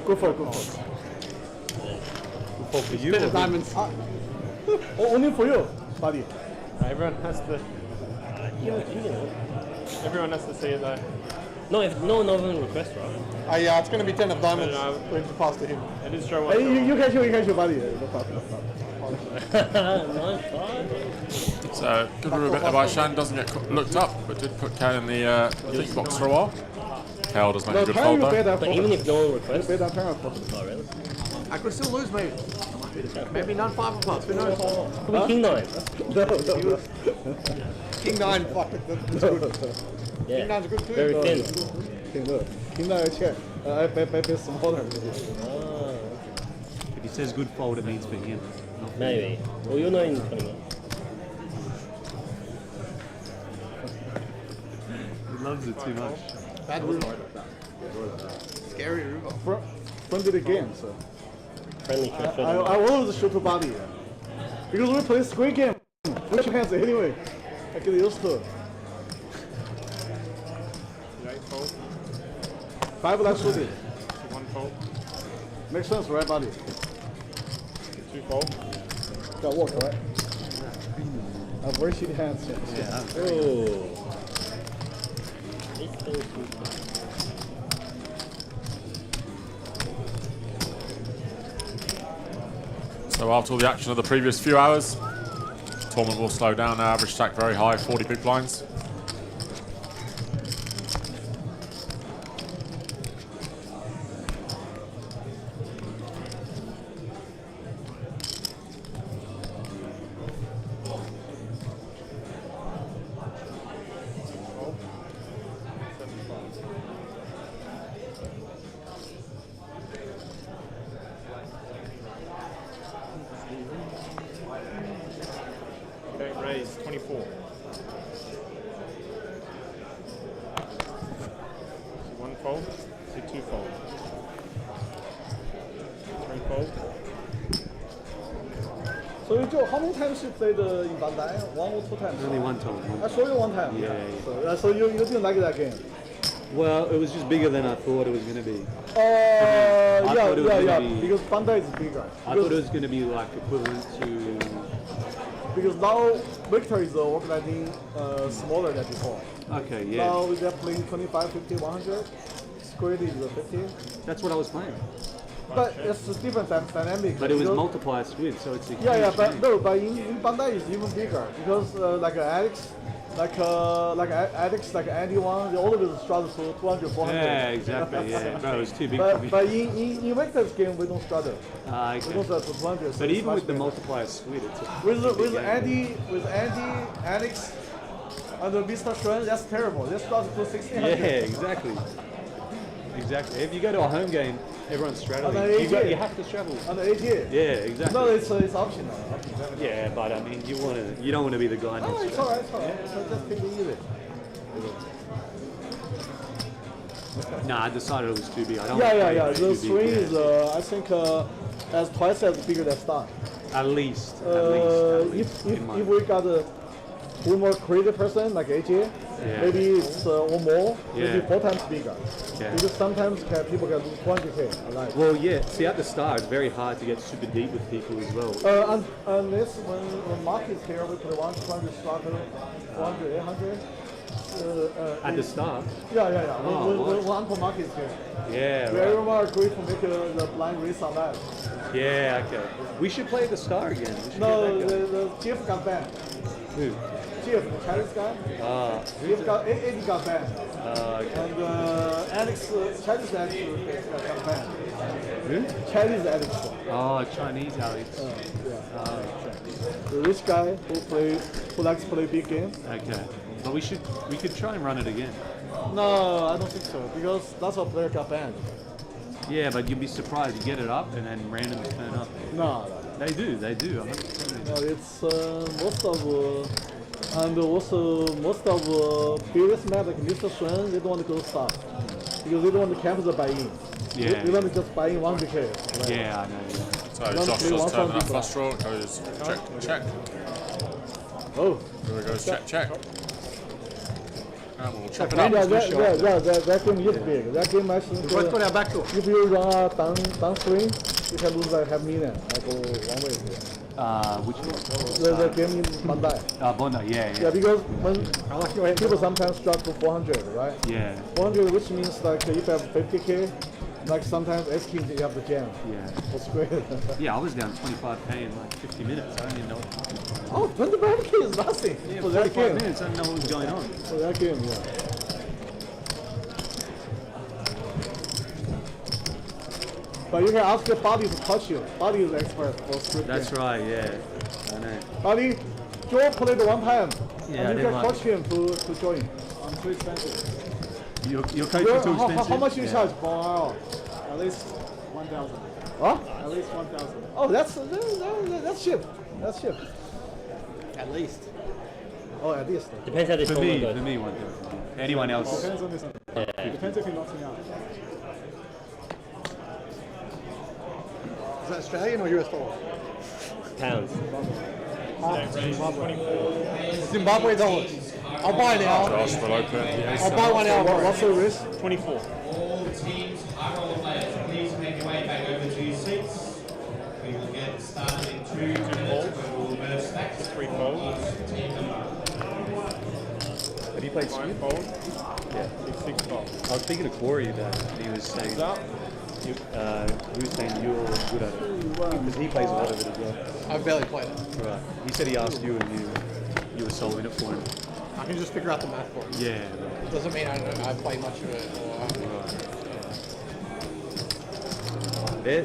Go for it, go for it. For you. Spin the diamonds. Only for you, buddy. Everyone has to. Everyone has to see it though. No, if no one of them requests, right? Yeah, it's going to be 10 of diamonds for him to pass to him. It is show Hey, one. you can show, buddy. No problem. So good rule bet there by Shan. Doesn't get looked up, but did put Cal in the think box for a while. Cal does make a good fold though. But even if no one requests, oh, really? I could still lose, maybe. Maybe none 5 of clubs. Who knows? Huh? King 9. No. King 9, fuck it. That's good. Yeah. King 9's good too. Very thin. King 9 check. I bet smaller. If he says good fold, it means for him. Maybe. Well, you're not in 21. He loves it too much. Bad river. Scary river. Friendly the game, so. Friendly I always shoot to body. Because we play squid game. Put your hands anyway. I get used to it. 5 left shooting. 1 fold. Makes sense, right, buddy? 2 fold. Got work, right? Very shitty hands. Yeah. Oh. So after all the action of the previous few hours, tournament will slow down now. Average stack very high, 40 big blinds. Okay, raise 24. 1 fold. 2 fold. 3 fold. So Joe, how many times you played in Bandai? 1 or 2 times? Only 1 time. I saw you 1 time. Yeah. So you didn't like that game? Well, it was just bigger than I thought it was going to be. Yeah. Because Bandai is bigger. I thought it was going to be like equivalent to. Because now Victor is organizing smaller than before. Okay, yeah. Now they're playing 25, 50, 100. Squid is 50. That's what I was playing. But it's a different dynamic. But it was because- multiplier squid, so it's a huge but change. no, but in Bandai it's even bigger because like Alex, like Alex, like Andy one, they always struggle to 200, 400. Yeah, exactly. Yeah, no, it was too big but, for me. But in Victor's game, we don't struggle. Okay. We don't struggle to 200. so But it's even much with the better. multiplier squid, it's a With big Andy, Alex, and Mr. Trojan, that's terrible. They struggle to 1600. Yeah, exactly. Exactly. If you go to a home game Everyone's straddling. On the AJ. You have to straddle. On the AJ. Yeah, exactly. No, it's optional. Yeah, but I mean, you don't want to be the guy next No, to it's it. alright, it's alright. So just take it easy. Nah, I decided it was too big. I don't Yeah. want to The too swing big, is, I think, as twice as bigger than start. At least. If we got a more creative person like AJ, maybe it's or more, maybe 4 times bigger. Yeah. Because sometimes people can do 20K. Like. Well, yeah. See, at the start, it's very hard to get super deep with people as well. Unless when Mark is here, we play 120 starter, 400, 800. At the start? Yeah. Oh, when Uncle Mark is here. Yeah, We right. everyone agree to make the blind race on that. Yeah, okay. We should play the star again. We should No, get that guy. the Jeff got banned. Who? Jeff, the Chinese guy. Jeff got Eddie got banned. Okay. And Alex, Chinese Alex got banned. Who? Chinese Alex. Oh, Chinese Alex. The rich guy who likes to play big game. Okay. But we could try and run it again. No, I don't think so because that's what player got banned. Yeah, but you'd be surprised. You get it up and then randomly turn up. No. They do. I'm not No, it's most of and also most of previous map like Mr. Shen, they don't want to go start because they don't want to camp the buy-in. Yeah. They want to just buy in 1BK. Right? Yeah, I know. So Josh does turn that flush draw, goes check. Oh. Here we go, check. And we'll chop it Yeah, up. that game is big. That game actually. If you run down swing, you can lose like half million. I go one way. Which one? The game in Bandai. Bondi, yeah. Yeah, because when people sometimes drop to 400, right? Yeah. 400, which means like if you have 50K, like sometimes S-King you have the jam. Yeah. That's great. Yeah, I was down 25K in like 50 minutes. I don't even know what happened. Oh, 25K is nothing. Yeah, for that 45 game. minutes, I didn't know what was going on. For that game, yeah. But you can ask your body to touch you. Body is expert for script That's game. right, yeah. I know. Buddy, Joe played one time. Yeah, I and you didn't can like coach him to join. I'm too expensive. Your coach is too expensive? How much you Yeah. charge per hour? At least 1,000. Huh? At least 1,000. Oh, that's cheap. That's cheap. At least. Oh, at least. Depends how this For tournament me, goes. for me, 1,000. Anyone else? Depends on this. Depends if you're knocking out. Is that Australian or US dollar? Pounds. Zimbabwe dollars. I'll buy now. Josh will open. I'll buy one now. What's the risk? 24. All teams, high roller players, please make your way back over to your seats. We will get started in 2 minutes where we'll reverse stacks. 3 folds. Have you played Squid? Yeah. 6 folds. I was speaking to Corey about it, and he was saying, he was saying you're good at it. Because he plays a lot of it as well. I've barely played it. Right. He said he asked you and you were solving it for him. I can just figure out the math for it. Yeah. It doesn't mean I play much of it.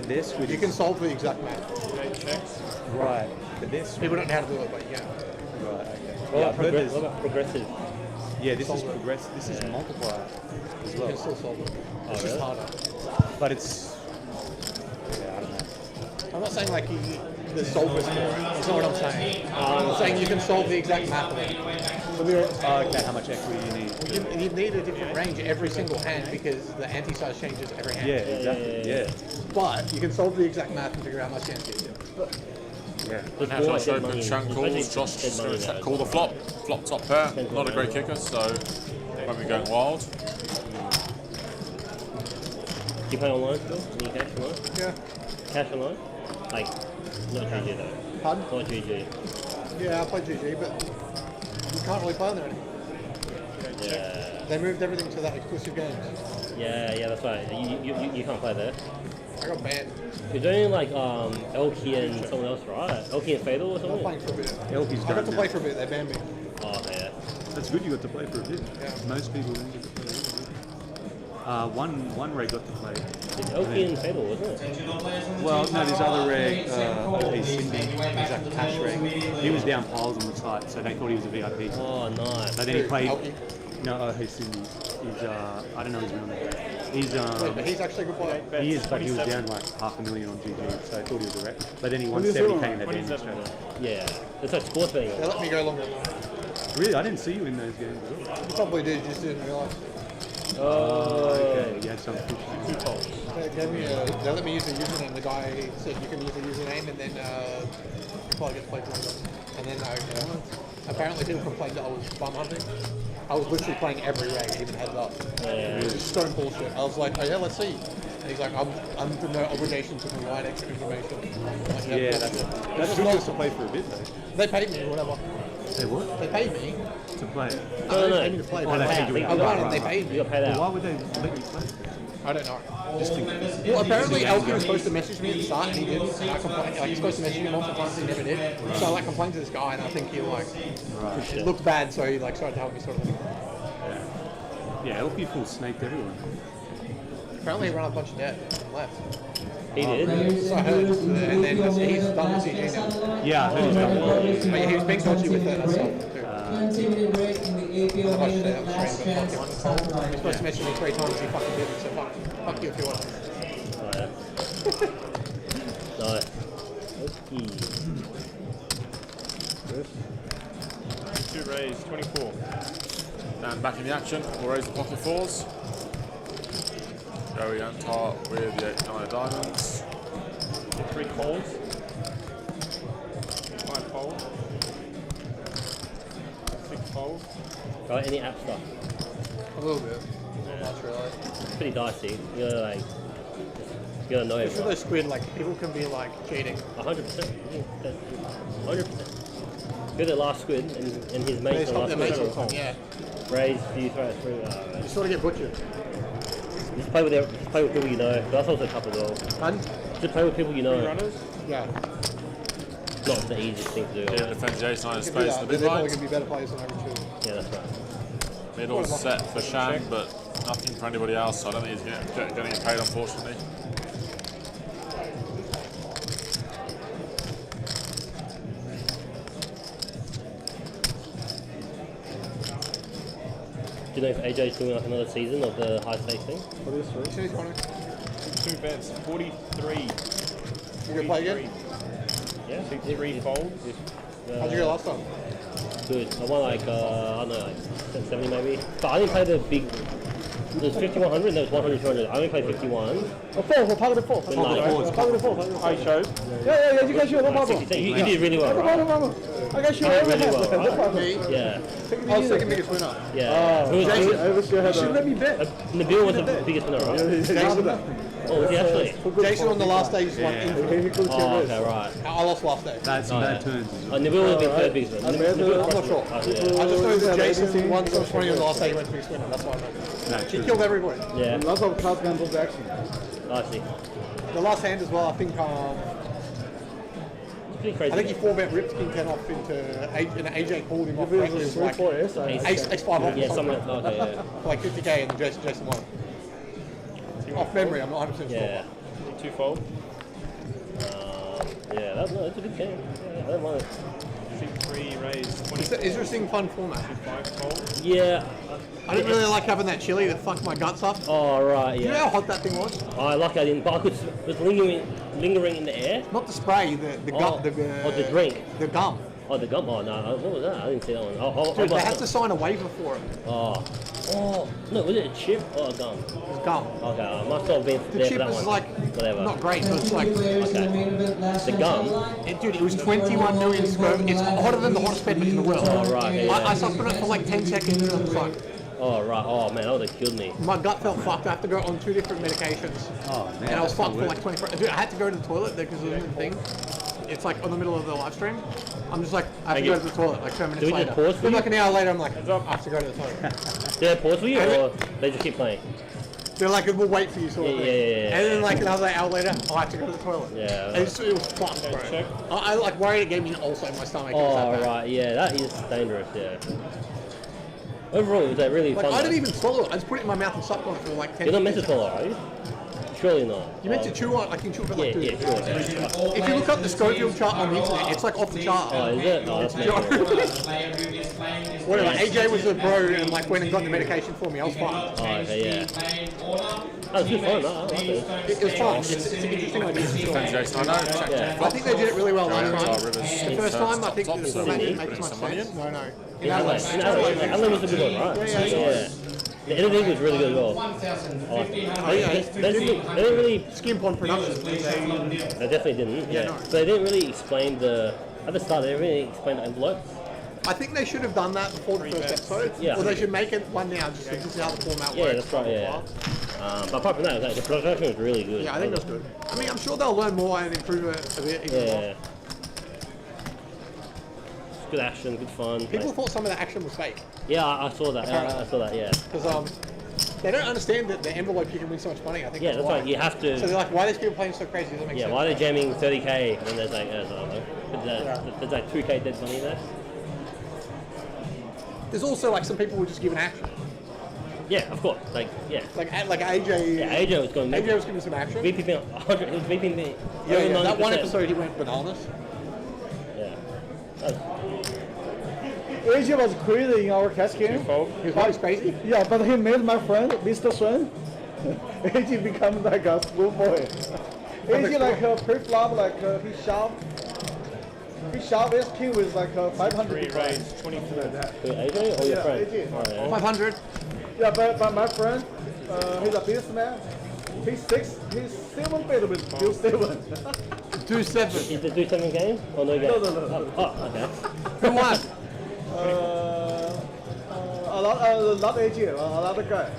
They're Squid. You can solve the exact math. 8 checks. Right. But they're Squid. People don't know how to do it, but yeah. Right, okay. What I've heard there's- about progressive? Yeah, this is progressive. This is multiplier as You well. can still solve it. Oh, It's just really? harder. But it's... Yeah, I don't know. I'm not saying like the solvers for it. That's not what I'm saying. I'm saying you can solve the exact math of it. Okay, how much equity you need. You need a different range every single hand because the anti-size changes every hand. Yeah, exactly, yeah. But you can solve the exact math and figure out how much anti you do. Yeah. Josh open, Shank calls. Josh is going to call the flop. Flop top pair. Not a great kicker, so won't be going wild. You play online still? Can you cash online? Yeah. Cash online? Like, not GG though. Pardon? Not GG. Yeah, I play GG, but you can't really play on there anymore. Yeah. They moved everything to that exclusive games. Yeah, that's right. You can't play there. I got banned. You're doing like Elky and someone else, right? Elky and Fatal or I'm something? playing for a bit. Elky's I got done to now. play for a bit, they banned me. Oh, yeah. That's good you got to play for a bit. Yeah. Most people didn't get to play. One reg got to play. It's Elky and Fatal, wasn't it? Well, no, this other reg, he's Cindy, he's like cash reg. He was down piles on the site, so they thought he was a VIP. Oh, nice. But then he played. Elky? No, he's Sydney. He's I don't know his real name. He's Wait, but he's actually a good player. He is, but he was down like $500,000 on GG, so I thought he was a wreck. But then he won 70k in that game straight away. Yeah, it's like sports betting. They let me go longer. Really, I didn't see you in those games at all. You probably did, just didn't realise. Okay, you had some fish. They let me use the username. The guy said you can use the username and then probably get played longer. And then apparently people complained that I was bum hunting. I was literally playing every reg, even heads up. It was stone bullshit. I was like, oh yeah, let's see. And he's like, I'm under no obligation to provide extra information. Like, Yeah, that's good just to play for a bit though. They paid me or whatever. They what? They paid me. To play? No, they paid me to play. Oh, they paid you. I won and they paid me. You got paid out. Why would they let you play? I don't know. Well, apparently Elkie was supposed to message me at the start and he didn't. And I complained. Like, he's supposed to message me multiple times and he never did. So I like complained to this guy and I think he like it looked bad, so he like started to help me sort of. Yeah, Elkie full snaked everyone. Apparently he ran a bunch of debt and left. He did? So I heard. And then he's done with CG now. Yeah, I heard he's done with But yeah, he was being dodgy with it and stuff too. 10-minute break in the APL I watched game. it on the Last stream, but chance fuck to him. He was supposed to message me 3 times, he fucking didn't, so fuck you if you want. Nice. Two raise, 24. Dan back in the action. We'll raise the pocket fours. Joey on top with the 8 diamonds. 3 folds. 5 folds. 6 folds. Got any app stuff? A little bit. Not much really. It's pretty dicey. You gotta like, you gotta know It's for everyone. those squid, like people can be like cheating. 100%. 100%. Good at last squid and his mates on last squid. Yeah. Raise, do you throw it through? You sort of get butchered. Just play with people you know. That's also tough as well. Fun? Just play with people you know. Runners? Yeah. Not the easiest thing to do. Yeah, defends the ace 9 of You can do spades that. in the They're mid probably line. going to be better players than average too. Yeah, that's right. Middle set for Shang, but nothing for anybody else, so I don't think he's going to get paid, unfortunately. Do you know if AJ's doing like another season of the high stakes thing? What is it? 2 bets, 43. You gonna play again? Yeah. 3 folds. How'd you go last time? Good. I won like, I don't know, like 70 maybe. But I didn't play the big. There's 5100 and there's 100, 200. I only played 51. Oh, 4, power to 4. But like, I showed. Yeah, you guys should. No problem. 60. You did really well, right? No problem. I got you. You did really well, Me? right? Yeah. I was second biggest winner. Yeah. Who was Jason, you should let me bet. Nabil was the biggest winner, right? Jason. Oh, was he actually? Jason on the last day just won infinite. Oh, okay, right. I lost last day. That's bad turns. Nabil would have been third biggest winner. I'm not sure. I just know that Jason won so 20 on the last day he went to biggest winner. That's why I know. He killed everybody. Yeah. Lots of class guns action. I see. The last hand as well, I think. Pretty crazy. I think he 4-bet ripped King 10 off into and AJ pulled him off correctly. It was like ace 5 off. Yeah, something like that. Okay, yeah. For like 50k and then Jason won. Off memory, I'm not 100% sure. Yeah. 2 fold. Yeah, that's a good game. Yeah, I don't mind it. 3 raise, 20. It's an interesting, fun format. 5 fold. Yeah. I didn't really like having that chili that fucked my guts up. Oh, right, yeah. You know how hot that thing was? I lucky I didn't, but I could, it was lingering in the air. Not the spray, the gum. The drink. The gum. Oh, the gum. Oh, no. What was that? I didn't see that one. Dude, they had to sign a waiver for it. Oh. No, was it a chip or a gum? It was gum. Okay, I must have been The there chip for that was one. like Whatever. not great, but it's like The gum? Dude, it was 21 million square. It's hotter than the hottest pepper in the world. Oh, right. Yeah, I sucked on it for like 10 seconds and I was like, oh, right. Oh, man, that would have killed me. my gut felt fucked. I have to go on 2 different medications. Oh, man. And I was fucked for like 24 hours. Dude, I had to go to the toilet there because of the thing. It's like on the middle of the live stream. I'm just like, I have to go to the toilet like 10 minutes Do we later. just pause for Then you? like an hour later, I'm like, I have to go to the toilet. Did they pause for you or they just keep playing? They're like, we'll wait for you sort of thing. Yeah. And then like another hour later, I have to go to the toilet. Yeah. And it was fucked, bro. I like worried it gave me an ulcer in my stomach. It was that Oh, bad. right. Yeah, that is dangerous, yeah. Overall, it was a really Like, fun I didn't game. even swallow it. I just put it in my mouth and sucked on it for like 10 You're not meant to seconds. swallow, are you? Surely not. You meant to chew on, like you chew for like Yeah, sure. If you look up the Schofield chart on the internet, it's like off the chart. Oh, is it? Oh, that's Whatever. AJ was a bro and like went and got the medication for me. I was fine. Oh, okay, yeah. That was good fun. I like it. It was fun. It's an interesting idea. I think they did it really well last time. The first time, I think it didn't make much sense. No. In Adelaide. Adelaide was a good one, right? Yeah. The editing was really good as well. They didn't really skimp on production. They definitely didn't. Yeah. no. But they didn't really explain at the start. They didn't really explain the envelopes. I think they should have done that before the first episode. Yeah. Or they should make it one now, just this is how the format works. Yeah, that's right. Yeah. But apart from that, the production was really good. Yeah, I think that's good. I mean, I'm sure they'll learn more and improve it a bit. Yeah. Good action, good fun. People thought some of the action was fake. Yeah, I saw that. I saw that. Yeah. Because they don't understand that the envelope you can win so much money. I think. Yeah, that's right. You have to. So they're like, why are these people playing so crazy? Doesn't make sense. Yeah, why are they jamming 30k and then there's like, I don't know, there's like 2k dead money there. There's also like some people who just give an action. Yeah, of course. Like AJ. Yeah, AJ was going. AJ was giving some action. VP 100. He was VP. Yeah, that one episode he went bananas. Yeah. AJ was crazy in our catch game. He was always crazy? Yeah, but he made my friend, Mr. Swen. AJ become like a schoolboy. AJ like pre-flop, like he shoved his king with like 500. 24. AJ or your friend? AJ. Oh, yeah. 500. Yeah, but my friend, he's a businessman. He's 7 better with Bill 7. 2-7. Is the 2-7 game? Or no game? No. Oh, okay. Who won? Not AJ, another guy.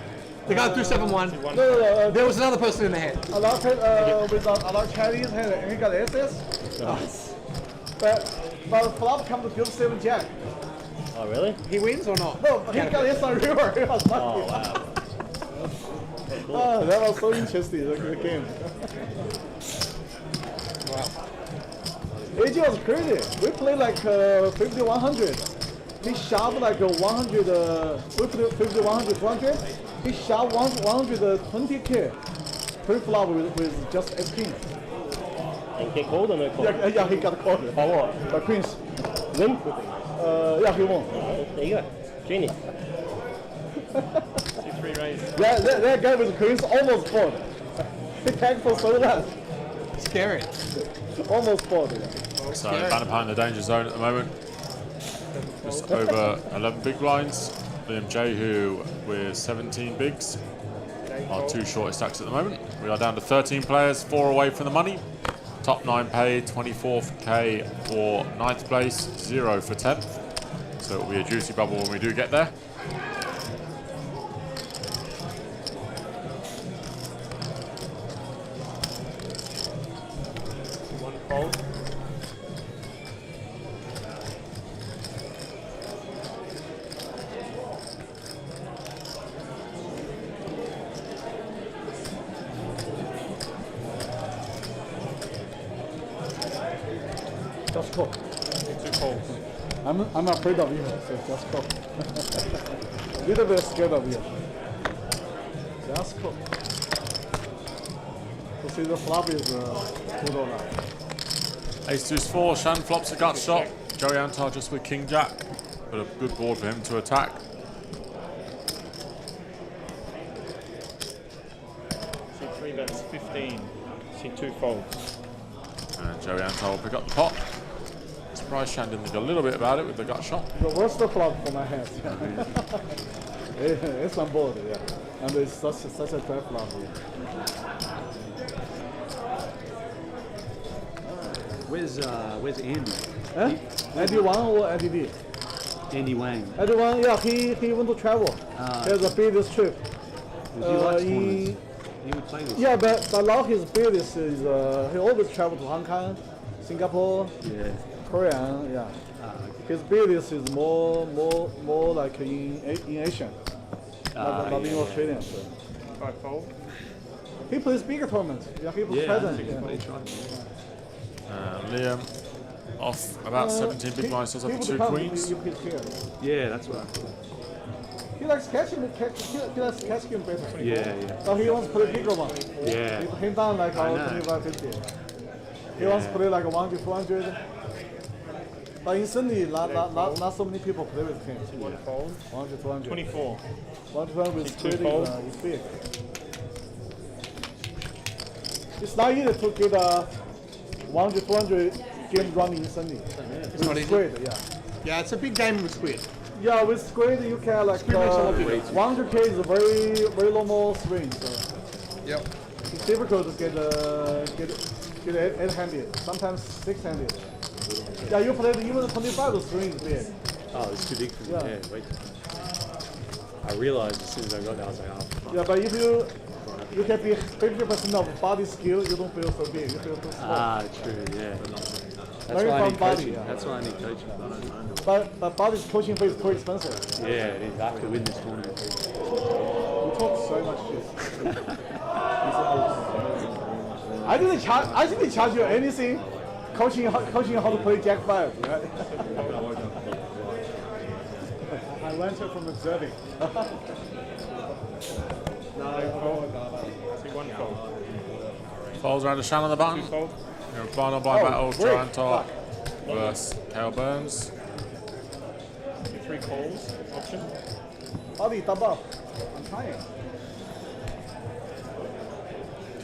The guy 2-7-1. No. There was another person in the head. A lot with a lot of Chinese, he got SS. But flop come to Bill 7 Jack. Oh, really? He wins or not? No, he got S on river. He was lucky. Oh, wow. Oh, that was so interesting, the game. Wow. AJ was crazy. We played like 50-100. He shoved like 100, we played 50-100. He shoved 120k pre-flop with just S king. And get called or no call? Yeah, he got called. For what? By Queens. Win? Yeah, he won. There you go. Genius. 2-3 raise. That guy with Queens almost fought. He tagged for so long. Scary. Almost fought. So Bannerpan in the danger zone at the moment. Just over 11 big blinds. Liam Jehu with 17 bigs. Our two shortest stacks at the moment. We are down to 13 players, 4 away from the money. Top 9 paid, 24k for 9th place, 0 for 10th. So it will be a juicy bubble when we do get there. One fold. Just call. 2 folds. I'm afraid of you, so just call. Little bit scared of you. Just call. So see the flop is good or not. Ace deuce 4, Shan flops a gut shot. Joey Antar just with King Jack. But a good board for him to attack. See 3 bets, 15. See 2 folds. And Joey Antar will pick up the pot. Surprised Shan didn't think a little bit about it with the gut shot. The worst flop for my hands. It's on board, yeah. And it's such a bad flop. Yeah. Where's Andy? Huh? Andy Wang or Andy D? Andy Wang. Andy Wang, yeah, he went to travel. He has a business trip. He likes tournaments. He would play this. Yeah, but now his business is he always travel to Hong Kong, Singapore, Korea. Yeah, his business is more like in Asia, not in Australia. So. 5 fold. He plays bigger tournaments. Yeah, he plays president. Liam off about 17 big blinds, does have 2 queens. Yeah, that's what I thought. He likes catching better. Yeah, yeah. So he wants to play bigger one. Yeah. He came down like I know. 25-50. He wants to play like 1-400. But in Sydney, not so many people play with him. 1 fold. 1-400. 24. 1-400 with Two squid fold. is big. It's not easy to get a 1-400 game running in Sydney. It's not easy. Squid, yeah. Yeah, it's a big game with squid. Yeah, with squid you can like Squid makes a lot of difference. 100k is a very normal swing. So yep. it's difficult to get eight-handed, sometimes six-handed. Yeah, you played even 25 swing is big. Oh, it's too big for me. Yeah. Yeah, wait. I realized as soon as I got there, I was like, oh, fuck. Yeah, but if you can be 50% of body skill, you don't feel so big. You feel too small. Ah, true, yeah. That's Very why I fun need body. coaching. Yeah. That's why I need coaching. But body's coaching is too expensive. Yeah, it is. I have to win this tournament. You talk so much shit. I didn't charge you anything. Coaching how to play Jack 5, right? I learned it from observing. Folds around the channel on the button. Your final by battle, Trojan Top versus Kale Burns. 3 calls. Option. Body, double up. I'm trying.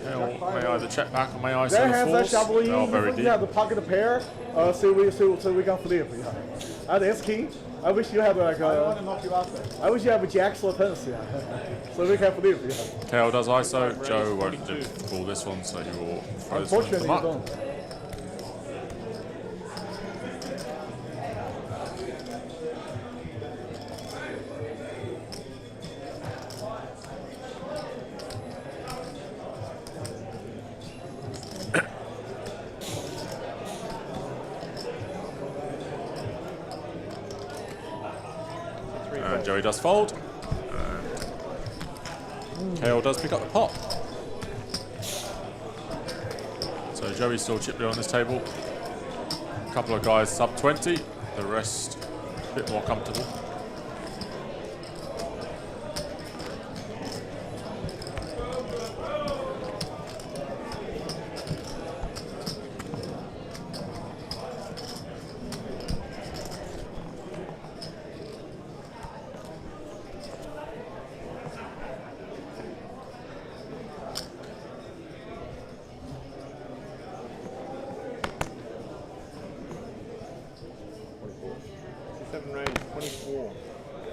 Kale may either check back or may I Their send a hands are force. shoveling. They are very deep. Yeah, the pocket pair. So we can flip. Yeah. And S king. I wish you had like I want to knock you out there. I wish you have a jacks or tens. Yeah. So we can flip. Yeah. Kale does ISO. Joe won't call this one, so you will throw this one into Unfortunately, the you muck. don't. Joey does fold. Kale does pick up the pot. So Joey's still chipped in on this table. A couple of guys sub 20, the rest a bit more comfortable.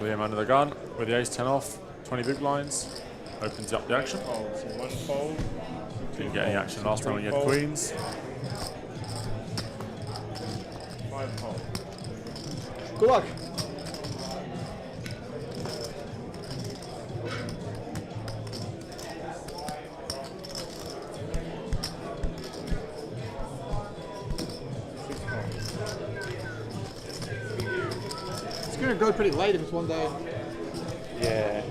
William under the gun with the ace-10 off, 20 big blinds, opens up the action. So 1 fold. Didn't get any action last time when you had queens. 5 fold. Good luck. It's going to go pretty late if it's one day. Yeah.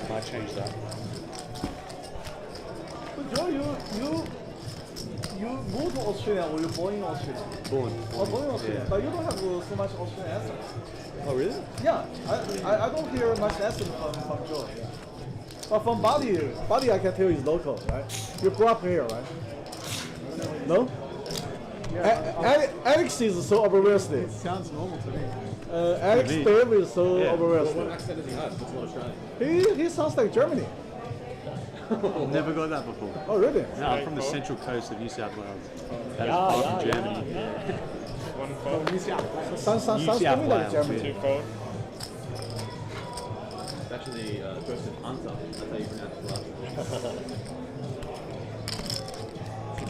Might change that. But Joe, you moved to Australia or you born in Australia? Born. Oh, born in Australia. Yeah. But you don't have so much Australian accent. Oh, really? Yeah, I don't hear much accent from Joe. Yeah. But from Bali I can tell is local, right? You grew up here, right? No? Alex is so overrealistic. It sounds normal to me. Alex Dave is so overrealistic. What accent does he have? That's not Australian. He sounds like Germany. Never got that before. Oh, really? No, I'm from the central coast of New South Wales. That is far from Germany. 1 fold. Sounds to me like Germany. 2 fold. It's actually the first of Hunter. That's how you pronounce it last.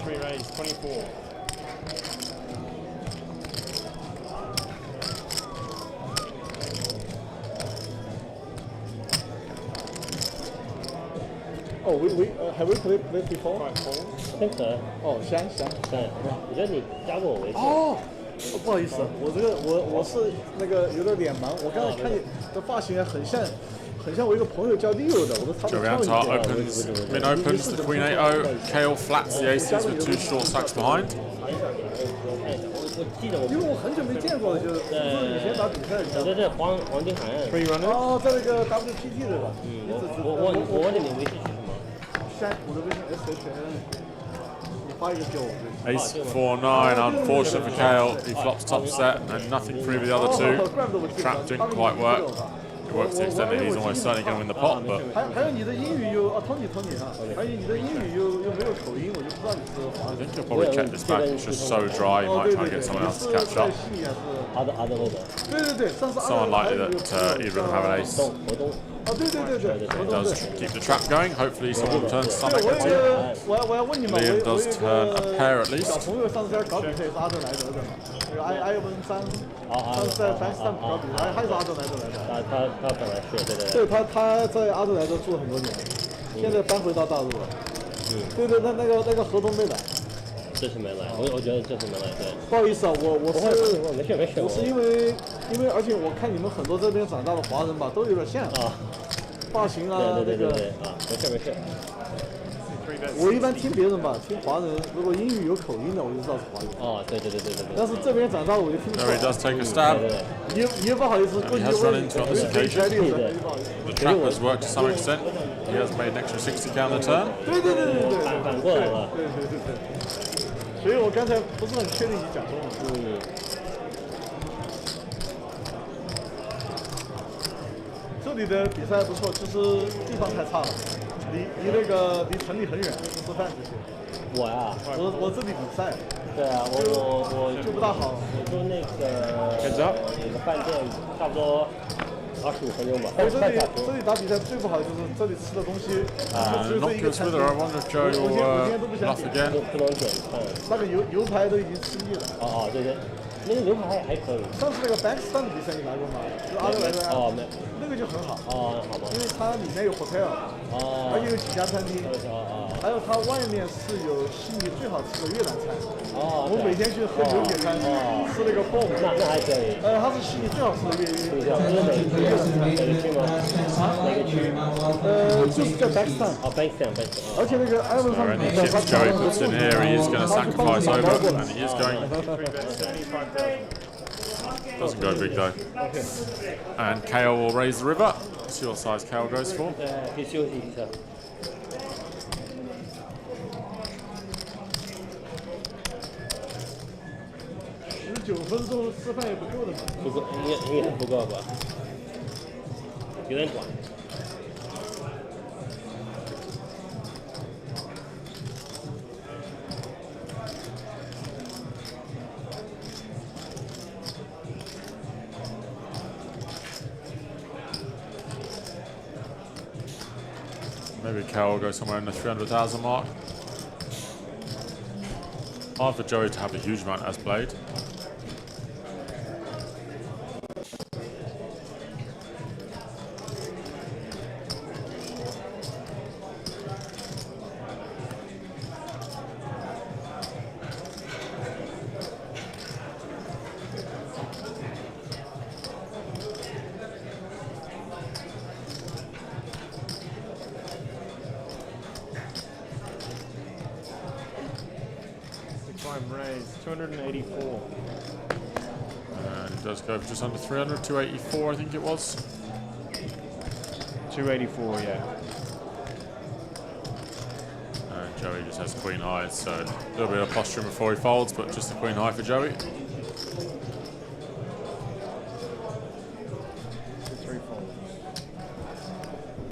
3 raise, 24. Oh, have we played before? 5 fold. I think so.哦，香。对，我觉得你加过我微信。哦，不好意思，我是那个有点脸盲，我刚才看你的发型很像我一个朋友叫 Leo 的，我都差不多 Joey 看 Antar 了 opens, min opens, the queen 8-0, Kale flats the aces with 2 short stacks behind. 我记得我因为我很久没见过了，就是以前打比赛。我在这黄金海岸。哦，在那个 WPT 对吧？我问你微信是什么？我的微信 SHN。你发一个给我。Ace 4-9, unfortunate for Kale. He flops top set and nothing through with the other two. Trap didn't quite work. It works to the extent that he's almost certainly going to win the pot, but 还有你的英语又Tony 啊，还有你的英语又没有口音，我就不知道你是华 I 人。 think he'll probably check this back. It's just so dry, he might try and get someone else to catch up. 对，上次 So unlikely that either of them have an ace. 哦，对。 He does keep the trap going. Hopefully someone turns some 对， equity. 我要问你们， Liam does turn a pair at 小 least. 朋友上次在搞比赛是阿德莱德的嘛？那个埃文上次在Backstamp搞比赛，还是阿德莱德来的。他本来是对。对他在阿德莱德住了很多年，现在搬回到大陆了。对，那个合同没来。这次没来，我觉得这次没来，对。不好意思啊，我没事。我是因为而且我看你们很多这边长大的华人吧，都有点像啊，发型啊对啊，没事。我一般听别人吧，听华人，如果英语有口音的，我就知道是华人。哦，对。但是这边长大了，我就听不出 So 来。 he does take a stab. 也不好意思， And he has run into on this occasion. The trap has worked to some extent. He has made an extra 60 count the turn. 对。反过来了。对。所以我刚才不是很确定你讲中文。这里的比赛不错，就是地方太差了，离城里很远，吃饭这些。我呀，我这里比赛。对啊，我就不大好。我住那个饭店，差不多25分钟吧。这里打比赛最不好的就是这里吃的东西。Not good with her. I wonder if Joe will bluff again. 不能点饭。那个牛排都已经吃腻了。哦，对。那个牛排还可以。上次那个 Backstamp 比赛你来过吗？就阿德莱德。哦，没。那个就很好。哦，好吧。因为它里面有 hotel，而且有几家餐厅，还有它外面是有悉尼最好吃的越南菜。我每天去喝牛血餐，吃那个bomb。那还可以。它是悉尼最好吃的越南菜。哪个区吗？哪个区？就是在 Backstamp。Backstamp。而且那个埃文上面。Any chips Joey puts in here, he is going to sacrifice over, and he is going. Doesn't go big though. And Kale will raise the river. See what size Kale goes for. 可以休息一下。19分钟吃饭也不够的嘛。不够，应该不够吧？有点短。Maybe Kale will go somewhere in the 300,000 mark. Hard for Joey to have a huge amount as played. Raised 284. And he does go for just under 300, 284 I think it was. 284, yeah. And Joey just has queen high, so a little bit of posturing before he folds, but just a queen high for Joey.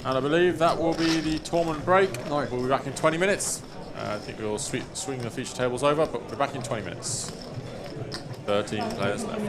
And I believe that will be the tournament break. We'll be back in 20 minutes. I think we'll swing the feature tables over, but we're back in 20 minutes. 13 players left.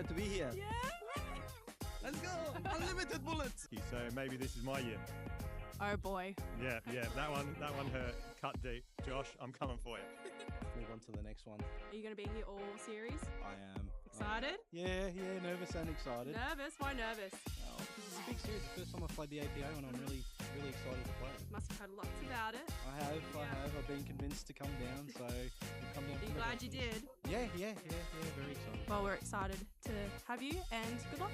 to be here. Yeah. Let's go. Unlimited bullets. So maybe this is my year. Oh boy. Yeah, that one hurt. Cut deep. Josh, I'm coming for you. Move on to the next one. Are you going to be here all series? I am. Excited? Yeah, nervous and excited. Nervous? Why nervous? This is a big series. The first time I've played the APO, and I'm really excited to play it. Must have heard lots about it. I have. I've been convinced to come down, so I've come down. Are you glad you did? Yeah, very excited. Well, we're excited to have you, and good luck.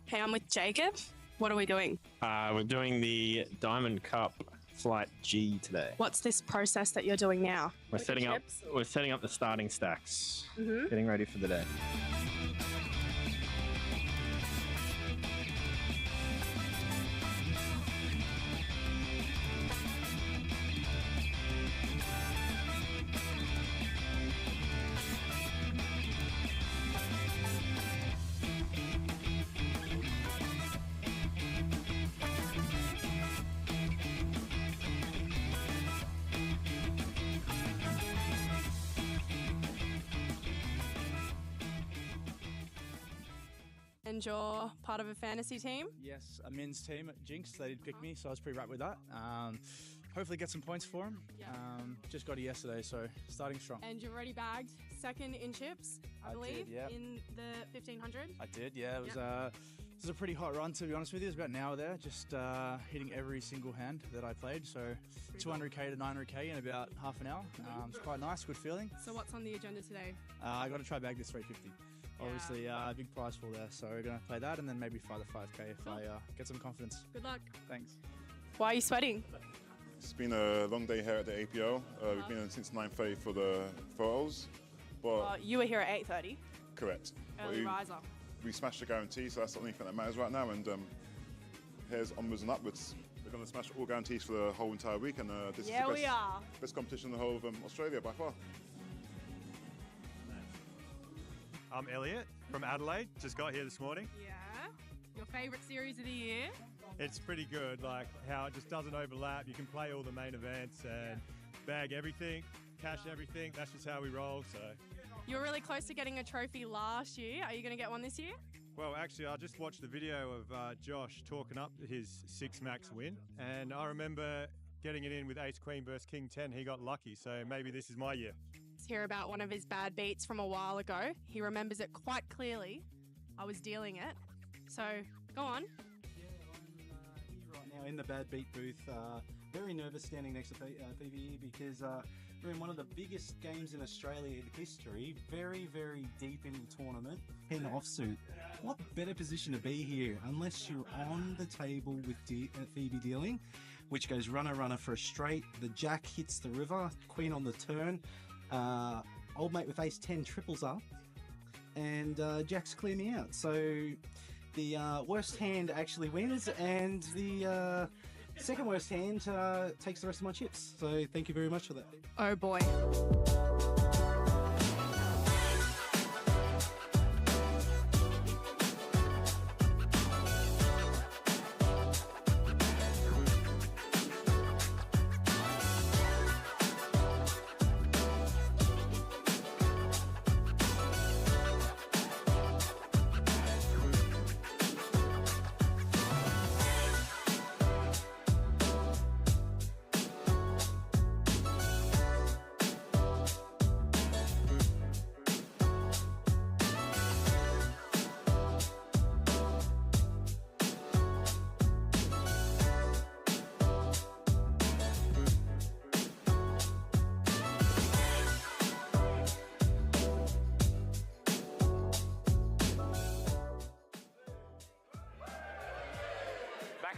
Hey, I'm with Jacob. What are we doing? We're doing the Diamond Cup Flight G today. What's this process that you're doing now? We're setting up the starting stacks. Mhm. Getting ready for the day. And you're part of a fantasy team? Yes, a men's team at Jinx. They did pick me, so I was pretty wrapped with that. Hopefully get some points for them. Just got it yesterday, so starting strong. And you've already bagged second in chips, I believe, did, yeah. in the 1500. I did, yeah. It was a pretty hot run, to be honest with you. It was about an hour there, just hitting every single hand that I played. So 200k to 900k in about half an hour. It's quite nice, good feeling. So what's on the agenda today? I got to try bag this 350. Obviously, a big prize pool there, so we're going to play that and then maybe fly the 5k if I get some confidence. Good luck. Thanks. Why are you sweating? It's been a long day here at the APO. We've been in since 9:30 for the photos, but You were here at 8:30. correct. Early riser. We smashed the guarantee, so that's the only thing that matters right now. And here's onwards and upwards. We're going to smash all guarantees for the whole entire week, and this Yeah, is we the are. best competition in the whole of Australia by far. I'm Elliot from Adelaide. Just got here this morning. Yeah. Your favourite series of the year? It's pretty good, like how it just doesn't overlap. You can play all the main events and bag everything, cash everything. That's just how we roll, so. You were really close to getting a trophy last year. Are you going to get one this year? Well, actually, I just watched the video of Josh talking up his 6 max win, and I remember getting it in with Ace Queen versus King 10. He got lucky, so maybe this is my year. Let's hear about one of his bad beats from a while ago. He remembers it quite clearly. I was dealing it. So, go on. Right now in the bad beat booth, very nervous standing next to PvE because we're in one of the biggest games in Australia in history, very deep in the tournament, 10 offsuit. What better position to be here unless you're on the table with Phoebe dealing, which goes runner for a straight, the jack hits the river, queen on the turn, old mate with ace 10 triples up, and jacks clear me out. So the worst hand actually wins, and the second worst hand takes the rest of my chips. So thank you very much for that. Oh boy.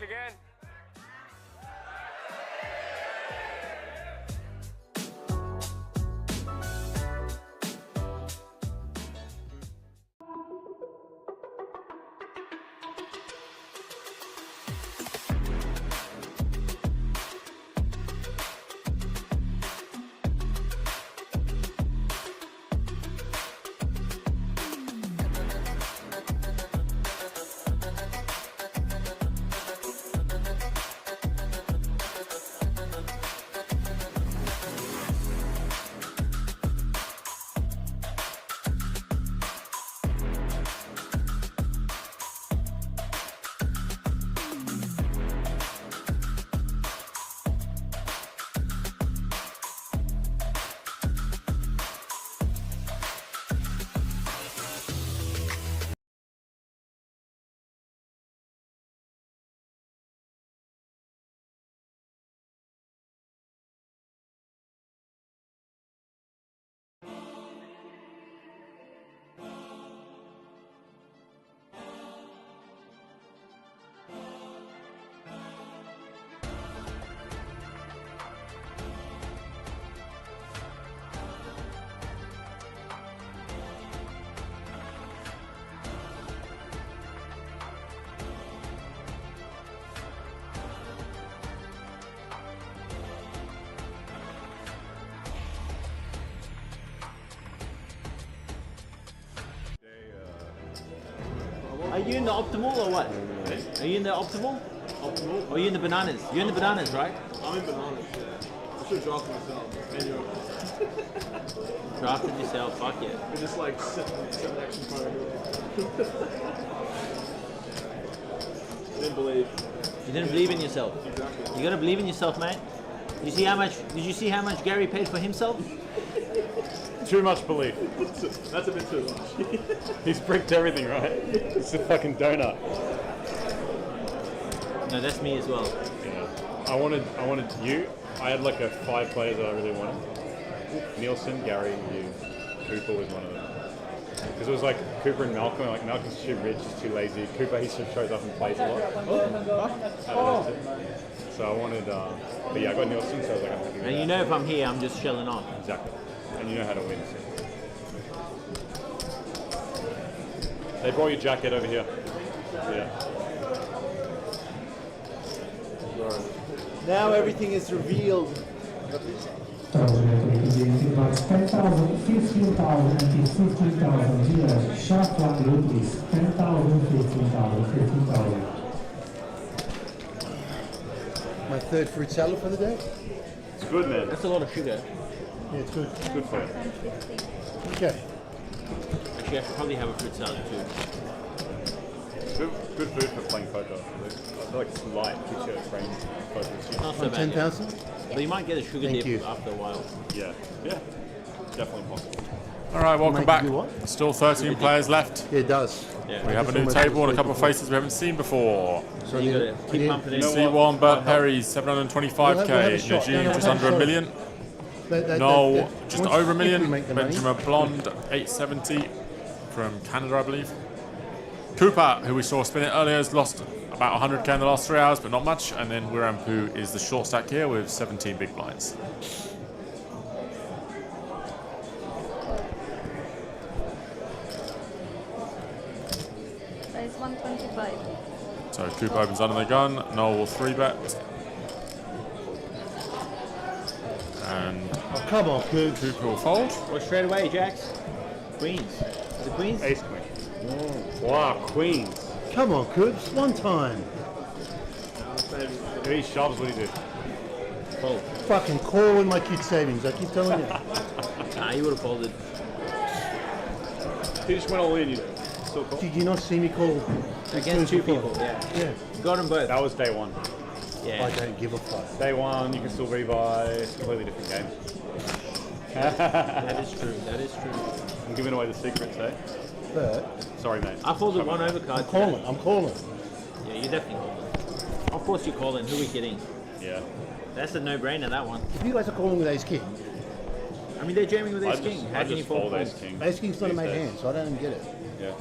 again. Are you in the optimal or what? Are you in the optimal? Optimal? Or are you in the bananas? You're in the bananas, right? I'm in bananas, yeah. I should draft myself. And you're... Drafted yourself, fuck yeah. We're just like seven action priorities. Didn't believe. You didn't believe in yourself. Exactly. You gotta believe in yourself, mate. You see how much? Did you see how much Gary paid for himself? Too much belief. That's a bit too much. He's bricked everything, right? It's a fucking donut. No, that's me as well. Yeah. I wanted you. I had like 5 players that I really wanted. Nielsen, Gary, you. Cooper was one of them. Because it was like Cooper and Malcolm. Like Malcolm's too rich, he's too lazy. Cooper, he just shows up and plays a lot. So I wanted, but yeah, I got Nielsen, so I was like, I'm happy with And you know if I'm here, I'm just shelling on. Exactly. And you know how to win. So. They brought your jacket over here. Yeah. Now everything is revealed. Trojan representing by 10,000, 15,000, and 15,000 here. Sharp one group is 10,000, 15,000, 15,000. My third fruit salad for the day. It's good, man. That's a lot of sugar. Yeah, it's good. It's good for you. Okay. Actually, I should probably have a fruit salad too. Good food for playing poker. I feel like it's light, keeps your brain focused. It's not so bad. 10,000? But you might get a sugar dip after a while. Yeah, definitely possible. All right, welcome back. Still 13 players left. Yeah, it does. Yeah. We have a new table and a couple of faces we haven't seen before. So you gotta keep pumping it. C1, Bert Perry, 725k. Najib, just under $1 million. Noel, just over $1 million. Benjamin Blonde, 870 from Canada, I believe. Cooper, who we saw spin it earlier, has lost about 100k in the last 3 hours, but not much. And then Wirampu is the short stack here with 17 big blinds. Size 125. So Cooper opens under the gun. Noel will 3-bet. And come on, Coop. Cooper will fold. Well, straight away, Jacks. Queens. Is it Queens? Ace Queen. Wow, Queens. Come on, Coops. One time. If he shoves, what do you do? Fold. Fucking call in my kid savings. I keep telling you. Nah, you would have folded. He just went all in. You still call? Did you not see me call? Against two people, yeah. Yeah. Got them both. That was day one. Yeah. I don't give a fuck. Day one, you can still rebuy. It's a completely different game. That is true. That is true. I'm giving away the secrets, eh? But sorry, mate. I folded one overcard. I'm calling. I'm calling. Yeah, you definitely calling. Of course you're calling. Who are we kidding? Yeah. That's a no-brainer, that one. If you guys are calling with Ace King, I mean, they're jamming with Ace King. How I can you just fold fold Ace King. Ace King's not a these made days. hand, so I don't get it. Yeah.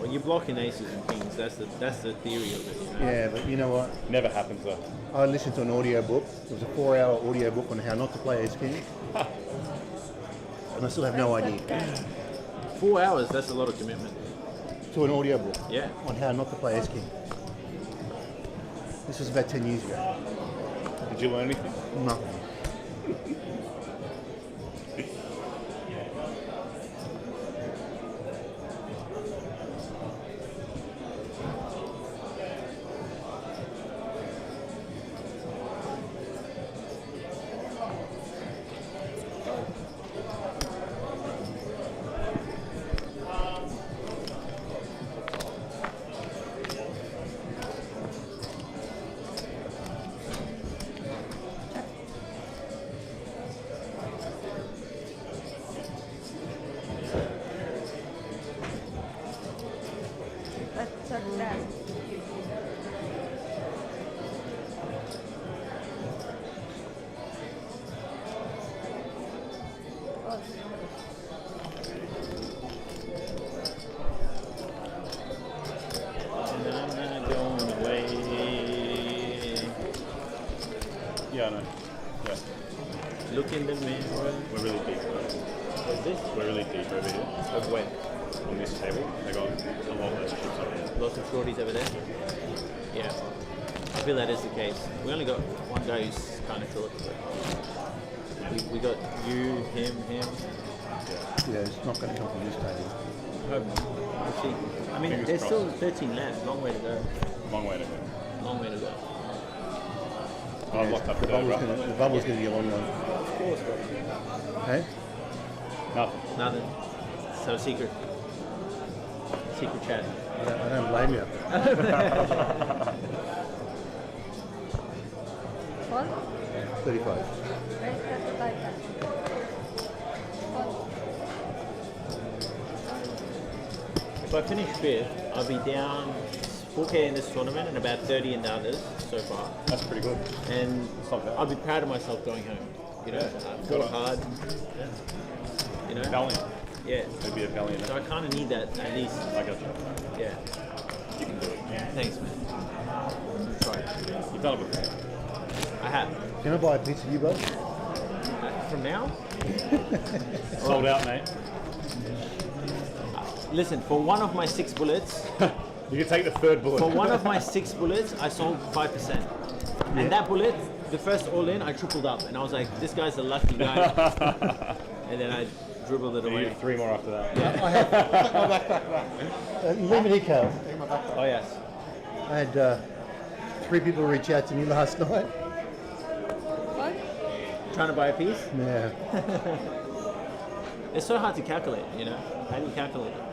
Well, you're blocking aces and kings. That's the theory of it. You know? Yeah, but you know what? Never happens though. I listened to an audio book. It was a 4-hour audio book on how not to play ace king. And I still have no idea. 4 hours, that's a lot of commitment. To an audio book. Yeah. On how not to play ace king. This was about 10 years ago. Did you learn anything? Nothing. Yeah, I know. Yeah. Look in the mirror. We're really deep. What's this? We're really deep over here. Of where? On this table. They got a lot less chips over here. Lots of shorties over there? Yeah. I feel that is the case. We only got one guy who's kind of short. We got you, him. Yeah, it's not going to come from this table. Hope not. We'll see. I mean, Fingers there's still crossed. 13 left. Long way to go. Long way to go. Long way to go. I've locked up The the bubble's right? going to be a long one. Of course, bro. Hey? Nothing. So secret chat. I don't blame you. What? 35. If I finish fifth, I'll be down 4K in this tournament and about 30 in the others so far. That's pretty good. And I'll be proud of myself going home. You know, I fought hard. You know? Valiant. Yeah. It'd be a valiant. So I kind of need that at least. I got you. Yeah. You can do it. Thanks, man. I'm trying. You've done it before. I have. Can I buy a piece of you both? From now? Sold out, mate. Listen, for one of my 6 bullets, you can take the third bullet. For one of my 6 bullets, I sold 5%. And that bullet, the first all in, I tripled up. And I was like, this guy's a lucky guy. And then I dribbled it You away. need 3 more after that. I have. Take my backpack back. Leave it here, Cal. Take my backpack. Oh, yes. I had 3 people reach out to me last night. What? Trying to buy a piece? Yeah. It's so hard to calculate, you know? How do you calculate it?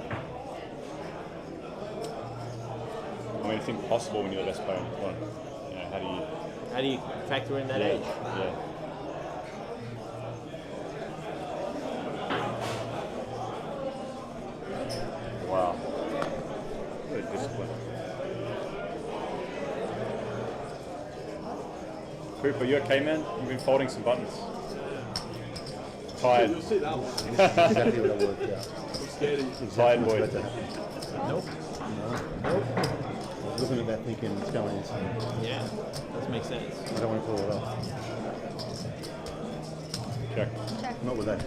I mean, it's impossible when you're the best player on the planet. You know, How do you factor in that age? Yeah. Wow. What a discipline. Cooper, you okay, man? You've been folding some buttons. Tired. You'll see that one. Exactly what I worked out. I'm scared of you. Tired boy. Nope. Nope. Looking at that thinking it's going insane. Yeah, does make sense. I don't want to pull it off. Check. Not with that.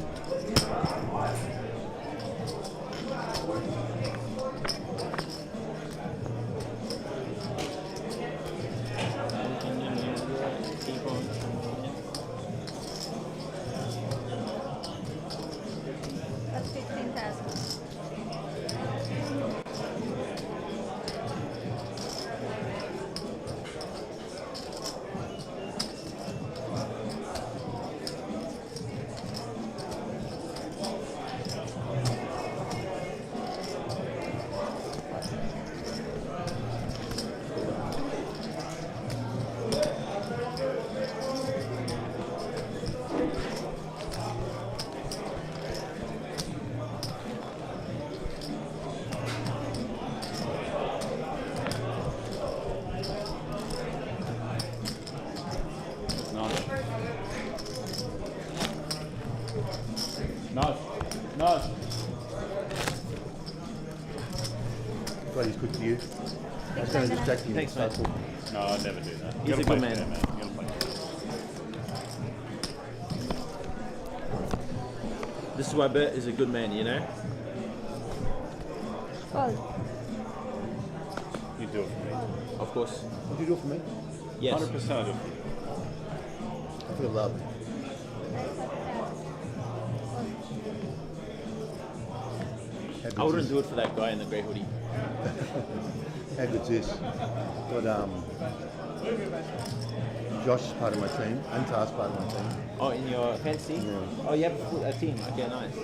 Keep on. That's 15,000. Glad he's good for you. I was going to distract you. Thanks, man. No, I'd never do that. He's You a gotta good play man. fair, man. You gotta play fair. This is why Bert is a good man, you know? Fold. You do it for me. Of course. Would you do it for me? Yes. 100% I do it for you. I feel love. I wouldn't do it for that guy in the grey hoodie. How good's this? Got Josh is part of my team, and Tar's part of my team. Oh, in your fantasy? Yeah. Oh, you have a team. Okay, nice.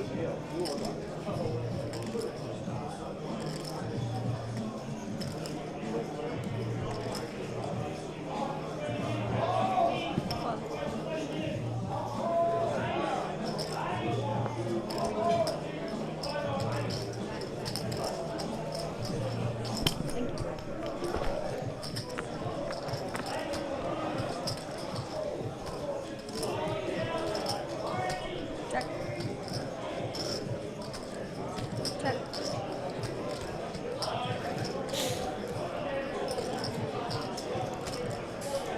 Check. Check.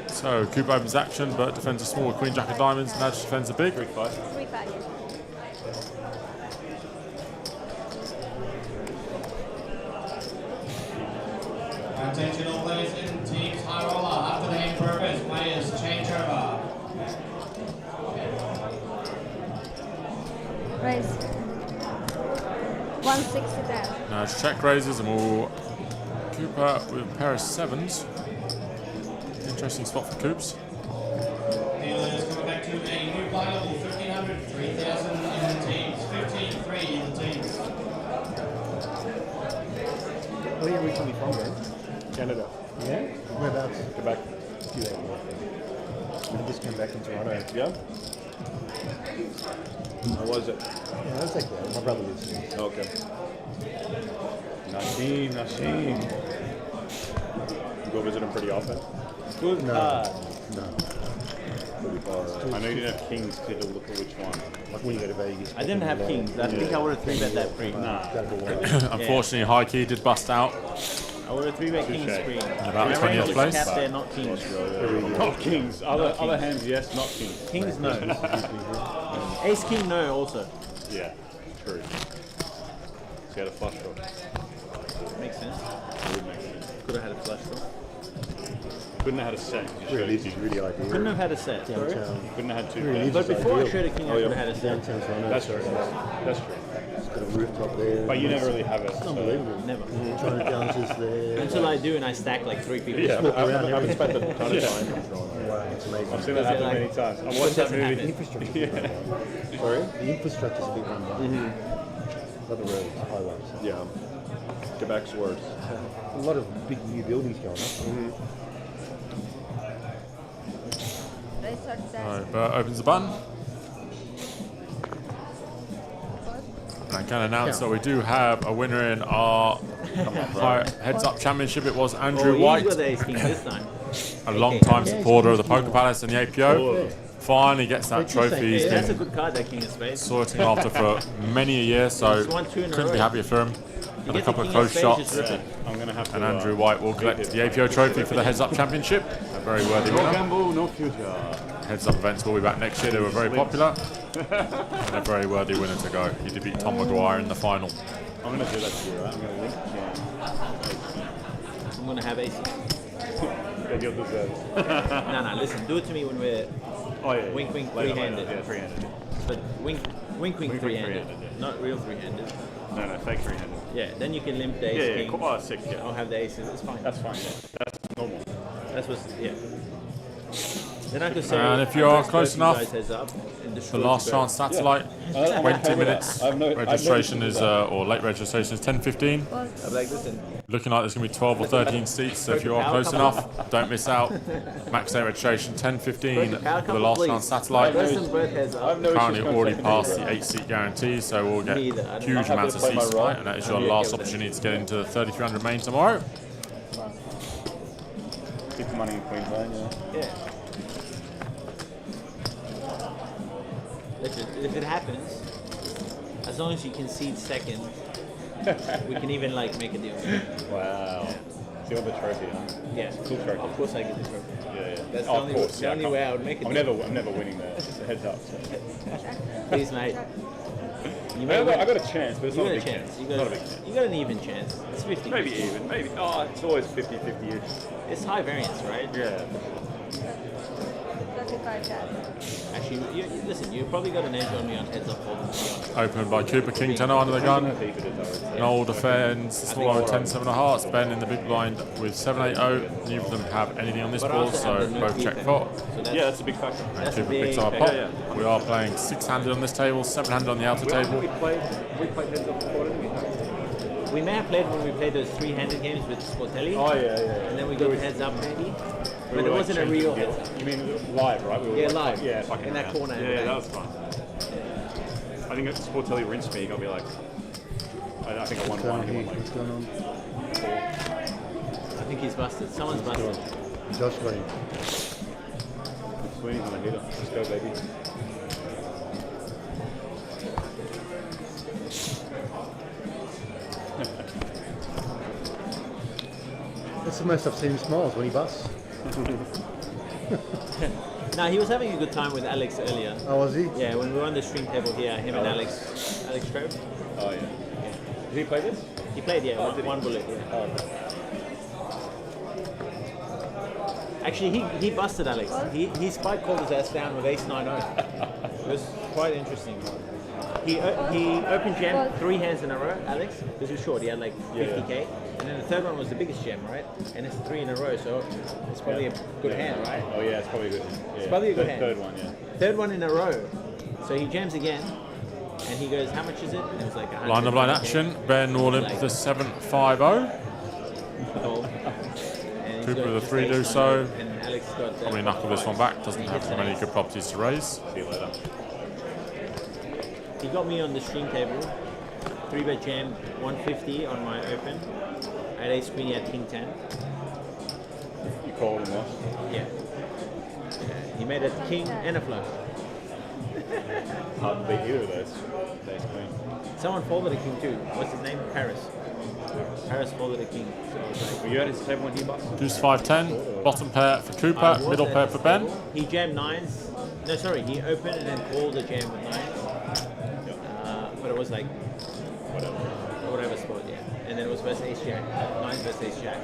So Coop opens action, but defends a small queen jack of diamonds. Nudge defends a big. 3-5, yeah. Attention all players in teams high roller. After the hand purpose, players change over. Raise. 160 down. Nudge check raises, and we'll Cooper with a pair of sevens. Interesting spot for Coops. Dealers coming back to a new buy level 1500, 3000 in the teams, 15-3 in the teams. Where are you originally from, man? Canada. Yeah? Whereabouts? Quebec. I just came back from Toronto. Yeah? How was it? Yeah, that's okay. My brother lives here. Okay. Nassim. You go visit him pretty often? Good No. card. No. Pretty far. I know you didn't have kings, so you had to look at which one. Like when you go to Vegas. I didn't have kings. I think I would have 3-bet that free. Unfortunately, high key did bust out. I would have 3-bet king screen. About 20th place. Cap there, not kings. Not kings. Other hands, yes. Not kings. Kings, no. Ace king, no, also. Yeah, true. So you had a flush draw. Makes sense. It would make sense. Could have had a flush draw. Couldn't have had a set. Really, this is really ideal. Couldn't have had a set. Downtown. Couldn't have had two. Really, But this is before I ideal. showed a king, I could have had a set. Downtown Toronto. That's true. That's true. It's got a rooftop there. But you never really have it. It's so- unbelievable. Never. Toronto Dancers there. Until I do and I stack like 3 people. Yeah, Walk I around haven't spent a everywhere. ton of time in Toronto. Wow, it's amazing. I've seen that happen many times. I've watched that movie. The infrastructure. Sorry? The infrastructure's a big one. Not the roads, the highways. Yeah. Quebec's worse. A lot of big new buildings going up. Raise 30,000. Alright, Bert opens the button. And I can announce that we do have a winner in our Heads Up Championship. It was Andrew White, He's got the ace king this time. a long-time supporter of the Poker Palace and the APO. Finally gets that trophy. He's Yeah, that's a been good card, that king of spades. sorting after for many a year, so He's won 2 in a couldn't be row. happier for him. You Had a get couple the of king of close spades, shots. just rip it. I'm going to have to. And Andrew White will collect the APO trophy for the Heads Up Championship. A very worthy No winner. gamble, no future. Heads Up events will be back next year. They were very popular. And a very worthy winner to go. He did beat Tom Maguire in the final. I'm going to do that to you, right? I'm going to link I'm going to have aces. Then you'll deserve it. No, listen, do it to me when we're wink, wink, Later, three-handed. Yeah, three-handed. But wink, three-handed. three-handed, Not real three-handed. No, fake three-handed. Yeah, then you can limp the ace Yeah, king. oh, 6, yeah. I'll have the aces, it's fine. That's fine, yeah. That's normal. That's what's, yeah. Then I could say, And if you're close you guys enough, heads up and the destroy last the chance bell. satellite, Yeah. 20 minutes. I've Registration noticed is, or late registration is 10:15. I'm like, listen, Looking like there's going to be 12 or 13 seats, so if you are close enough, don't miss out. Max day registration 10:15 for the last chance satellite. Currently already past the 8-seat guarantee, so we'll get huge amounts of seats tonight, and that is your last opportunity to get into the 3300 main tomorrow. Keep the money in Queensland, yeah. yeah. Listen, if it happens, as long as you concede second, We can even like make a deal. Wow. So you want the trophy, huh? Yeah. Cool trophy. Of course I get the trophy. Yeah. That's Oh, the of only, course. the only way I would make it. I'm never winning that. Just a heads up. So. Please, mate. You I got a chance, but it's you not a got big a chance. chance. You got, Not a big chance. You got an even chance. It's 50. Maybe even. Maybe. Oh, it's always 50-50-ish. It's high variance, right? Yeah. 35 chat. Actually, listen, you probably got an edge on me on heads up folding. Opened by Cooper, King 10 under the gun. Noel defends the small line 10-7 of hearts. Ben in the big blind with 7-8-0. Neither of them have anything on this board, so both check pot. Yeah, that's a big factor. And Cooper picks up a pot. We are playing 6-handed on this table, 7-handed on the outer table. We played heads up before, didn't we? We may have played when we played those 3-handed games with Sportelli. Oh, yeah. And then we got the heads up maybe. But it wasn't a real heads up. You mean live, right? We were Yeah, live. Yeah, fucking In that around. corner. Yeah, that was fun. I think Sportelli rinsed me. He got me like, I think I won one. He won like What's going on? 4. I think he's busted. Someone's busted. Josh got him. Sweeney's on a hitter. Let's go, baby. That's the most I've seen him smiles when he busts. No, he was having a good time with Alex earlier. Oh, was he? Yeah, when we were on the stream table here, him and Alex Trove. Oh, yeah. Did he play this? He played, yeah, one bullet. Yeah. Oh, okay. Actually, he busted Alex. He spike called his ass down with ace 9-0. It was quite interesting. He opened jam 3 hands in a row, Alex, because he was short. He had like 50k. And then the third one was the biggest jam, right? And it's 3 in a row, so it's probably a good hand, right? Oh, yeah, it's probably good. Yeah. It's probably a good hand. Third one, yeah. Third one in a row. So he jams again, and he goes, how much is it? And it was like 100. Line of line action. Ben all in for the 7-5-0. Cooper with a 3-do so. And Alex got Probably knuckle this one back. Doesn't have too many good properties to raise. See you later. He got me on the stream table. 3-bet jam 150 on my open. I had ace queen, at king 10. You called and lost? Yeah. He made a king and a flop. Hard to beat either of those. Ace queen. Someone folded a king too. What's his name? Paris. Paris folded a king. So I was like, were you at his table when he busted? Deuce 5-10. Bottom pair for Cooper. Middle pair for Ben. He jammed 9s. No, sorry. He opened and then called a jam with 9s. But it was like whatever spot, yeah. And then it was versus ace jack. 9s versus ace jack.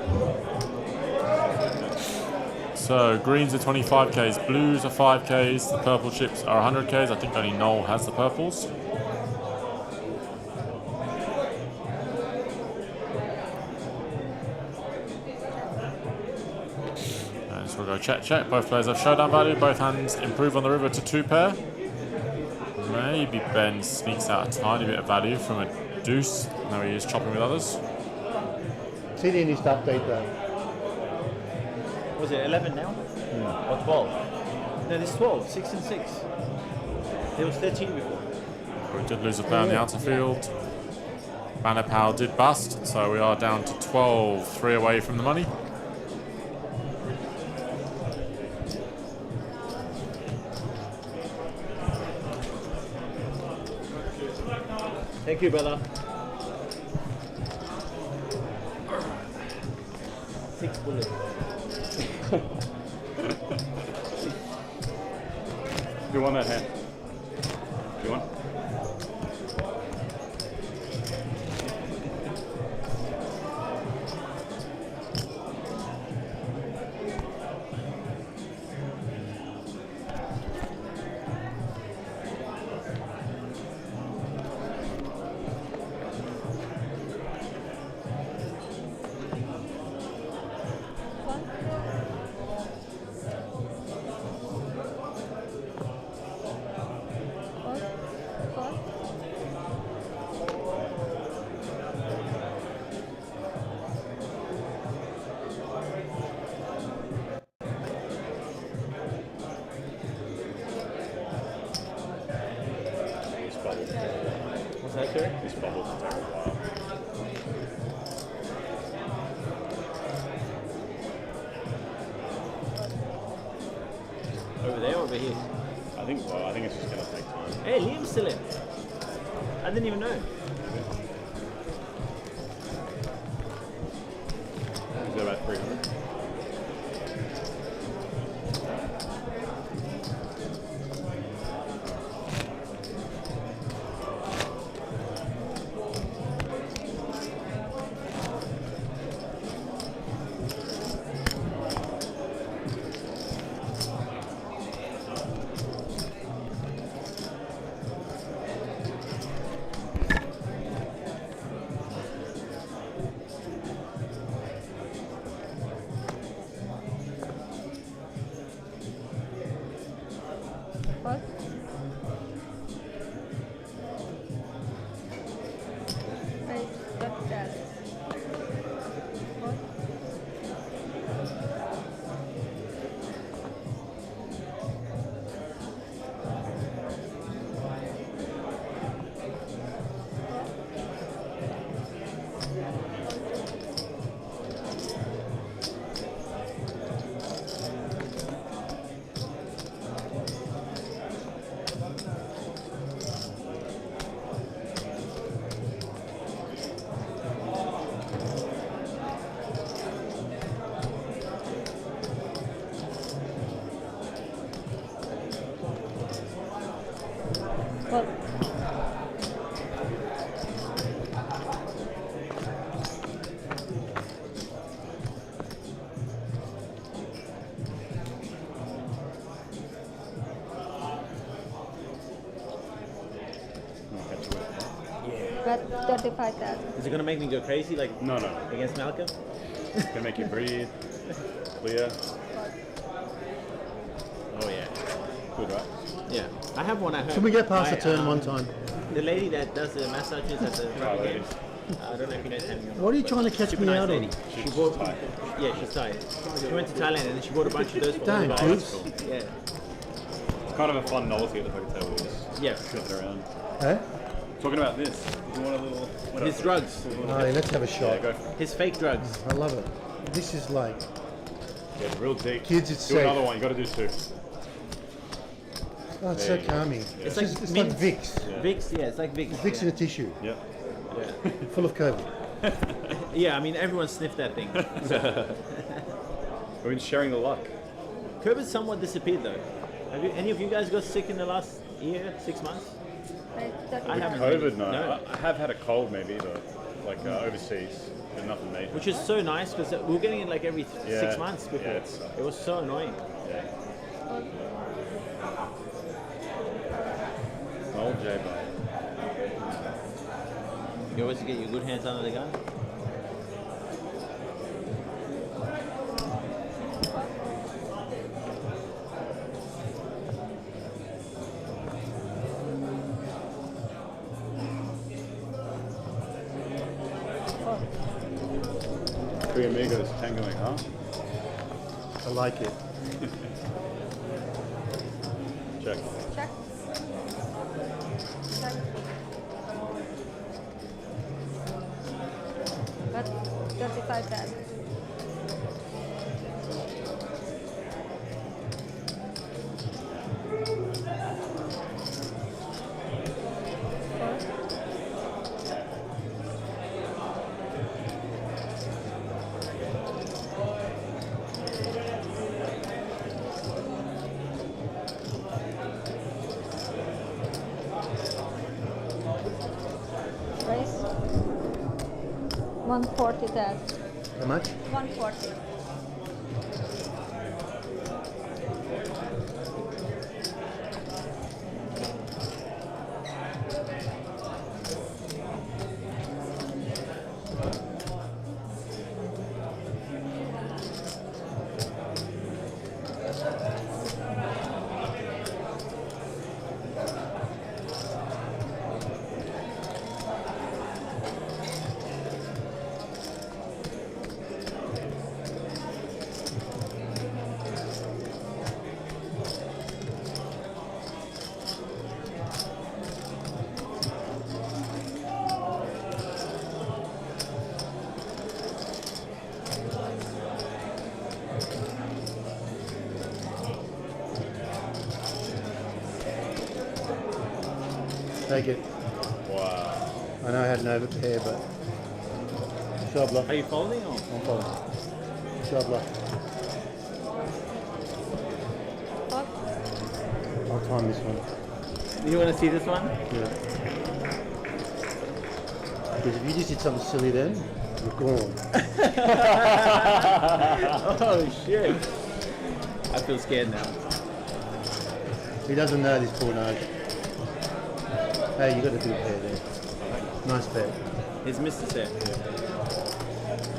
So greens are 25Ks, blues are 5Ks, the purple chips are 100Ks. I think only Noel has the purples. And so we'll go check. Both players have showdown value. Both hands improve on the river to 2 pair. Maybe Ben sneaks out a tiny bit of value from a deuce. Now he is chopping with others. CD needs to update that. Was it 11 now? Or 12? No, this is 12. 6 and 6. There was 13 before. We did lose a player on the outer field. Banner Powell did bust, so we are down to 12, 3 away from the money. Thank you, brother. 6 bullets. Who won that hand? You won? What's that, sir? This bubble's take a while. Over there or over here? I think it's just going to take time. Hey, Liam's still in. I didn't even know. 25,000. Is it gonna make me go crazy like No. against Malcolm? It's gonna make you breathe, clear. Oh yeah. Good, right? Yeah. I have one at home. Can we get past the My, turn one time? The lady that does the massages at the rugby games. I don't know if you know Tammy. What are you trying to catch Super me nice out lady. on? She bought. Yeah, she's Thai. She went to Thailand and then she bought a bunch of those for all Dang, the guys. Goose. Yeah. It's kind of a fun novelty at the poker table. Just Yeah. shift it around. Eh? Talking about this. You want a little? what His else? drugs. Alright, let's have a shot. Yeah, go for it. His fake drugs. I love it. This is like Yeah, real deep. Kids, it's do safe. another one. You got to do two. oh, it's There so you go. calming. Yeah. It's, like just, it's mint. like Vicks. Vicks, yeah, it's like Vicks. Vicks in a tissue, Yep. Yeah. full of COVID. Yeah, I mean everyone sniffed that thing. We've been sharing the luck. COVID's somewhat disappeared though. Have you, any of you guys got sick in the last year, 6 months? I haven't. COVID, really. no. I have had a cold maybe, but like overseas, but nothing major. Which is so nice because we were getting it like every Yeah. 6 months before. Yeah, it's- it was so annoying. Yeah. Old J-Bar. You always get your good hands under the gun. Three amigos tangoing, huh? I like it. Check. Check. Check. But 35,000. Raise 140,000. How much? 140. Take it. Wow. I know I had an overpair, but Shabla. Are you folding or? I'm folding. Shabla. I'll time this one. You want to see this one? Yeah. Because if you just did something silly then, you're gone. Oh shit! I feel scared now. He doesn't know this poor nose. Hey, you got a good pair there. Nice pair. He's missed the set.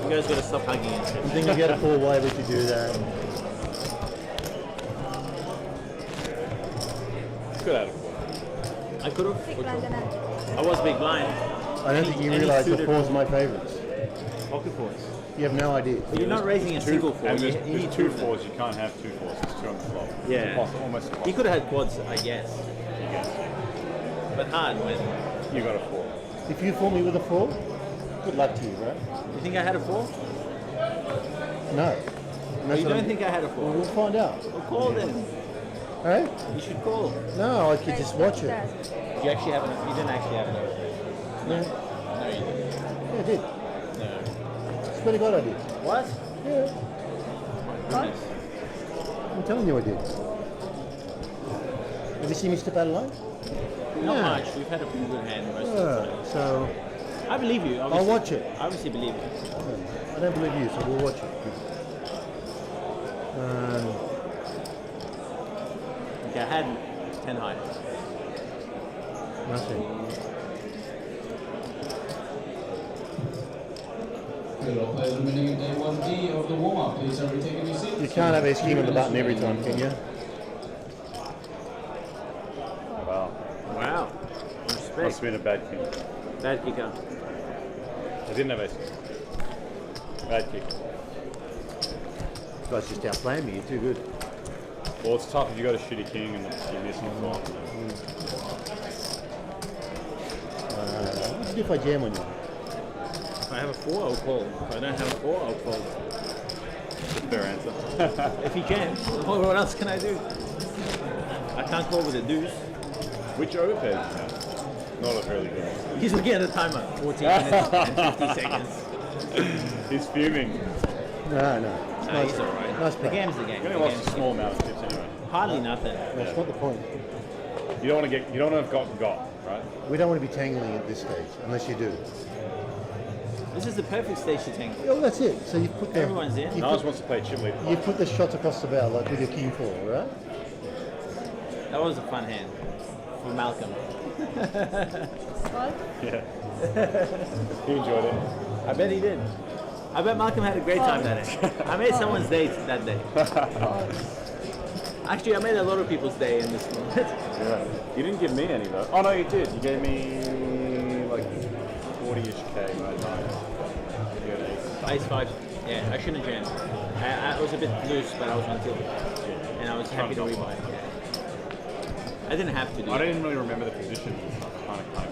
You guys gotta stop hugging and shit. You think if you had a poor way, would you do that? Could have. I could have. I was big blind. I don't think you realise the four's my favourites. Pocket fours. You have no idea. But you're not raising a single four. And You, there's, you there's need two of them. fours. You can't have two fours. There's two on the flop. Yeah. It's impossible, almost impossible. He could have had quads, I guess. But hard when you got a four. If you fool me with a 4, good luck to you, bro. You think I had a 4? No. Oh, you don't think I had a 4? We'll find out. Well, call then. Hey? You should call. No, I could just watch it. Did you actually have enough? You didn't actually have enough. No. No, you didn't. Yeah, I did. No. Swear to God I did. What? Yeah. Goodness. I'm telling you I did. Have you seen me step out of line? Not Yeah. much. We've had a pretty good hand most of the time. So, I believe you. I'll Obviously. watch it. I obviously believe you. I don't believe you, so we'll watch it. Okay, I had 10 high. Nothing. Good, all players remaining in day 1D of the warm-up. Please everybody take your seats. You can't have a scheme on the button every time, can you? Wow. Wow. Respect. Must have been a bad kick. Bad kicker. I didn't have ace. Bad kick. You guys just outplaying me. You're too good. Well, it's tough if you got a shitty king and you're missing a flop. What do you do if I jam on you? If I have a 4, I'll call. If I don't have a 4, I'll fold. That's a fair answer. If he jams, what else can I do? I can't call with a deuce. Which overpair do you have? Not a really good one. He's looking at the timer. 14 minutes and 50 seconds. He's fuming. No. No, he's alright. Nice The play. game's the game. You only lost a small amount of chips anyway. Hardly nothing. That's not the point. You don't want to have got, right? We don't want to be tangling at this stage, unless you do. This is the perfect stage to tangle. Yeah, well, that's it. So you put the... Everyone's in. Niles wants to play chip lead. You put the shots across the bow, like with your king 4, right? That was a fun hand for Malcolm. What? Yeah. He enjoyed it. I bet he did. I bet Malcolm had a great time that day. I made someone's day that day. Actually, I made a lot of people's day in this moment. Yeah. You didn't give me any though. Oh no, you did. You gave me like 40-ish K, right? You had ace. Ace 5. Yeah, I shouldn't have jammed. I was a bit loose, but I was on tilt. And I was happy to rebuy. I didn't have to do I it. didn't really remember the position.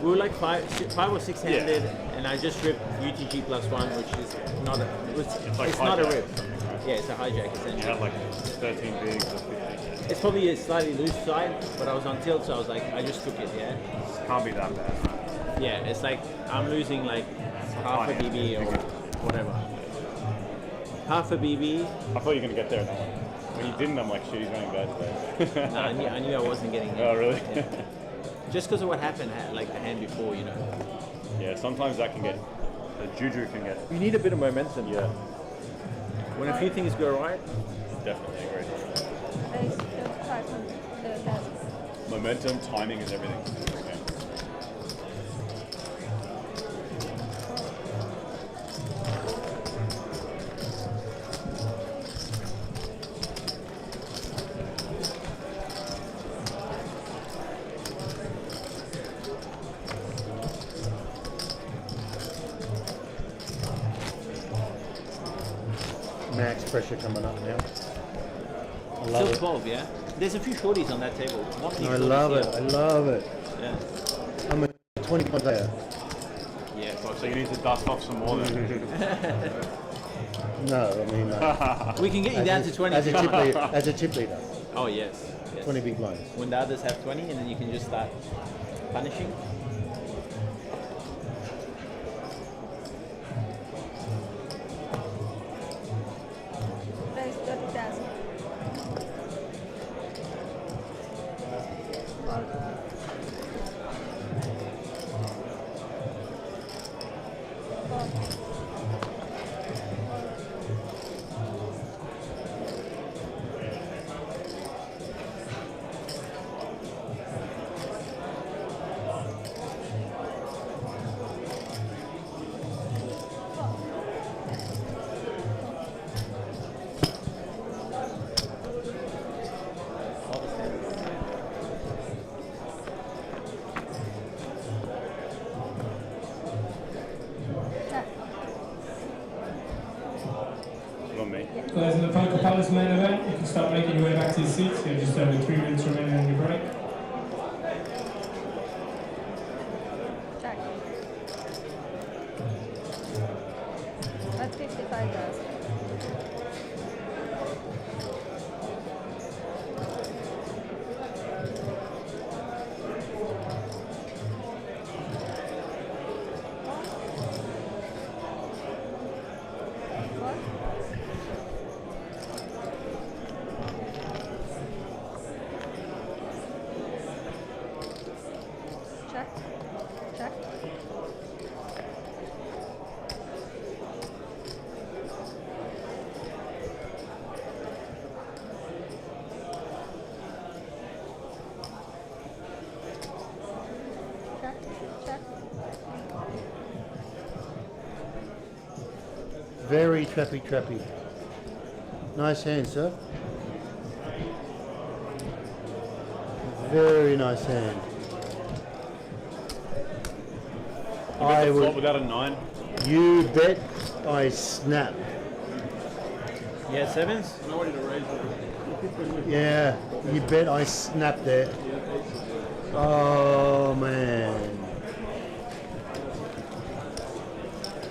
We were like 5 or 6 handed, and I just ripped UTG +1, which is not a, it's not a rip. Yeah, it's a hijack essentially. You had like 13 bigs or 15. It's probably a slightly loose side, but I was on tilt, so I was like, I just took it, yeah? Can't be that bad, right? Yeah, it's like, I'm losing like half a BB or whatever. Half a BB. I thought you were going to get there in that one. When you didn't, I'm like, shit, he's running bad today. No, I knew I wasn't getting there. Oh, really? Yeah. Just because of what happened, like the hand before, you know. Yeah, sometimes that can get, the juju can get. You need a bit of momentum. Yeah. When a few things go right. Definitely agree. Ace 35 on the desk. Momentum, timing is everything. Max pressure coming up now. I love Still it. 12, yeah? There's a few shorties on that table. I love it. I love it. Yeah. I'm a 20 player. Yeah, so you need to dust off some more then. No, I mean... we can get you as down a- to 20. As a chip leader. As a chip leader. Oh, yes. 20 big blinds. When the others have 20, and then you can just start punishing. Ace 30,000. Not me. Players in the Poker Palace main event, you can start making your way back to your seats. You have just over 3 minutes remaining on your break. Check. That's 55,000. Check. Check. Very trappy. Nice hand, sir. Very nice hand. You bet the flop without a 9? You bet I snap. Yeah, sevens? I want you to raise it. Yeah, you bet I snap there. Oh, man.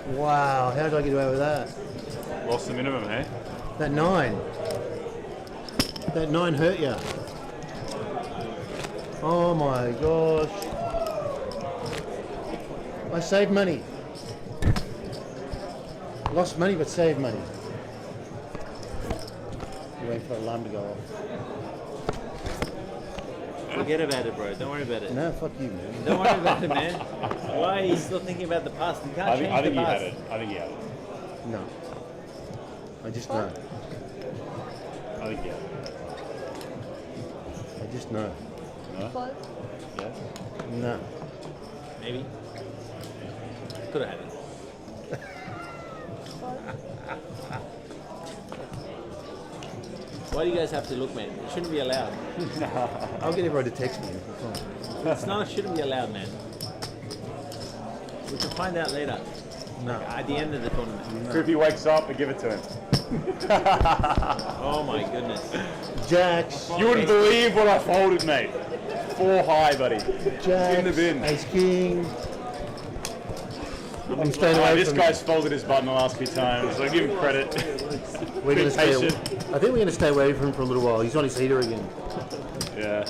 Wow, how did I get away with that? Lost the minimum, hey? That 9. That 9 hurt you. Oh my gosh. I saved money. Lost money but saved money. You're waiting for the alarm to go off. Forget about it, bro. Don't worry about it. No, fuck you, man. Don't worry about it, man. Why are you still thinking about the past? You can't change I think the he past. had it. I think he had it. No. I just know. I think he had it. I just know. No? Fold. Yeah? No. Maybe. Could have had it. Why do you guys have to look, man? It shouldn't be allowed. I'll get everyone to text me. It's not. It shouldn't be allowed, man. We can find out later. No. At the end of the tournament. Crippy wakes up and give it to him. Oh my goodness. Jacks. You wouldn't believe what I folded, mate. 4 high, buddy. Jacks. In the bin. Ace King. I'm staying away This from guy's folded his button the last few times, so give him credit. We're Be gonna stay. patient. I think we're going to stay away from him for a little while. He's on his heater again. Yeah.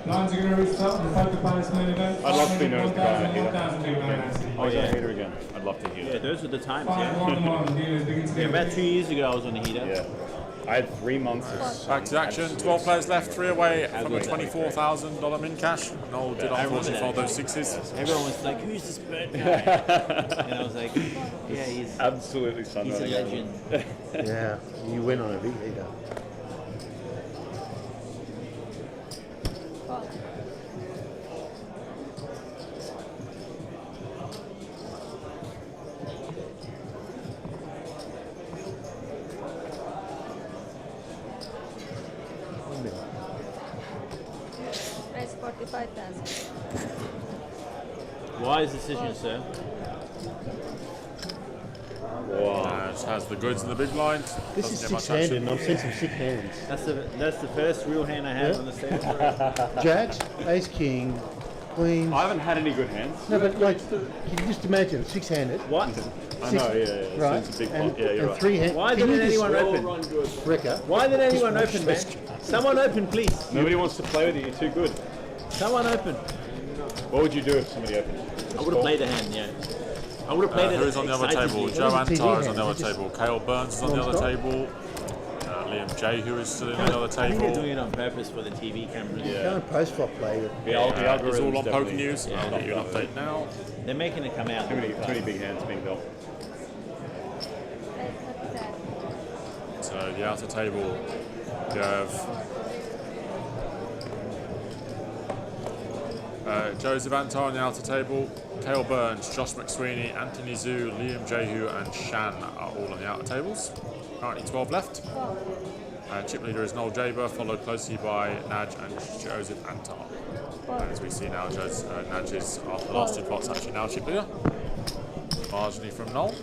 Nines are going to restart the Poker Palace main event. I'd love to be known as the guy on a 1,000 heater. $1,000. Oh, yeah, heater again. I'd love to hear Yeah, that. those were the times. 5-1-1. Dealers begin to Yeah, get about 2 years ago, I was on a heater. Yeah. I had 3 months of Back to action. 12 players left, 3 away from the $24,000 min cash. Noel did unfortunately fold those sixes. Everyone was like, "Who's this bird guy?" And I was like, "Yeah, he's absolutely he's a sunrise. legend." Yeah, you went on a big heater. Raise 45,000. Wise decision, sir. Wow. Just has the goods in the big blind. This is Doesn't get much six-handed, action. and I've seen some sick hands. That's the first real hand I had Yeah. on the stage. Jacks, Ace King, Queen. I haven't had any good hands. No, but like, can you just imagine six-handed? What? I know, yeah. Right. It's a big and, pot. Yeah, you're and right. three-handed. Why didn't anyone open? Wrecker. Why did anyone open, man? Someone open, please. Nobody wants to play with you. You're too good. Someone open. What would you do if somebody opened? I would have played a hand, yeah. I would have played it. Who's on the other table? Joe Antar is on the other table. Kale Burns is on the other table. Liam J, who is still on the other I think they're table. doing it on purpose for the TV cameras. Can't post-flop play with. The algorithm It's all on Poker definitely- News. I'll get you an update now. They're making it come out. Too many big hands being built. Raise 30,000. So the outer table, we have Joe Zavantar on the outer table, Kale Burns, Josh McSweeney, Anthony Zhu, Liam Jehu, and Shan are all on the outer tables. Currently 12 left. Chip leader is Noel Jaber, followed closely by Naj and Joseph Antar. And as we see now, Naj is, after the last 2 plots, actually now chip leader. Marginally from Noel.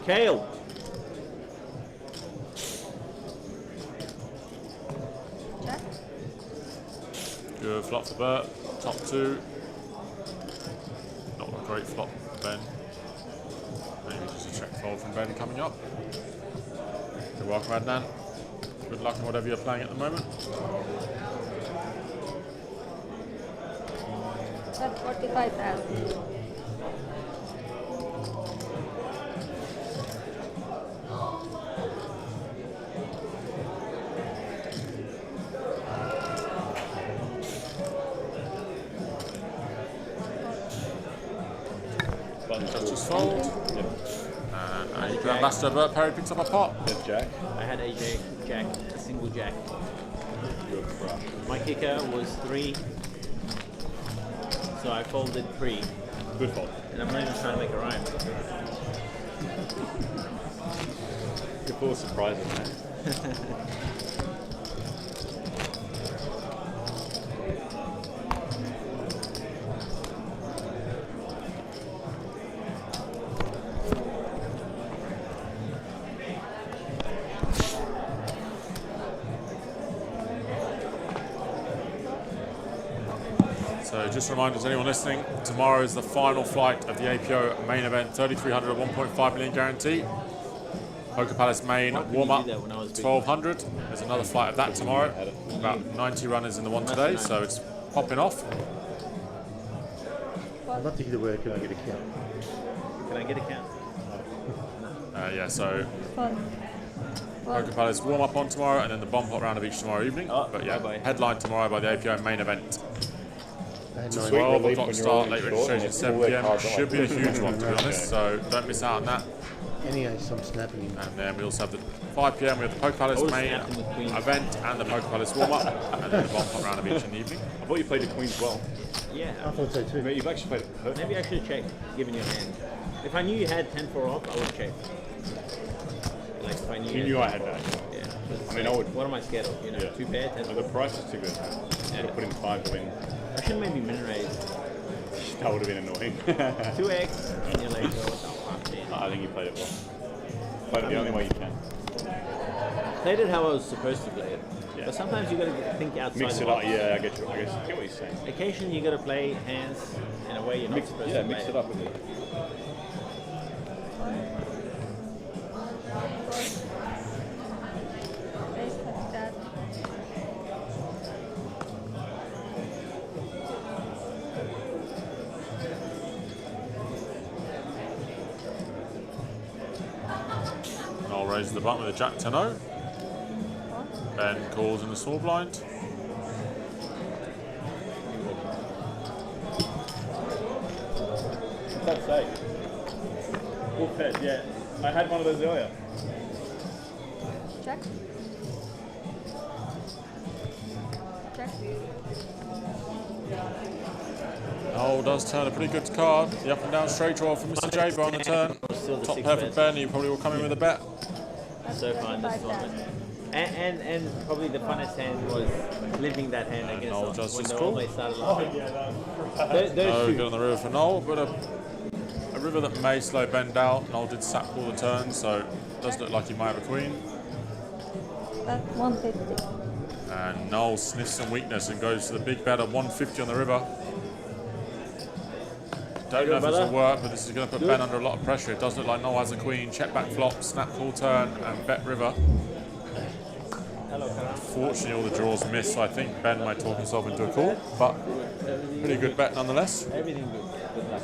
Kale. Check. Good flop for Bert. Top 2. Not a great flop for Ben. Maybe just a check fold from Ben coming up. You're welcome, Adnan. Good luck in whatever you're playing at the moment. That's 45,000. Just fold. And you can Ambassador Bert Perry picks up a pot. Jack. I had a jack, a single jack. My kicker was 3, so I folded 3. Good fold. And I'm not even trying to make a rhyme. You're full of surprises, man. So just a reminder to anyone listening, tomorrow is the final flight of the APO main event, 3,300 at 1.5 million guarantee. Poker Palace main warm-up, 1,200. There's another flight of that tomorrow. About 90 runners in the one today, so it's popping off. I'd love to hear the word, can I get a count? Can I get a count? Yeah, so Poker Palace warm-up on tomorrow, and then the bomb pot round of each tomorrow evening. But yeah, headline tomorrow by the APO main event. 12 o'clock start, late registration 7 PM. Should be a huge one, to be honest, so don't miss out on that. Any ace, I'm snapping him. And then we also have the 5 PM, we have the Poker Palace main event and the Poker Palace warm-up, and then the bomb pot round of each in the evening. I thought you played the Queen's well. Yeah. I thought so too. You've actually played it perfect. Maybe I should have checked, given your hand. If I knew you had 10-4 off, I would check. Like if I knew You knew I had that. Yeah. I mean, I would. What am I scared of? You know, 2 pair, 10. The price is too good. You could put in 5 to win. I should maybe min raise. That would have been annoying. 2x, and you're like, oh, what the fuck, man. I think you played it well. Played it the only way you can. Played it how I was supposed to play it. Yeah. But sometimes you gotta think outside Mix the it up, box. yeah, I get you. I get what you're saying. Occasionally you gotta play hands in a way you're not supposed to play. Mix it up with it. Noel raises the button with a Jack 10-0. Ben calls in the small blind. What's that say? Full fed, yeah. I had one of those earlier. Check. Check. Noel does turn a pretty good card. The up and down straight draw from Mr. Jaber on the turn. Top pair for Ben, he probably will come in with a bet. So fine this tournament. And probably the funnest hand was living that hand against Noel us does when just they cool. always started laughing. Those No two. good on the river for Noel, but a river that may slow Ben down. Noel did sack all the turns, so it does look like he might have a queen. That's 150. And Noel sniffs some weakness and goes to the big bet of 150 on the river. Don't know if this will work, but this is going to put Ben under a lot of pressure. It does look like Noel has a queen, check back flop, snap full turn, and bet river. Fortunately, all the draws miss, so I think Ben might talk himself into a call, but pretty good bet nonetheless. Everything good. Good luck.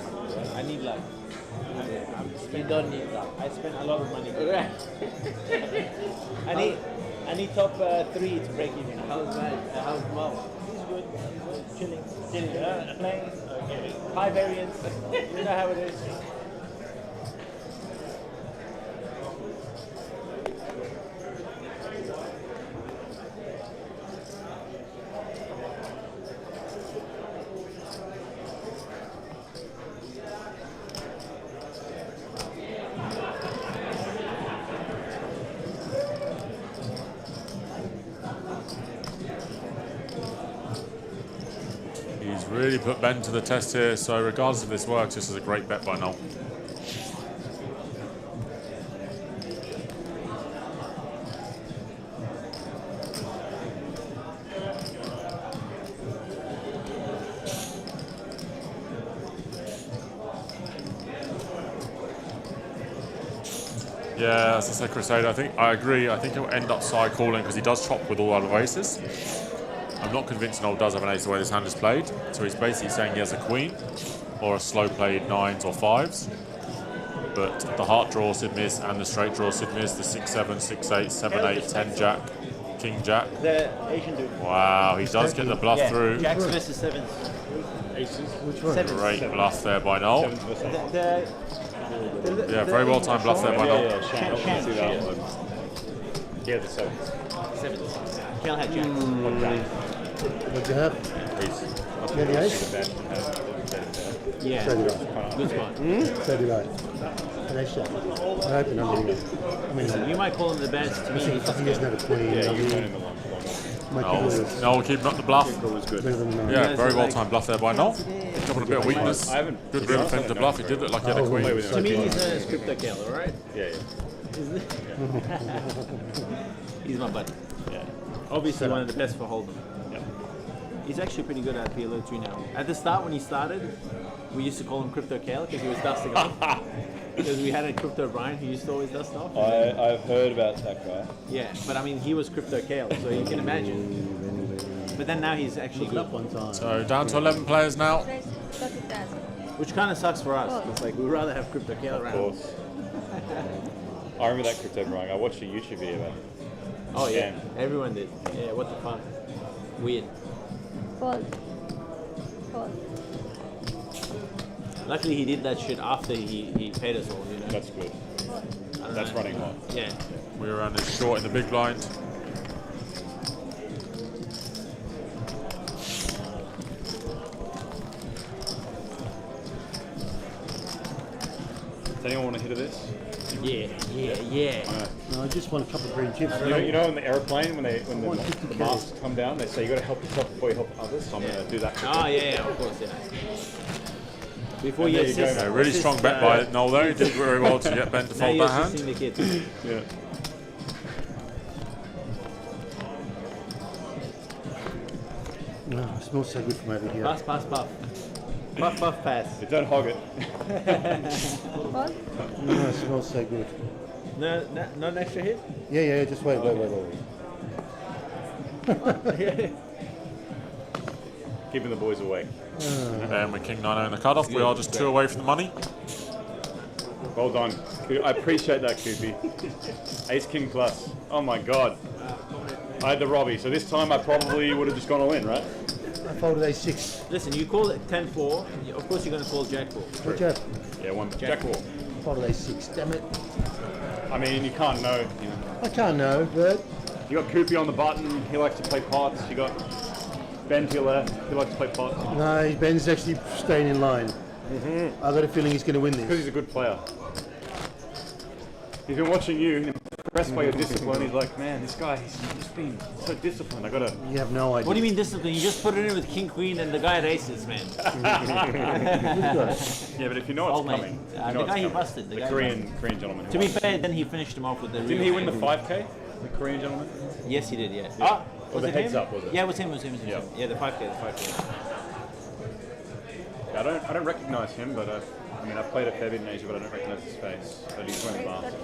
I need luck. You don't need luck. I spent a lot of money. I need top 3 to break even. How's Mo? He's good. Chilling. Playing. Okay. High variance. You know how it is. He's really put Ben to the test here, so regardless if this works, this is a great bet by Noel. Yeah, as I said, Crusader, I agree. I think he'll end up side calling because he does chop with all other aces. I'm not convinced Noel does have an ace the way this hand is played. So he's basically saying he has a queen or a slow played 9s or 5s. But the heart draw should miss and the straight draw should miss. The 6-7, 6-8, 7-8, 10 Jack, King Jack. The Asian dude. Wow, he does get the bluff through. Jacks versus 7s. Aces. Which one? Great bluff there by Noel. Yeah, very well timed bluff there by Noel. Yeah, the sevens. Cal had jack. What do you have? Ace. Yeah, the ace? Yeah. So did I. Good spot. So did I. An ace shot. I open under you. I mean, You might call him the best to I me. think he doesn't have a queen. Yeah, you went in the long. Noel keeping up the bluff. Was good. Yeah, very well timed bluff there by Noel. Dropping a bit of weakness. I haven't. Good river for him to bluff. He did look like he had a queen. To me, he's a crypto Cal, alright? Yeah. He's my buddy. Yeah. Obviously one of the best for Hold'em. Yeah. He's actually pretty good at PLO 2 now. At the start when he started, we used to call him Crypto Cal because he was dusting off. Because we had a Crypto Brian who used to always dust off. I've heard about that guy. Yeah, but I mean he was Crypto Cal, so you can imagine. But then now he's actually good. So down to 11 players now. Which kind of sucks for us. It's like we'd rather have Crypto Cal around. Of course. I remember that Crypto Brian. I watched a YouTube video about it. Oh yeah, everyone did. Yeah, what the fuck? Weird. Fold. Fold. Luckily he did that shit after he paid us all, you know. That's good. I That's know. running hot. Yeah. We were on this short in the big blind. Does anyone want a hit of this? Yeah. No, I just want a couple of green chips. You know in the airplane when the masks come down, they say you got to help yourself before you help others. So I'm going to do that. Oh yeah, of course, yeah. Before you assist, A really strong bet by Noel there. He did very well to get Ben to fold that hand. The kids. Yeah. No, it smells so good from over here. Puff. Puff, pass. You don't hog it. Fold. No, it smells so good. No, not an extra hit? Yeah, just wait. Keeping the boys awake. And with King 9 in the cutoff, we are just 2 away from the money. Well done. I appreciate that, Koopy. Ace King plus. Oh my god. I had the Robbie, so this time I probably would have just gone all in, right? I folded a6. Listen, you call it 10-4. Of course you're going to call Jack-4. What Jack? Yeah, one Jack-4. Folded a6. Damn it. I mean, you can't know. You know. I can't know, but You got Koopy on the button. He likes to play pots. You got Ben to your left. He likes to play pots. no, Ben's actually staying in line. I got a feeling he's going to win Because this. he's a good player. He's been watching you, impressed by your discipline. He's like, man, this guy, he's just been so disciplined. I gotta. You have no idea. What do you mean discipline? You just put it in with King Queen and the guy at Aces, man. Yeah, but if you know what's Old mate. coming, you know The what's guy he coming. busted. The guy Korean gentleman. To be fair, then he finished him off with the. Didn't he win the 5K? The Korean gentleman. Yes, he did. Yeah. Ah, or was the it heads him? up, was it? Yeah, it was him. Yeah. Yeah, the 5K. I don't recognize him, but I mean, I've played a fair bit in Asia, but I don't recognize his face. But he's winning fast.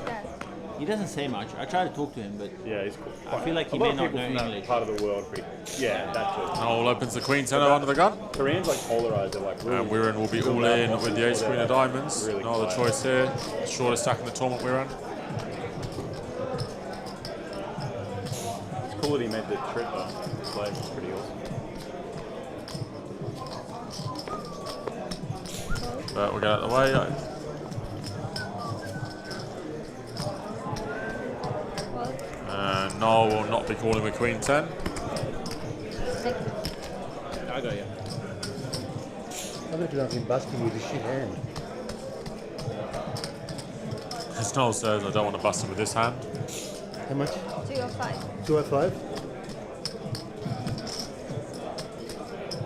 He doesn't say much. I try to talk to him, but Yeah, he's cool. I feel like he a lot may of not people know from that English. part of the world. Yeah, that too. Noel opens the Queen 10 under the gun. Koreans like polarized. They're like. And Wiran will be all in with the Ace Queen of Diamonds. Really No other choice here. Shortest stack in the tournament, Wiran. It's cool that he made the trip though. It's like pretty awesome. But we'll get out of the way. Noel will not be calling with Queen 10. I got you. I reckon I've been busting with a shit hand. As Noel says, I don't want to bust him with this hand. How much? 205. 205?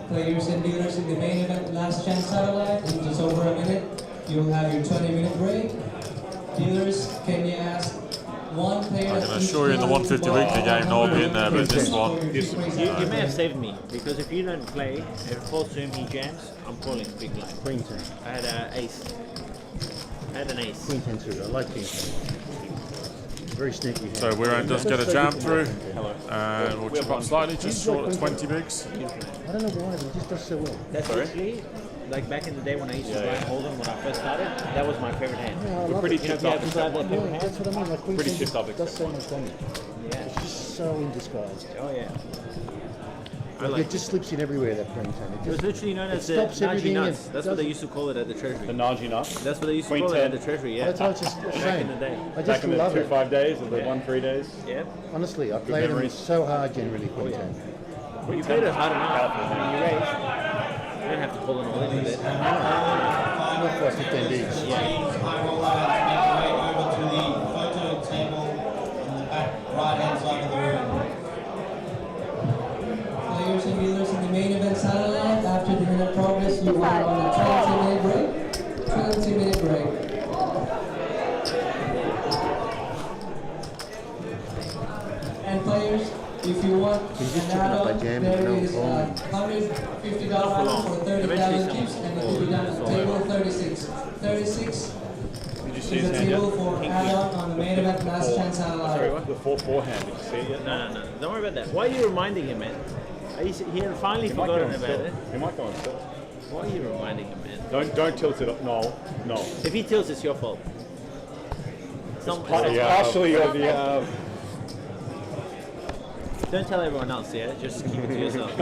Players and dealers in the main event, last chance satellite, in just over a minute. You'll have your 20-minute break. Dealers, can you ask one player? I can assure you in the 150 weekly game, Noel will be in there, but this one. You may have saved me because if you don't play, if it falls to him, he jams. I'm calling big line. Queen 10. I had an ace. I had an ace. Queen 10 too. I like Queen 10. Very sneaky hand. So Wiran does get a jam through. And we'll chip up slightly, just short of 20 bigs. I don't know why, but he just does so well. That's literally, like back in the day when I used to play Hold'em when I first started, that was my favorite hand. Yeah, We're pretty chipped up. People have that favorite hand. That's what I mean. Like Queen Pretty 10 chipped up, does so much damage. Yeah. It's just so in disguise. Oh yeah. It just slips in everywhere, that queen ten. It was literally known as the stops Naji everything and nuts. That's what they used to call it at the treasury. The Naji nuts. That's what they used to Queen call 10. it at the treasury. Yeah. That's what I was just Back saying. in the day. I just Back in the love it. 2-5 days or the 1-3 days. Yeah. Honestly, I played them memories. so hard generally, queen ten. Well, you played it hard enough. You raised. You don't have to pull it all in with it. Not for 15 Ds. High roller make your way over to the photo table in the back right-hand side of the room. Players and dealers in the main event satellite, after the minute progress, you are on a 20-minute break. 20-minute break. And players, if you want an add-on, there is $150 for 30,000 chips, and it will be done at table 36. 36 is a table for add-on on the main event last chance satellite. The 4-4 hand. Did you see it yet? No. Don't worry about that. Why are you reminding him, man? He had finally He might forgotten go on about still. it. He might go on still. Why are you reminding him, man? Don't tilt it up. No. If he tilts, it's your fault. It's not, It's partially your Don't tell everyone else, yeah? Just keep it to yourself.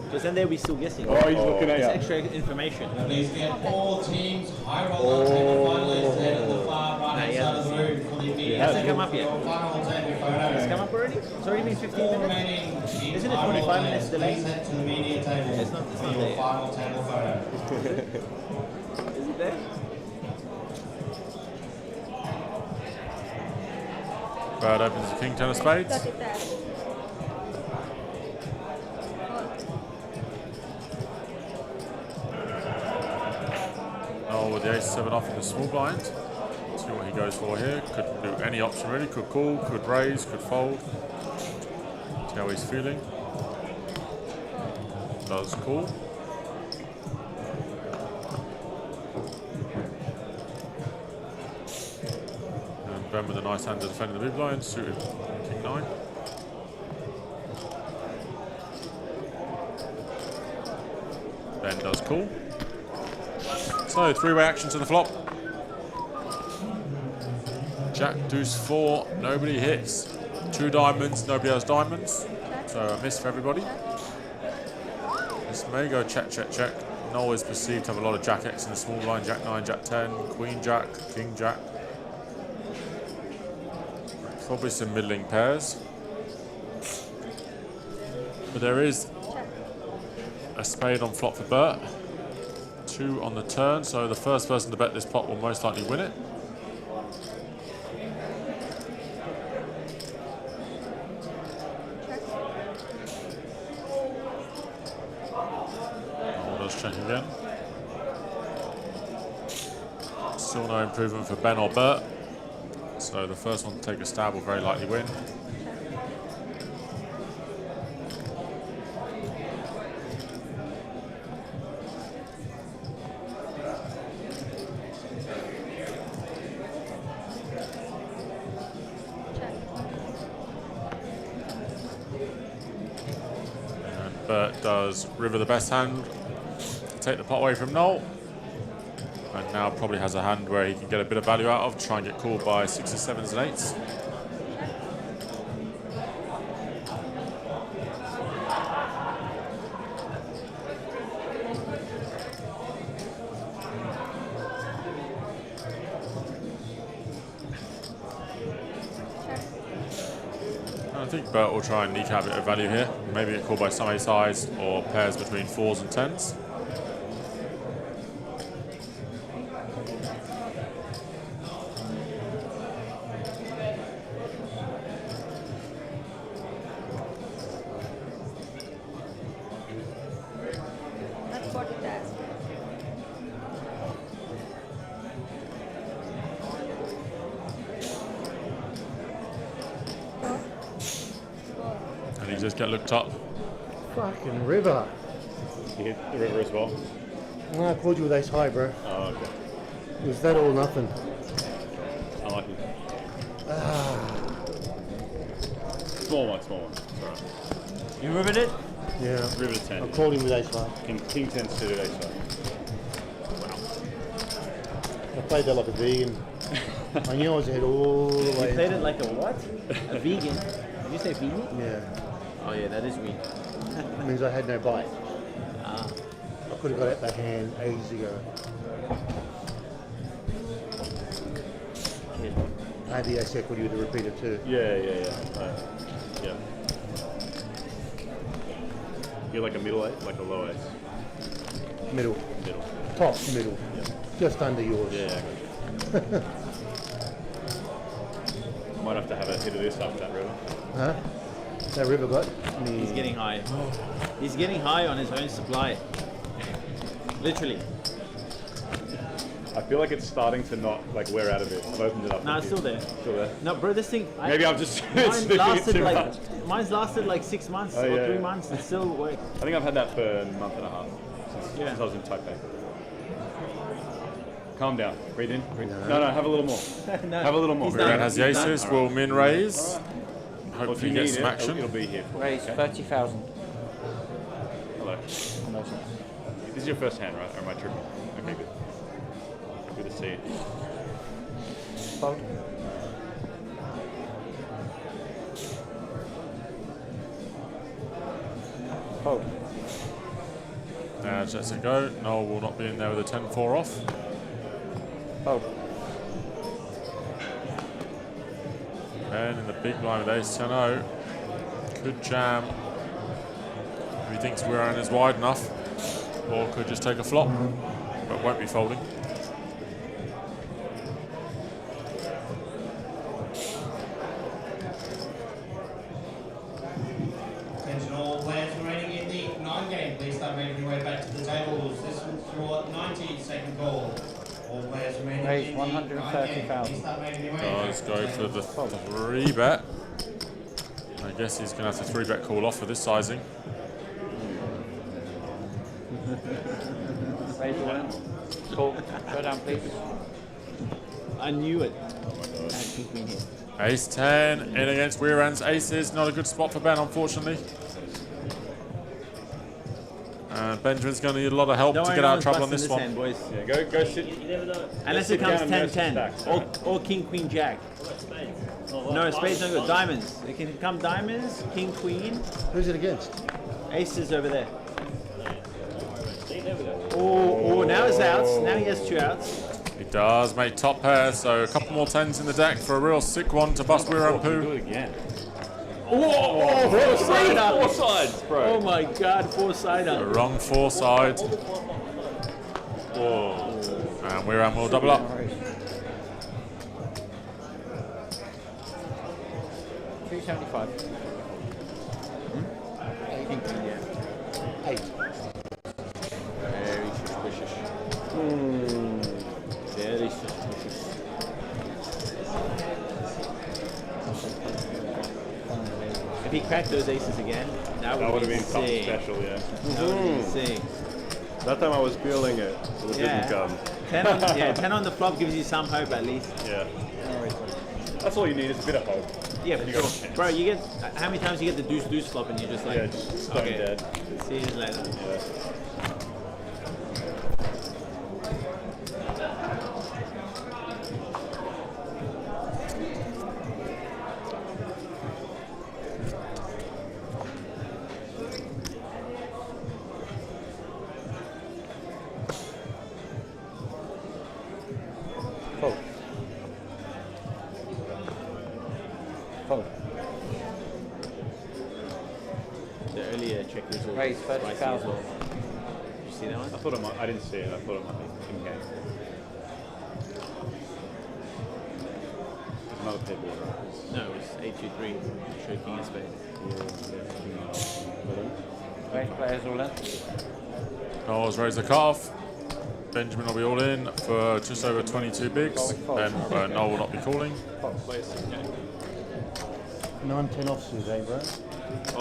Because then they'll be still guessing. Oh, he's looking at It's you. extra information. Please get all teams high roller table finalists at the far right-hand side of the room for the immediate Hasn't come up yet. final table photo. It's come up already? It's already been 15 minutes? Isn't it 25 minutes delay? Please head to the media table It's not for your there. final table photo. Is it there? Bird opens the king, 10 of spades. Got it there. Oh, with the ace-7 off in the small blind. See what he goes for here. Could do any option really. Could call, could raise, could fold. See how he's feeling. Does call. And Ben with a nice hand to defend the big blind, suited king 9. Ben does call. So, three-way action to the flop. Jack, deuce, 4, nobody hits. 2 diamonds, nobody has diamonds. So a miss for everybody. This may go check, check, check. Noel is perceived to have a lot of Jack X in the small blind, Jack 9, Jack 10, Queen Jack, King Jack. Probably some middling pairs. But there is a spade on flop for Bert. 2 on the turn, so the first person to bet this pot will most likely win it. Oh, does check again. Still no improvement for Ben or Bert. So the first one to take a stab will very likely win. Bert does river the best hand, take the pot away from Noel, and now probably has a hand where he can get a bit of value out of, try and get called by 6s, 7s and 8s. I think Bert will try and eke out a bit of value here. Maybe get called by some ace highs or pairs between 4s and 10s. That's what it does. And he just get looked up. Fucking river. You hit the river as well? No, I called you with ace high, bro. Oh, okay. It was that or nothing. I like it. Ah. Small one, small one. It's all right. You rivered it? Yeah. River to 10. I called him with ace high. King 10 suited ace high. I played that like a vegan. I knew I was ahead all the You way. played it like a what? A vegan? Did you say vegan? Yeah. Oh yeah, that is me. It means I had no bite. I could have got out the hand ages ago. I had the ace equity with the repeater too. Yeah. You're like a middle ace, like a low ace. Middle. Top middle. Just under yours. Yeah. I might have to have a hit of this after that river. Huh? That river got? He's getting high. He's getting high on his own supply. Literally. I feel like it's starting to not like wear out a bit. I've opened it up. No, it's still there. Still there. No, bro, this thing. Maybe I'm just Mine sniffing it lasted too like much. mine's lasted like 6 months Oh, or yeah, 3 yeah. months. It still works. I think I've had that for a month and a half since I was in Taipei. Calm down. Breathe in. Breathe. No, have a little more. Have a little more. Viren has the aces. Will min raise. Well, if you Hopefully need get some it, action. it'll be here. Raise 30,000. Hello. No, sir. This is your first hand, right? Or am I tripping? Okay, good. Good to see you. Fold. Fold. Now just lets it go. Noel will not be in there with a 10-4 off. Fold. And in the big blind with ace 10-0. Could jam. If he thinks Wiran is wide enough. Or could just take a flop. But won't be folding. Attention all players remaining in the 9-game. Please start making your way back to the tables. This is your 90-second call. All players remaining Raise in the 9-game. Please start making your way back Does to go the for the tables. 3-bet. I guess he's going to have to 3-bet call off for this sizing. Raise one. Call. Go down, please. I knew it. Ace 10 in against Wiran's aces. Not a good spot for Ben, unfortunately. And Benjamin's going to need a lot of help Don't to worry, get no out of one's trouble on busting this one. hand, boys. Yeah, go sit. Unless it comes 10-10. Or king, queen, jack. No, spades no good. Diamonds. It can come diamonds, king, queen. Who's it against? Aces over there. Oh, now it's outs. Now he has 2 outs. He does make top pair, so a couple more 10s in the deck for a real sick one to bust Wiran Do poo. it again. Oh, four-sider. 4 sides, bro. Oh my god, The 4-sider. wrong 4-side. And Wiran will double up. 375. King, queen, yeah. 8. Very suspicious. Very suspicious. If he cracked those aces again, that would have been something special, yeah. That would have been insane. That time I was feeling it. It didn't come. 10 on the flop gives you some hope at least. Yeah. That's all you need is a bit of hope. Yeah, And for you got a sure. chance. Bro, you get how many times you get the deuce flop and you're just like, Yeah, just stone dead. See you later. Fold. Fold. The earlier check was all Raise spicy as 30,000. well. Did you see that one? I thought it might. I didn't see it. I thought it might be in game. There's another paper order. No, it was 823. Show king and spade. Raise players all in. Noel's raised the cutoff. Benjamin will be all in for just over 22 bigs. Then Noel will not be calling. 9-10 offsuit, eh, bro?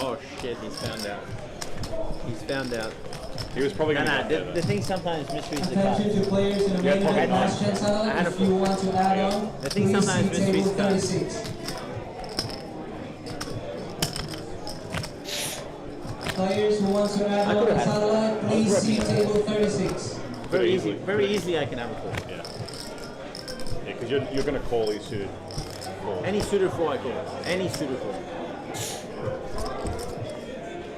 Oh shit, he's found out. He's found out. He was probably No, going to the thing sometimes mysteries the cards. Attention to players in the main event last chance satellite. If you want to add on, The thing please sometimes see table misreads cards. 36. Players who want to add on the satellite, please see table 36. Very easy. Very easily I can have a call. Yeah. Yeah, because you're going to call these suited. Any suited 4 I call. Any suited 4.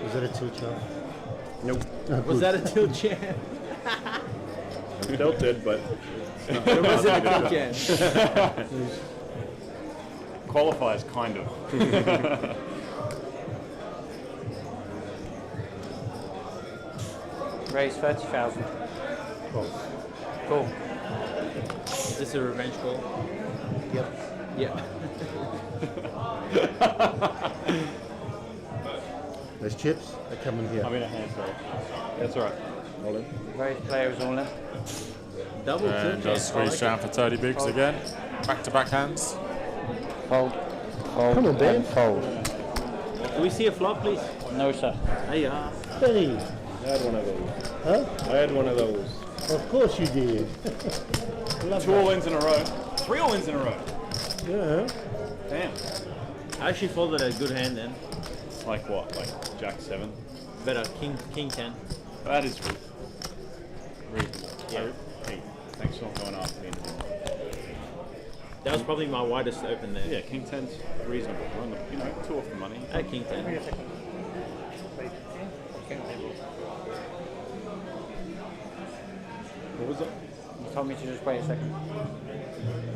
Is Was that a tilt chair? Nope. Was that a tilt chair? It tilted, but It wasn't a tilt chair. Qualifies, kind of. Raise 30,000. Cool. Is this a revenge call? Yep. Yeah. Those chips, they're coming here. I'm in a hand, sorry. That's alright. All in. Raise players all in. Double And does squeeze down for 30 bigs again. Back-to-back hands. Fold. Fold. Come on, Ben. And fold. Do we see a flop, please? No, sir. There you are. Benny. I had one of those. Huh? I had one of those. Of course you did. Two all-ins in a row. 3 all-ins in a row. Yeah. Damn. I actually folded a good hand then. Like what? Like Jack 7? Better. King 10. That is reasonable. Yeah. Hey, thanks for not going after me. That was probably my widest open there. Yeah, King 10's reasonable. We're on the, 2 off the money. At King 10. What was it? You told me to just wait a second.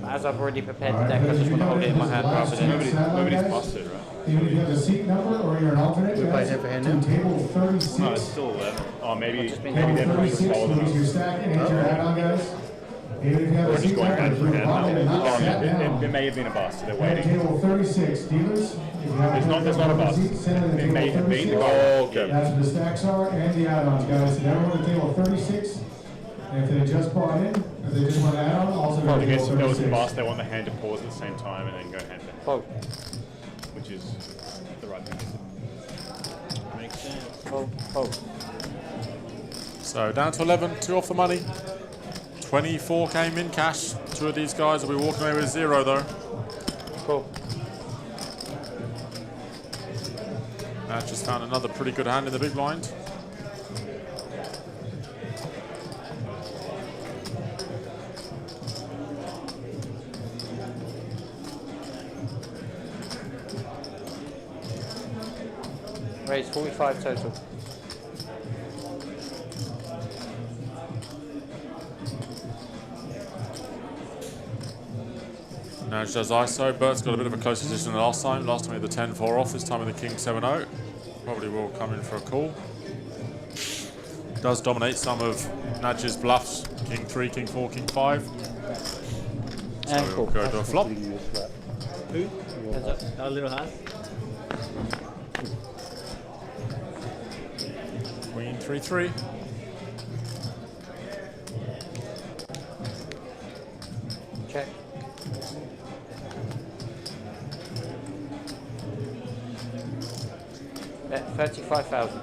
As I've already prepared the deck, I just want to hold it in my hand rather than... Nobody's busted, right? Even if you have a seat number or you're an alternate, We play guys, hand for hand to now? table 36. No, it's still 11. Oh, maybe just been they're Table playing 36, solid lose your enough. stack and hit your add-on, guys. Even if you have We're a just seat going number, hand if for you're hand bottom and now. not sat It down. may have been a bust. They're At waiting. table 36, dealers, if you have There's not a bust. send It in may the have table been the 36. goal. Okay. That's where the stacks are and the add-ons, guys. So everyone at table 36. And if they just bought in, if they just want to add on, also go I to guess table if there was a 36. bust, they want the hand to pause at the same time and then go hand to hand. Fold. Which is the right thing to do. Makes sense. Fold. Fold. So down to 11, 2 off the money. 24 came in cash. 2 of these guys will be walking away with 0 though. Cool. Matt just found another pretty good hand in the big blind. Raise 45 total. Now it does ISO. Bert's got a bit of a closer position than last time. Last time he had the 10-4 off, this time with the King 7-0. Probably will come in for a call. Does dominate some of Nadge's bluffs. King 3, King 4, King 5. So And we'll cool. go to a flop. Who? Our little house. Queen 3-3. Check. Bet 35,000.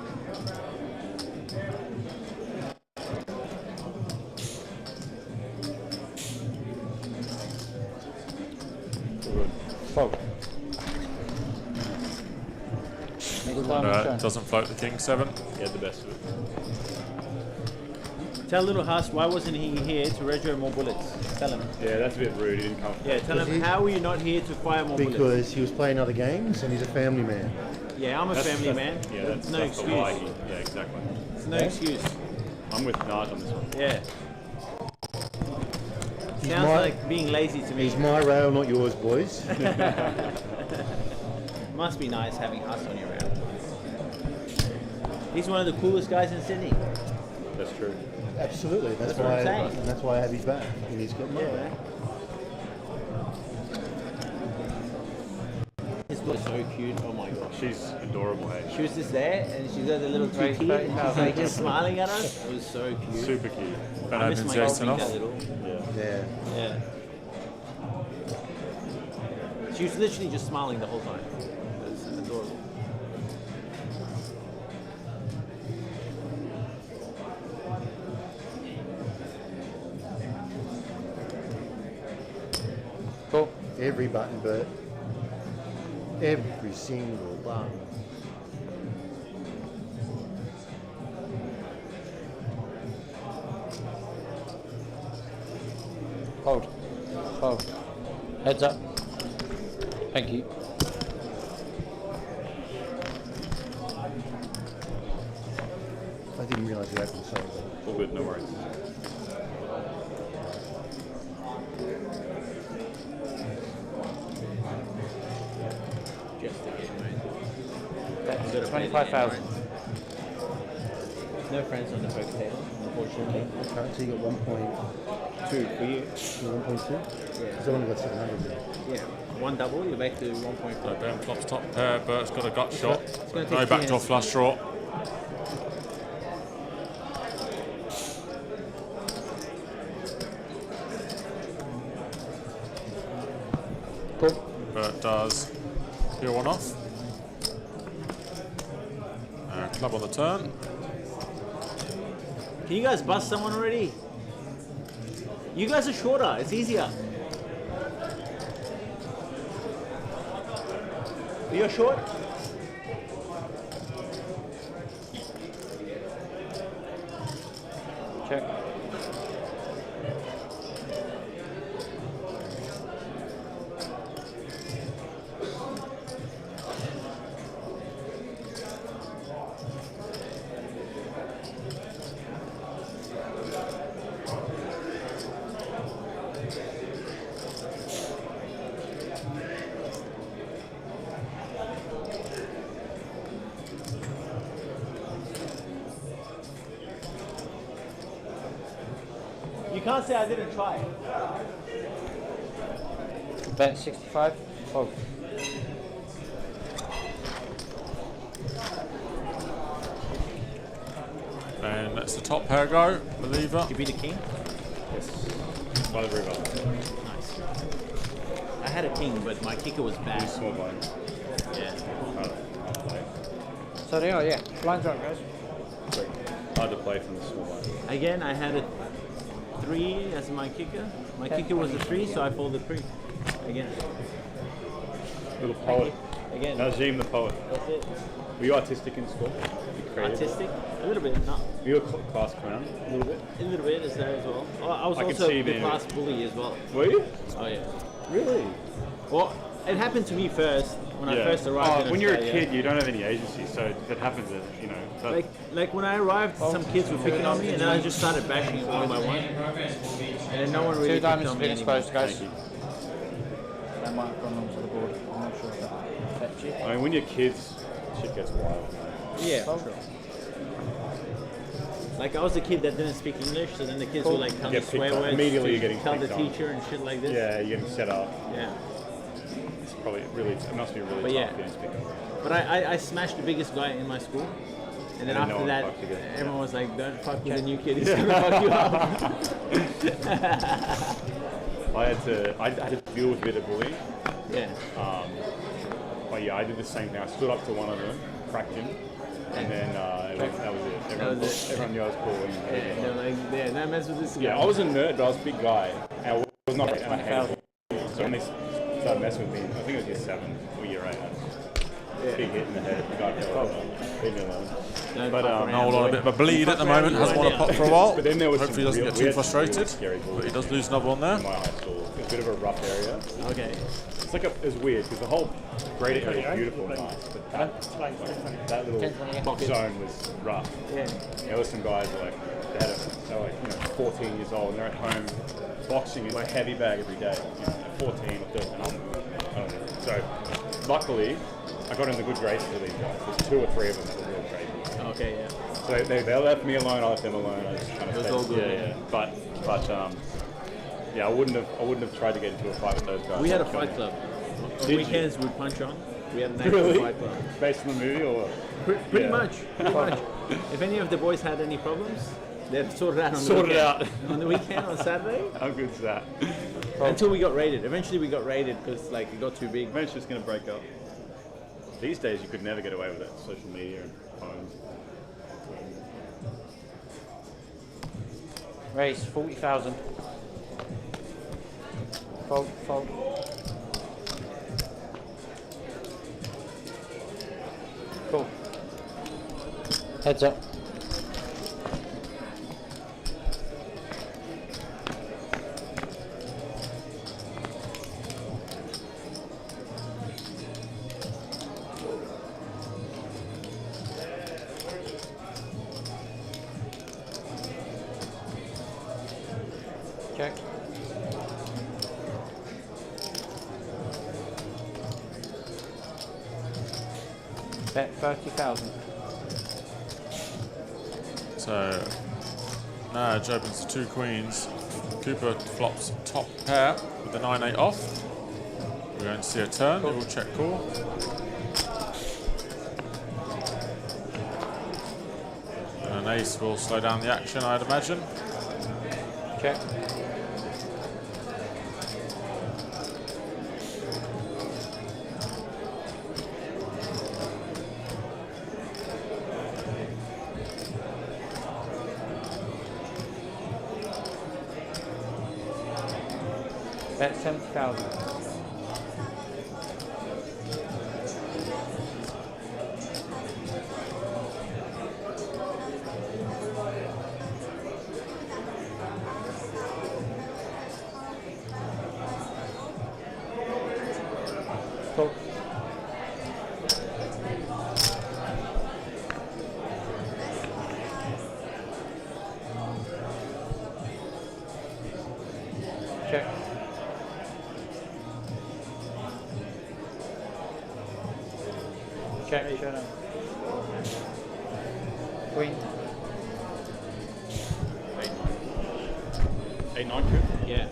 Fold. Next time your turn. Doesn't float the King 7. He had the best of it. Tell little Huss why wasn't he here to retro more bullets? Tell him. Yeah, that's a bit rude. He didn't come. Yeah, tell him how were you not here to fire more bullets? Because he was playing other games and he's a family man. Yeah, I'm a family man. Yeah, that's no the excuse. lie. Yeah, exactly. It's no excuse. I'm with Naj on this one. Yeah. He's Sounds my- like being lazy to me. He's my rail, not yours, boys. Must be nice having Huss on your round. He's one of the coolest guys in Sydney. That's true. Absolutely. That's what why. I'm saying. And that's why I have his back. And he's got mine. Yeah. His look is so cute. Oh my gosh. She's adorable, hey. She was just there and she's got a little Right, TT and she's right. like just smiling at us. It was so cute. Super cute. Ben I miss opens my just girlfriend enough. that little. Yeah. Yeah. She was literally just smiling the whole time. It was adorable. Cool. Every button, Bert. Every single button. Hold. Hold. Heads up. Thank you. didn't realise you opened, sorry. All good, no worries. Just a hit, mate. That's 25,000. No friends on the poker table, unfortunately. Okay, so you got 1.2 for you. 1.2? Yeah. Because I've only got 700 there. Yeah. One double, you're back to 1.4. So Ben flops top pair, Bert's got a gut shot. gonna take No two backdoor hands. flush draw. Cool. Bert does peel one off. Club on the turn. Can you guys bust someone already? You guys are shorter, it's easier. You're short? Check. You can't say I didn't try. Bet 65. Oh. And that's the top pair go, believer. You be the king? Yes. By the river. Nice. I had a king, but my kicker was bad. Small blind. Yeah. So they are, yeah. Blinds are, guys. Hard to play from the small blind. Again, I had a 3 as my kicker. My kicker was a 3, so I folded 3. Again. Little poet. Again. Najim the poet. That's it. Were you artistic in school? You creative? Artistic? A little bit, no. Were you a class clown? A little bit? A little bit is there as well. I was I can also see you the being class bully as well. Were you? Oh yeah. Really? Well, it happened to me first when I first arrived. When you're a Australia. kid, you don't have any agency, so if it happens, you know. That, Like when I arrived, some kids were picking on me, and then I just started bashing it one by one. And no one really Two picked diamonds on have me been anymore. exposed, guys. That might have gone onto the board. I'm not sure if that affects you. I mean, when you're kids, shit gets wild. Man. Yeah, for sure. Like I was a kid that didn't speak English, so then the kids would like tell me Get picked swear on. words Immediately to you're getting tell the picked on. teacher and shit like this. Yeah, you're getting set up. Yeah. It's probably really, it must be really But tough yeah. getting picked on. But I smashed the biggest guy in my school. And then And no after one that, fucked again. everyone was like, don't fuck with the new kid, he's gonna fuck you up. I had to deal with a bit of bullying. Yeah. But yeah, I did the same thing. I stood up to one of them, cracked him, and then that was it. Everyone knew I was cool. Yeah, they're like, yeah, don't mess with this guy. Yeah, I was a nerd, but I was a big guy. And I was not, and I hated it. So when they started messing with me, I think it was year 7 or year 8. Big hit in the head. The guy fell over. Leave me alone. But hold on, a bit of a bleed at the moment. Hasn't won a pot for a while. But then there was Hopefully he doesn't get too frustrated. But he does lose another one there. In my high school, it's a bit of a rough area. Okay. It's like it's weird because the whole great area is beautiful and nice, but that little box zone was rough. Yeah. There were some guys that they were like 14 years old and they're at home boxing in my heavy bag every day. You know, at 14 or 13. I don't know. So luckily, I got in the good graces of these guys. There's 2 or 3 of them that were real crazy. Okay, yeah. So they left me alone. I left them alone. I just kind of It was all good, yeah, man. But yeah, I wouldn't have tried to get into a fight with those guys. We had a They'd fight kill me. club. On Did weekends we'd punch on. We had an actual Really? fight club. Based on the movie or? Pretty Yeah. much. If any of the boys had any problems, they'd sort it out on the Sort it weekend. out. On the weekend, on Saturday. How good's that? Until we got raided. Eventually we got raided because like it got too big. Eventually it's going to break up. These days you could never get away with it. Social media and phones. Raise 40,000. Fold, fold. Cool. Heads up. Bet 30,000. So, Nudge opens the 2 queens. Cooper flops top pair with the 9-8 off. We're going to see a turn. He will check call. And an ace will slow down the action, I'd imagine. Check. Bet 70,000. Cool. Check. Check. Queen. 8-9 coup? Yeah.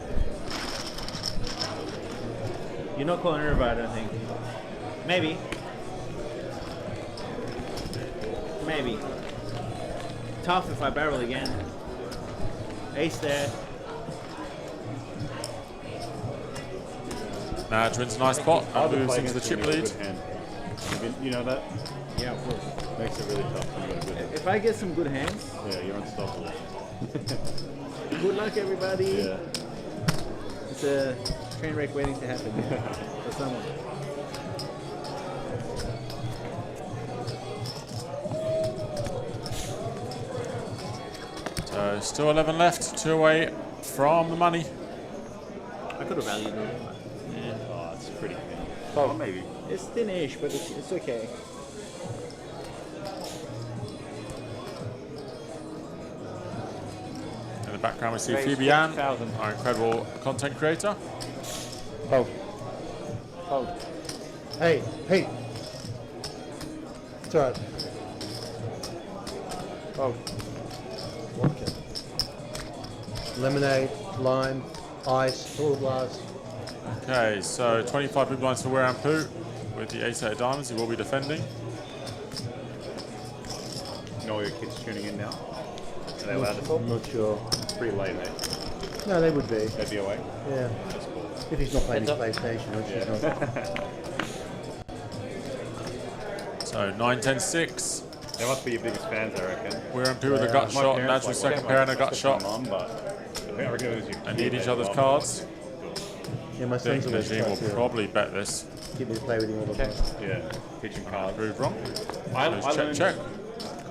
You're not calling river, I don't think. Maybe. Maybe. Tough if I barrel again. Ace there. Nudge wins a nice pot and moves into the chip lead. You know that? Yeah, of course. Makes it really tough when you got a good hand. If I get some good hands. Yeah, you're unstoppable. Good luck, everybody. Yeah. It's a train wreck waiting to happen for someone. So still 11 left, 2 away from the money. I could have valued it. Yeah. Oh, it's pretty thin. Oh, maybe. It's thin-ish, but it's okay. In the background we see Raise Phoebe Ann, 50,000. our incredible content creator. Oh. Oh. Hey, hey. It's alright. Oh. Okay. Lemonade, lime, ice, full glass. Okay, so 25 big blinds for Wear Poo with the 8-8 of diamonds. He will be defending. You know all your kids tuning in now? Are they allowed to talk? I'm not sure. It's pretty late, eh? No, they would be. They'd be awake? Yeah. That's cool. If he's not playing his Heads up. PlayStation, which Yeah. he's not. So 9-10-6. They must be your biggest fans, I reckon. Wear Poo with a gut shot, Nudge with second pair and a gut shot. Mum, but I reckon it was your And kid need each that other's mum. cards. Yeah, my I think son's always Najim will tried to probably bet this. get me to play with him all the time. Yeah, pigeon cards. Proved wrong. I Check, learned- check. I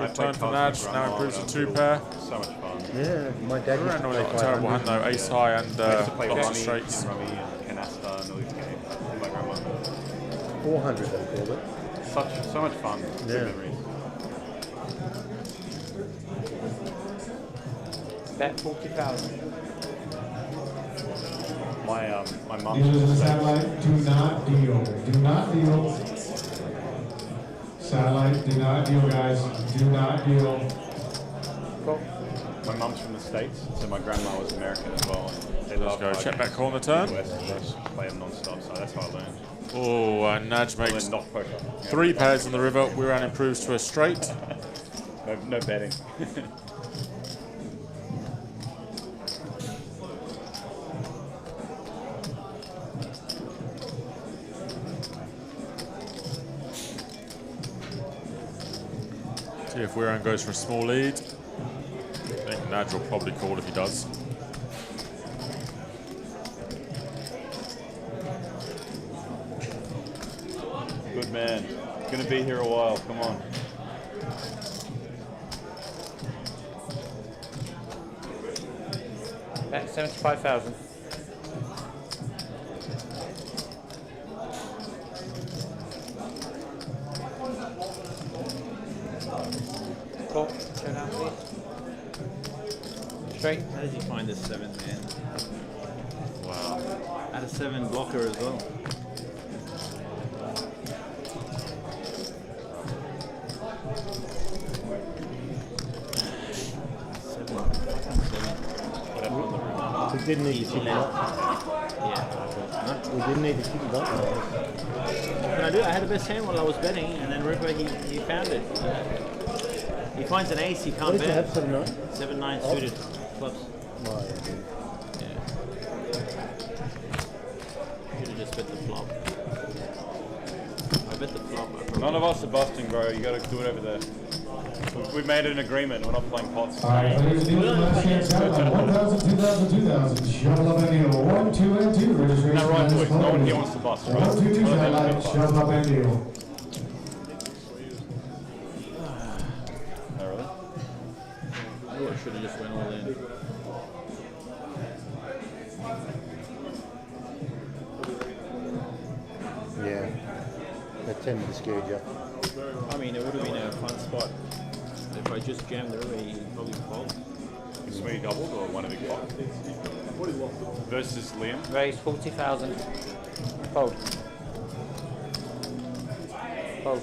Good played turn for cards Nudge, with now Grandma improves to when I 2 was pair. little. So much fun. Yeah, my dad used to Randall play with a terrible hand 500. though, ace high and I used to play lots of Rummy straights. and Rummy and Canasta and all these games with my grandma. 400 they called it. So much fun. Good Yeah. memories. Bet 40,000. My mum Dealers in used the to say, satellite, do not deal. Do not deal. Satellite, do not deal, guys. Do not deal. my mum's from the States, so my grandma was American as well. And they Let's love go, check back corner turn. US, so I just play them non-stop, so that's how I learned. Oh, and Nudge I makes learned knock poker. 3 pairs in the river. Weran improves to a straight. No betting. See if Weran goes for a small lead. I think Nudge will probably call if he does. Good man. Gonna be here a while. Come on. Bet 75,000. Cool. Turn out, please. Straight. How did you find this 7th man? Wow. At a 7 blocker as well. We didn't need to kick it up. Yeah. We didn't need to kick it up. What can I do? I had the best hand while I was betting, and then Ripper, he found it. He finds an ace, he can't What did you bet. have, 7-9? 7-9 Oh. suited clubs. Oh, yeah. Should have just bet the flop. I bet the flop. None of us are busting, bro. You gotta do it over there. We've made an agreement. We're not playing pots. All right, ladies and gentlemen, last chance out on 1,000, 2,000, 2,000. Shuffle up and deal. 1, 2, and 2. Registration. No, right, boys. No one closed. here wants to bust, right? 1, 2, 3, highlight. Shuffle up and deal. Oh, really? Oh, I should have just went all in. Yeah. That tended to scare you. I mean, it would have been a fun spot. If I just jammed the river, he'd probably fold. Sweetie doubled or one of the pot? Versus Liam? Raise 40,000. Fold. Fold.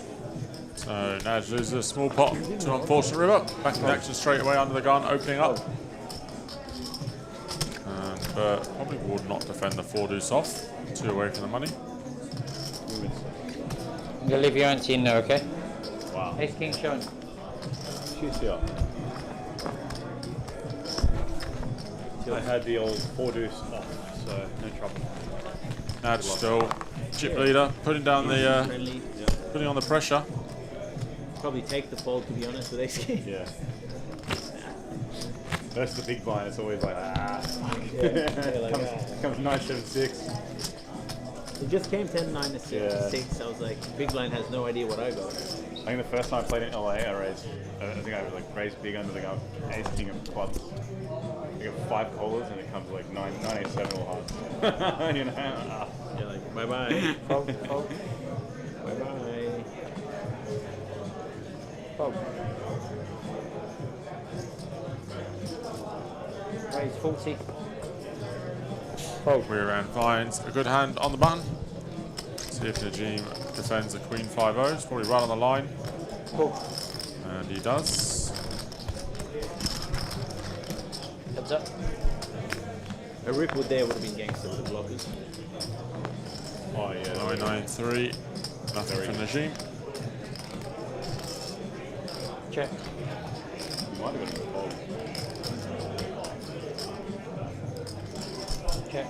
So Naj loses a small pot to Unfortunate River. Back in action straight away under the gun, opening up. And probably would not defend the 4 deuce off. 2 away from the money. I'm gonna leave your ante in there, okay? Wow. Ace King showing. Cheers, yeah. I had the old 4 deuce off, so no trouble. Naj still chip leader, putting down the Friendly. putting on the pressure. Probably take the fold, to be honest, with Ace King. Yeah. That's the big blind. It's always like comes 9-7-6. It just came 10-9 to 6. I was like, big blind has no idea what I got. I think the first time I played in LA, I think I was like raised big under the gun, ace king of clubs. I got 5 colas and it comes like 9-8-7 all hearts. You know? You're like, bye bye. Fold, fold. Bye bye. Fold. Raise 40. We're around finds a good hand on the button. See if Najim defends a Queen 5-0. It's probably right on the line. And he does. Heads up. A ripwood there would have been gangster with the blockers. Oh yeah. 9-9-3. Nothing from Najim. Check. You might have been a fold. Check.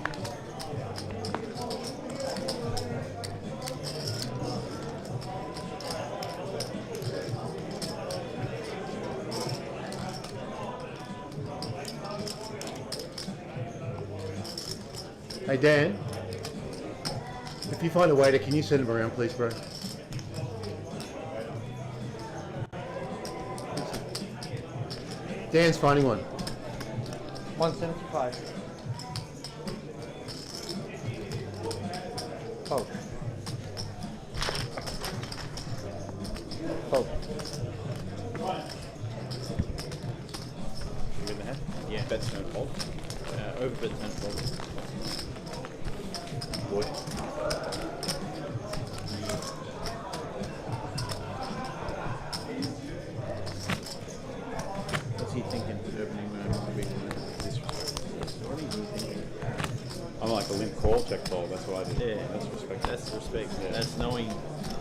Hey Dan, if you find a waiter, can you send him around, please, bro? Dan's finding one. 175. Fold. Fold. You in the hand? Yeah. Bet's no fold. Overbet and fold. Boy. What's he thinking? Opening disrespect. What are you thinking? I'm like a limp call, check fold. That's what I do. Yeah. That's respect. That's respect. Yeah. That's knowing.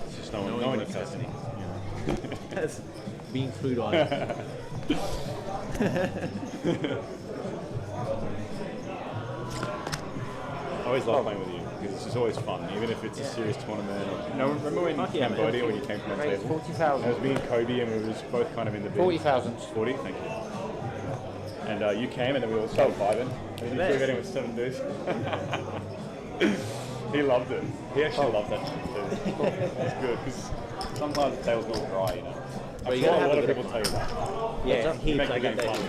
It's just knowing your what's cousin. happening. That's being clued on. I always love playing with you because it's just always fun, even if it's a serious tournament. No, remember when Fuck yeah, Cambodia, man. when you came from the Raise table? 40,000. It was me and Kobe, and we was both kind of in the bid. 40,000. 40, thank you. And you came, and then we all started vibing. And you flew with 7 deuce. He loved it. He actually loved that shit too. That's good because sometimes the table's a little dry, you know. But I'm you sure gotta a have lot a of bit people of tell you that. Yeah, You heaps, make I the game get that. fun.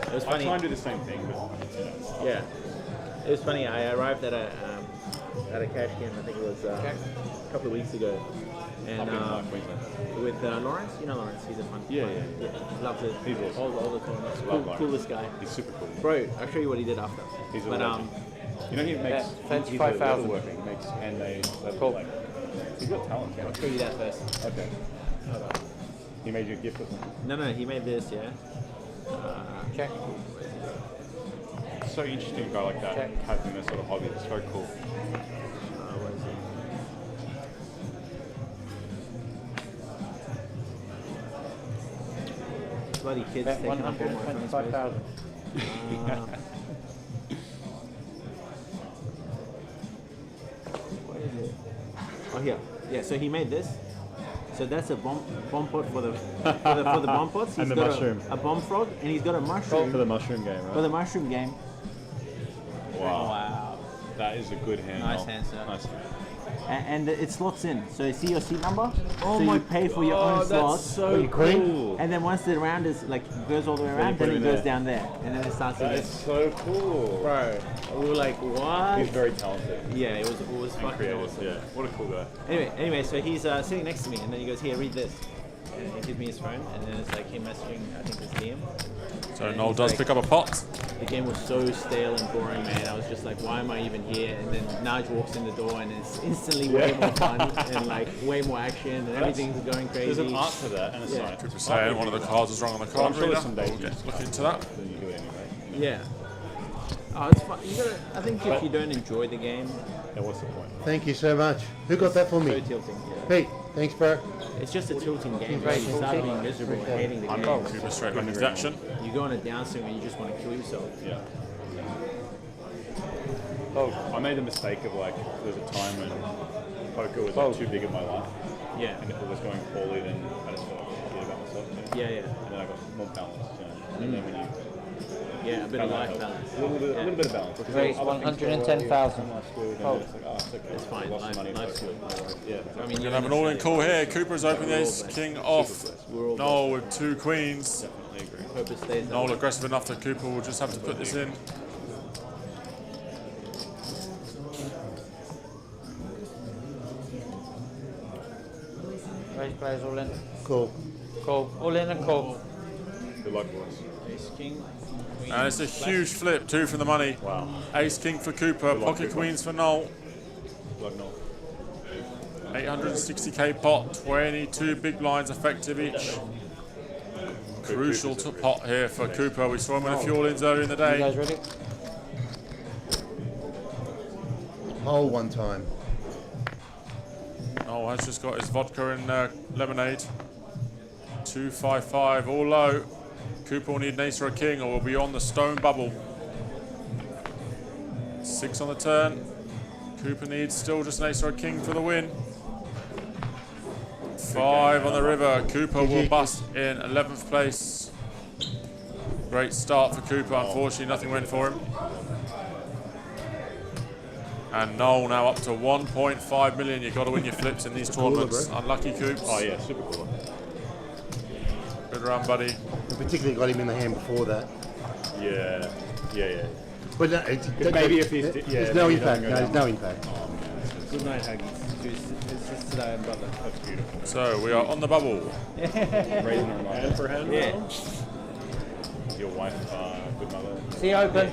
It was I funny. try and do the same thing, but Yeah. It was funny. I arrived at a cash game. I think it was a couple of weeks ago, and with Lawrence. You know Lawrence. He's a fun. Yeah. Loves it. He's awesome. All the tournaments. Love Lawrence. Coolest guy. He's super cool. Bro, I'll show you what he did after. He's a but legend. You know he makes Fancy he's 5,000. leatherworking. He makes handmade leather. Cool. Like, he's got talent. I'll show you that first. Okay. He made you a gift or something? No, he made this. Yeah. Check. so interesting, a guy like that having this sort of hobby. It's so cool. Bloody kids taking up all my phone space. 125,000. What is it? Oh, here. Yeah, so he made this. So that's a bomb pot for the bomb pots. He's And the got mushroom. a bomb frog, and he's got a mushroom For the mushroom game, right? for the mushroom game. Wow. That is a good hand. Nice Noel. hand, sir. Nice. And it slots in. So you see your seat number. Oh so my you pay for your own God, slot. that's so cool. And then once the round is like goes all the way Then you around, put then it it in goes there. down there, and then it starts That again. is so cool. Bro, we were like, what? He's very talented. Yeah, it was And fucking creative, awesome. yeah. What a cool guy. Anyway, so he's sitting next to me, and then he goes, "Here, read this." And he gives me his phone, and then it's like him messaging, I think his DM. So And Noel he's does like, pick up a pot. The game was so stale and boring, man. I was just like, why am I even here? And then Naj walks in the door, and it's instantly way more fun, and like way more action, and everything's going crazy. There's an art to that and a science. Cooper saying one of the cards was wrong on the card I'm sure reader. there's some days We'll you just look into that. Then you do it anyway. Yeah. Oh, it's fun. You gotta, I think if you don't enjoy the game, then what's the point? Thank you so much. Who got that for me? So tilting. Yeah. Pete, thanks, bro. It's just a tilting game. Right, You start being miserable and hating the I'm game. Cooper straight back into action. You go on a downswing and you just want to kill yourself. Yeah. Oh, I made the mistake of like, there was a time when poker was like too big in my life. Yeah. And if it was going poorly, then I just felt shit about myself. Yeah, yeah. And then I got more balance, you know. And then when you... Yeah, a bit of life balance. A little bit of balance. Because Raise other things go well, 110,000. life good, and Oh. then it's like, oh, it's okay. It's fine. Lost money, Life's but- Yeah. I mean, We're you're gonna have an in all-in Australia. call here. Cooper's opened the ace king off. Noel with 2 queens. Definitely agree. Hope it stays that Noel way. aggressive enough that Cooper will just have to put this in. Raise players all in. Cool. Call. All in and call. Good luck, boys. Ace king. And it's a huge flip, 2 for the money. Wow. Ace king for Cooper, Good luck, pocket Cooper. queens for Noel. Good luck, Noel. 860k pot, 22 big blinds effective each. Crucial to pot here for Cooper. We saw him with a few all-ins earlier in the You guys day. ready? Hole one time. Noel has just got his vodka and lemonade. 255, all low. Cooper will need an ace or a king or will be on the stone bubble. 6 on the turn. Cooper needs still just an ace or a king for the win. 5 on the river. Cooper will bust in 11th place. Great start for Cooper. Unfortunately, nothing went for him. And Noel now up to 1.5 million. You've got to win your flips in these tournaments. Unlucky Coops. Oh, yeah, super cool. Good run, buddy. And particularly got him in the hand before that. Yeah. Yeah, yeah. But no, Maybe if he's... there's no impact. No, there's no impact. Good night, Huggies. It's just today, brother. That's beautiful. So we are on the bubble. Raising her mind. Hand for hand. Yeah. Your wife, good mother. See open.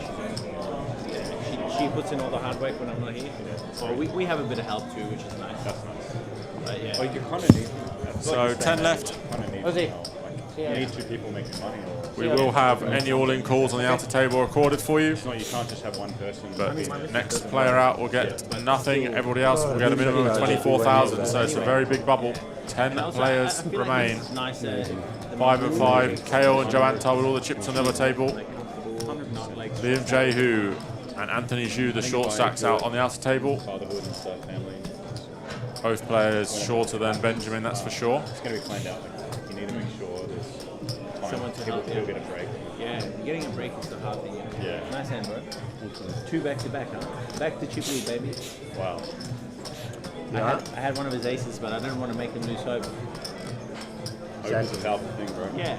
She puts in all the hard work when I'm not here. Well, we have a bit of help too, which is nice. That's nice. But yeah. Well, you kind of need... So 10 left. Ozzy. You need 2 people making money. We will have any all-in calls on the outer table recorded for you. It's not, you can't just have one person. But next player out will get nothing. Everybody else will get a minimum of 24,000. So it's a very big bubble. 10 players remain. 5 and 5. KO and Joe Antar with all the chips on the other table. Liam Jehu and Anthony Zhu, the short stacks out on the outer table. Fatherhood and stuff, family. Both players shorter than Benjamin, that's for sure. It's going to be planned out. Like, you need to make sure there's time. Someone to People help you. get a break. Yeah, getting a break is the hard thing. Yeah. Nice hand, bro. 2 back to back, huh? Back to chip lead, baby. Wow. I had one of his aces, but I didn't want to make him lose hope. Hope's a powerful thing, bro. Yeah.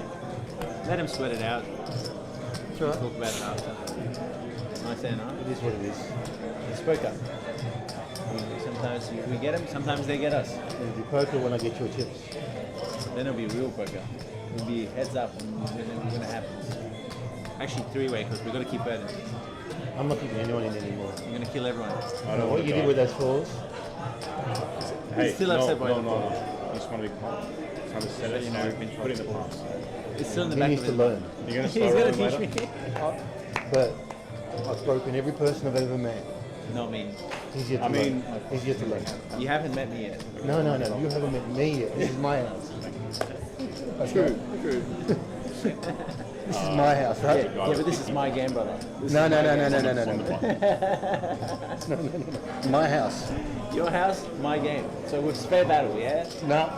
Let him sweat it out. That's all right. Talk about it after. Nice hand, huh? It is what it is. It's poker. Sometimes we get them, sometimes they get us. It'll be poker when I get your chips. Then it'll be real poker. It'll be heads up when it happens. Actually, 3-way, because we've got to keep betting. I'm not keeping anyone in anymore. You're going to kill everyone. I don't What want you to did with those fours? Hey, still upset by no, the no, ball. no. You just want to be calm. Trying to set it, you know, put it in the past. It's still in the He back needs of to his learn. You're going to He's slow going roll to later? teach me. But I've broken every person I've ever met. Not me. He's yet to learn. He's yet to learn. You haven't met me yet. No, you haven't met me yet. This is my house. True. This is my house, right? Yeah, but this is my game, brother. No. My house. Your house, my game. So it's fair battle, yeah? No.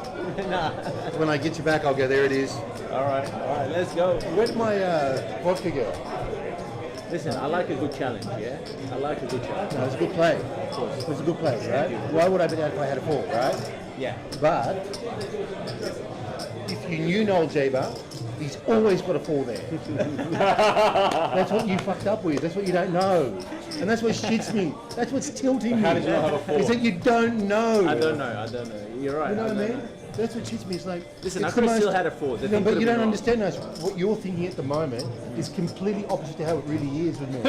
Nah. When I get you back, I'll go, there it is. All right, let's go. Where'd my vodka go? Listen, I like a good challenge, yeah? I like a good challenge. No, it's a good play. Of course. It's a good play, right? Why would I bet out if I had a fall, right? Yeah. But if you knew Noel Jaber, he's always got a fall there. That's what you fucked up with. That's what you don't know. And that's what shits me. That's what's tilting me. How did you not have a fall? Is that you don't know. I don't know. You're right. You know what I mean? That's what shits me. It's like... Listen, I it's could the have still most- had a 4. No, but you don't understand us. What you're thinking at the moment is completely opposite to how it really is with me.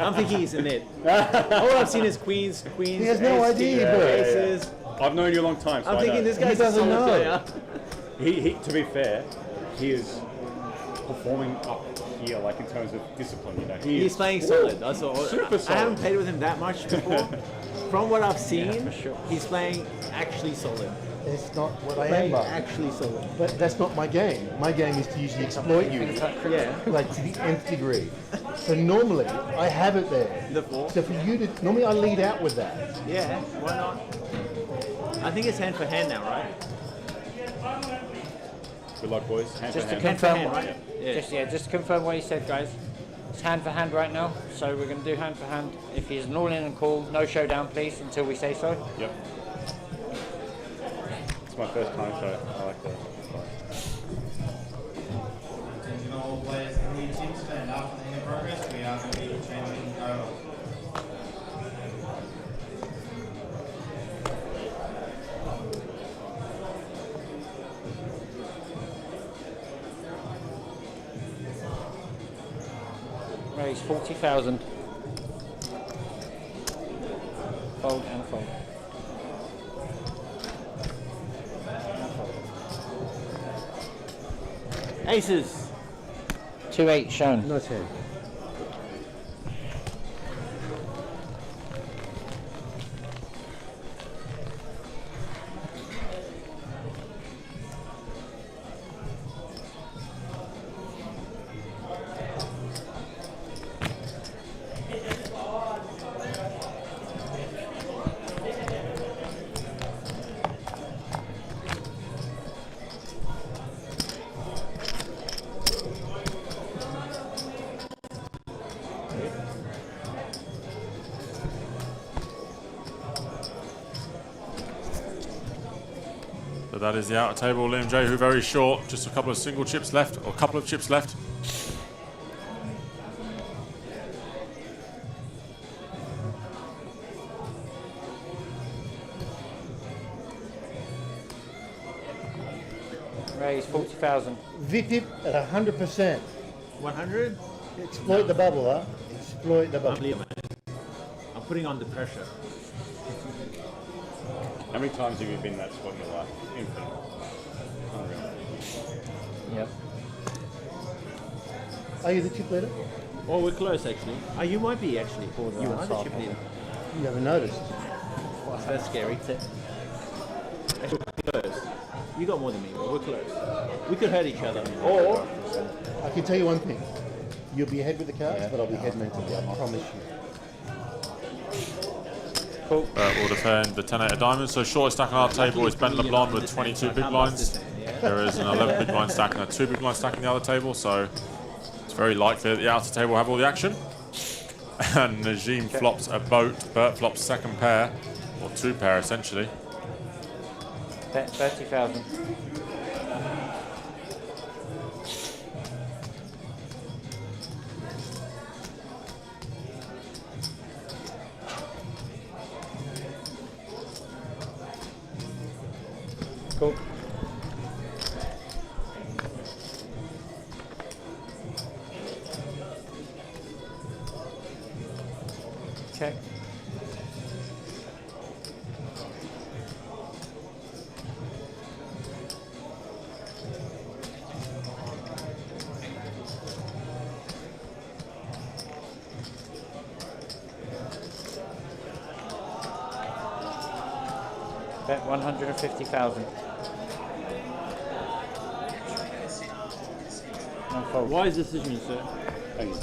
I'm thinking he's in it. All I've seen is queens. He has no ace, idea, king, bro. aces. I've known you a long time, so I'm I thinking know. this guy's He doesn't a solid know. player. He, to be fair, he is performing up here, like in terms of discipline. You know, He's playing solid. That's all. Super solid. I haven't played with him that much before. From what I've seen, he's playing actually solid. That's not what I Playing am, but actually solid. But that's not my game. My game is to usually exploit you, Yeah. like to the nth degree. So normally I have it there. The 4. So for you to normally I lead out with that. Yeah, why not? I think it's hand for hand now, right? Good luck, boys. Hand Just for to hand. confirm, right? Yeah. Just to confirm what he said, guys. It's hand for hand right now, so we're going to do hand for hand. If he's an all-in and call, no showdown, please, until we say so. Yep. It's my first time, so I like that. Attention all players in the team stand after the end of progress. We are going to be changing over. Raise 40,000. Fold and fold. Aces. 2-8 shown. No 10. So that is the outer table. Liam J, who very short, just a couple of single chips left, or a couple of chips left. Raise 40,000. Vip it at 100%. 100? Exploit the bubble, huh? Exploit the bubble. I'm putting on the pressure. How many times have you been in that spot in your life? Infinite. Unreal. Yep. Are you the chip leader? Oh, we're close actually. Oh, you might be actually. You are the chip leader. You haven't noticed. Wow, that's scary. Actually, we're close. You got more than me, but we're close. We could hurt each other. Or I can tell you one thing. You'll be ahead with the cards, but I'll be ahead mentally. I promise you. Cool. We'll defend the 10-8 of diamonds. So shortest stack on our table is Ben LeBlanc with 22 big blinds. There is an 11 big blind stack and a 2 big blind stack on the other table. So it's very likely that the outer table will have all the action. And Najim flops a boat. Bert flops second pair, or 2 pair essentially. Bet 30,000. Cool. Check. Bet 150,000. No fold. Wise decision, sir. Thank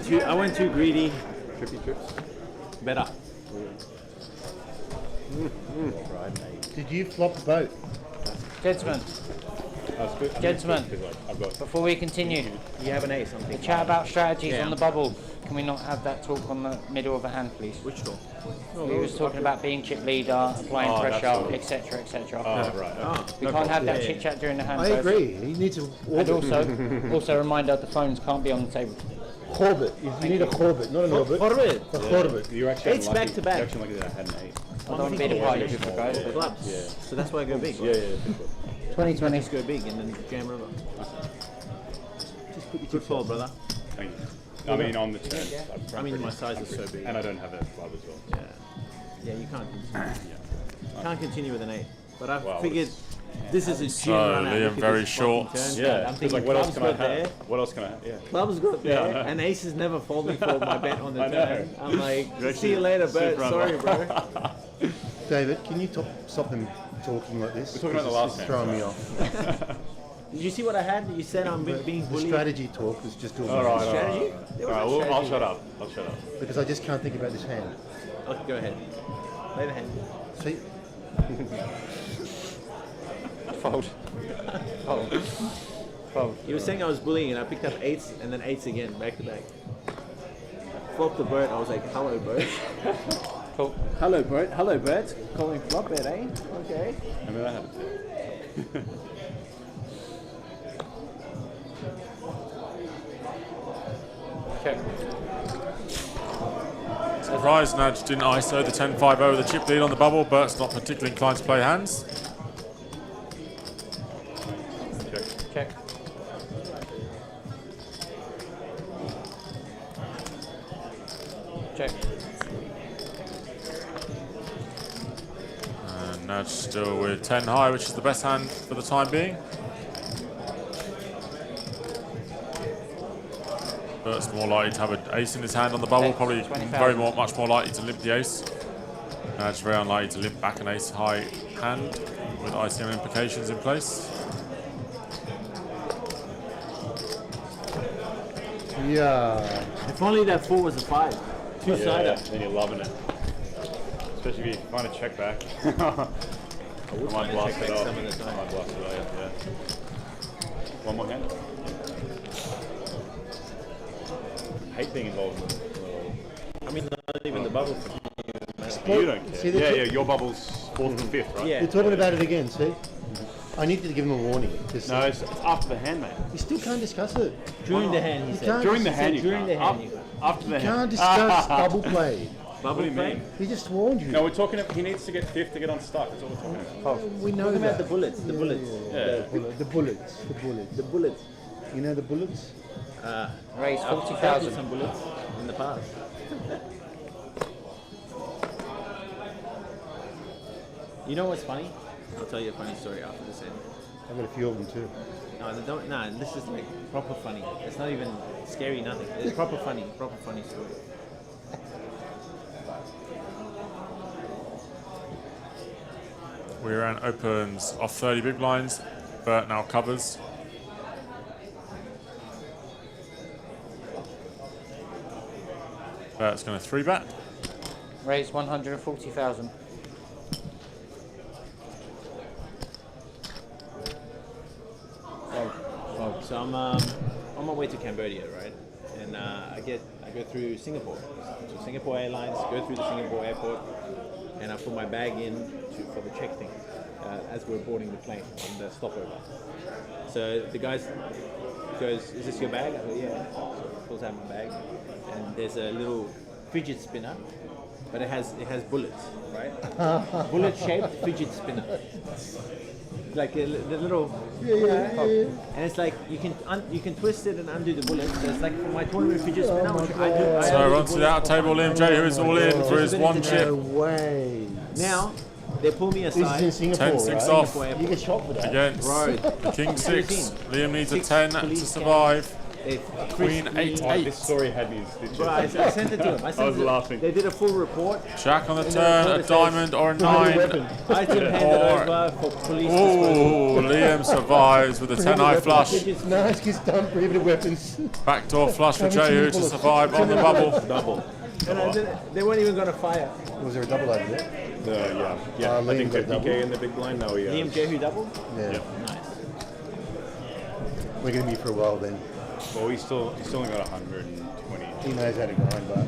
you. I went too greedy. Trippy trips. Better. Did you flop the boat? Gentlemen, gentlemen, before we continue, You have an ace, I the think. chat about strategies Yeah. on the bubble, can we not have that talk on the middle of a hand, please? Which talk? We was talking about being chip leader, applying Oh, pressure, that's all. etc., etc. Oh, right. We can't have that chit chat during the hand. I agree. He needs to And orbit. also a reminder, the phones can't be on the table. Orbit. You need a orbit, not an orbit. Orbit. A orbit. You're actually Eight's unlucky. back to back. You're actually lucky that I had an 8. I don't want to be the party people, guys. but Clubs. Yeah. So that's why I go big. Yeah. 2020. Just go big and then jam over. Just put your good fold, brother. Thank you. I mean, on the turn. I mean, my size is so big. And I don't have a club as well. Yeah, you can't continue. Can't continue with an 8. But I Well, figured this is a So, June run out. Liam, Look at very this short. fucking turn. Yeah. I'm Because thinking like, what else clubs can I got there. have? What else can I have? Yeah. Clubs got Yeah, I there, know. and aces never fold me for my bet on the I know. turn. I'm like, You're see you later, Bert. super Sorry, unlucky. bro. David, can you stop him talking like this? We're talking about the last It's hand. throwing me off. Did you see what I had? You said I'm being The bullied. strategy talk is just doing All right. Strategy? There was no I'll strategy. shut up. I'll shut up. because I just can't think about this hand. Okay, go ahead. Play the hand. See, Fold. Fold. Fold. You were saying I was bullying, and I picked up 8s and then 8s again, back to back. Flopped the Bert. I was like, hello, Bert. Cool. Hello, Bert. Hello, Bert. Calling flop bet, eh? Okay. And then I had a 2. Check. Surprise nudge didn't ISO the 10-5 over the chip lead on the bubble. Bert's not particularly inclined to play hands. Check. Check. And nudge still with 10 high, which is the best hand for the time being. Bert's more likely to have an ace in his hand on the bubble, probably much more likely to limp the ace. Nudge very unlikely to limp back an ace high hand with ICM implications in place. yeah. If only that 4 was a 5. Two-sided. Yeah, then you're loving it. Especially if you find a check back. I might blast it off. I might blast it off, yeah. One more hand. I hate being involved in it. I mean, not even the bubble. You don't care. See, Yeah, your bubble's 4th to 5th, right? Yeah. You're talking about it again, see? I need to give him a warning. No, it's after the hand, mate. You still can't discuss it. During the hand, he You said. can't- During the hand, you During can't. the hand, you can't. After the You hand. can't discuss bubble play. Bubble What do you play? mean? He just warned you. No, we're talking about he needs to get 5th to get unstuck. That's what we're talking about. We know Talking that. about the bullets. The bullets. Yeah. The bullets. The bullets. The bullets. You know the bullets? Raise I've 40,000. some bullets in the past. You know what's funny? I'll tell you a funny story after this end. I've got a few of them too. No, don't. No, this is like proper funny. It's not even scary. Nothing. It's proper funny. Proper funny story. We're opens off 30 big blinds. Bert now covers. Bert's going to 3-bet. Raise 140,000. So I'm on my way to Cambodia, right? And I go through Singapore. So Singapore Airlines, go through the Singapore airport, and I put my bag in for the check thing as we're boarding the plane on the stopover. So the guy goes, "Is this your bag?" I go, "Yeah." So he pulls out my bag, and there's a little fidget spinner, but it has bullets, right? Bullet-shaped fidget spinner. Like the little, and it's like you can twist it and undo the bullets. So it's like for my tournament fidget spinner, which I do. So on to the out table, Liam J, who is all in for his one chip. No way. Now they pull me aside. This is in Singapore, 10-6 right? off You get shot for that. against Bro. the King 6. Liam needs a 6 10 to police survive. Queen 8-8. This story had me stitches. Bro, I sent it to him. I was laughing. They did a full report. Jack on the turn, a diamond or a 9. Item handed over for police Ooh, Liam survives with a 10-eye flush. No, it's just done prohibited weapons. Backdoor flush for Jehu to survive on the bubble. Double. And they weren't even going to fire. Was there a double over there? Yeah. I think 50k in the big blind now. Yeah. Liam Jehu double? Yeah. Nice. We're going to be for a while then. Well, he's still only got 120. He knows how to grind, but.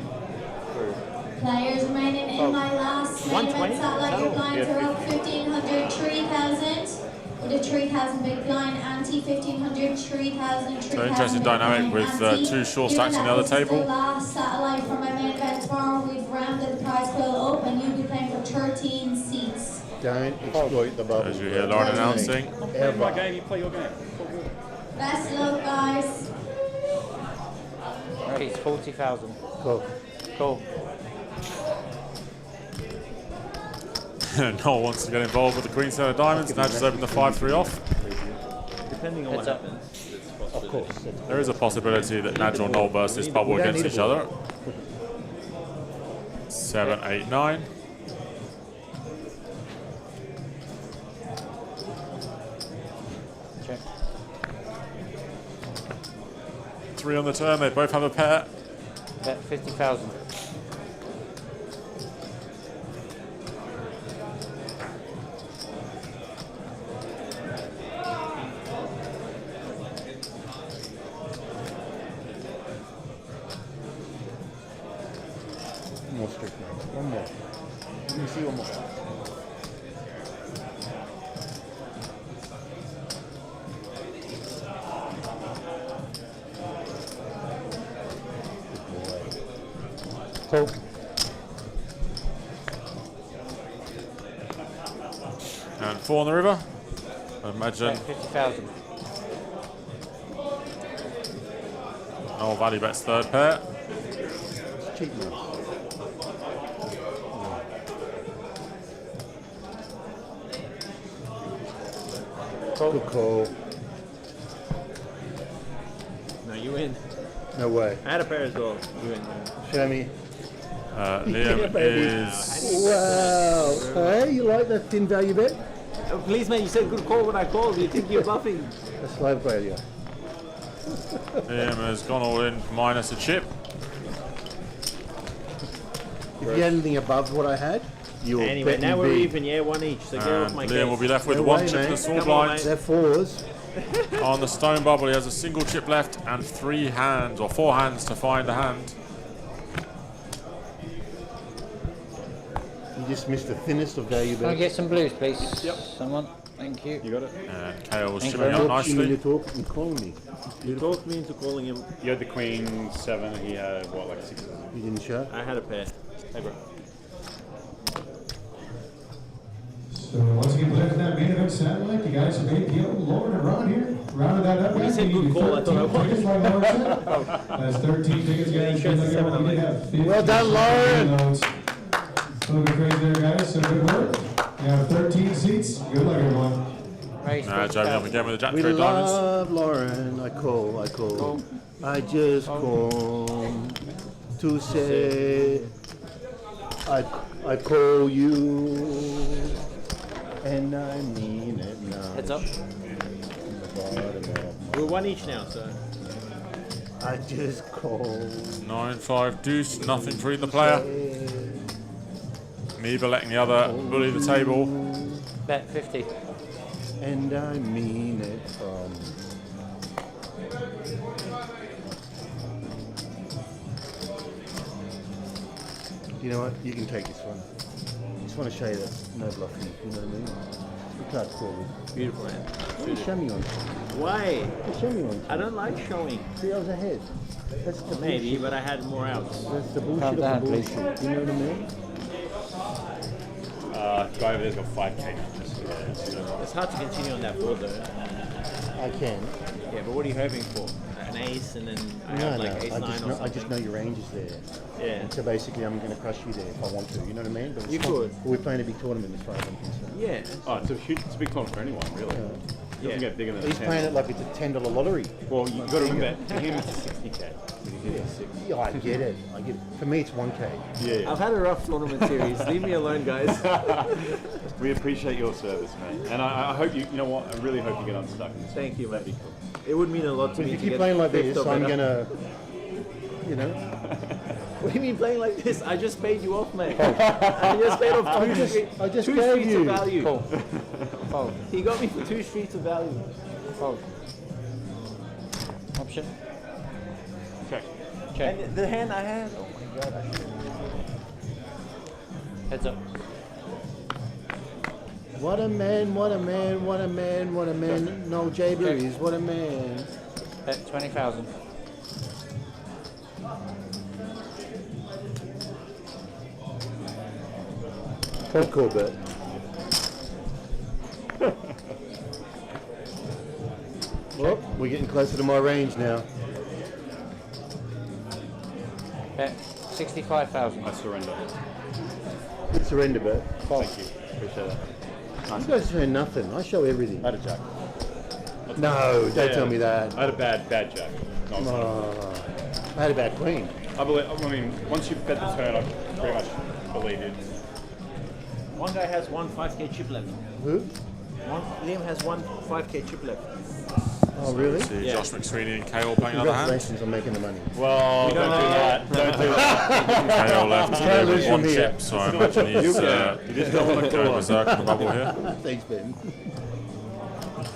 Players remaining in my last main event satellite. Your blinds are up 1,500, 3,000. With a 3,000 big blind, anti 1,500, 3,000, 3,000. So interesting dynamic with 2 short stacks on the other table. The last satellite for my main event tomorrow. We've rounded the prize pool up, and you'll be playing for 13 seats. Don't exploit the bubble. As you hear Lauren announcing. I'm playing my game, you play your game. Best luck, guys. Right, it's 40,000. Cool. Cool. Noel wants to get involved with the Queen set of diamonds. Now just open the 5-3 off. Depending on what happens. Of course. There is a possibility that Nadja or Noel burst this bubble against each other. 7, 8, 9. Check. 3 on the turn. They both have a pair. Bet 50,000. More strict now. One more. Let me see one more. Cool. And 4 on the river. I imagine. 50,000. Noel value bets third pair. It's cheap now. Good call. No, you win. No way. I had a pair as well. You win. Show me. Liam is. Wow. Hey, you like that thin value bet? Please, man, you said good call when I called. You think you're bluffing? That's slow failure. Liam has gone all in minus a chip. If you had anything above what I had, you're Anyway, betting now we're big. even. Yeah, 1 each. So get off And my Liam case. will be left with No 1 way, chip in mate. the small Come on, blinds. They're fours. On the stone bubble, he has a single chip left and 3 hands, or 4 hands to find a hand. You just missed the thinnest of value Can I bets. get some blues, please? Yep. Someone. Thank you. You got it? And Kale's Thank you chipping very up much. You nicely. talk and call me. You talked me into calling him. You had the Queen 7, he had what, like 6? You didn't show? I had a pair. Hey, bro. So once again, players in that main event satellite, you guys have made deal. Lauren and Ron here. Rounded that up. When you said good call, I thought I won. That's 13 tickets, guys. Good luck, everyone. We have 50 Well done, Lauren. loads. A little bit crazy there, guys. So good work. You have 13 seats. Good luck, everyone. Raise Now Joey up again with the Jack We 3 diamonds. love Lauren. I call. I just call to say I call you, and I mean it now. Heads up. We're 1 each now, so. I just call. 9, 5 deuce, nothing for either player. Neva letting the other bully the table. Bet 50. And I mean it from. You know what? You can take this one. Just want to show you that no bluffing. You know what I mean? You can't call it. Beautiful, man. Just show me one. Why? Just show me one. I don't like showing. 3 hours ahead. That's the Maybe, bullshit. but I had more outs. That's the bullshit Calm down, of the please. bullshit. You know what I mean? Guy over there's got 5k now. It's hard to continue on that board, though. I can. Yeah, but what are you hoping for? an ace, and then I No, have like ace I 9 just or know, something. I just know your range is there. Yeah. And so basically, I'm going to crush you there if I want to. You know what I mean? But it's You not- could. But we're playing a big tournament as far as I'm concerned. Yeah. Oh, it's a big tournament for anyone, really. It doesn't get bigger than He's a 10. playing it like it's a $10 lottery. Well, you've got to remember, for him it's 60k. Yeah, I get it. I get it. For me, it's 1K. Yeah. I've had a rough tournament series. Leave me alone, guys. We appreciate your service, man. And I hope you know what, I really hope you get unstuck. Thank you, That'd mate. be cool. It would mean a lot to But me if to you keep get playing like fifth this, or I'm better. going to, you know. What do you mean playing like this? I just paid you off, mate. I just paid off I just two gave streets you. of value. Cool. Fold. He got me for 2 streets of value. Fold. Option. Check. Check. And the hand I had, oh my god, I should Heads up. What a man, what a man, what a man, what a man. No, Jay Berries, what a man. Bet 20,000. Cool bet. Well, we're getting closer to my range now. Bet 65,000. I surrender. Good surrender bet. Thank you. Appreciate that. You guys show nothing. I show everything. I had a jack. No, don't tell me that. I had a bad jack. No, it's not. I had a bad queen. I mean, once you bet the turn, I pretty much believe it. One guy has one 5k chip left. Who? Liam has one 5k chip left. Oh, really? See Josh McSweeney and KO playing another hand. Congratulations on making the money. Well, We don't don't do know that. Don't do that. KO left Can't with lose one from here. chip, so I imagine he's You just don't want to going call berserk in the bubble here. Thanks, Ben.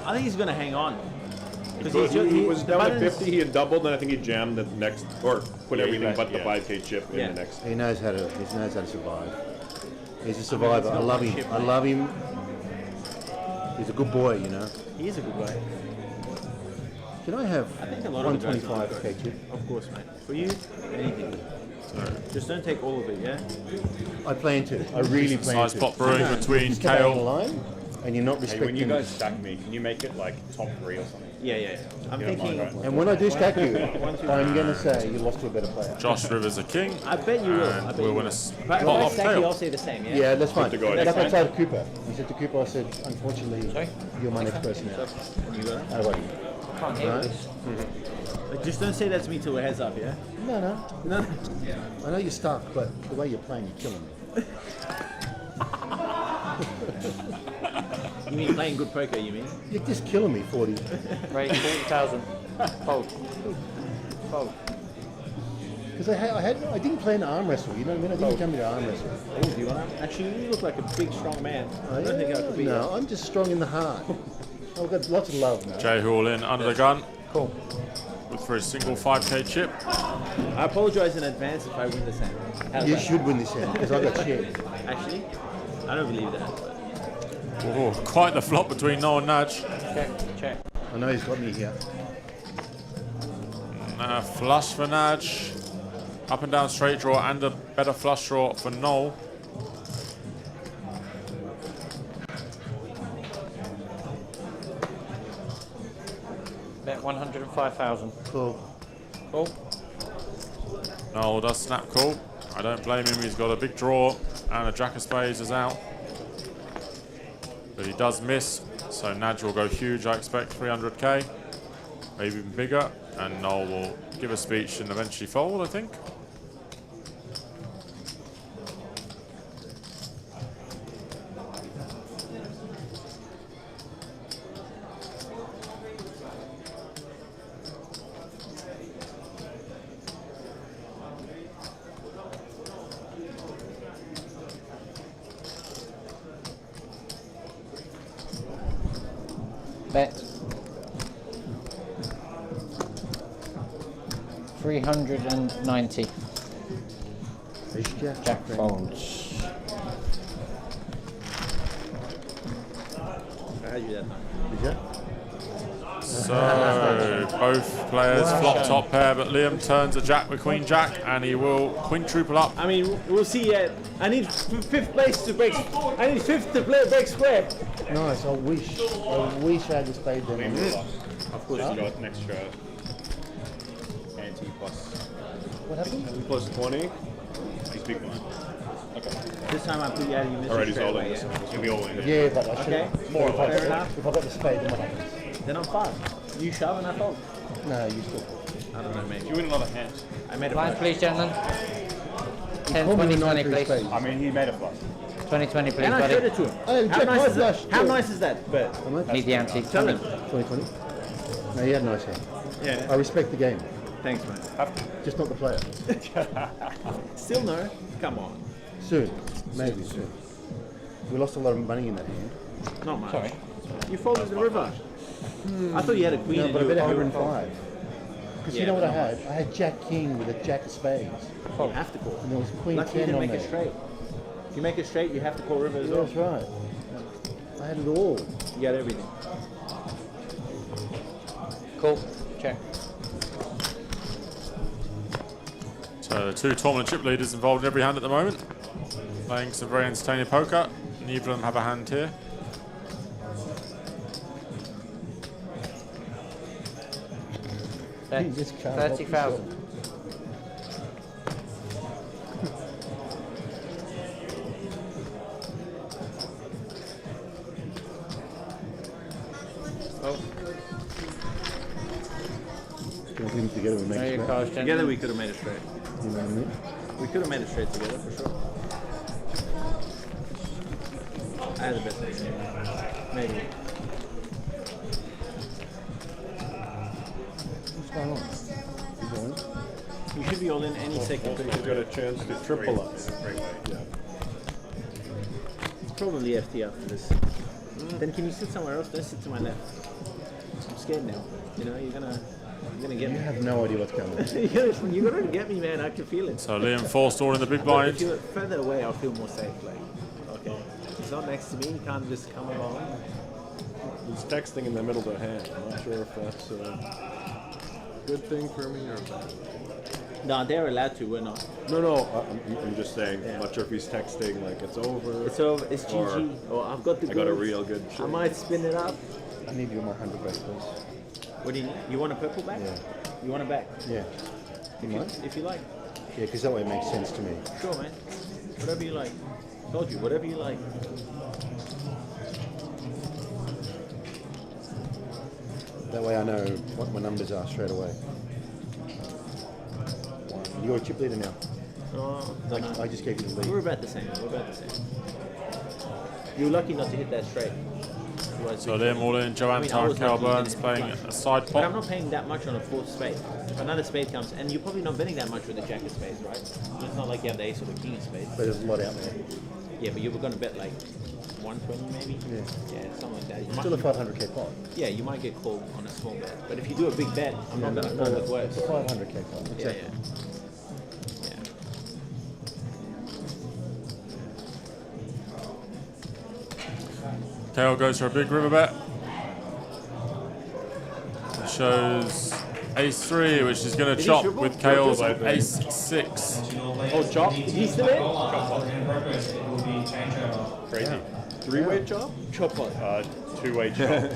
I think he's gonna hang on. Because he was the down at buttons- 50, he had doubled, and I think he jammed the next, or put Yeah, everything he but the yeah. 5k chip in Yeah. the next. He knows how to survive. He's a survivor. I love him. I love him. He's a good boy, you know. He is a good guy. Can I have I think a lot of the guys 125k chip? Of course, mate. For you, anything. Just don't take all of it, yeah? I plan to. I really plan Size to. pot brewing between Just stay on the KO. line, and you're not Hey, respecting. when you guys stack me, can you make it like top 3 or something? Yeah. I'm You don't thinking. mind, right? And when I do stack you, One, two, I'm going to say you lost to a better player. Josh Rivers a king. I bet you will. I And bet we'll you win will. a But if pot I off stack you, tail. I'll say the same, yeah? Yeah, that's fine. to go. Like That's I fine. told Cooper. I said to Cooper, I said, unfortunately, Sorry? you're my next person now. You got it? How about you? Can't hear Right. this. But just don't say that to me till we're heads up, yeah? No. No. I know you're stuck, but the way you're playing, you're killing me. You mean playing good poker, you mean? You're just killing me, 40. Raise 40,000. Fold. Fold. Because I didn't plan to arm wrestle. You know what I mean? I didn't come here to arm wrestle. Oh, do you want to? Actually, you look like a big, strong man. I don't think I could be. No, I'm just strong in the heart. I've got lots of love, man. Jay Hall in under the gun. Cool. With for his single 5k chip. I apologise in advance if I win this hand. How's You that? should win this hand because I got shit. Actually, I don't believe that. But Oh, quite the flop between Noel and Nudge. Check. I know he's got me here. Flush for Nudge. Up and down straight draw and a better flush draw for Noel. Bet 105,000. Cool. Cool. Noel does snap call. I don't blame him. He's got a big draw and a jack of spades is out. But he does miss. So Nudge will go huge, I expect, 300k. Maybe even bigger. And Noel will give a speech and eventually fold, I think. Bet 390. Ace jack. Jack folds. I had you that time. Did you? So both players flop top pair, but Liam turns a jack with queen jack, and he will quintuple up. I mean, we'll see. I need fifth place to break. I need fifth to play break square. Nice. I wish I had the spade then. Of course, you got next show. ante plus. What happened? Plus 20. He's big blind. Okay. This time I put you out of your misery. Alright, he's straight all away, in this yeah? one. He's gonna be all in. Yeah, but I should. Okay. More if I Fair got enough. if I got the spade, then what happens? Then I'm fine. You shove and I fold. No, you still. I don't know, maybe. You win another hand. I made a Blinds, flush. please, gentlemen. 10, told me 20, to 20, not please. spades. I mean, he made a flush. 20, 20, please, And I buddy. showed it to him. Hey, How check nice my is that? flush. How nice is that? But How much? Need the ante. tell him. 2020. No, you had a nice hand. Yeah. I respect the game, Thanks, man. just not the player. Still no. Come on. Soon, maybe soon. We lost a lot of money in that hand. Not much. Sorry. You folded the river. I thought you had a queen. No, and but I you bet were 105. Because Yeah, you know what but I not had? I had Jack King with a Jack of Spades. You have to call. And there was Queen Lucky you 10 didn't on make it there. straight. If you make it straight, you have to call river as Yeah, well. that's right. I had it all. You got everything. Cool. Check. So 2 tournament chip leaders involved in every hand at the moment. Playing some very entertaining poker. Neither of them have a hand here. He just can't help 30,000. Oh, Can we put them together and make there it you straight? go, gentlemen. Together we could have made it straight. You know what I mean? We could have made it straight together for sure. I had the best idea. Maybe. What's going on? You going? You should be all in any second. He's got a chance to triple up. Yeah. It's probably FT after this. Then can you sit somewhere else? Don't sit to my left. I'm scared now. You know, you're gonna get You me. have no idea what's coming. You're gonna get me, man. I can feel it. So Liam Forst all in the big If blind. you're further away, I'll feel more safe. Like, okay, he's not next to me. He can't just come along. He's texting in the middle of the hand. I'm not sure if that's a good thing for me or bad. No, they're allowed to. We're not. No, I'm just saying. I'm not sure if he's texting like it's over. It's over. It's GG. Or I've got the. I got a goods. real good. I might spin it up. I need you on my 100 back, please. What do you need? You want a purple back? Yeah. You want a back? Yeah. If you, if you like. Yeah, because that way it makes sense to me. Sure, man. Whatever you like. Told you, whatever you like. That way I know what my numbers are straight away. You're a chip leader now. Oh, I just gave you the lead. We're about the same. We're about the same. You were lucky not to hit that straight. So Liam all in. Joanne I Tara was Cal lucky you Burns didn't playing hit the a side But I'm pot. not paying that much on a fourth spade. If another spade comes, and you're probably not betting that much with the jack of spades, right? It's not like you have the ace or the king of spades. But there's a lot out there. Yeah, but you were going to bet like 120 maybe? Yeah. Yeah, something like that. You Still a might- 500k pot. Yeah, you might get called on a small bet. But if you do a big bet, I'm not going to call it worse. It's a 500k pot. Yeah, Exactly. yeah. Kale goes for a big river bet. It shows ace 3, which is going to Did he chop triple? with Kale's Triple, I think. ace 6. Oh, chop? He's still in? Crazy. Three-way chop? Chop what? Two-way chop.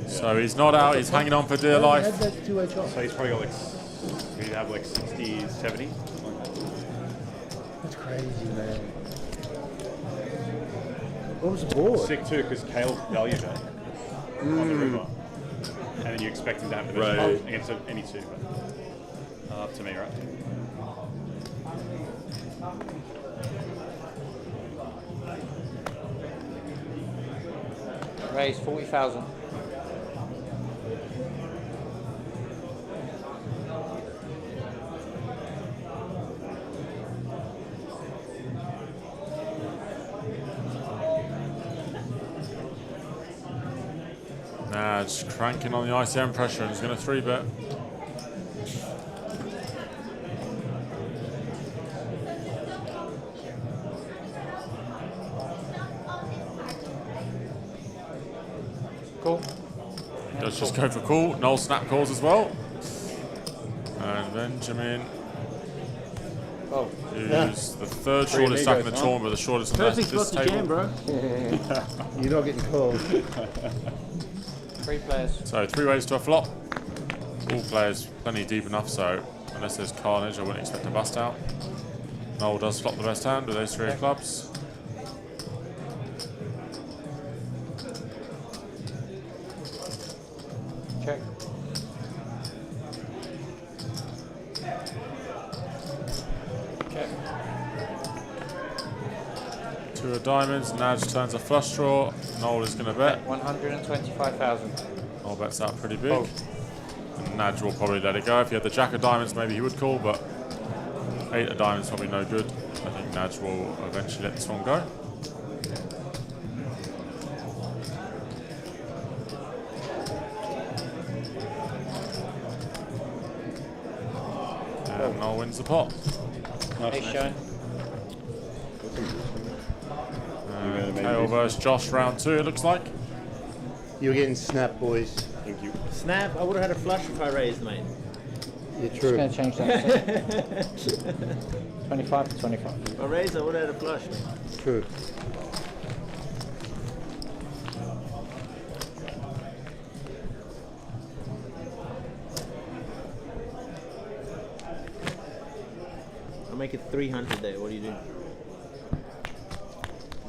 So he's not out, he's hanging on for dear Had life. that two-way chop. So he's probably got like, he'd have like 60, 70. That's crazy, man. What was the board? Sick too, because Kale valued it on the river. And then you expect him to have the best Right. shot against any two. But, up to me, right? Raise 40,000. Nah, just cranking on the ICM pressure and he's going to 3-bet. Cool. Does just go for call. Noel snap calls as well. And Benjamin, Oh. who's the third Three shortest stack in the amigos, huh? tournament, but the shortest on Perfect this spot to jam, table. bro. You're not getting called. 3 players. So 3 ways to a flop. all players plenty deep enough, so unless there's carnage, I wouldn't expect a bust out. Noel does flop the best hand with those 3 of clubs. Check. Check. 2 of diamonds. Naj turns a flush draw. Noel is going to bet. 125,000. Noel bets out pretty big. And Naj will probably let it go. If he had the jack of diamonds, maybe he would call, but 8 of diamonds probably no good. I think Naj will eventually let this one go. And Noel wins the pot. Ace showing. Kale versus Josh, round 2, it looks like. You're getting snapped, boys. Thank you. Snap, I would have had a flush if I raised, mate. Yeah, true. Just going to change that. 25 to 25. If I raised, I would have had a flush, mate. True. I'll make it 300 there. What do you do?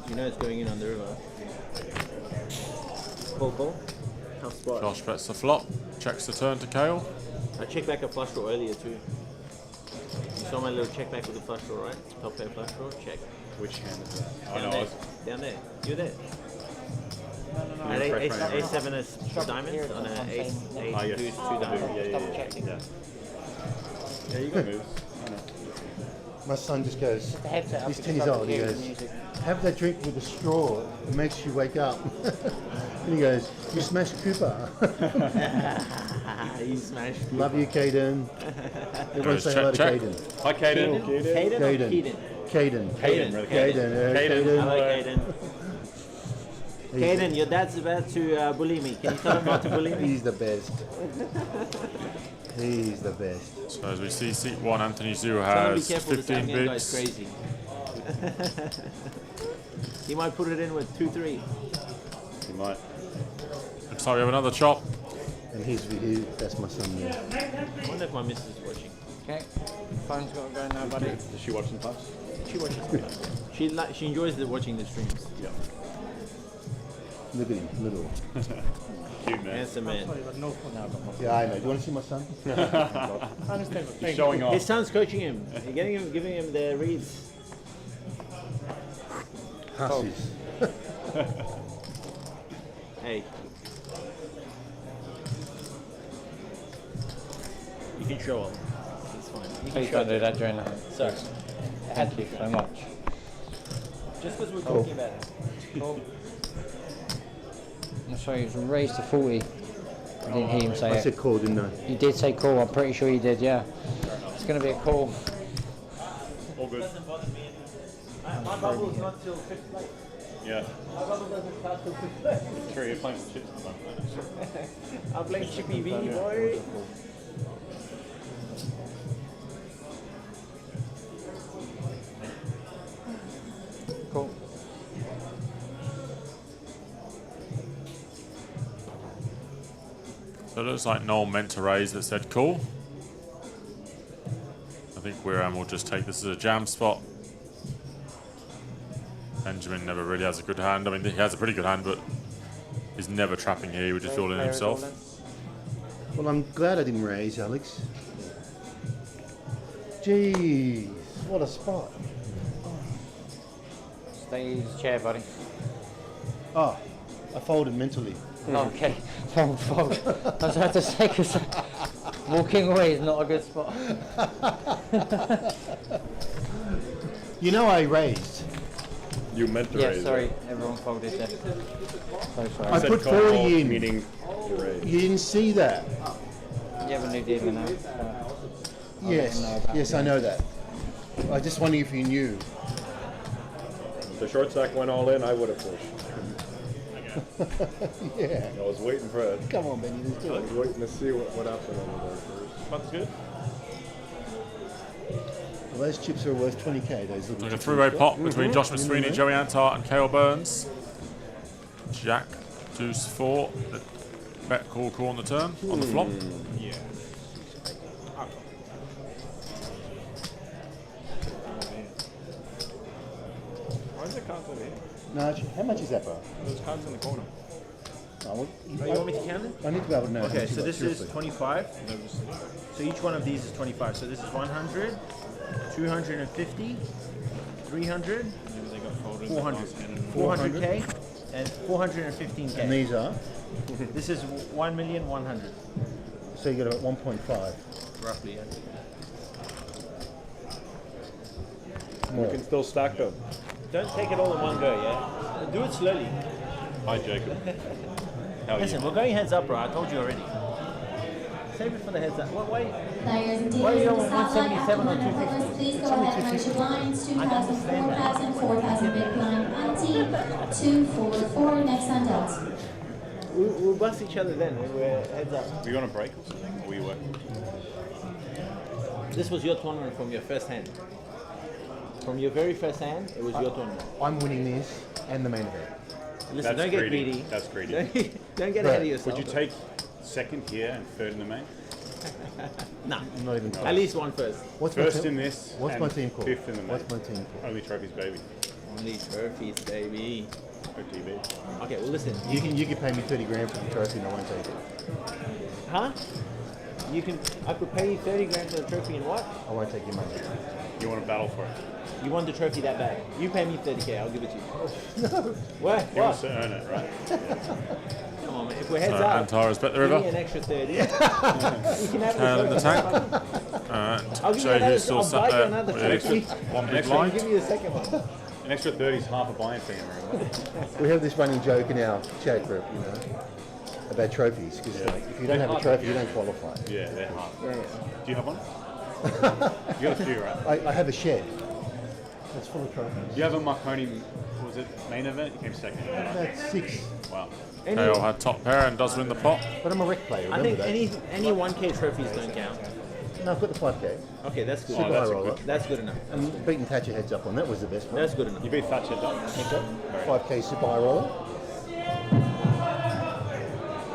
You know it's going in on the river. Call. Tough spot. Josh bets the flop, checks the turn to Kale. I checked back a flush draw earlier too. You saw my little check back with the flush draw, right? Top pair flush draw, check. Which hand is that? Down there. Down there. You're there. No. I had ace 7 as diamonds on an ace deuce 2 diamonds. Yeah. Yeah, you got moves. My son just goes, headset up, he's you 10 can years start old, he to hear the goes, music. have that drink with a straw, it makes you wake up. And he goes, you smashed Cooper. You smashed Cooper. Love you, Caden. Everyone say hello to Caden. Hi, Caden. Caden or Keaton? Caden. Caden. Caden. Caden. Hello, Caden. Caden, your dad's about to bully me. Can you tell him not to bully me? He's the best. He's the best. So as we see, seat 1, Anthony Zhu Be has careful, this 15 Afghan guy's bigs. crazy. He might put it in with 2-3. You might. Looks like we have another chop. And that's my son there. I wonder if my missus is watching. Okay. Phone's got to go now, buddy. Does she watch the class? She watches sometimes. She enjoys watching the streams. Yeah. Look at him, little. Cute man. Handsome man. Yeah, I know. Do you want to see my son? He's showing off. His son's coaching him. Giving him the reads. Hussies. Hey. You can show him. It's fine. You can Please show don't do him. that during that. Sorry. Thank you so much. Just because we're talking about it. Cool. I'm sorry, it was raised to 40. I didn't hear him say I it. said call, didn't I? You did say call, I'm pretty sure you did, yeah. It's going to be a call. All good. My bubble is not till 5th place. Yeah. My bubble doesn't start till 5th place. Sure, you're playing some chips at the moment. I'm playing Chippy V, boy. Cool. So it looks like Noel meant to raise that said call. I think Wiram will just take this as a jam spot. Benjamin never really has a good hand. I mean, he has a pretty good hand, but he's never trapping here. He would just all in himself. Well, I'm glad I didn't raise, Alex. Jeez, what a spot. Stay in his chair, buddy. Oh, I folded mentally. Okay, fold. I was about to say, because walking away is not a good spot. You know I raised. You meant to Yeah, raise. sorry, it. everyone folded there. So sorry. I put 40 in. Meaning you raised. You didn't see that. You have a new dealer now. Yes, I know that. I just wondering if you knew. If the short stack went all in, I would have pushed. Yeah. I was waiting for it. Come on, Benny, let's do I it. was waiting to see what happened over there first. That's good. Well, those chips are worth 20k. Those little Like a chips. three-way pot between Josh Mhm. McSweeney, Mhm. Joey Antar, and Kale Burns. Jack, deuce 4. Bet call on the turn, on the flop. Yeah. Where's the cards over here? No, how much is that, bro? Those cards in the corner. Oh, well, Oh, you want me to count it? I need to be able to know. how Okay, much you so got, this is seriously. 25. So each one of these is 25. So this is 100, 250, 300, 400, 400K, and 415K. And these are? This is 1,100,000. So you got about 1.5. Roughly, yeah. You can still stack them. Don't take it all in one go, yeah? Do it slowly. Hi, Jacob. How are Listen, you? we're going heads up, bro. I told you already. Save it for the heads up. Why Players and why are you dealers on in the satellite 177 or 100 covers, 250? please go ahead and raise your blinds. 2,000, 4,000, 4,000 big blind ante, 2, 4, 4, next hand out. We'll bust each other then when we're heads up. Were you on a break or something? Or were you working? This was your tournament from your first hand. From your very first hand, it was your tournament. I'm winning this and the main event. Listen, don't get greedy. That's greedy. Don't get ahead of yourself. Would you take second here and third in the main? Nah. Not even close. At least one first. What's First my team? in this. What's and my team called? Fifth in the main. What's my team called? Only trophies, baby. Only trophies, baby. OTB. Okay, well listen. You can pay me 30 grand for the trophy and I won't take it. Huh? I could pay you 30 grand for the trophy and what? I won't take your money. You want to battle for it? You want the trophy that bad. You pay me 30K, I'll give it to you. No. What? He wants to earn it, right? Come on, man. If we're heads So, up, Antara's bet the give river. me an extra 30. You can have Tail in the trophy. tank. I'll give you Jay another, who's still I'll sat buy you there another with an extra trophy. one big I'll blind. give you the second one. An extra 30 is half a buy-in fee, remember? We have this running joke in our chat group, you know, about trophies, because like, if you don't have a trophy, you don't qualify. Yeah, they're hard. Yeah. Do you have one? You got a few, right? I have a shed. It's full of trophies. You have a Marconi, was it main event? You came second. That's 6. Wow. KO had top pair and does win the pot. But I'm a rec player, I remember think that. any 1K trophies don't count. No, I've got the 5K. Okay, that's good. Super high roller. That's good enough. And beating Thatcher heads up on that was the best one. That's good enough. You beat Thatcher heads up? Heads up. 5K super high roller.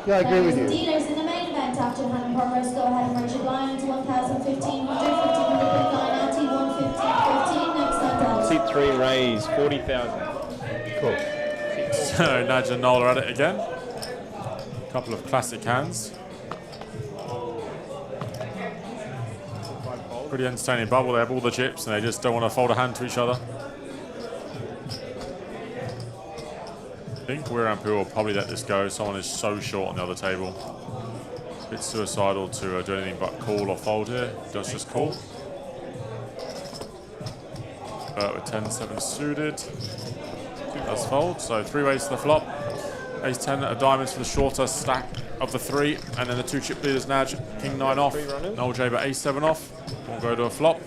Yeah, I agree Players with and you. dealers in the main event after 100 progress, go ahead and raise your blinds. 1,000, 1,500, 1,500 big blind ante, 115, 15, next hand out. Seat 3 raise, 40,000. Cool. So Naj and Noel are at it again. Couple of classic hands. Pretty entertaining bubble. They have all the chips and they just don't want to fold a hand to each other. I think Weir and Pooh will probably let this go. Someone is so short on the other table. It's a bit suicidal to do anything but call or fold here. Does just call. But with 10-7 suited, does fold. So 3 ways to the flop. Ace-10 of diamonds for the shorter stack of the 3, and then the 2 chip leaders Naj, King-9 off. Noel J but Ace-7 off. We'll go to a flop.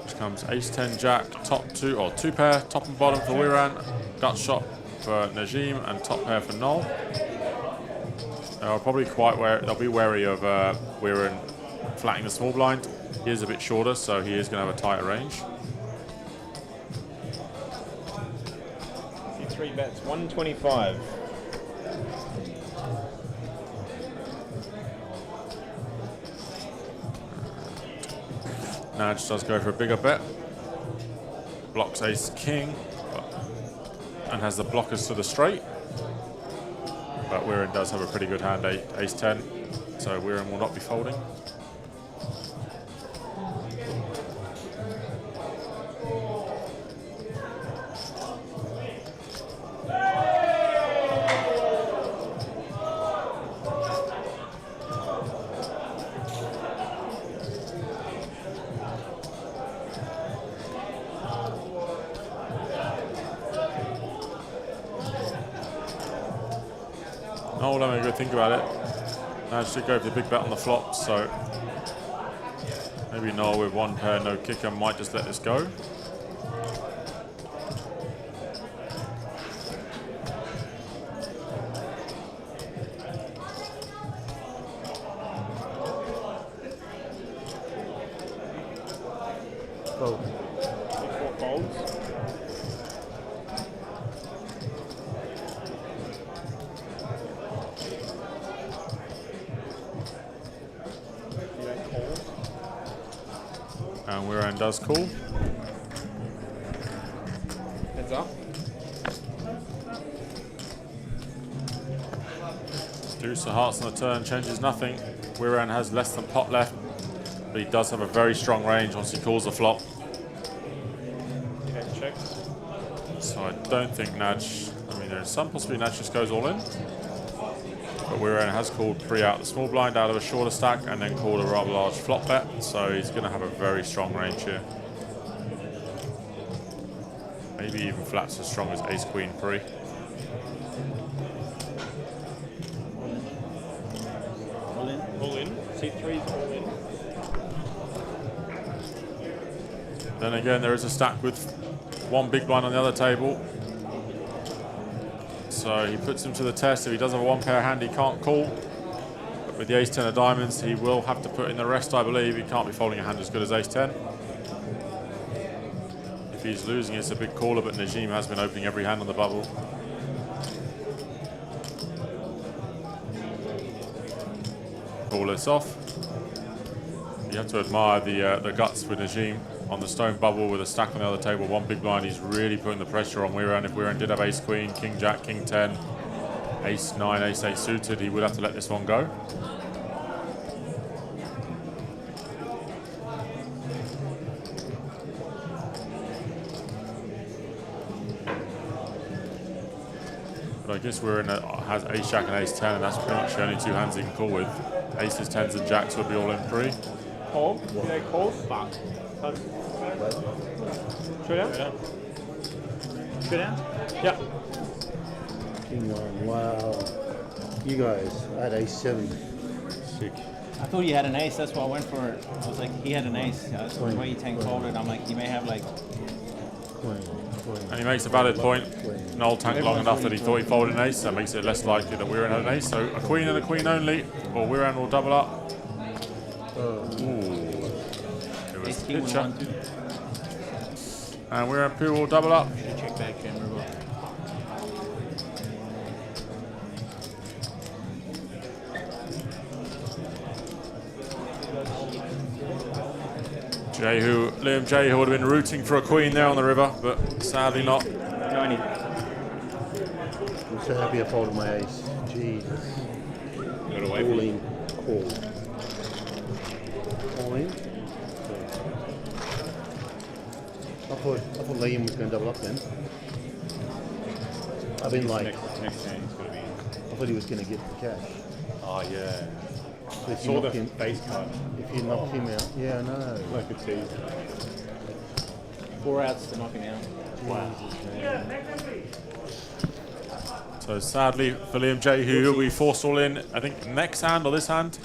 Which comes Ace-10 Jack, top 2 or 2 pair, top and bottom for Weiran, gut shot for Najim, and top pair for Noel. They'll probably they'll be wary of Weiran flattening the small blind. He is a bit shorter, so he is going to have a tighter range. 3 bets, 125. Naj does go for a bigger bet. Blocks Ace-King and has the blockers to the straight. But Weiran does have a pretty good hand, Ace-10, so Weiran will not be folding. Oh, let me go think about it. Naj did go for the big bet on the flop, so maybe Noel with 1 pair, no kicker, might just let this go. Fold. 4 folds. And Weiran does call. Heads up. Deuce of hearts on the turn changes nothing. Weiran has less than pot left, but he does have a very strong range once he calls the flop. Okay, checks. So I don't think Naj, I mean there's some possibility Naj just goes all in. But Weiran has called pre-out the small blind out of a shorter stack and then called a rather large flop bet, so he's going to have a very strong range here. Maybe even flats as strong as ace queen pre. All in. C3's all in. Then again, there is a stack with one big blind on the other table. So he puts him to the test. If he does have a one pair hand, he can't call. But with the ace 10 of diamonds, he will have to put in the rest, I believe. He can't be folding a hand as good as ace 10. If he's losing, it's a big caller, but Najim has been opening every hand on the bubble. Call this off. You have to admire the guts with Najim on the stone bubble with a stack on the other table, one big blind. He's really putting the pressure on Weiran. If Weiran did have ace queen, king jack, king 10, ace 9, ace 8 suited, he would have to let this one go. But I guess Weiran has ace jack and ace 10, and that's pretty much the only two hands he can call with. Aces, 10s, and jacks would be all in free. Call? Yeah, call. Fuck. Trojan? Trojan? Yeah. King 9, wow. You guys, I had ace 7. Sick. I thought he had an ace, that's why I went for it. I was like, he had an ace. The way he 10 folded, I'm like, he may have like... And he makes a valid point. Noel tanked long enough that he thought he folded an ace. That makes it less likely that Weiran had an ace. So a queen and a queen only, or Weiran will double up. Ooh. It was a picture. And Weiran Poo will double up. Check back, Liam Jehu would have been rooting for a queen there on the river, but sadly not. 90. I'm so happy I folded my ace. Jesus. Got away All in, call. All in? I thought Liam was going to double up then. I've been like... Next hand's got to be in. I thought he was going to get the cash. Oh, yeah. So if Saw you the knock him, face card. If you knock him out, yeah, I know. I could see. 4 outs to knock him out. Wow. So sadly for Liam Jehu, he'll be forced all in, I think, next hand or this hand.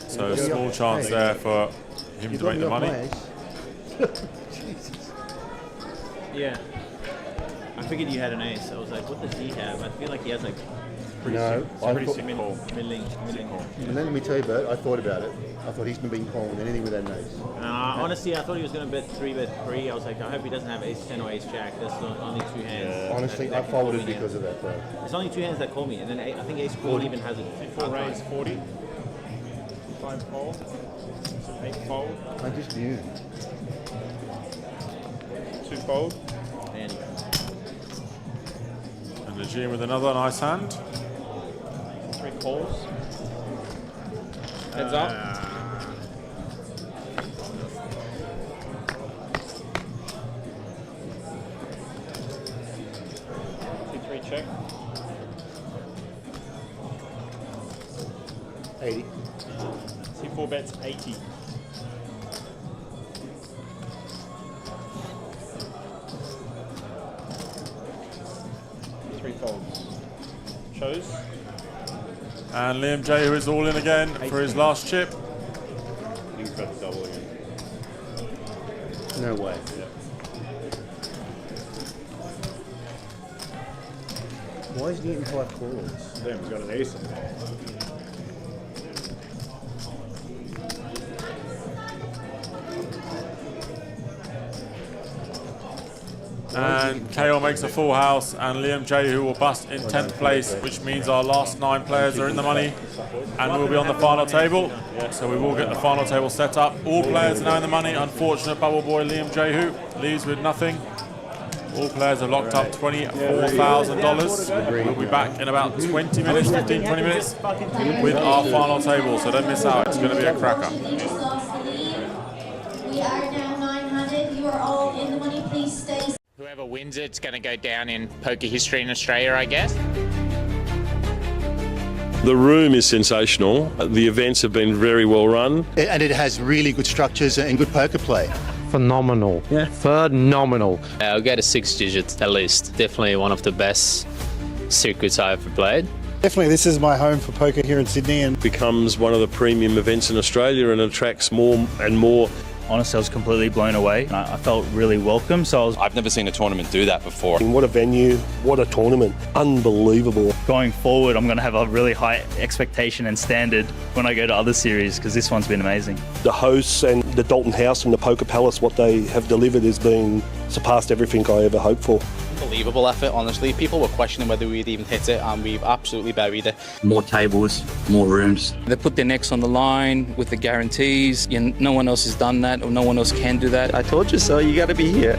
So a small chance there for him to make the money. Yeah. I figured you had an ace. I was like, what does he have? I feel like he has like... No, I thought... Middling. And then let me tell you about it, I thought about it. I thought he's been calling anything with that ace. Honestly, I thought he was going to bet 3-bet pre. I was like, I hope he doesn't have ace 10 or ace jack. That's the only 2 hands. Yeah. Honestly, I folded because of that, bro. It's only 2 hands that call me, and then I think ace queen even has it. 4 raise 40. 5 fold. 8 fold. I just knew. 2 fold. And Najim with another nice hand. 3 calls. Heads up. C3 check. 80. C4 bets 80. Folds. Chose. And Liam Jehu is all in again for his last chip. He's got the double again. No way. Yeah. Why is he getting 5 calls? Damn, he's got an ace in there. And KO makes a full house, and Liam Jehu will bust in 10th place, which means our last 9 players are in the money and we'll be on the final table. So we will get the final table set up. All players are now in the money. Unfortunate bubble boy Liam Jehu leaves with nothing. All players have locked up $24,000. We'll be back in about 20 minutes, 15, 20 minutes with our final table. So don't miss out. It's going to be a cracker. You just lost the lead. We are now 900. You are all in the money. Please stay. Whoever wins it's going to go down in poker history in Australia, I guess. The room is sensational. The events have been very well run. And it has really good structures and good poker play. Phenomenal. Yeah. Phenomenal. I'll go to 6 digits at least. Definitely one of the best circuits I ever played. Definitely, this is my home for poker here in Sydney, and becomes one of the premium events in Australia and attracts more and more. Honestly, I was completely blown away. I felt really welcome. I've never seen a tournament do that before. what a venue, what a tournament. Unbelievable. Going forward, I'm going to have a really high expectation and standard when I go to other series, because this one's been amazing. The hosts and the Dolton House and the Poker Palace, what they have delivered has been surpassed everything I ever hoped for. Unbelievable effort, honestly. People were questioning whether we'd even hit it, and we've absolutely buried it. More tables, more rooms. They put their necks on the line with the guarantees. No one else has done that, or no one else can do that. I told you so, you got to be here.